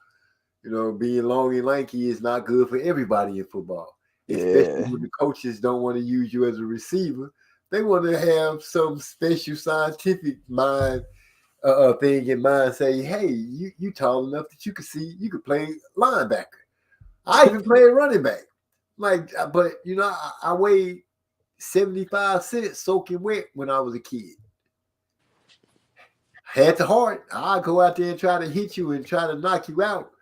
You know, being long and lanky is not good for everybody in football. Especially when the coaches don't want to use you as a receiver. They want to have some special scientific mind thing in mind, say, hey, you tall enough that you could play linebacker. I even played running back. But I weighed 75 cents soaking wet when I was a kid. Had the heart. I'd go out there and try to hit you and try to knock you out.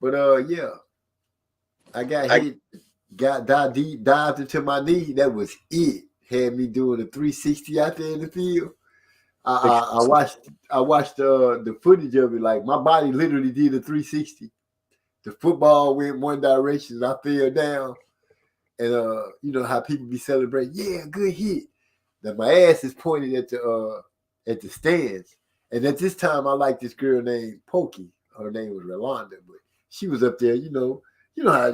But I got hit. Dived into my knee. That was it. Had me doing a 360 out there in the field. I watched the footage of it. Like my body literally did a 360. The football went one direction, and I fell down. And you know how people be celebrating, yeah, good hit. That my ass is pointed at the stands. And at this time, I liked this girl named Pokey. Her name was Rolanda, but she was up there. You know how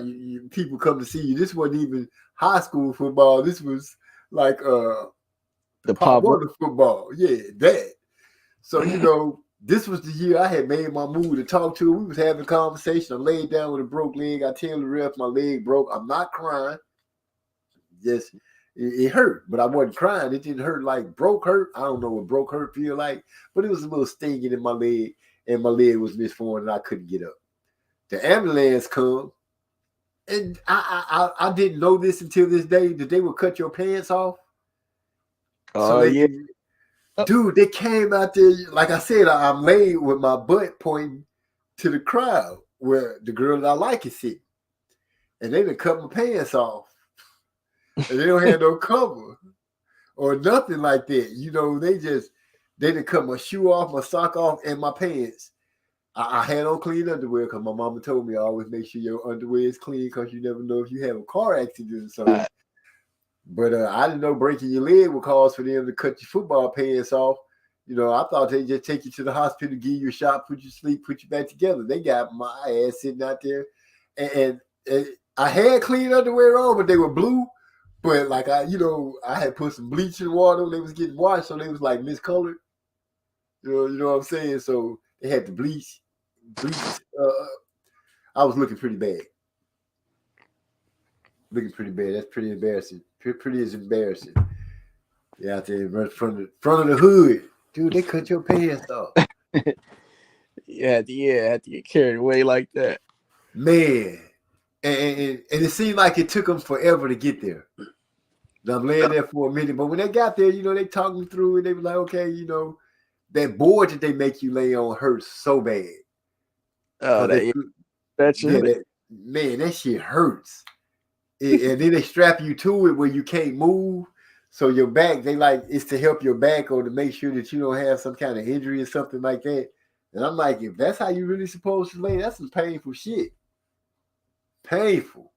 people come to see you. This wasn't even high school football. This was like The Pop pop. Warner football. Yeah, that. So, you know, this was the year I had made my move to talk to her. We was having a conversation. I laid down with a broke leg. I tell the ref my leg broke. I'm not crying. Just it hurt, but I wasn't crying. It didn't hurt like broke hurt. I don't know what broke hurt feel like, but it was a little stinging in my leg, and my leg was misformed, and I couldn't get up. The ambulance come, and I didn't know this until this day that they would cut your pants off. Oh, yeah. Dude, they came out there. Like I said, I'm laid with my butt pointing to the crowd where the girl that I like is sitting. And they done cut my pants off. And they don't have no cover or nothing like that. You know, they done cut my shoe off, my sock off, and my pants. I had on clean underwear because my mama told me always make sure your underwear is clean because you never know if you have a car accident or something. But I didn't know breaking your leg would cause for them to cut your football pants off. You know, I thought they'd just take you to the hospital, give you a shot, put you to sleep, put you back together. They got my ass sitting out there. And I had clean underwear on, but they were blue. But like I had put some bleach in water when they was getting washed, so they was like miscolored. You know what I'm saying? So they had the bleach. I was looking pretty bad. That's pretty embarrassing. Pretty is embarrassing. Yeah, out there in front of the hood. Dude, they cut your pants off. Had to get carried away like that. Man. And it seemed like it took them forever to get there. Now, I'm laying there for a minute, but when they got there, you know, they talked me through it. They were like, okay, you know, that board that they make you lay on hurts so bad. Oh, man, that shit hurts. And then they strap you to it where you can't move. So your back, it's to help your back or to make sure that you don't have some kind of injury or something like that. And I'm like, if that's how you really supposed to lay, that's some painful shit. Painful.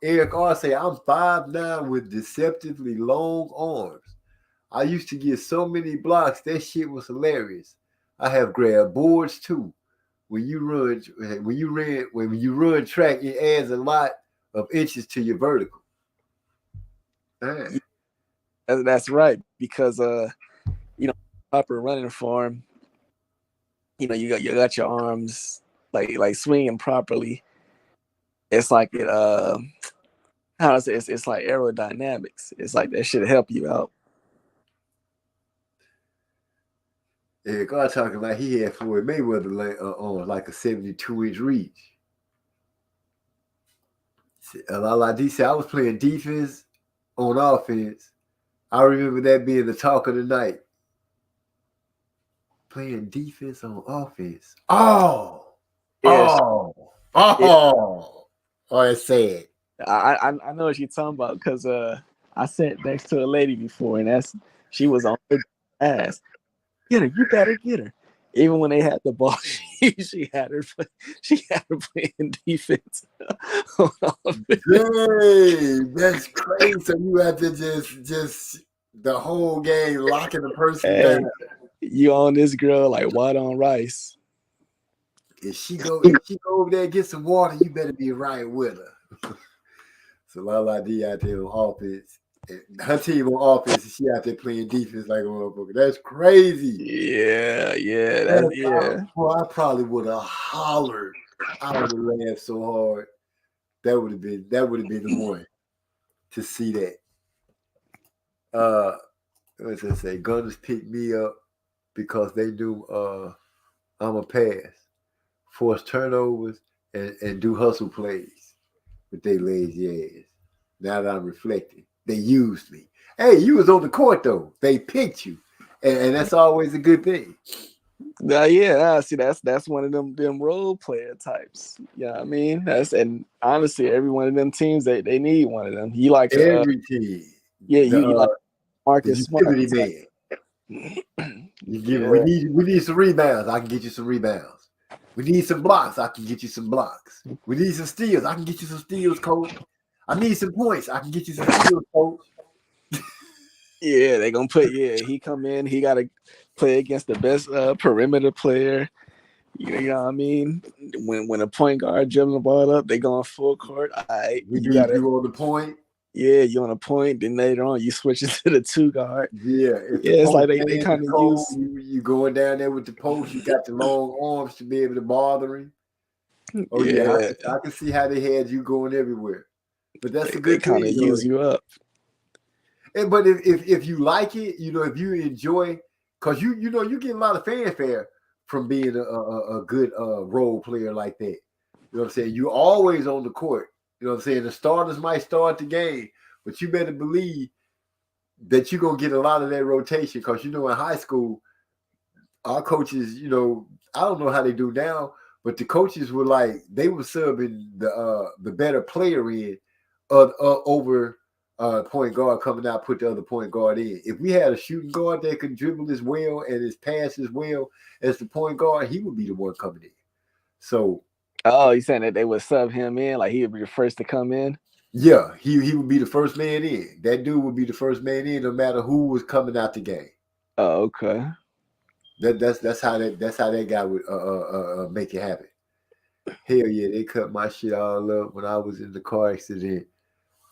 Eric R. say, I'm 5'9" with deceptively long arms. I used to get so many blocks. That shit was hilarious. I have grabbed boards too. When you run track, it adds a lot of inches to your vertical. That's right, because you know, proper running form, you know, you got your arms like swinging properly. It's like it how to say it's like aerodynamics. It's like that should help you out. Yeah, God talking like he had Floyd Mayweather on like a 72-inch reach. Like he said, I was playing defense on offense. I remember that being the talk of the night. Playing defense on offense. It's sad. I know what you're talking about because I sat next to a lady before, and she was on her ass. Get her, you better get her. Even when they had the ball, she had her playing defense. Dang, that's crazy. So you have to just the whole game locking the person down. You on this girl like white on rice. If she go over there and get some water, you better be right with her. So Lala D out there on offense. Her team on offense, and she out there playing defense like a motherfucker. That's crazy. Yeah. Boy, I probably would have hollered. I would have laughed so hard. That would have been the one to see that. What's I say? Gunners picked me up because they knew I'm a pass, force turnovers, and do hustle plays with their lazy ass. Now that I'm reflecting. They used me. Hey, you was on the court though. They picked you, and that's always a good thing. See, that's one of them role player types. You know what I mean? And honestly, every one of them teams they need one of them. You like every team. Yeah, you like Marcus Smart. Man. We need some rebounds. I can get you some rebounds. We need some blocks. I can get you some blocks. We need some steals. I can get you some steals, coach. I need some points. I can get you some steals, coach. Yeah, they gonna put. Yeah, he come in. He gotta play against the best perimeter player. You know what I mean? When a point guard dribbling the ball up, they going full court. All right, We need you on the point. Yeah, you on a point. Then later on, you switch it to the 2 guard. Yeah, It's like they kind of use. You going down there with the post. You got the long arms to be able to bother him. Oh yeah, I can see how they had you going everywhere. But that's a good thing. They kind of use you up. But if you like it, if you enjoy, because you get a lot of fanfare from being a good role player like that. You know what I'm saying? You always on the court. You know what I'm saying? The starters might start the game, but you better believe that you're going to get a lot of that rotation because, in high school, our coaches, I don't know how they do now, but the coaches were like, they were subbing the better player in over point guard coming out, put the other point guard in. If we had a shooting guard that could dribble as well and his pass as well as the point guard, he would be the one coming in. So, oh, you saying that they would sub him in, like he would be the first to come in? Yeah, he would be the first man in. That dude would be the first man in, no matter who was coming out the game. Oh, okay. That's how that guy would make it happen. Hell yeah, they cut my shit all up when I was in the car accident.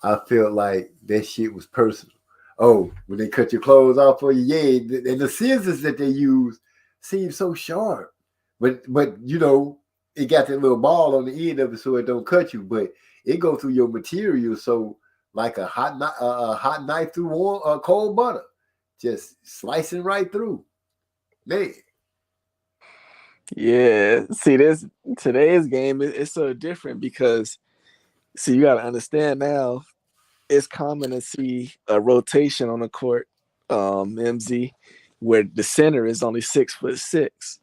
I felt like that shit was personal. Oh, when they cut your clothes off for you, yeah, and the scissors that they use seem so sharp, but it got that little ball on the end of it so it don't cut you, but it go through your material, so like a hot knife through cold butter, just slicing right through, man. Yeah, see, today's game is so different because, see, you got to understand now, it's common to see a rotation on the court, MZ, where the center is only 6'6".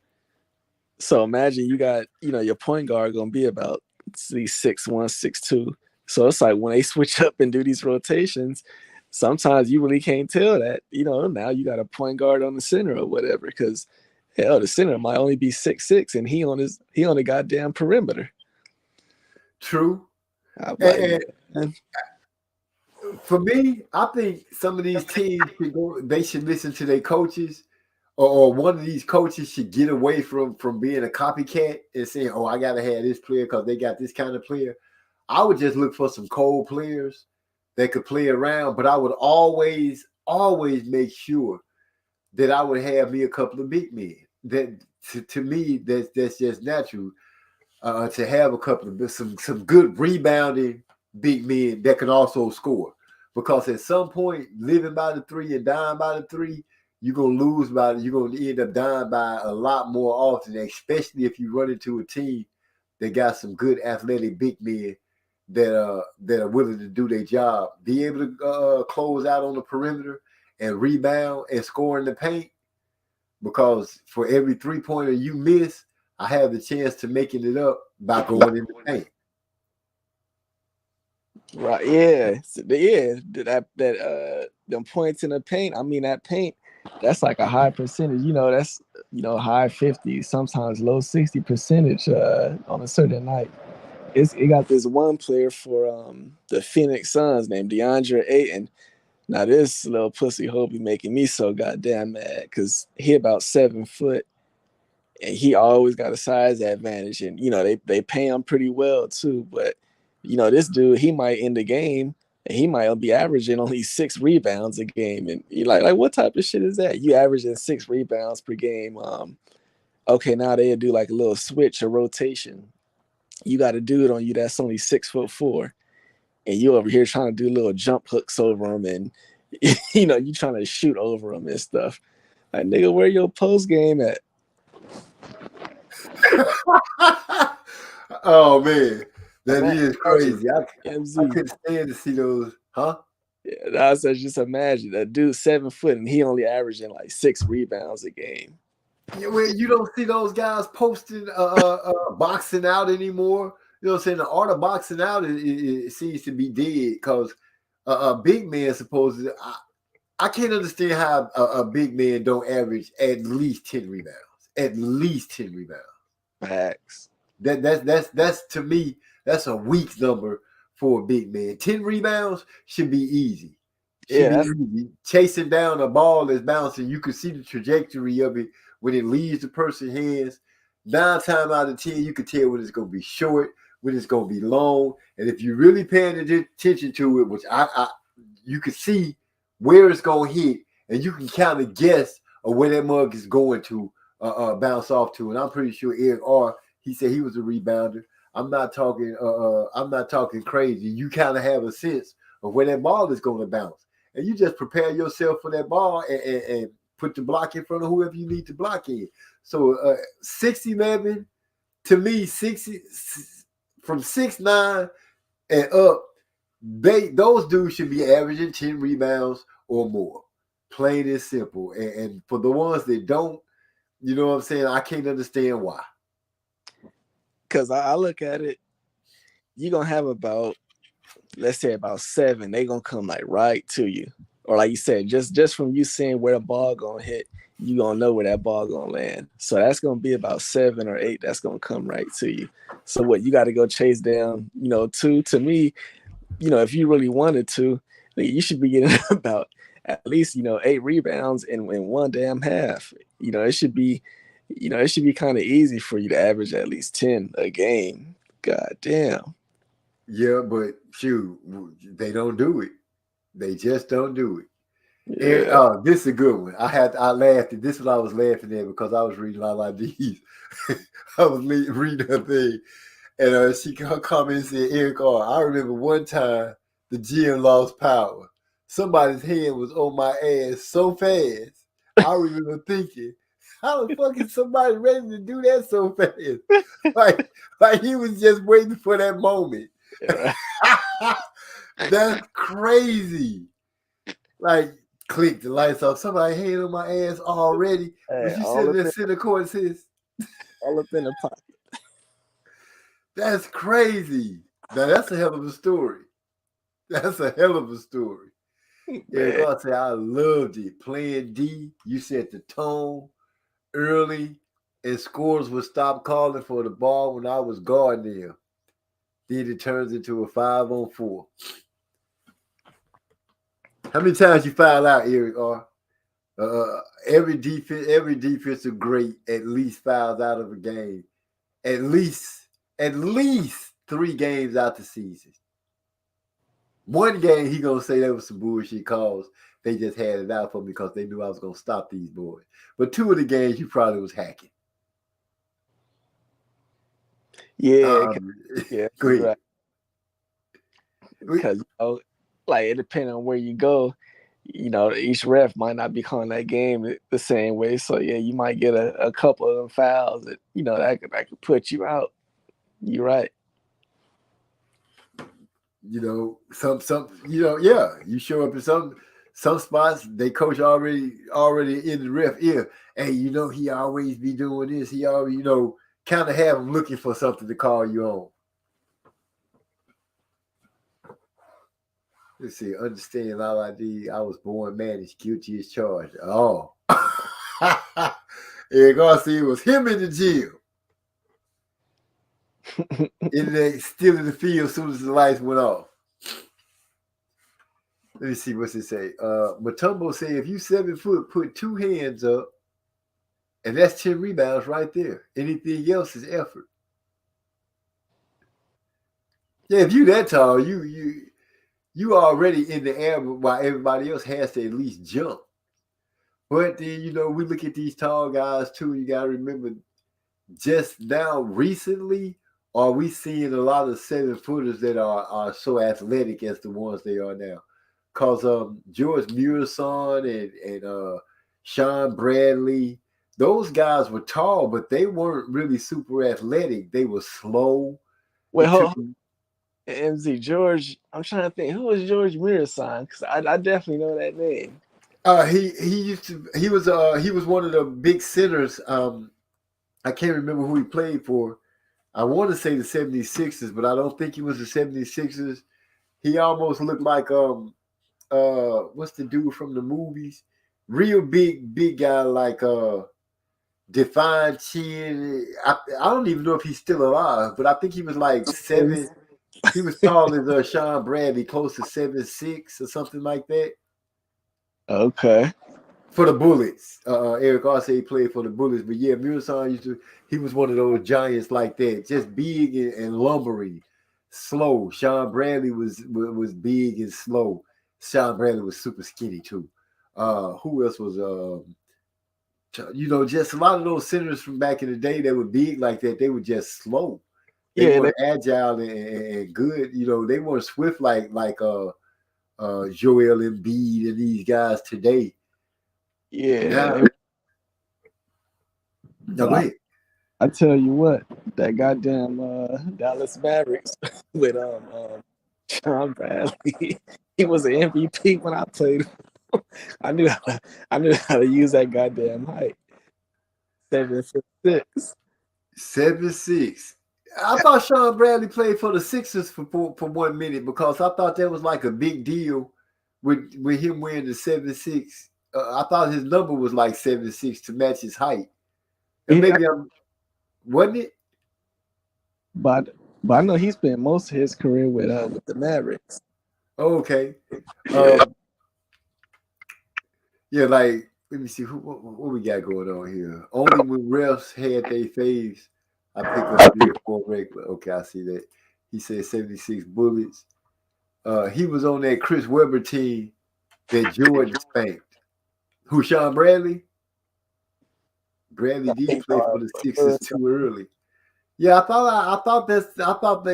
So imagine you got, your point guard gonna be about 6'1", 6'2". So it's like when they switch up and do these rotations, sometimes you really can't tell that. Now you got a point guard on the center or whatever, because hell, the center might only be 6'6", and he on the goddamn perimeter. True. And for me, I think some of these teams they should listen to their coaches, or one of these coaches should get away from being a copycat and saying, "Oh, I gotta have this player because they got this kind of player." I would just look for some cold players that could play around, but I would always make sure that I would have me a couple of big men. That to me, that's just natural to have a couple of some good rebounding big men that can also score. Because at some point, living by the 3 and dying by the 3, you're gonna lose by it. You're gonna end up dying by a lot more often, especially if you run into a team that got some good athletic big men that are willing to do their job, be able to close out on the perimeter and rebound and score in the paint. Because for every 3-pointer you miss, I have the chance to making it up by going in the paint. Right, yeah. So, yeah, that them points in the paint. I mean, that paint, that's like a high percentage. That's high 50s, sometimes low 60 percentage on a certain night. It got this one player for the Phoenix Suns named DeAndre Ayton. Now this little pussy hoe be making me so goddamn mad because he about 7 foot and he always got a size advantage, and they pay him pretty well too. But this dude, he might end the game and he might be averaging only 6 rebounds a game, and you're like what type of shit is that? You averaging 6 rebounds per game? Okay, now they do like a little switch or rotation. You got a dude on you that's only 6'4", and you over here trying to do little jump hooks over him, and you trying to shoot over him and stuff. Like, nigga, where your post game at? Oh man, that is crazy. I couldn't stand to see those, huh? Yeah, I said, just imagine that dude 7 foot and he only averaging like 6 rebounds a game. Yeah, well, you don't see those guys posting boxing out anymore. You know what I'm saying? The art of boxing out it seems to be dead because a big man supposedly. I can't understand how a big man don't average at least 10 rebounds. At least 10 rebounds. Facts. That's to me, that's a weak number for a big man. 10 rebounds should be easy. Easy. Chasing down a ball that's bouncing, you can see the trajectory of it when it leaves the person's hands. 9 times out of 10, you can tell when it's going to be short, when it's going to be long. And if you're really paying attention to it, which you can see where it's going to hit, and you can kind of guess of where that mug is going to bounce off to. And I'm pretty sure Eric R., he said he was a rebounder. I'm not talking crazy. You kind of have a sense of where that ball is going to bounce. And you just prepare yourself for that ball and put the block in front of whoever you need to block in. So 6'11", to me, 60 from 6'9" and up, those dudes should be averaging 10 rebounds or more. Plain and simple. And for the ones that don't, you know what I'm saying, I can't understand why. Because I look at it, you're going to have about, let's say about 7. They're going to come like right to you. Or like you said, just from you seeing where the ball going to hit, you're going to know where that ball going to land. So that's going to be about 7 or 8 that's going to come right to you. So what, you got to go chase down, 2. To me, if you really wanted to, you should be getting about at least, 8 rebounds in one damn half. It should be, kind of easy for you to average at least 10 a game. God damn. Yeah, but shoot, they don't do it. They just don't do it. Yeah. And, this is a good one. I laughed at this. Is what I was laughing at because I was reading Lala D's. I was reading her thing, and her comment said, "Eric R. I remember one time the gym lost power. Somebody's hand was on my ass so fast. I remember thinking, how the fuck is somebody ready to do that so fast? like he was just waiting for that moment." Yeah. That's crazy. Like, click the lights off. Somebody hand on my ass already. Hey, but you sitting there center court, sis. All up in the pocket. That's crazy. Now that's a hell of a story. That's a hell of a story. Yeah, God said I loved it. Playing D, you set the tone early, and scores would stop calling for the ball when I was guarding them. Then it turns into a 5-on-4. How many times you foul out, Eric R? Every defensive great at least fouls out of a game. At least 3 games out the season. One game he gonna say that was some bullshit calls. They just had it out for me because they knew I was gonna stop these boys. But 2 of the games you probably was hacking. Yeah, go ahead. right. Because like it depends on where you go. Each ref might not be calling that game the same way. So yeah, you might get a couple of them fouls that that could put you out. You're right. You show up in some spots, they coach already in the ref ear. Hey, he always be doing this. He always, kind of have them looking for something to call you on. Let's see, understand LID. I was born managed, guilty as charged. Oh. Eric Garcia, it was him in the gym. Still in the field as soon as the lights went off. Let me see what's it say. Matumbo said, if you 7 foot, put 2 hands up, and that's 10 rebounds right there. Anything else is effort. Yeah, if you that tall, you already in the air while everybody else has to at least jump. But then, we look at these tall guys too. You got to remember, just now recently, are we seeing a lot of 7-footers that are so athletic as the ones they are now? Because George Muresan and Sean Bradley, those guys were tall, but they weren't really super athletic. They were slow. Well, MZ George, I'm trying to think, who was George Muresan? Because I definitely know that name. He was one of the big centers. I can't remember who he played for. I want to say the 76ers, but I don't think he was the 76ers. He almost looked like what's the dude from the movies? Real big guy like Defined Chin. I don't even know if he's still alive, but I think he was like 7. He was tall as Sean Bradley, close to 7'6" or something like that. Okay. For the Bullets. Eric Arce played for the Bullets, but yeah, Murasan he was one of those giants like that, just big and lumbering, slow. Sean Bradley was big and slow. Sean Bradley was super skinny too. Who else was just a lot of those centers from back in the day that were big like that, they were just slow. They weren't agile and good. They weren't swift like Joel Embiid and these guys today. Yeah. No, go ahead. I tell you what, that goddamn Dallas Mavericks with Sean Bradley, he was an MVP when I played. I knew how to use that goddamn height. 7'6". 7'6". I thought Sean Bradley played for the Sixers for 1 minute because I thought that was like a big deal with him wearing the 7'6". I thought his number was like 7'6" to match his height. And maybe wasn't it? But I know he spent most of his career with the Mavericks. Okay. Yeah, like let me see what we got going on here. Only when refs had their faves, I pick up 3 or 4 regular. Okay, I see that. He said 76 Bullets. He was on that Chris Webber team that Jordan spanked. Who, Sean Bradley? Bradley did play for the Sixers too early. Yeah, I thought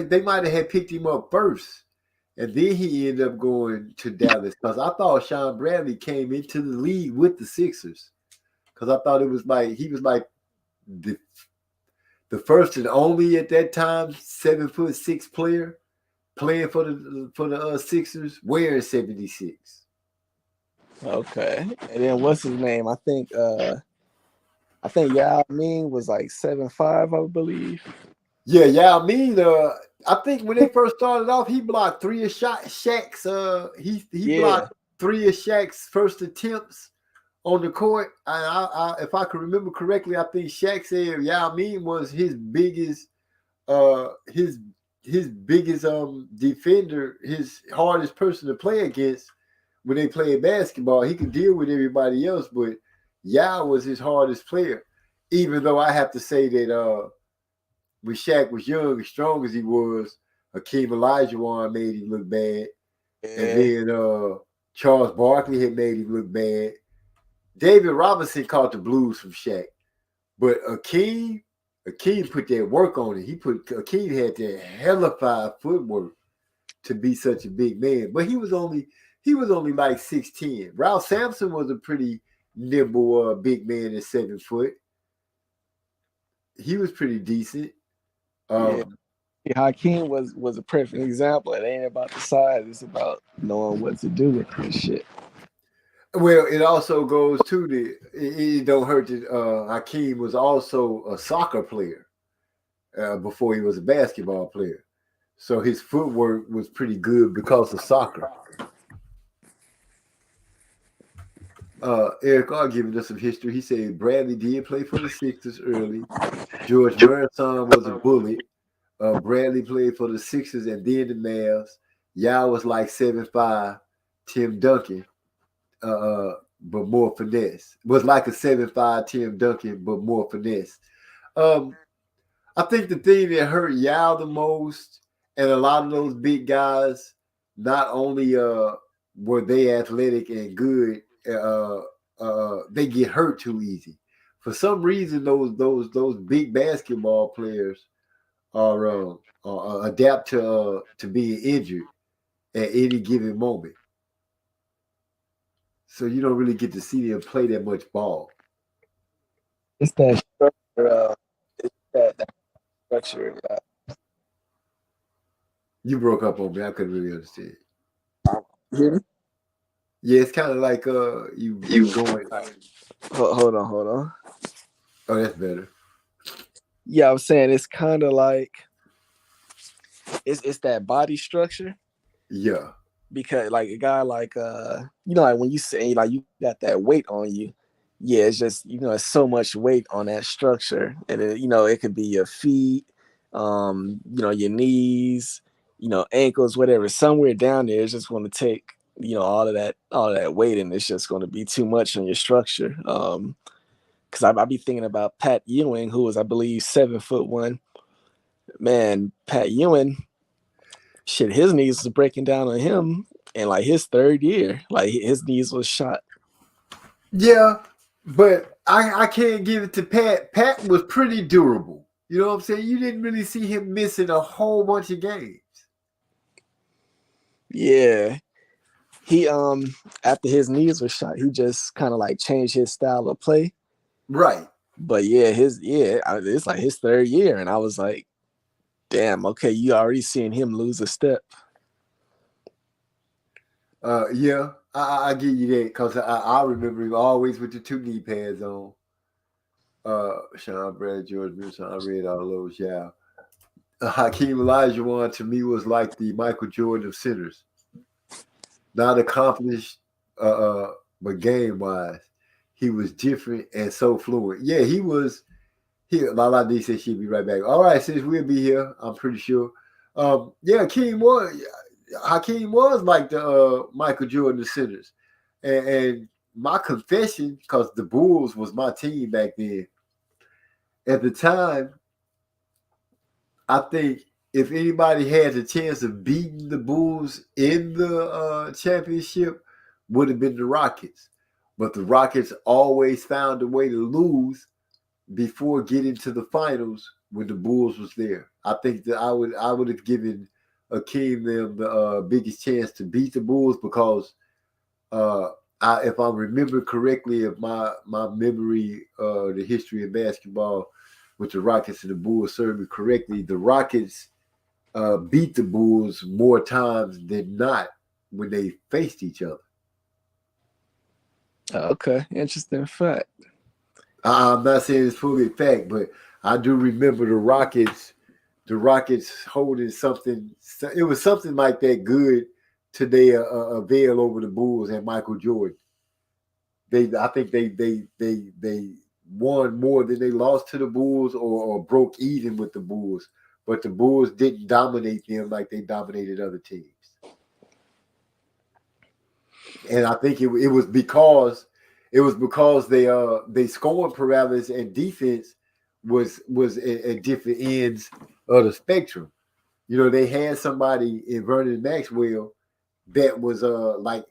they might have had picked him up first, and then he ended up going to Dallas because I thought Sean Bradley came into the league with the Sixers because I thought it was like he was like the first and only at that time 7'6" player playing for the Sixers wearing 76. Okay, and then what's his name? I think Yao Ming was like 7'5", I believe. Yeah, Yao Ming. I think when they first started off, he blocked 3 of Shaq's. He blocked 3 of Shaq's first attempts on the court. If I can remember correctly, I think Shaq said Yao Ming was his biggest defender, his hardest person to play against when they played basketball. He could deal with everybody else, but Yao was his hardest player. Even though I have to say that when Shaq was young, as strong as he was, Hakeem Olajuwon made him look bad. Yeah. And then Charles Barkley had made him look bad. David Robinson caught the blues from Shaq. But Hakeem put that work on it. Hakeem had that hellified footwork to be such a big man. But he was only like 6'10". Ralph Sampson was a pretty nimble big man at 7 foot. He was pretty decent. Hakeem was a perfect example. It ain't about the size; it's about knowing what to do with this shit. Well, it also goes to it don't hurt that Hakeem was also a soccer player before he was a basketball player. So his footwork was pretty good because of soccer. Eric R giving us some history. He said Bradley did play for the Sixers early. George Marathon was a Bullet. Bradley played for the Sixers and then the Mavs. Yao was like 7'5". Tim Duncan, but more finesse. Was like a 7'5" Tim Duncan, but more finesse. I think the thing that hurt Yao the most, and a lot of those big guys, not only were they athletic and good, they get hurt too easy. For some reason, those big basketball players are adapt to being injured at any given moment. So you don't really get to see them play that much ball. It's that structure. It's that structure. You broke up on me. I couldn't really understand. You hear me? Yeah, it's kind of like you going. Hold on. Oh, that's better. Yeah, I was saying it's kind of like it's that body structure. Yeah. because like a guy like like when you say like you got that weight on you, yeah, it's just it's so much weight on that structure, and it could be your feet, your knees, ankles, whatever. Somewhere down there, it's just going to take all of that weight, and it's just going to be too much on your structure. Because I be thinking about Pat Ewing, who was I believe 7'1". Man, Pat Ewing, shit, his knees was breaking down on him in like his third year. Like his knees was shot. Yeah, but I can't give it to Pat. Pat was pretty durable. You know what I'm saying? You didn't really see him missing a whole bunch of games. Yeah. He after his knees were shot, he just kind of like changed his style of play. Right. But it's like his third year, and I was like, damn, okay, you already seeing him lose a step. Yeah, I give you that because I remember him always with the 2 knee pads on. Sean Brad, George Wilson, I read all those. Yeah, Hakeem Olajuwon to me was like the Michael Jordan of centers. Not accomplished, but game wise, he was different and so fluent. Yeah, he was. Lala D said she'd be right back. All right, sis, we'll be here. I'm pretty sure. Yeah, Hakeem was like the Michael Jordan of centers, and my confession, because the Bulls was my team back then. At the time, I think if anybody had the chance of beating the Bulls in the championship, would have been the Rockets. But the Rockets always found a way to lose before getting to the finals when the Bulls was there. I think that I would have given Akeem them the biggest chance to beat the Bulls because if I remember correctly, if my memory, the history of basketball with the Rockets and the Bulls served me correctly, the Rockets beat the Bulls more times than not when they faced each other. Okay, interesting fact. I'm not saying it's fully fact, but I do remember the Rockets holding something. It was something like that good to their veil over the Bulls and Michael Jordan. I think they won more than they lost to the Bulls or broke even with the Bulls, but the Bulls didn't dominate them like they dominated other teams. And I think it was because they scoring parameters and defense was at different ends of the spectrum. They had somebody in Vernon Maxwell that was like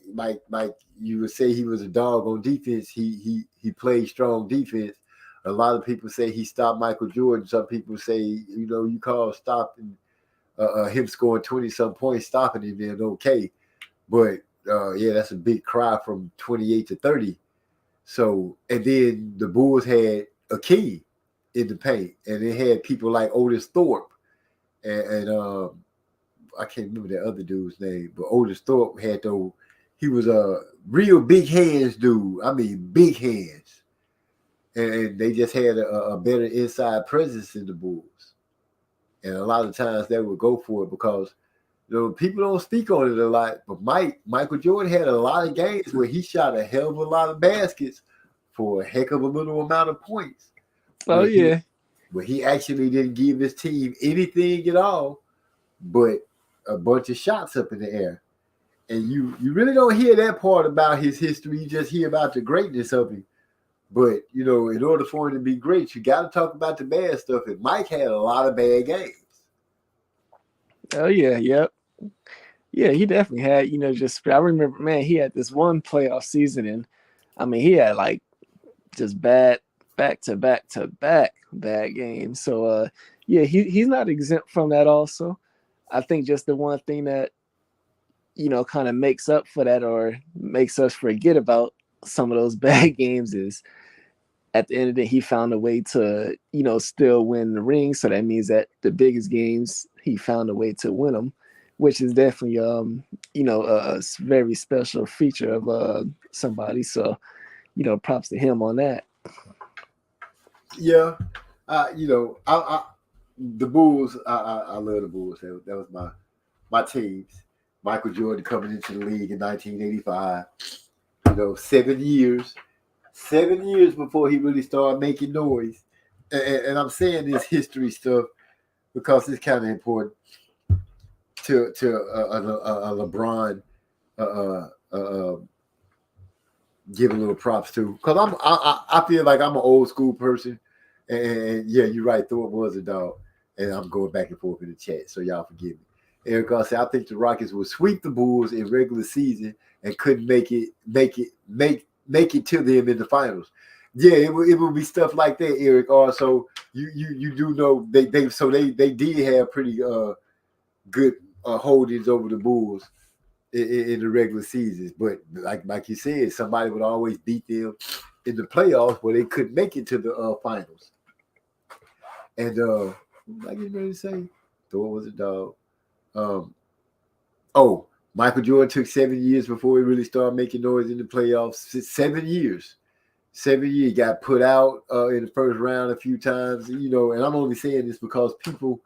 you would say he was a dog on defense. He played strong defense. A lot of people say he stopped Michael Jordan. Some people say you call stopping him scoring 20-some points, stopping him then okay, but that's a big cry from 28 to 30. So, and then the Bulls had a key in the paint, and they had people like Otis Thorpe, and I can't remember that other dude's name, but Otis Thorpe he was a real big hands dude. I mean, big hands, and they just had a better inside presence in the Bulls, and a lot of times they would go for it because people don't speak on it a lot, but Michael Jordan had a lot of games where he shot a hell of a lot of baskets for a heck of a little amount of points. Oh, yeah. But he actually didn't give his team anything at all but a bunch of shots up in the air. And you really don't hear that part about his history. You just hear about the greatness of him. But, in order for him to be great, you got to talk about the bad stuff. And Mike had a lot of bad games. Oh, yeah, yep. Yeah, he definitely had, I remember, man, he had this one playoff season, and I mean, he had like just bad back-to-back bad games. So, he's not exempt from that also. I think just the one thing that, kind of makes up for that or makes us forget about some of those bad games is at the end of the day, he found a way to, still win the ring. So that means that the biggest games, he found a way to win them, which is definitely, a very special feature of somebody. So, props to him on that. Yeah. The Bulls, I love the Bulls. That was my teams. Michael Jordan coming into the league in 1985. 7 years. 7 years before he really started making noise. And I'm saying this history stuff because it's kind of important to a LeBron give a little props to, because I feel like I'm an old school person, and yeah, you're right. Thor was a dog, and I'm going back and forth in the chat, so y'all forgive me. Eric said, I think the Rockets will sweep the Bulls in regular season and couldn't make it to them in the finals. Yeah, it would be stuff like that, Eric. Also, you do know they did have pretty good holdings over the Bulls in the regular seasons, but like you said, somebody would always beat them in the playoffs where they couldn't make it to the finals. And like you ready to say, Thor was a dog. Michael Jordan took 7 years before he really started making noise in the playoffs. 7 years. 7 years. Got put out in the first round a few times, and I'm only saying this because people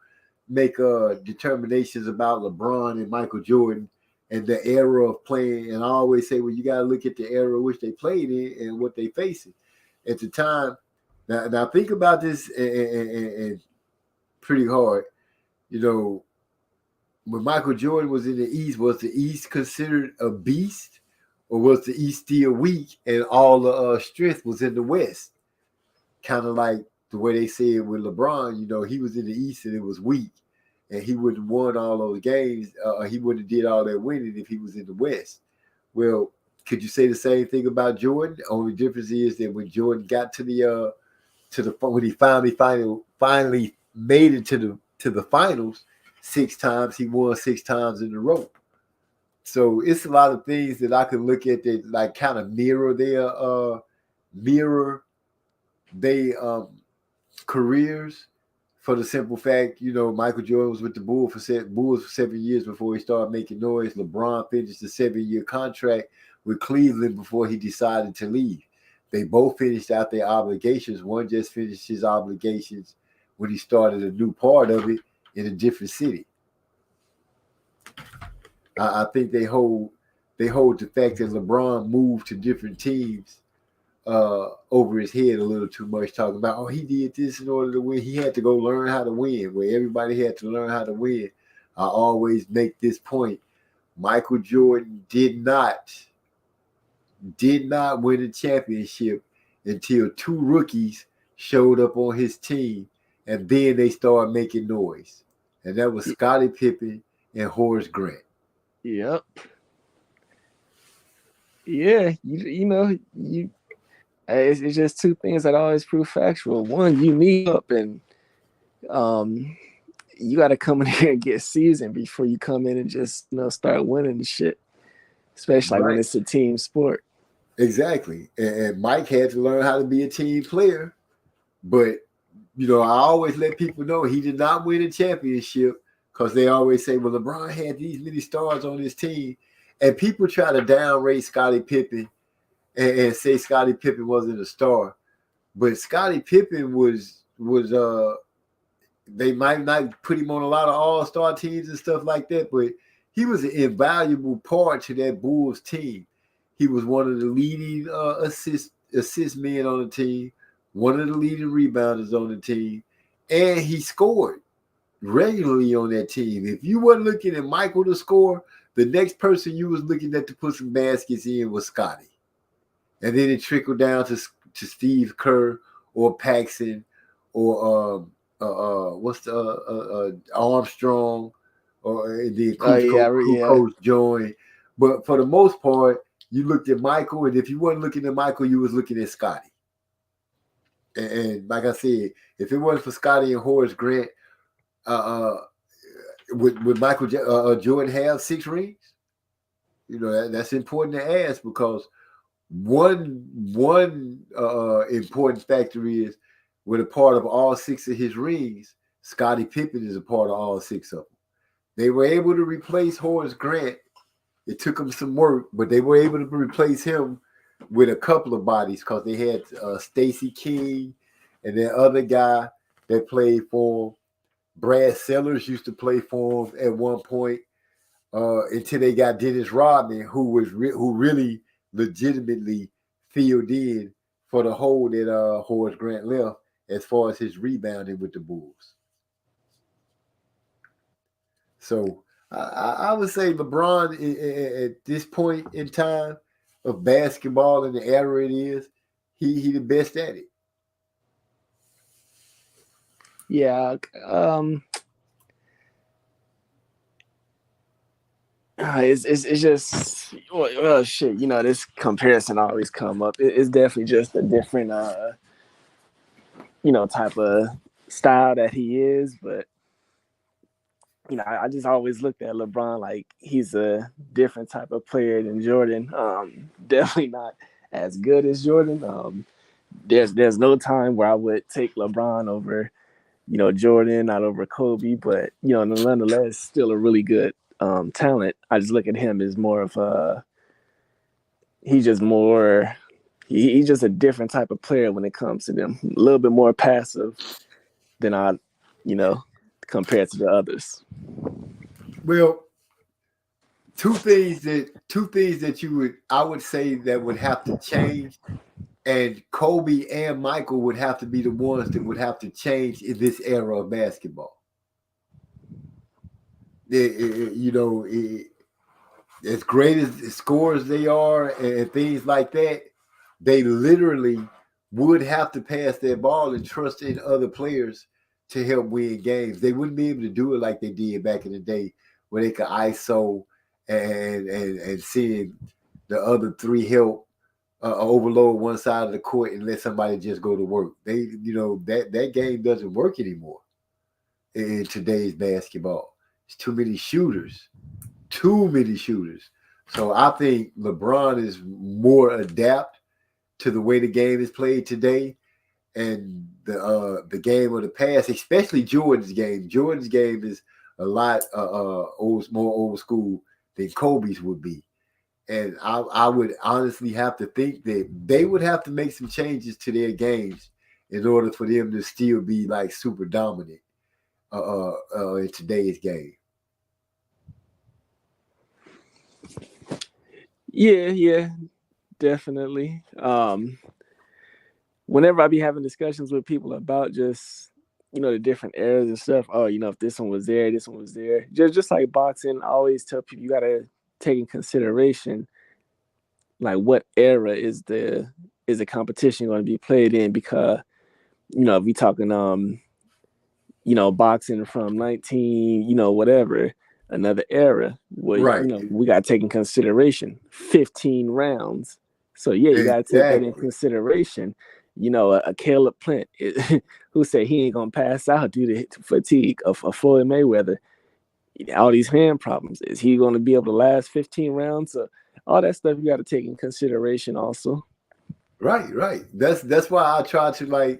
make determinations about LeBron and Michael Jordan and the era of playing. And I always say, well, you got to look at the era which they played in and what they facing at the time. Now think about this and pretty hard. When Michael Jordan was in the East, was the East considered a beast, or was the East still weak and all the strength was in the West? Kind of like the way they said with LeBron, he was in the East and it was weak, and he wouldn't have won all those games. He wouldn't have did all that winning if he was in the West. Well, could you say the same thing about Jordan? The only difference is that when Jordan got to when he finally made it to the finals 6 times, he won 6 times in a row. So it's a lot of things that I can look at that like kind of mirror their careers, for the simple fact, Michael Jordan was with the Bulls for 7 years before he started making noise. LeBron finished a 7-year contract with Cleveland before he decided to leave. They both finished out their obligations. One just finished his obligations when he started a new part of it in a different city. I think they hold the fact that LeBron moved to different teams over his head a little too much, talking about, he did this in order to win. He had to go learn how to win, where everybody had to learn how to win. I always make this point. Michael Jordan did not win a championship until 2 rookies showed up on his team, and then they started making noise. And that was Scottie Pippen and Horace Grant. Yep. Yeah, it's just 2 things that always prove factual. One, you need up, and you got to come in here and get seasoned before you come in and just start winning the shit, especially when it's a team sport. Exactly. And Mike had to learn how to be a team player, but I always let people know he did not win a championship, because they always say, well, LeBron had these many stars on his team. And people try to downrate Scottie Pippen and say Scottie Pippen wasn't a star. But Scottie Pippen was they might not put him on a lot of all-star teams and stuff like that, but he was an invaluable part to that Bulls team. He was one of the leading assist men on the team, one of the leading rebounders on the team, and he scored regularly on that team. If you weren't looking at Michael to score, the next person you was looking at to put some baskets in was Scottie. And then it trickled down to Steve Kerr or Paxson or Armstrong, or the Coach joined. But for the most part, you looked at Michael, and if you weren't looking at Michael, you was looking at Scottie. And like I said, if it wasn't for Scottie and Horace Grant, would Michael Jordan have 6 rings? That's important to ask, because one important factor is, with a part of all 6 of his rings, Scottie Pippen is a part of all 6 of them. They were able to replace Horace Grant. It took them some work, but they were able to replace him with a couple of bodies, because they had Stacey King and that other guy that played for him. Brad Sellers used to play for him at one point. until they got Dennis Rodman, who really legitimately filled in for the hole that Horace Grant left as far as his rebounding with the Bulls. So I would say LeBron at this point in time of basketball in the era it is, he the best at it. Yeah. It's just well shit. You know, this comparison always come up. It's definitely just a different type of style that he is, but I just always looked at LeBron like he's a different type of player than Jordan. Definitely not as good as Jordan. There's no time where I would take LeBron over, Jordan, not over Kobe, but nonetheless, still a really good talent. I just look at him as more of he's just a different type of player when it comes to them. A little bit more passive than compared to the others. Well, two things that I would say that would have to change, and Kobe and Michael would have to be the ones that would have to change in this era of basketball. As great as scorers they are and things like that, they literally would have to pass their ball and trust in other players to help win games. They wouldn't be able to do it like they did back in the day, where they could ISO and seeing the other three help overload one side of the court and let somebody just go to work. That game doesn't work anymore in today's basketball. It's too many shooters. So I think LeBron is more adept to the way the game is played today, and the game of the past, especially Jordan's game. Jordan's game is a lot more old school than Kobe's would be. And I would honestly have to think that they would have to make some changes to their games in order for them to still be like super dominant in today's game. Yeah, definitely. Whenever I be having discussions with people about just, the different eras and stuff, if this one was there, just like boxing, I always tell people you got to take in consideration, like what era is the competition going to be played in, because, if we talking, boxing from 19, whatever, another era, where, right. We got to take in consideration 15 rounds. So yeah, you got to take that in consideration. A Caleb Plant who said he ain't gonna pass out due to fatigue of Floyd Mayweather. All these hand problems. Is he going to be able to last 15 rounds? So all that stuff you got to take in consideration also. Right. That's why I try to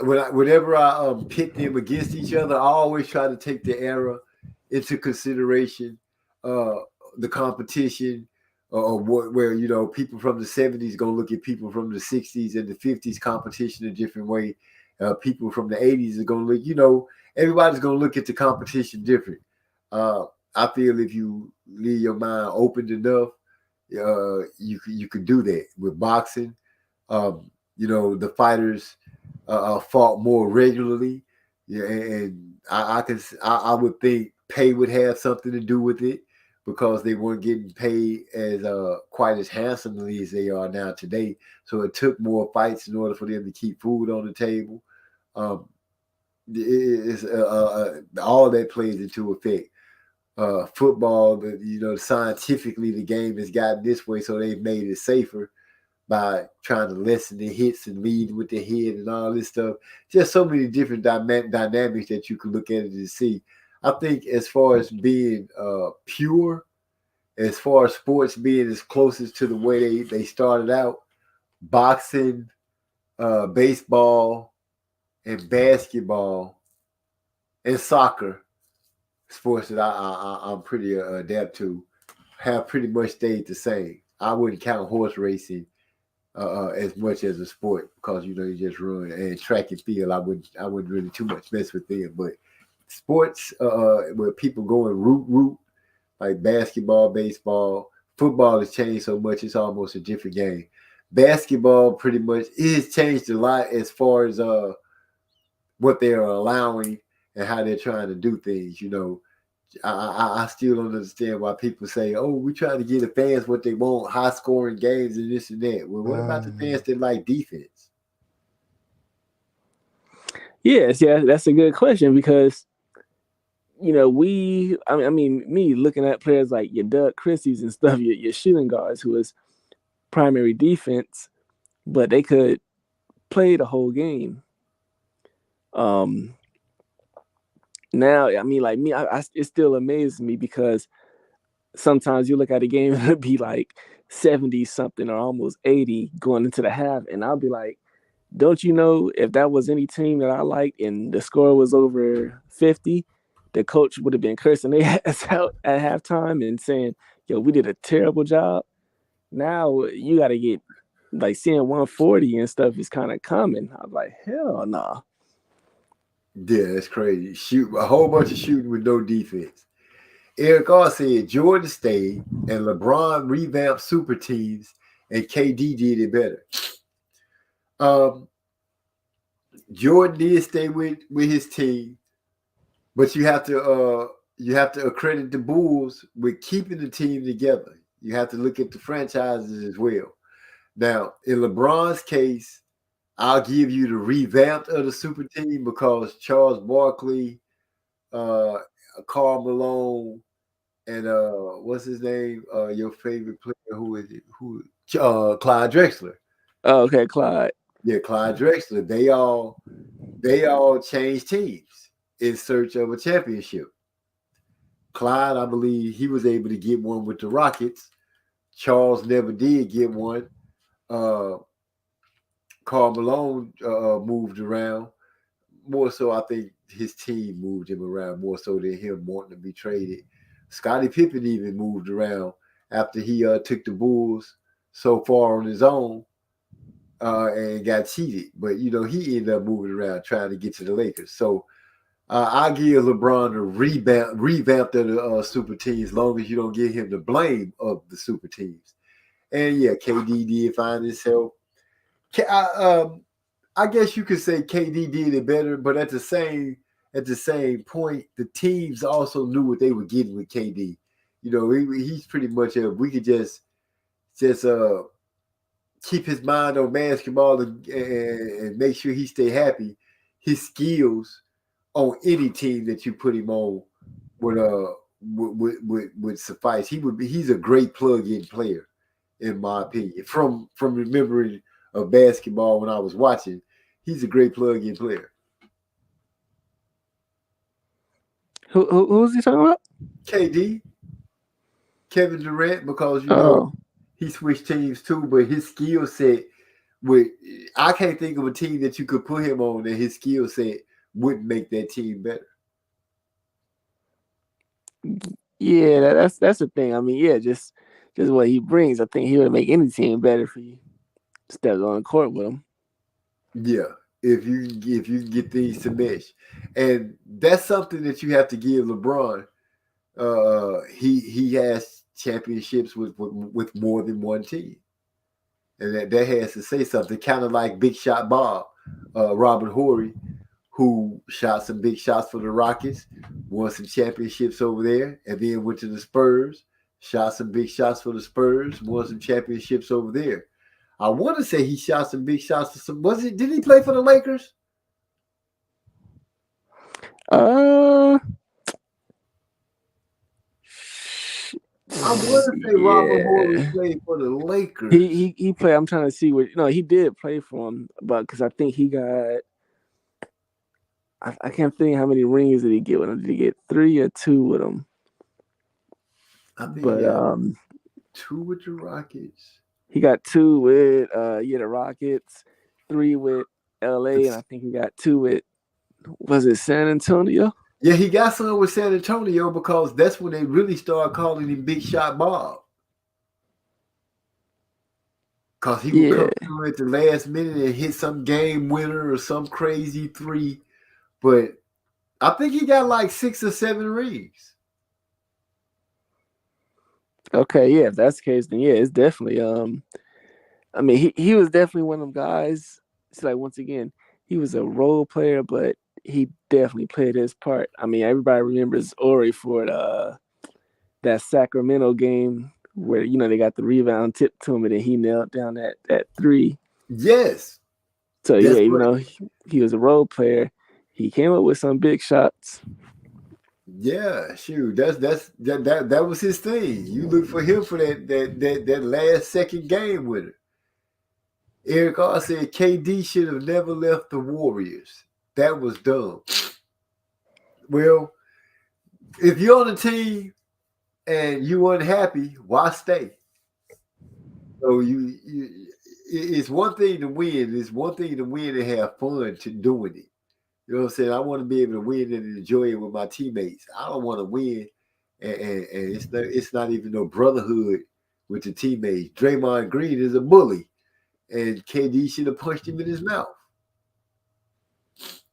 whenever I pit them against each other, I always try to take the era into consideration, the competition, where people from the 70s gonna look at people from the 60s and the 50s competition a different way. People from the 80s are gonna look, everybody's gonna look at the competition different. I feel if you leave your mind open enough, you could do that with boxing. The fighters fought more regularly, and I would think pay would have something to do with it, because they weren't getting paid as quite as handsomely as they are now today. So it took more fights in order for them to keep food on the table. It's all that plays into effect. Football, scientifically the game has gotten this way, so they've made it safer by trying to lessen the hits and lead with the head and all this stuff. Just so many different dynamics that you can look at it and see. I think as far as being pure, as far as sports being as closest to the way they started out, boxing, baseball, and basketball, and soccer, sports that I'm pretty adept to, have pretty much stayed the same. I wouldn't count horse racing as much as a sport, because you just run, and track and field. I wouldn't really too much mess with them, but sports where people going route like basketball, baseball, football has changed so much it's almost a different game. Basketball pretty much is changed a lot as far as what they're allowing and how they're trying to do things. You know, I still don't understand why people say, "Oh, we try to give the fans what they want, high scoring games and this and that." Well, what about the fans that like defense? Yes, yeah, that's a good question because you know I mean, me looking at players like your Doug Christie's and stuff, your shooting guards who is primary defense, but they could play the whole game. Now, I mean, like me, it still amazes me because sometimes you look at a game and it'll be like 70 something or almost 80 going into the half, and I'll be like, don't you know if that was any team that I liked and the score was over 50, the coach would have been cursing their ass out at halftime and saying, yo, we did a terrible job. Now you got to get like seeing 140 and stuff is kind of common. I'm like, hell nah. Yeah, that's crazy. Shoot a whole bunch of shooting with no defense. Eric R said Jordan stayed and LeBron revamped super teams and KD did it better. Jordan did stay with his team, but you have to accredit the Bulls with keeping the team together. You have to look at the franchises as well. Now, in LeBron's case, I'll give you the revamp of the super team because Charles Barkley, Karl Malone, and what's his name? Your favorite player? Who is it? Clyde Drexler. Oh, okay, Clyde. Yeah, Clyde Drexler. They all changed teams in search of a championship. Clyde, I believe, he was able to get one with the Rockets. Charles never did get one. Karl Malone moved around. More so, I think his team moved him around more so than him wanting to be traded. Scottie Pippen even moved around after he took the Bulls so far on his own and got cheated. But, you know, he ended up moving around trying to get to the Lakers. So I give LeBron a revamp of the super teams as long as you don't give him the blame of the super teams. And, yeah, KD did find himself. I guess you could say KD did it better, but at the same point, the teams also knew what they were getting with KD. You know, he's pretty much we could just keep his mind on basketball and make sure he stay happy. His skills on any team that you put him on would suffice. He's a great plug-in player, in my opinion. From remembering of basketball when I was watching, he's a great plug-in player. Who's he talking about? KD, Kevin Durant, because you know he switched teams too, but his skill set I can't think of a team that you could put him on that his skill set wouldn't make that team better. Yeah, that's the thing. I mean, yeah, just what he brings, I think he would make any team better for you. Steps on the court with him. Yeah, if you can get these to mesh, and that's something that you have to give LeBron. He has championships with more than one team, and that has to say something. Kind of like Big Shot Bob, Robert Horry, who shot some big shots for the Rockets, won some championships over there, and then went to the Spurs, shot some big shots for the Spurs, won some championships over there. I want to say he shot some big shots for some. Did he play for the Lakers? I want to say Robert Horry played for the Lakers. He played. I'm trying to see what. No, he did play for him, but because I think he got. I can't think how many rings did he get with him. Did he get 3 or 2 with him? I think he got 2 with the Rockets. He got 2 with the Rockets, 3 with LA, and I think he got 2 with San Antonio? Yeah, he got some with San Antonio because that's when they really started calling him Big Shot Bob. Because he would come through at the last minute and hit some game winner or some crazy 3. But I think he got like 6 or 7 rings. Okay, yeah, if that's the case, then yeah, it's definitely I mean, he was definitely one of them guys. It's like once again, he was a role player, but he definitely played his part. I mean, everybody remembers Ori for that Sacramento game where they got the rebound tipped to him and then he knelt down that three. Yes. So That's yeah, even what- though he was a role player, he came up with some big shots. Yeah, shoot. That was his thing. You look for him for that last second game winner. Eric R said KD should have never left the Warriors. That was dumb. Well, if you're on a team and you unhappy, why stay? So it's one thing to win. It's one thing to win and have fun to doing it. You know what I'm saying? I want to be able to win and enjoy it with my teammates. I don't want to win and it's not even no brotherhood with the teammates. Draymond Green is a bully, and KD should have punched him in his mouth.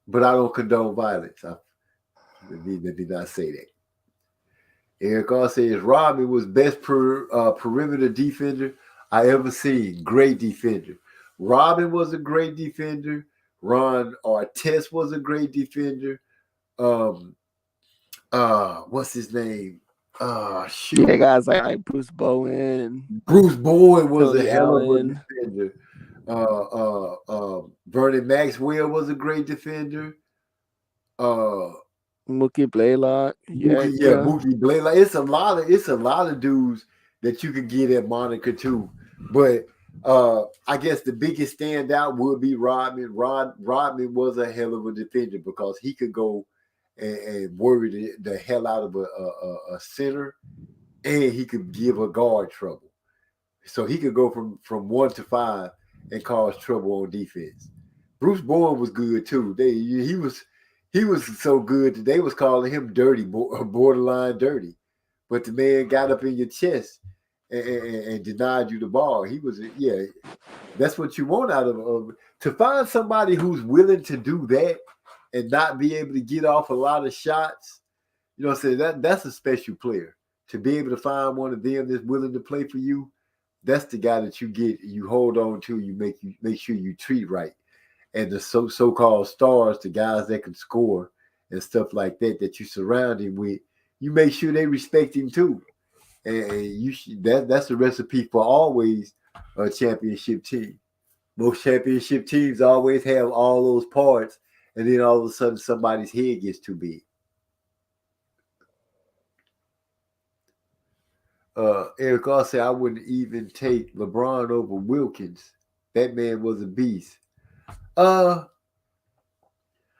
But I don't condone violence. Let me not say that. Eric R says Robin was best perimeter defender I ever seen. Great defender. Robin was a great defender. Ron Artest was a great defender. What's his name? Shoot. Yeah, guys like Bruce Bowen and Bruce Bowen was Tony a hell of a Allen. defender. Vernon Maxwell was a great defender. Mookie Blaylock. Mookie Blaylock. It's a lot of dudes that you could get at Monica too. But I guess the biggest standout would be Rodman. Rodman was a hell of a defender because he could go and worry the hell out of a center, and he could give a guard trouble. So he could go from 1 to 5 and cause trouble on defense. Bruce Bowen was good too. He was so good that they was calling him dirty, borderline dirty. But the man got up in your chest and denied you the ball. He was, that's what you want out of to find somebody who's willing to do that and not be able to get off a lot of shots. You know what I'm saying? That's a special player. To be able to find one of them that's willing to play for you, that's the guy that you hold on to, you make sure you treat right. And the so-called stars, the guys that can score and stuff like that you surround him with, you make sure they respect him too. And that's the recipe for always a championship team. Most championship teams always have all those parts, and then all of a sudden somebody's head gets too big. Eric R said, I wouldn't even take LeBron over Wilkins. That man was a beast. I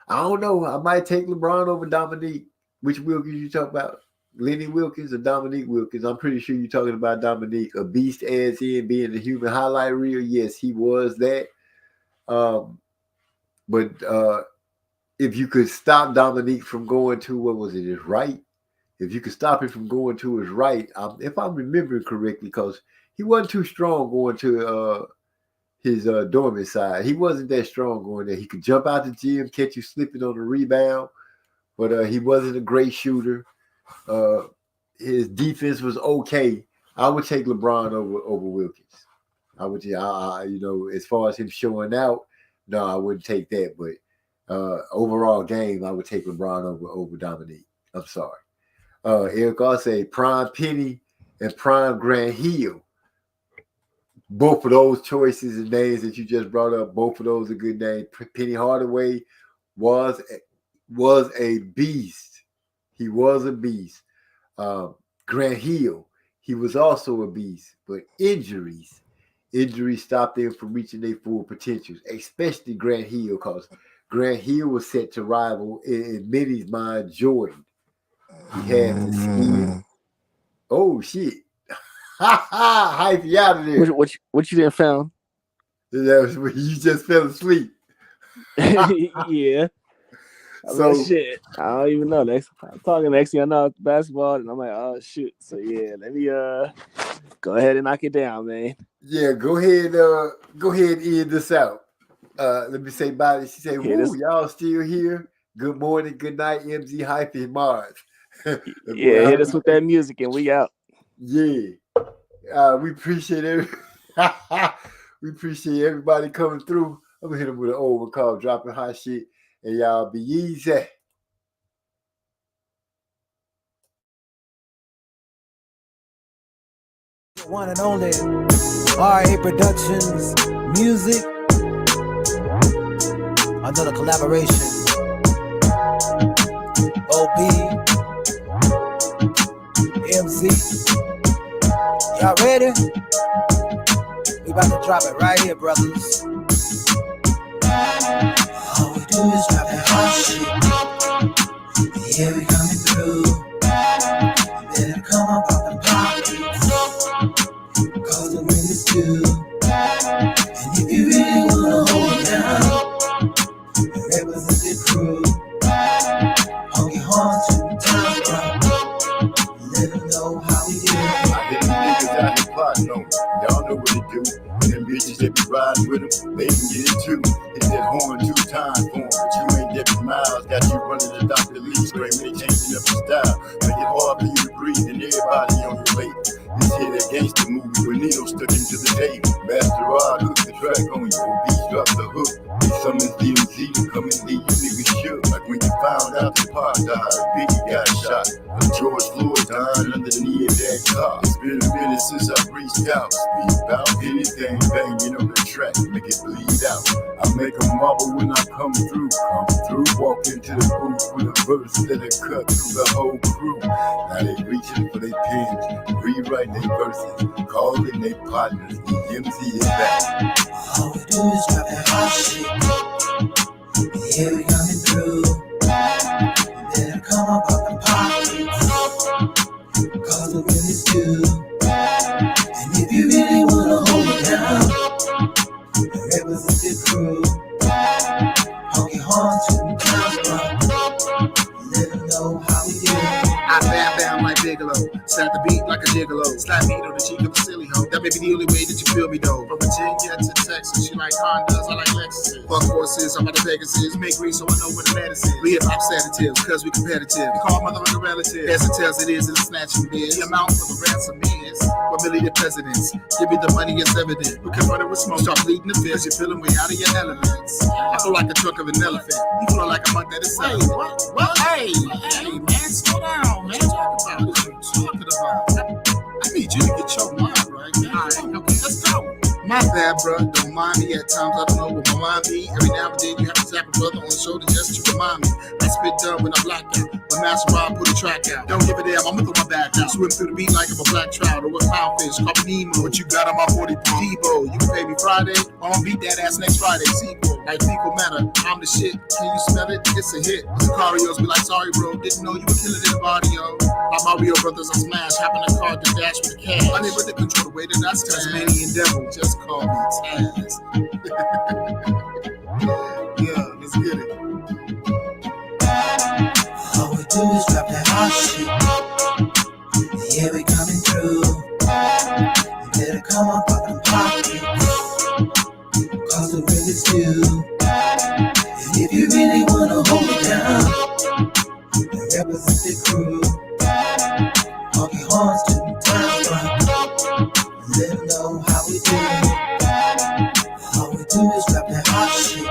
don't know. I might take LeBron over Dominique. Which Wilkins you talk about? Lenny Wilkins or Dominique Wilkins? I'm pretty sure you're talking about Dominique. A beast as in being the human highlight reel. Yes, he was that. But if you could stop Dominique from going to, his right? If you could stop him from going to his right, if I'm remembering correctly, because he wasn't too strong going to his dormant side. He wasn't that strong going there. He could jump out the gym, catch you slipping on the rebound, but he wasn't a great shooter. His defense was okay. I would take LeBron over Wilkins. I would, as far as him showing out, no, I wouldn't take that. But overall game, I would take LeBron over Dominique. I'm sorry. Eric R say Prime Penny and Prime Grant Hill. Both of those choices and names that you just brought up, both of those are good names. Penny Hardaway was a beast. He was a beast. Grant Hill, he was also a beast. But injuries stopped them from reaching their full potentials, especially Grant Hill, because Grant Hill was set to rival, in many's mind, Jordan. He had the skill. Oh, shit. Ha ha! Hype you out of there. What you didn't found? That was when you just fell asleep. Yeah. So shit, I don't even know. I'm talking next thing I know basketball, and I'm like, oh shit. So yeah, let me go ahead and knock it down, man. Yeah, go ahead and end this out. Let me say bye. She said, "Woo, y'all still here? Good morning, good night, MZ Hype and Mars." Yeah, hit us with that music, and we out. Yeah. We appreciate we appreciate everybody coming through. I'm gonna hit them with an old one called Dropping Hot Shit, and y'all be easy. One and only RA Productions music. Another collaboration. OB, MZ. Y'all ready? We about to drop it right here, brothers. All we do is drop that hot shit. Yeah, we coming through. Better come up off the pockets, cause the wind is due. And if you really wanna hold it down, represent the crew. Honky horns to the town crowd. Let them know how we do. I hit them niggas out here plotting on me. Y'all know what to do. And them bitches that be riding with them, they can get it too. Hit that horn 2 times for 'em, but you ain't Debbie Miles. Got you running the Dr. Lee screaming, they changing up the style. Make it hard for you to breathe and everybody on your late. This here that gangster movie with Nino stuck into the table. Master Rod hook the track on you, beats drop the hook. He summons DMZ to come and leave you niggas shook. Like when you found out the Pac died, Biggie got shot. George Floyd died under the knee of that car. It's been a minute since I reached out. Speak about anything banging on the track, make it bleed out. I make a marble when I come through. Walk into the booth with a verse that'll cut through the whole crew. Now they reaching for their pens, rewrite their verses, calling their partners. The MZ is back. All we do is drop that hot shit. Yeah, we coming through. You better come up off the pockets, cause the wind is due. And if you really wanna hold it down, represent the crew. Honky horns to the town crowd. Let them know how we do. I bam like Bigelow, slap the beat like a gigolo, slap beat on the cheek of a silly hoe. That may be the only way that you feel me though. From Virginia to Texas, she like Hondas, I like Lexuses. Fuck horses, I'm about the Pegasus. Make green so I know where the medicine is. We hip hop sedatives, cause we competitive. We call mother and a relative. As it tells it is in the snatching biz. The amount for the ransom is 1 million presidents. Give me the money, it's evident. We can run it with smoke, start bleeding the fist. You're feeling way out of your elements. I feel like the trunk of an elephant. You feel like a monk that is saying, what? Hey, man, slow down, man. Talk about what you talking about. I need you to get your mind right. Alright, okay, let's go. My bad, bro. Don't mind me at times. I don't know what my mind be. Every now and then you have to zap a brother on the shoulder just to remind me. I spit dumb when I black out. My master Rob put a track out. Don't give a damn, I'ma throw my back out. Swim through the beat like I'm a black trout or a clownfish. Call me Nemo. What you got on my 40 Debo? You can pay me Friday. I'ma beat that ass next Friday. Sequel. Like fecal matter. I'm the shit. Can you smell it? It's a hit. Sicarios be like, sorry, bro. Didn't know you were killing in the body, yo. Like my real brothers, I smash. Hopping a car to dash with the cash. Unable to control the way that I stand. Tasmanian devil. Just call me Taz. Yeah, let's get it. All we do is drop that hot shit. Yeah, we coming through. You better come up off the pockets, cause the wind is due. And if you really wanna hold it down, then represent the crew. Honky horns to the town crowd. Let them know how we do. All we do is drop that hot shit.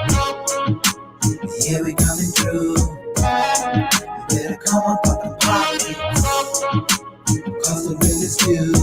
Yeah, we coming through. You better come up off the pockets, cause the wind is due.